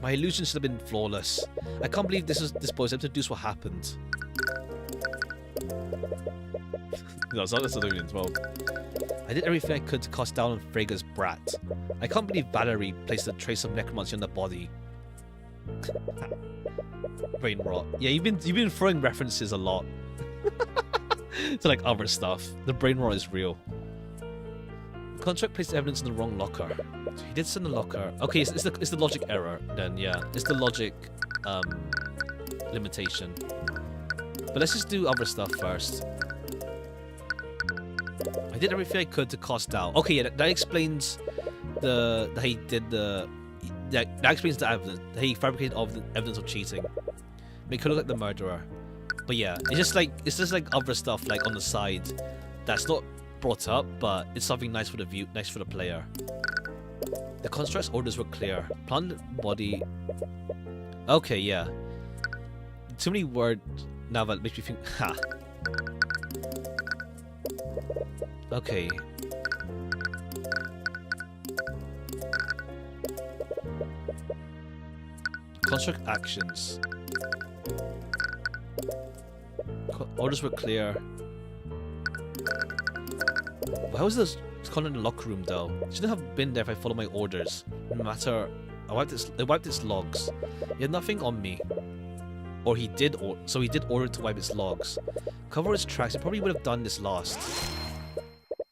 My illusion should have been flawless. I can't believe this boy's able to deduce what happened. No, it's not 12. I did everything I could to cast down on Frega's brat. I can't believe Valerie placed a trace of necromancy on the body. Brain rot. Yeah, you've been throwing references a lot to like other stuff. The brain rot is real. The contract placed evidence in the wrong locker. So he did send the locker. Okay, it's the logic error then. Yeah, it's the logic limitation. But let's just do other stuff first. I did everything I could to cast doubt. Okay, yeah, that explains that he did that explains the evidence. That he fabricated evidence of cheating. Make her look like the murderer. But yeah, it's just like other stuff like on the side that's not brought up, but it's something nice for the player. The construct's orders were clear. Plant body. Okay, yeah. Too many words now that makes me think. Ha. Okay. Construct actions. Orders were clear. Why was this content in the locker room though? It shouldn't have been there if I followed my orders. No matter, I wiped its logs. He had nothing on me. Or he did, so he did order to wipe its logs. Cover its tracks. He probably would have done this last.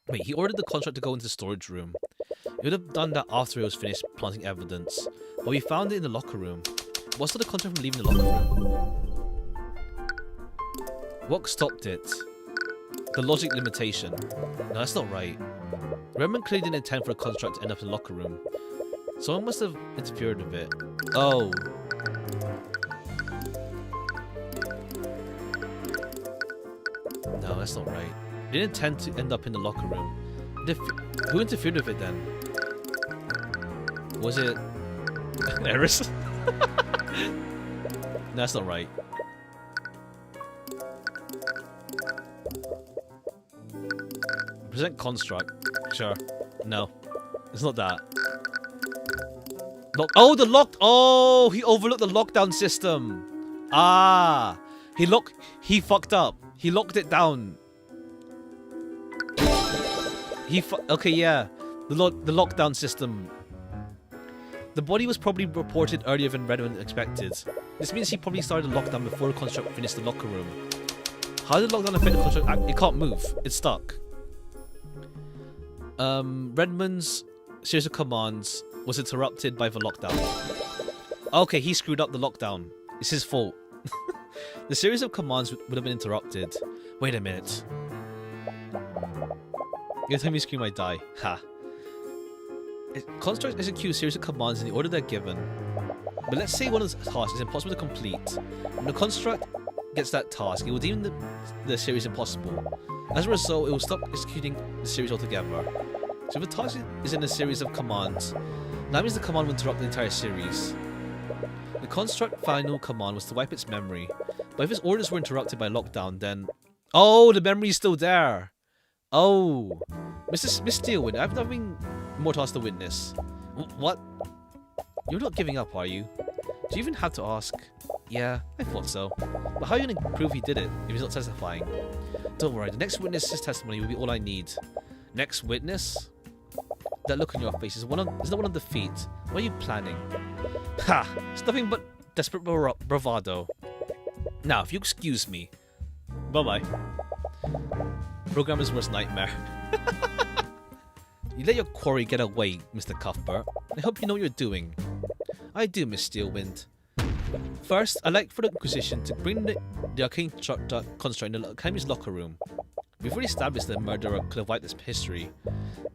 Wait, he ordered the contract to go into the storage room. He would have done that after he was finished planting evidence. But we found it in the locker room. What's the contract from leaving the locker room? What stopped it? The logic limitation. No, that's not right. Redmond clearly didn't intend for a contract to end up in the locker room. Someone must have interfered with it. Oh. No, that's not right. They didn't intend to end up in the locker room. Who interfered with it then? Was it Eris? No, that's not right. Present construct. Sure. No. It's not that. Oh, the locked. Oh, he overlooked the lockdown system. Ah. He fucked up. He locked it down. Okay, yeah. The lockdown system. The body was probably reported earlier than Redmond expected. This means he probably started the lockdown before the construct finished the locker room. How did the lockdown affect the construct? It can't move. It's stuck. Redmond's series of commands was interrupted by the lockdown. Okay, he screwed up the lockdown. It's his fault. The series of commands would have been interrupted. Wait a minute. Every time you scream, I die. Ha. Constructs execute a series of commands in the order they're given. But let's say one of the tasks is impossible to complete. When the construct gets that task, it will deem the series impossible. As a result, it will stop executing the series altogether. So if the task is in a series of commands, that means the command will interrupt the entire series. The construct final command was to wipe its memory, but if its orders were interrupted by lockdown, then... Oh, the memory is still there! Oh! Miss Steelwind, I have nothing more to ask the witness. What? You're not giving up, are you? Do you even have to ask? Yeah, I thought so. But how are you going to prove he did it if he's not testifying? Don't worry, the next witness's testimony will be all I need. Next witness? That look on your face is that one of defeat. What are you planning? Ha! It's nothing but desperate bravado. Now, if you excuse me. Bye-bye. Programmer's worst nightmare. You let your quarry get away, Mr. Cuthbert. I hope you know what you're doing. I do, Miss Steelwind. First, I'd like for the Inquisition to bring the Arcane construct in the Academy's locker room. We've already established that the murderer could have wiped this history.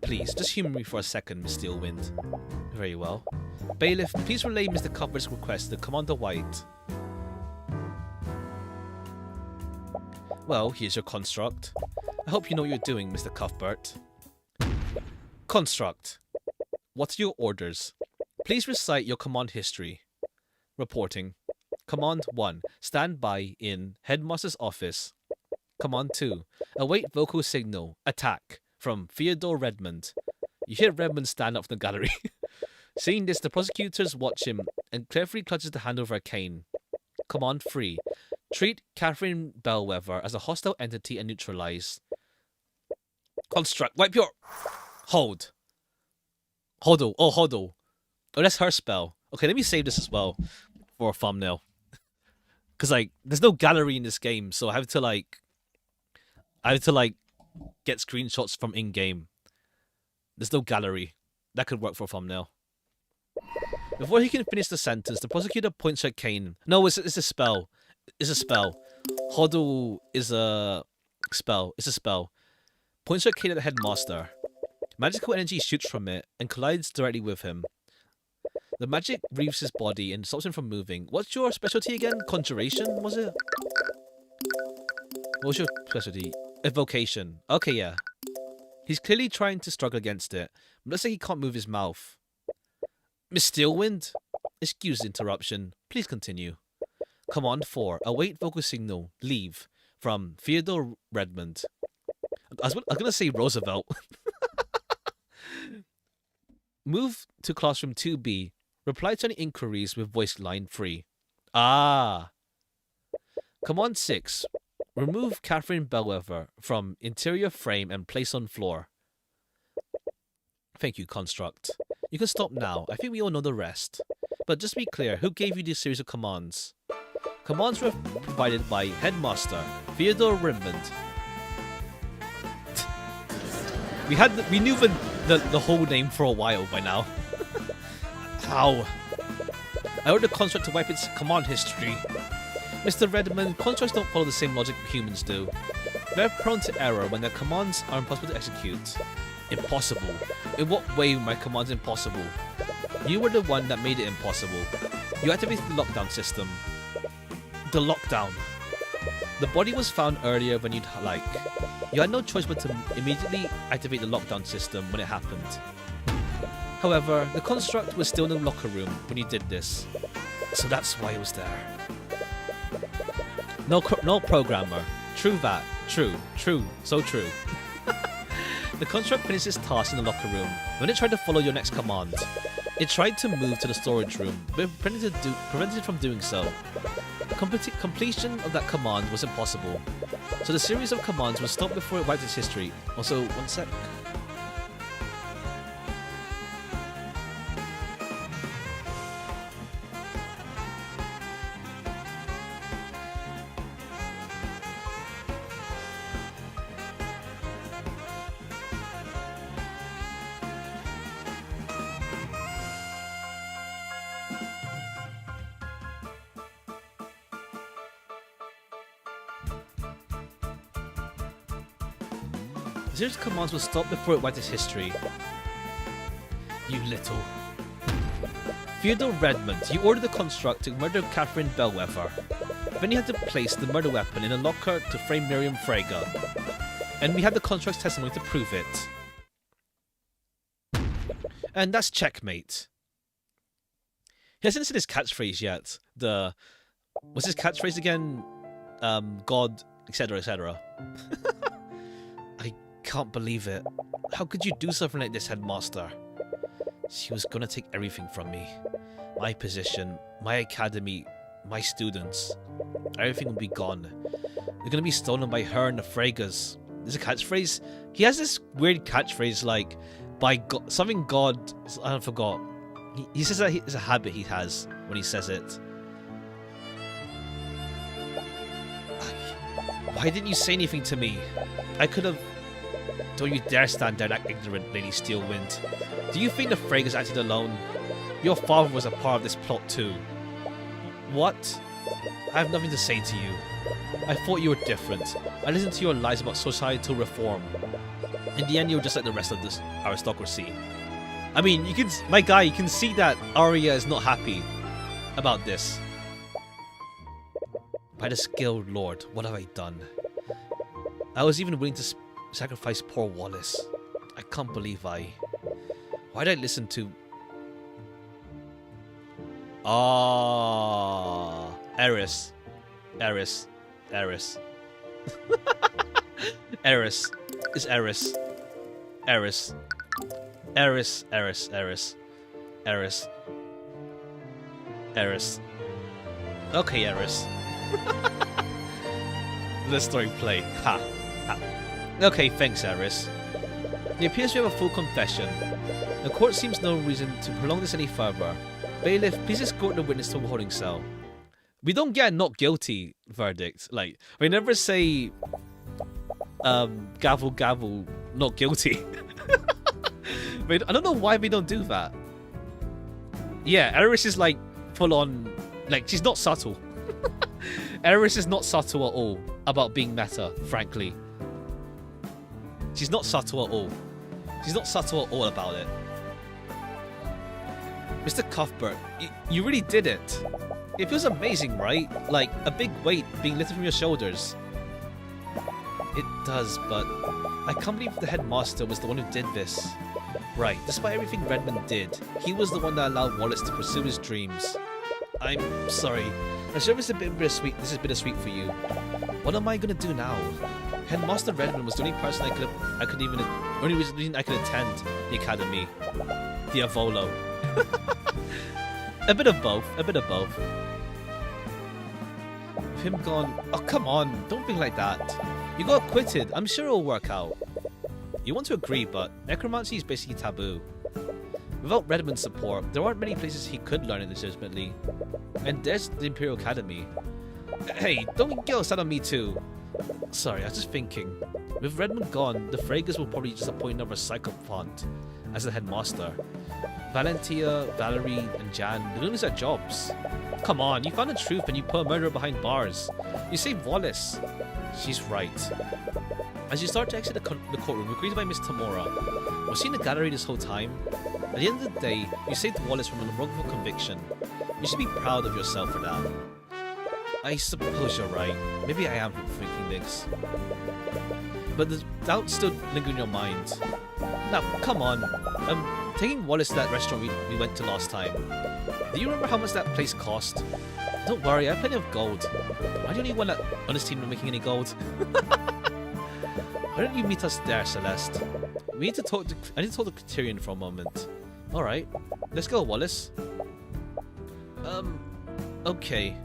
Please, just humor me for a second, Miss Steelwind. Very well. Bailiff, please relay Mr. Cuthbert's request to Commander White. Well, here's your construct. I hope you know what you're doing, Mr. Cuthbert. Construct. What are your orders? Please recite your command history. Reporting. Command 1. Stand by in Headmaster's office. Command 2. Await vocal signal. Attack. From Theodore Redmond. You hear Redmond stand up from the gallery. Seeing this, the prosecutors watch him and carefully clutches the handle of Arcane. Command 3. Treat Catherine Bellwether as a hostile entity and neutralize. Construct. Wipe your... Hold. Hodl. Oh, Hodl. Oh, that's her spell. Okay, let me save this as well for a thumbnail. Because, like, there's no gallery in this game, so I have to, like, get screenshots from in-game. There's no gallery. That could work for a thumbnail. Before he can finish the sentence, the prosecutor points at Kane. No, it's a spell. It's a spell. Hodl is a spell. It's a spell. Points at Kane at the headmaster. Magical energy shoots from it and collides directly with him. The magic wreathes his body and stops him from moving. What's your specialty again? Conjuration, was it? What was your specialty? Evocation. Okay, yeah. He's clearly trying to struggle against it. Looks like he can't move his mouth. Miss Steelwind? Excuse the interruption. Please continue. Command 4. Await vocal signal. Leave. From Theodore Redmond. I was going to say Roosevelt. Move to classroom 2B. Reply to any inquiries with voice line 3. Ah. Command 6. Remove Catherine Bellwether from interior frame and place on floor. Thank you, Construct. You can stop now. I think we all know the rest. But just to be clear, who gave you this series of commands? Commands were provided by Headmaster Theodore Redmond. We knew the whole name for a while by now. How? I ordered the construct to wipe its command history. Mr. Redmond, constructs don't follow the same logic humans do. They're prone to error when their commands are impossible to execute. Impossible? In what way were my commands impossible? You were the one that made it impossible. You activated the lockdown system. The lockdown. The body was found earlier than you'd like. You had no choice but to immediately activate the lockdown system when it happened. However, the construct was still in the locker room when you did this. So that's why it was there. No programmer. True that. True. So true. The construct finished its task in the locker room when it tried to follow your next command. It tried to move to the storage room, but prevented it from doing so. Completion of that command was impossible, so the series of commands was stopped before it wiped its history. Also, one sec. The series of commands was stopped before it wiped its history. You little. Theodore Redmond, you ordered the construct to murder Catherine Bellwether. Then you had to place the murder weapon in a locker to frame Miriam Frege. And we had the construct's testimony to prove it. And that's checkmate. He hasn't said his catchphrase yet. What's his catchphrase again? God, etc, etc. I can't believe it. How could you do something like this, Headmaster? She was gonna take everything from me. My position, my academy, my students. Everything will be gone. They're gonna be stolen by her and the Freges. There's a catchphrase. He has this weird catchphrase like, by God, something God, I forgot. He says that it's a habit he has when he says it. Why didn't you say anything to me? I could have... Don't you dare stand there that ignorant, Lady Steelwind. Do you think the Freges acted alone? Your father was a part of this plot too. What? I have nothing to say to you. I thought you were different. I listened to your lies about societal reform. In the end, you were just like the rest of this aristocracy. I mean, you can, my guy, you can see that Arya is not happy about this. By the skilled lord, what have I done? I was even willing to sacrifice poor Wallace. I can't believe why did I listen to... Ah, Eris. Eris. Eris. Eris. It's Eris. Eris. Eris. Eris. Eris. Eris. Eris. Okay, Eris. Let the story play. Ha. Ha. Okay, thanks, Eris. It appears we have a full confession. The court seems no reason to prolong this any further. Bailiff, please escort the witness to a holding cell. We don't get a not guilty verdict. Like, we never say, gavel, gavel, not guilty. But I don't know why we don't do that. Yeah, Eris is like, full on, like, she's not subtle. Eris is not subtle at all about being meta, frankly. She's not subtle at all. She's not subtle at all about it. Mr. Cuthbert, you really did it. It feels amazing, right? Like a big weight being lifted from your shoulders. It does, but I can't believe the headmaster was the one who did this. Right, despite everything Redmond did, he was the one that allowed Wallace to pursue his dreams. I'm sorry. I'm sure this is a bit bittersweet. This is bittersweet for you. What am I gonna do now? Headmaster Redmond was the only person only reason I could attend the academy. The Avolo. A bit of both. With him gone, oh come on, don't think like that. You got acquitted. I'm sure it'll work out. You want to agree, but necromancy is basically taboo. Without Redmond's support, there aren't many places he could learn it legitimately. And there's the Imperial Academy. Hey, don't get upset on me too. Sorry, I was just thinking. With Redmond gone, the Fragas will probably just appoint another psychophant as the headmaster. Valentia, Valerie, and Jan, they're gonna lose their jobs. Come on, you found the truth and you put a murderer behind bars. You saved Wallace. She's right. As you start to exit the courtroom, you're greeted by Miss Tamora. Was she in the gallery this whole time? At the end of the day, you saved Wallace from a wrongful conviction. You should be proud of yourself for that. I suppose you're right. Maybe I am thinking this. But the doubt still linger in your mind. Now, come on. Taking Wallace to that restaurant we went to last time. Do you remember how much that place cost? Don't worry, I have plenty of gold. Am I the only one on this team not making any gold? Why don't you meet us there, Celeste? I need to talk to Tyrion for a moment. Alright, let's go, Wallace. Okay.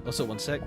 Also, one sec.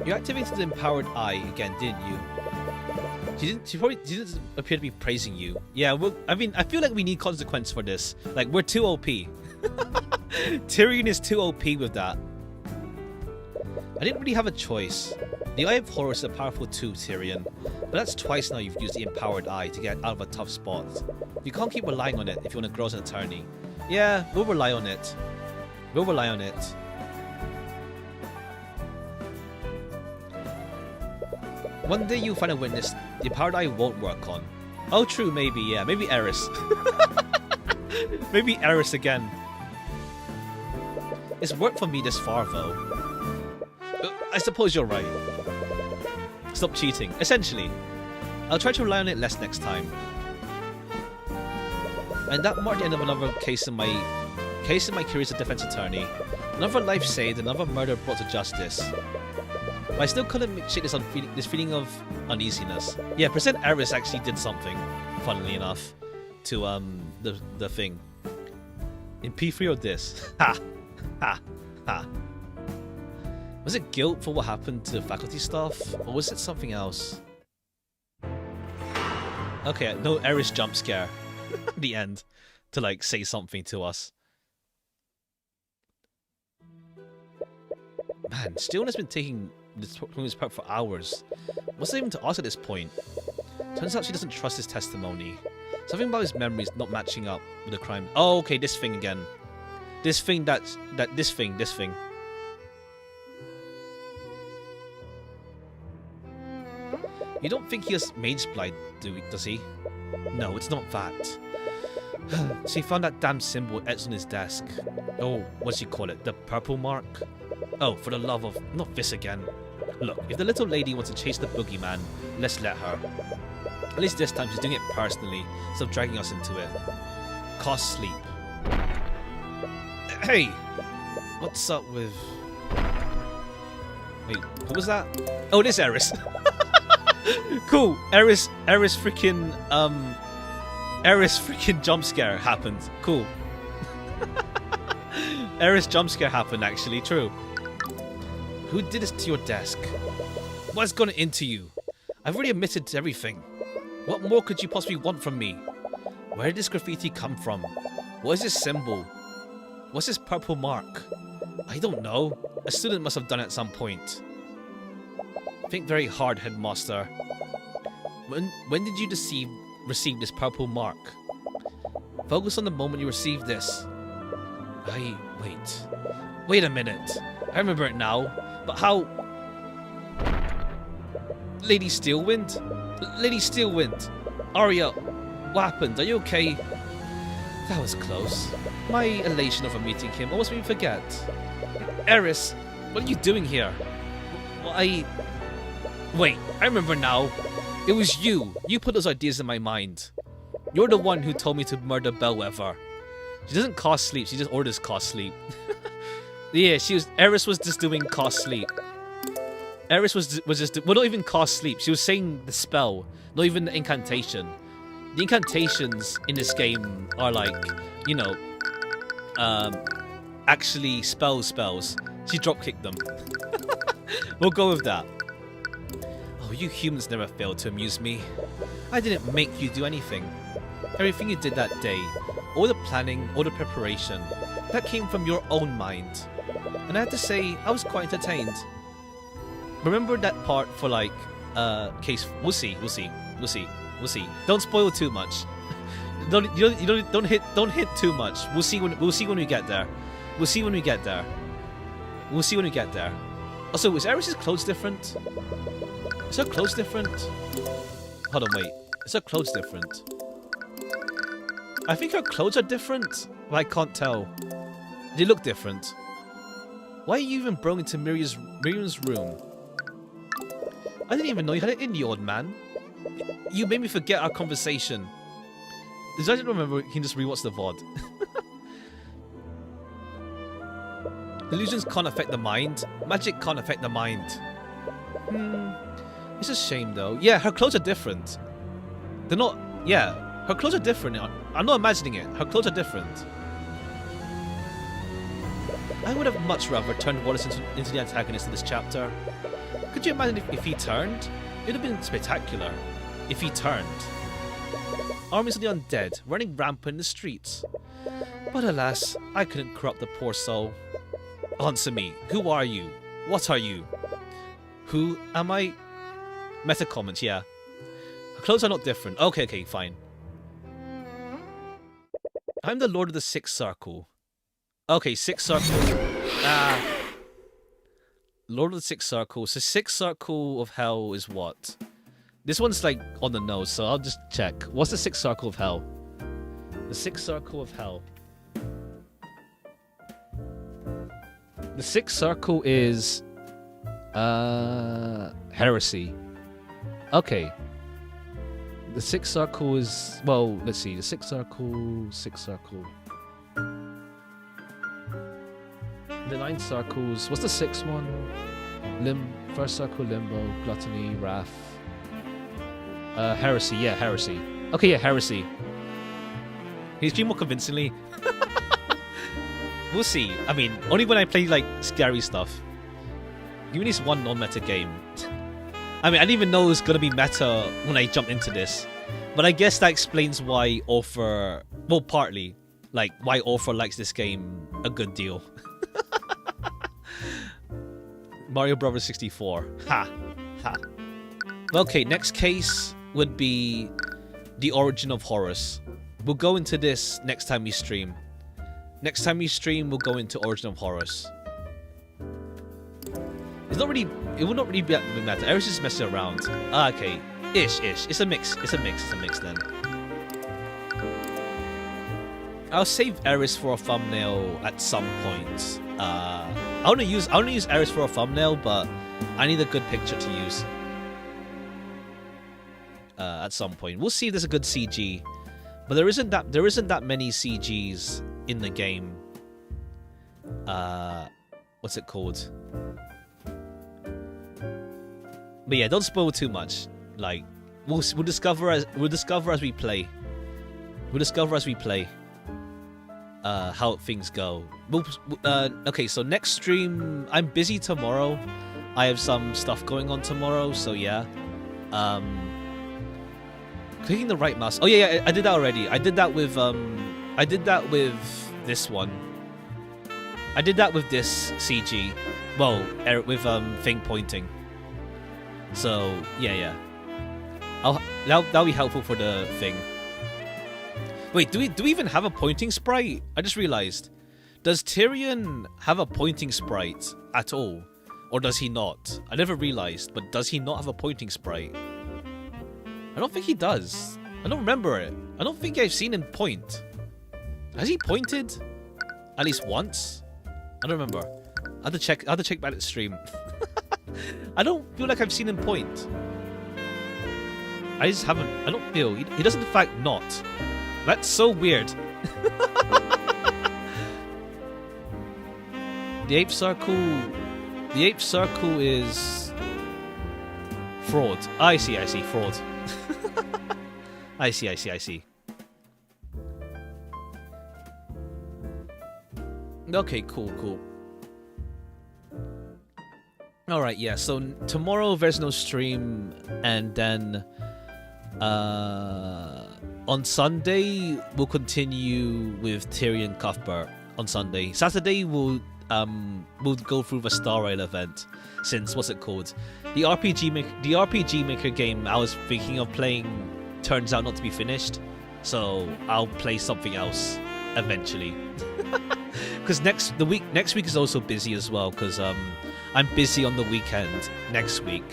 You activated the empowered eye again, didn't you? She probably didn't appear to be praising you. Yeah, well, I mean, I feel like we need consequence for this. Like, we're too OP. Tyrion is too OP with that. I didn't really have a choice. The Eye of Horus is a powerful tool, Tyrion. But that's twice now you've used the empowered eye to get out of a tough spot. You can't keep relying on it if you want to grow as an attorney. Yeah, we'll rely on it. We'll rely on it. One day you'll find a witness the empowered eye won't work on. Oh true, maybe, yeah. Maybe Eris. Maybe Eris again. It's worked for me this far though. I suppose you're right. Stop cheating. Essentially. I'll try to rely on it less next time. And that marked the end of another case in my career as a defense attorney. Another life saved, another murder brought to justice. But I still couldn't shake this feeling of uneasiness. Yeah, Present Eris actually did something, funnily enough, to the thing. In P3 or this? Ha! Ha! Ha! Was it guilt for what happened to the faculty staff? Or was it something else? Okay, no Eris jump scare at the end to like say something to us. Man, Stillman has been taking this part for hours. What's there even to ask at this point? Turns out she doesn't trust his testimony. Something about his memories not matching up with the crime. Oh, okay, this thing again. This thing this thing. You don't think he has mage blight, does he? No, it's not that. She found that damn symbol etched on his desk. Oh, what's she call it? The purple mark? Oh, for the love of... not this again. Look, if the little lady wants to chase the boogeyman, let's let her. At least this time she's doing it personally, instead of dragging us into it. Cost sleep. Hey! What's up with... Wait, what was that? Oh, this Eris. Cool. Eris freaking jump scare happened. Cool. Eris jump scare happened, actually. True. Who did this to your desk? What's gone into you? I've already admitted to everything. What more could you possibly want from me? Where did this graffiti come from? What is this symbol? What's this purple mark? I don't know. A student must have done it at some point. Think very hard, headmaster. When did you receive this purple mark? Focus on the moment you received this. Wait a minute. I remember it now. But how? Lady Steelwind? Lady Steelwind! Arya, what happened? Are you okay? That was close. My elation over meeting him almost made me forget. Eris, what are you doing here? Wait, I remember now. It was you. You put those ideas in my mind. You're the one who told me to murder Bellwether. She doesn't cause sleep, she just orders cause sleep. Yeah, Eris was just doing cause sleep. Eris was just, well, not even cast sleep. She was saying the spell, not even the incantation. The incantations in this game are like, you know, actually spells. She dropkicked them. We'll go with that. Oh, you humans never fail to amuse me. I didn't make you do anything. Everything you did that day, all the planning, all the preparation, that came from your own mind. And I have to say, I was quite entertained. Remember that part for like case. We'll see. Don't spoil too much. Don't hint too much. We'll see when we get there. We'll see when we get there. Also, is Eris's clothes different? Is her clothes different? Hold on, wait. Is her clothes different? I think her clothes are different, but I can't tell. They look different. Why are you even brought into Miriam's room? I didn't even know you had it in you, old man. You made me forget our conversation. Did I just remember? You can just rewatch the VOD. Illusions can't affect the mind. Magic can't affect the mind. It's a shame, though. Yeah, her clothes are different. They're not... Yeah, her clothes are different. I'm not imagining it. Her clothes are different. I would have much rather turned Wallace into the antagonist in this chapter. Could you imagine if he turned? It would have been spectacular. If he turned. Armies of the undead, running rampant in the streets. But alas, I couldn't corrupt the poor soul. Answer me. Who are you? What are you? Who am I? Meta comments, yeah. Her clothes are not different. Okay, fine. I'm the Lord of the Sixth Circle. Okay, Sixth Circle. Lord of the Sixth Circle. So Sixth Circle of Hell is what? This one's like on the nose, so I'll just check. What's the Sixth Circle of Hell? The Sixth Circle of Hell. The Sixth Circle is heresy. Okay. The Sixth Circle is, well, let's see. The Sixth Circle. The 9 circles. What's the 6th one? First circle, limbo, gluttony, wrath. Heresy. Yeah, heresy. Okay, yeah, heresy. He's speaking more convincingly. We'll see. I mean, only when I play like scary stuff. Give me this one non-meta game. I mean, I didn't even know it was gonna be meta when I jumped into this, but I guess that explains why Author, well, partly, like why Author likes this game a good deal. Mario Brothers 64. Ha. Okay, next case would be the origin of Horus. We'll go into this next time we stream. Next time we stream, we'll go into Origin of Horus. It's not really... It will not really be that matter. Eris is messing around. Okay. Ish. It's a mix then. I'll save Eris for a thumbnail at some point. I wanna use Eris for a thumbnail, but I need a good picture to use. At some point. We'll see if there's a good CG. But there isn't that many CGs in the game. What's it called? But yeah, don't spoil too much. Like, we'll discover as we play. We'll discover as we play. How things go. Okay, so next stream, I'm busy tomorrow. I have some stuff going on tomorrow, so yeah. Clicking the right mouse. Oh yeah, I did that already. I did that with this one. I did that with this CG. Well, with thing pointing. So yeah. That'll be helpful for the thing. Wait, do we even have a pointing sprite? I just realized. Does Tyrion have a pointing sprite at all? Or does he not? I never realized, but does he not have a pointing sprite? I don't think he does. I don't remember it. I don't think I've seen him point. Has he pointed? At least once? I don't remember. I have to check back at the stream. I don't feel like I've seen him point. I just haven't. I don't feel. He does in fact not. That's so weird. The ape circle is fraud. I see, fraud. I see. Okay, cool. Alright, yeah, so tomorrow there's no stream, and then on Sunday we'll continue with Tyrion Cuthbert on Sunday. Saturday we'll go through the Star Rail event, since what's it called? The RPG Maker game I was thinking of playing turns out not to be finished, so I'll play something else eventually. Because next week is also busy as well, because I'm busy on the weekend next week.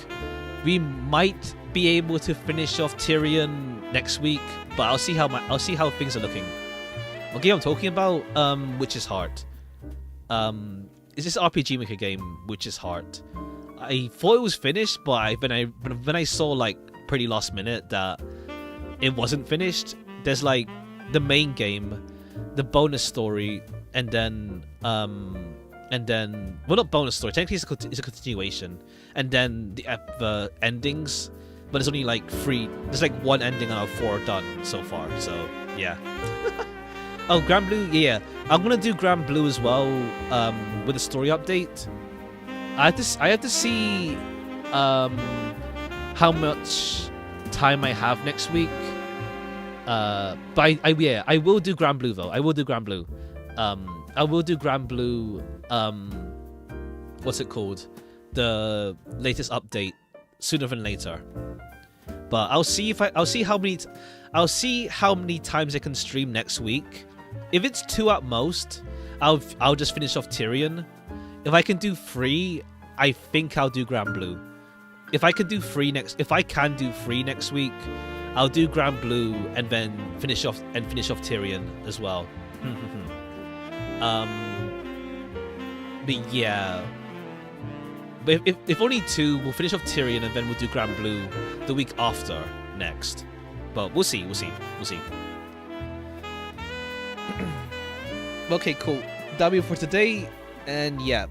We might be able to finish off Tyrion next week, but I'll see how things are looking. What game I'm talking about? Witch's Heart. Is this RPG Maker game, Witch's Heart? I thought it was finished, but when I saw like pretty last minute that it wasn't finished. There's like the main game, the bonus story, and then well, not bonus story. Technically, it's a continuation, and then the endings. But it's only like 3. There's like 1 ending out of 4 done so far. So yeah. Oh, Grand Blue, yeah. I'm gonna do Grand Blue as well. With a story update. I have to see how much time I have next week. But I will do Grand Blue though. I will do Grand Blue. What's it called? The latest update sooner than later. But I'll see how many times I can stream next week. If it's 2 at most, I'll just finish off Tyrion. If I can do 3, I think I'll do Grand Blue. If I can do 3 next week, I'll do Grand Blue and then finish off Tyrion as well. But yeah. But if only 2, we'll finish off Tyrion and then we'll do Grand Blue the week after next. But we'll see. Okay, cool. That'll be it for today. And yeah,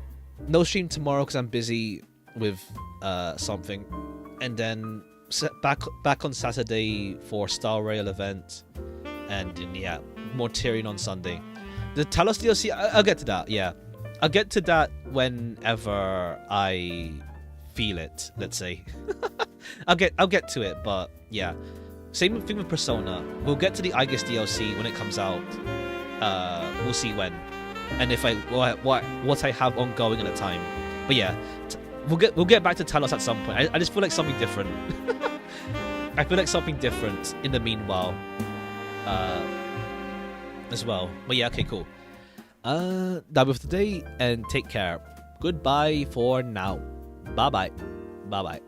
no stream tomorrow because I'm busy with something. And then back on Saturday for Star Rail event. And then, yeah, more Tyrion on Sunday. The Talos DLC, I'll get to that, yeah. I'll get to that whenever I feel it, let's say. I'll get to it, but yeah. Same thing with Persona. We'll get to the Aegis DLC when it comes out. We'll see when. And if what I have ongoing at the time. But yeah, we'll get back to Talos at some point. I just feel like something different. I feel like something different in the meanwhile. As well. But yeah, okay, cool. That'll be for today, and take care. Goodbye for now. Bye bye.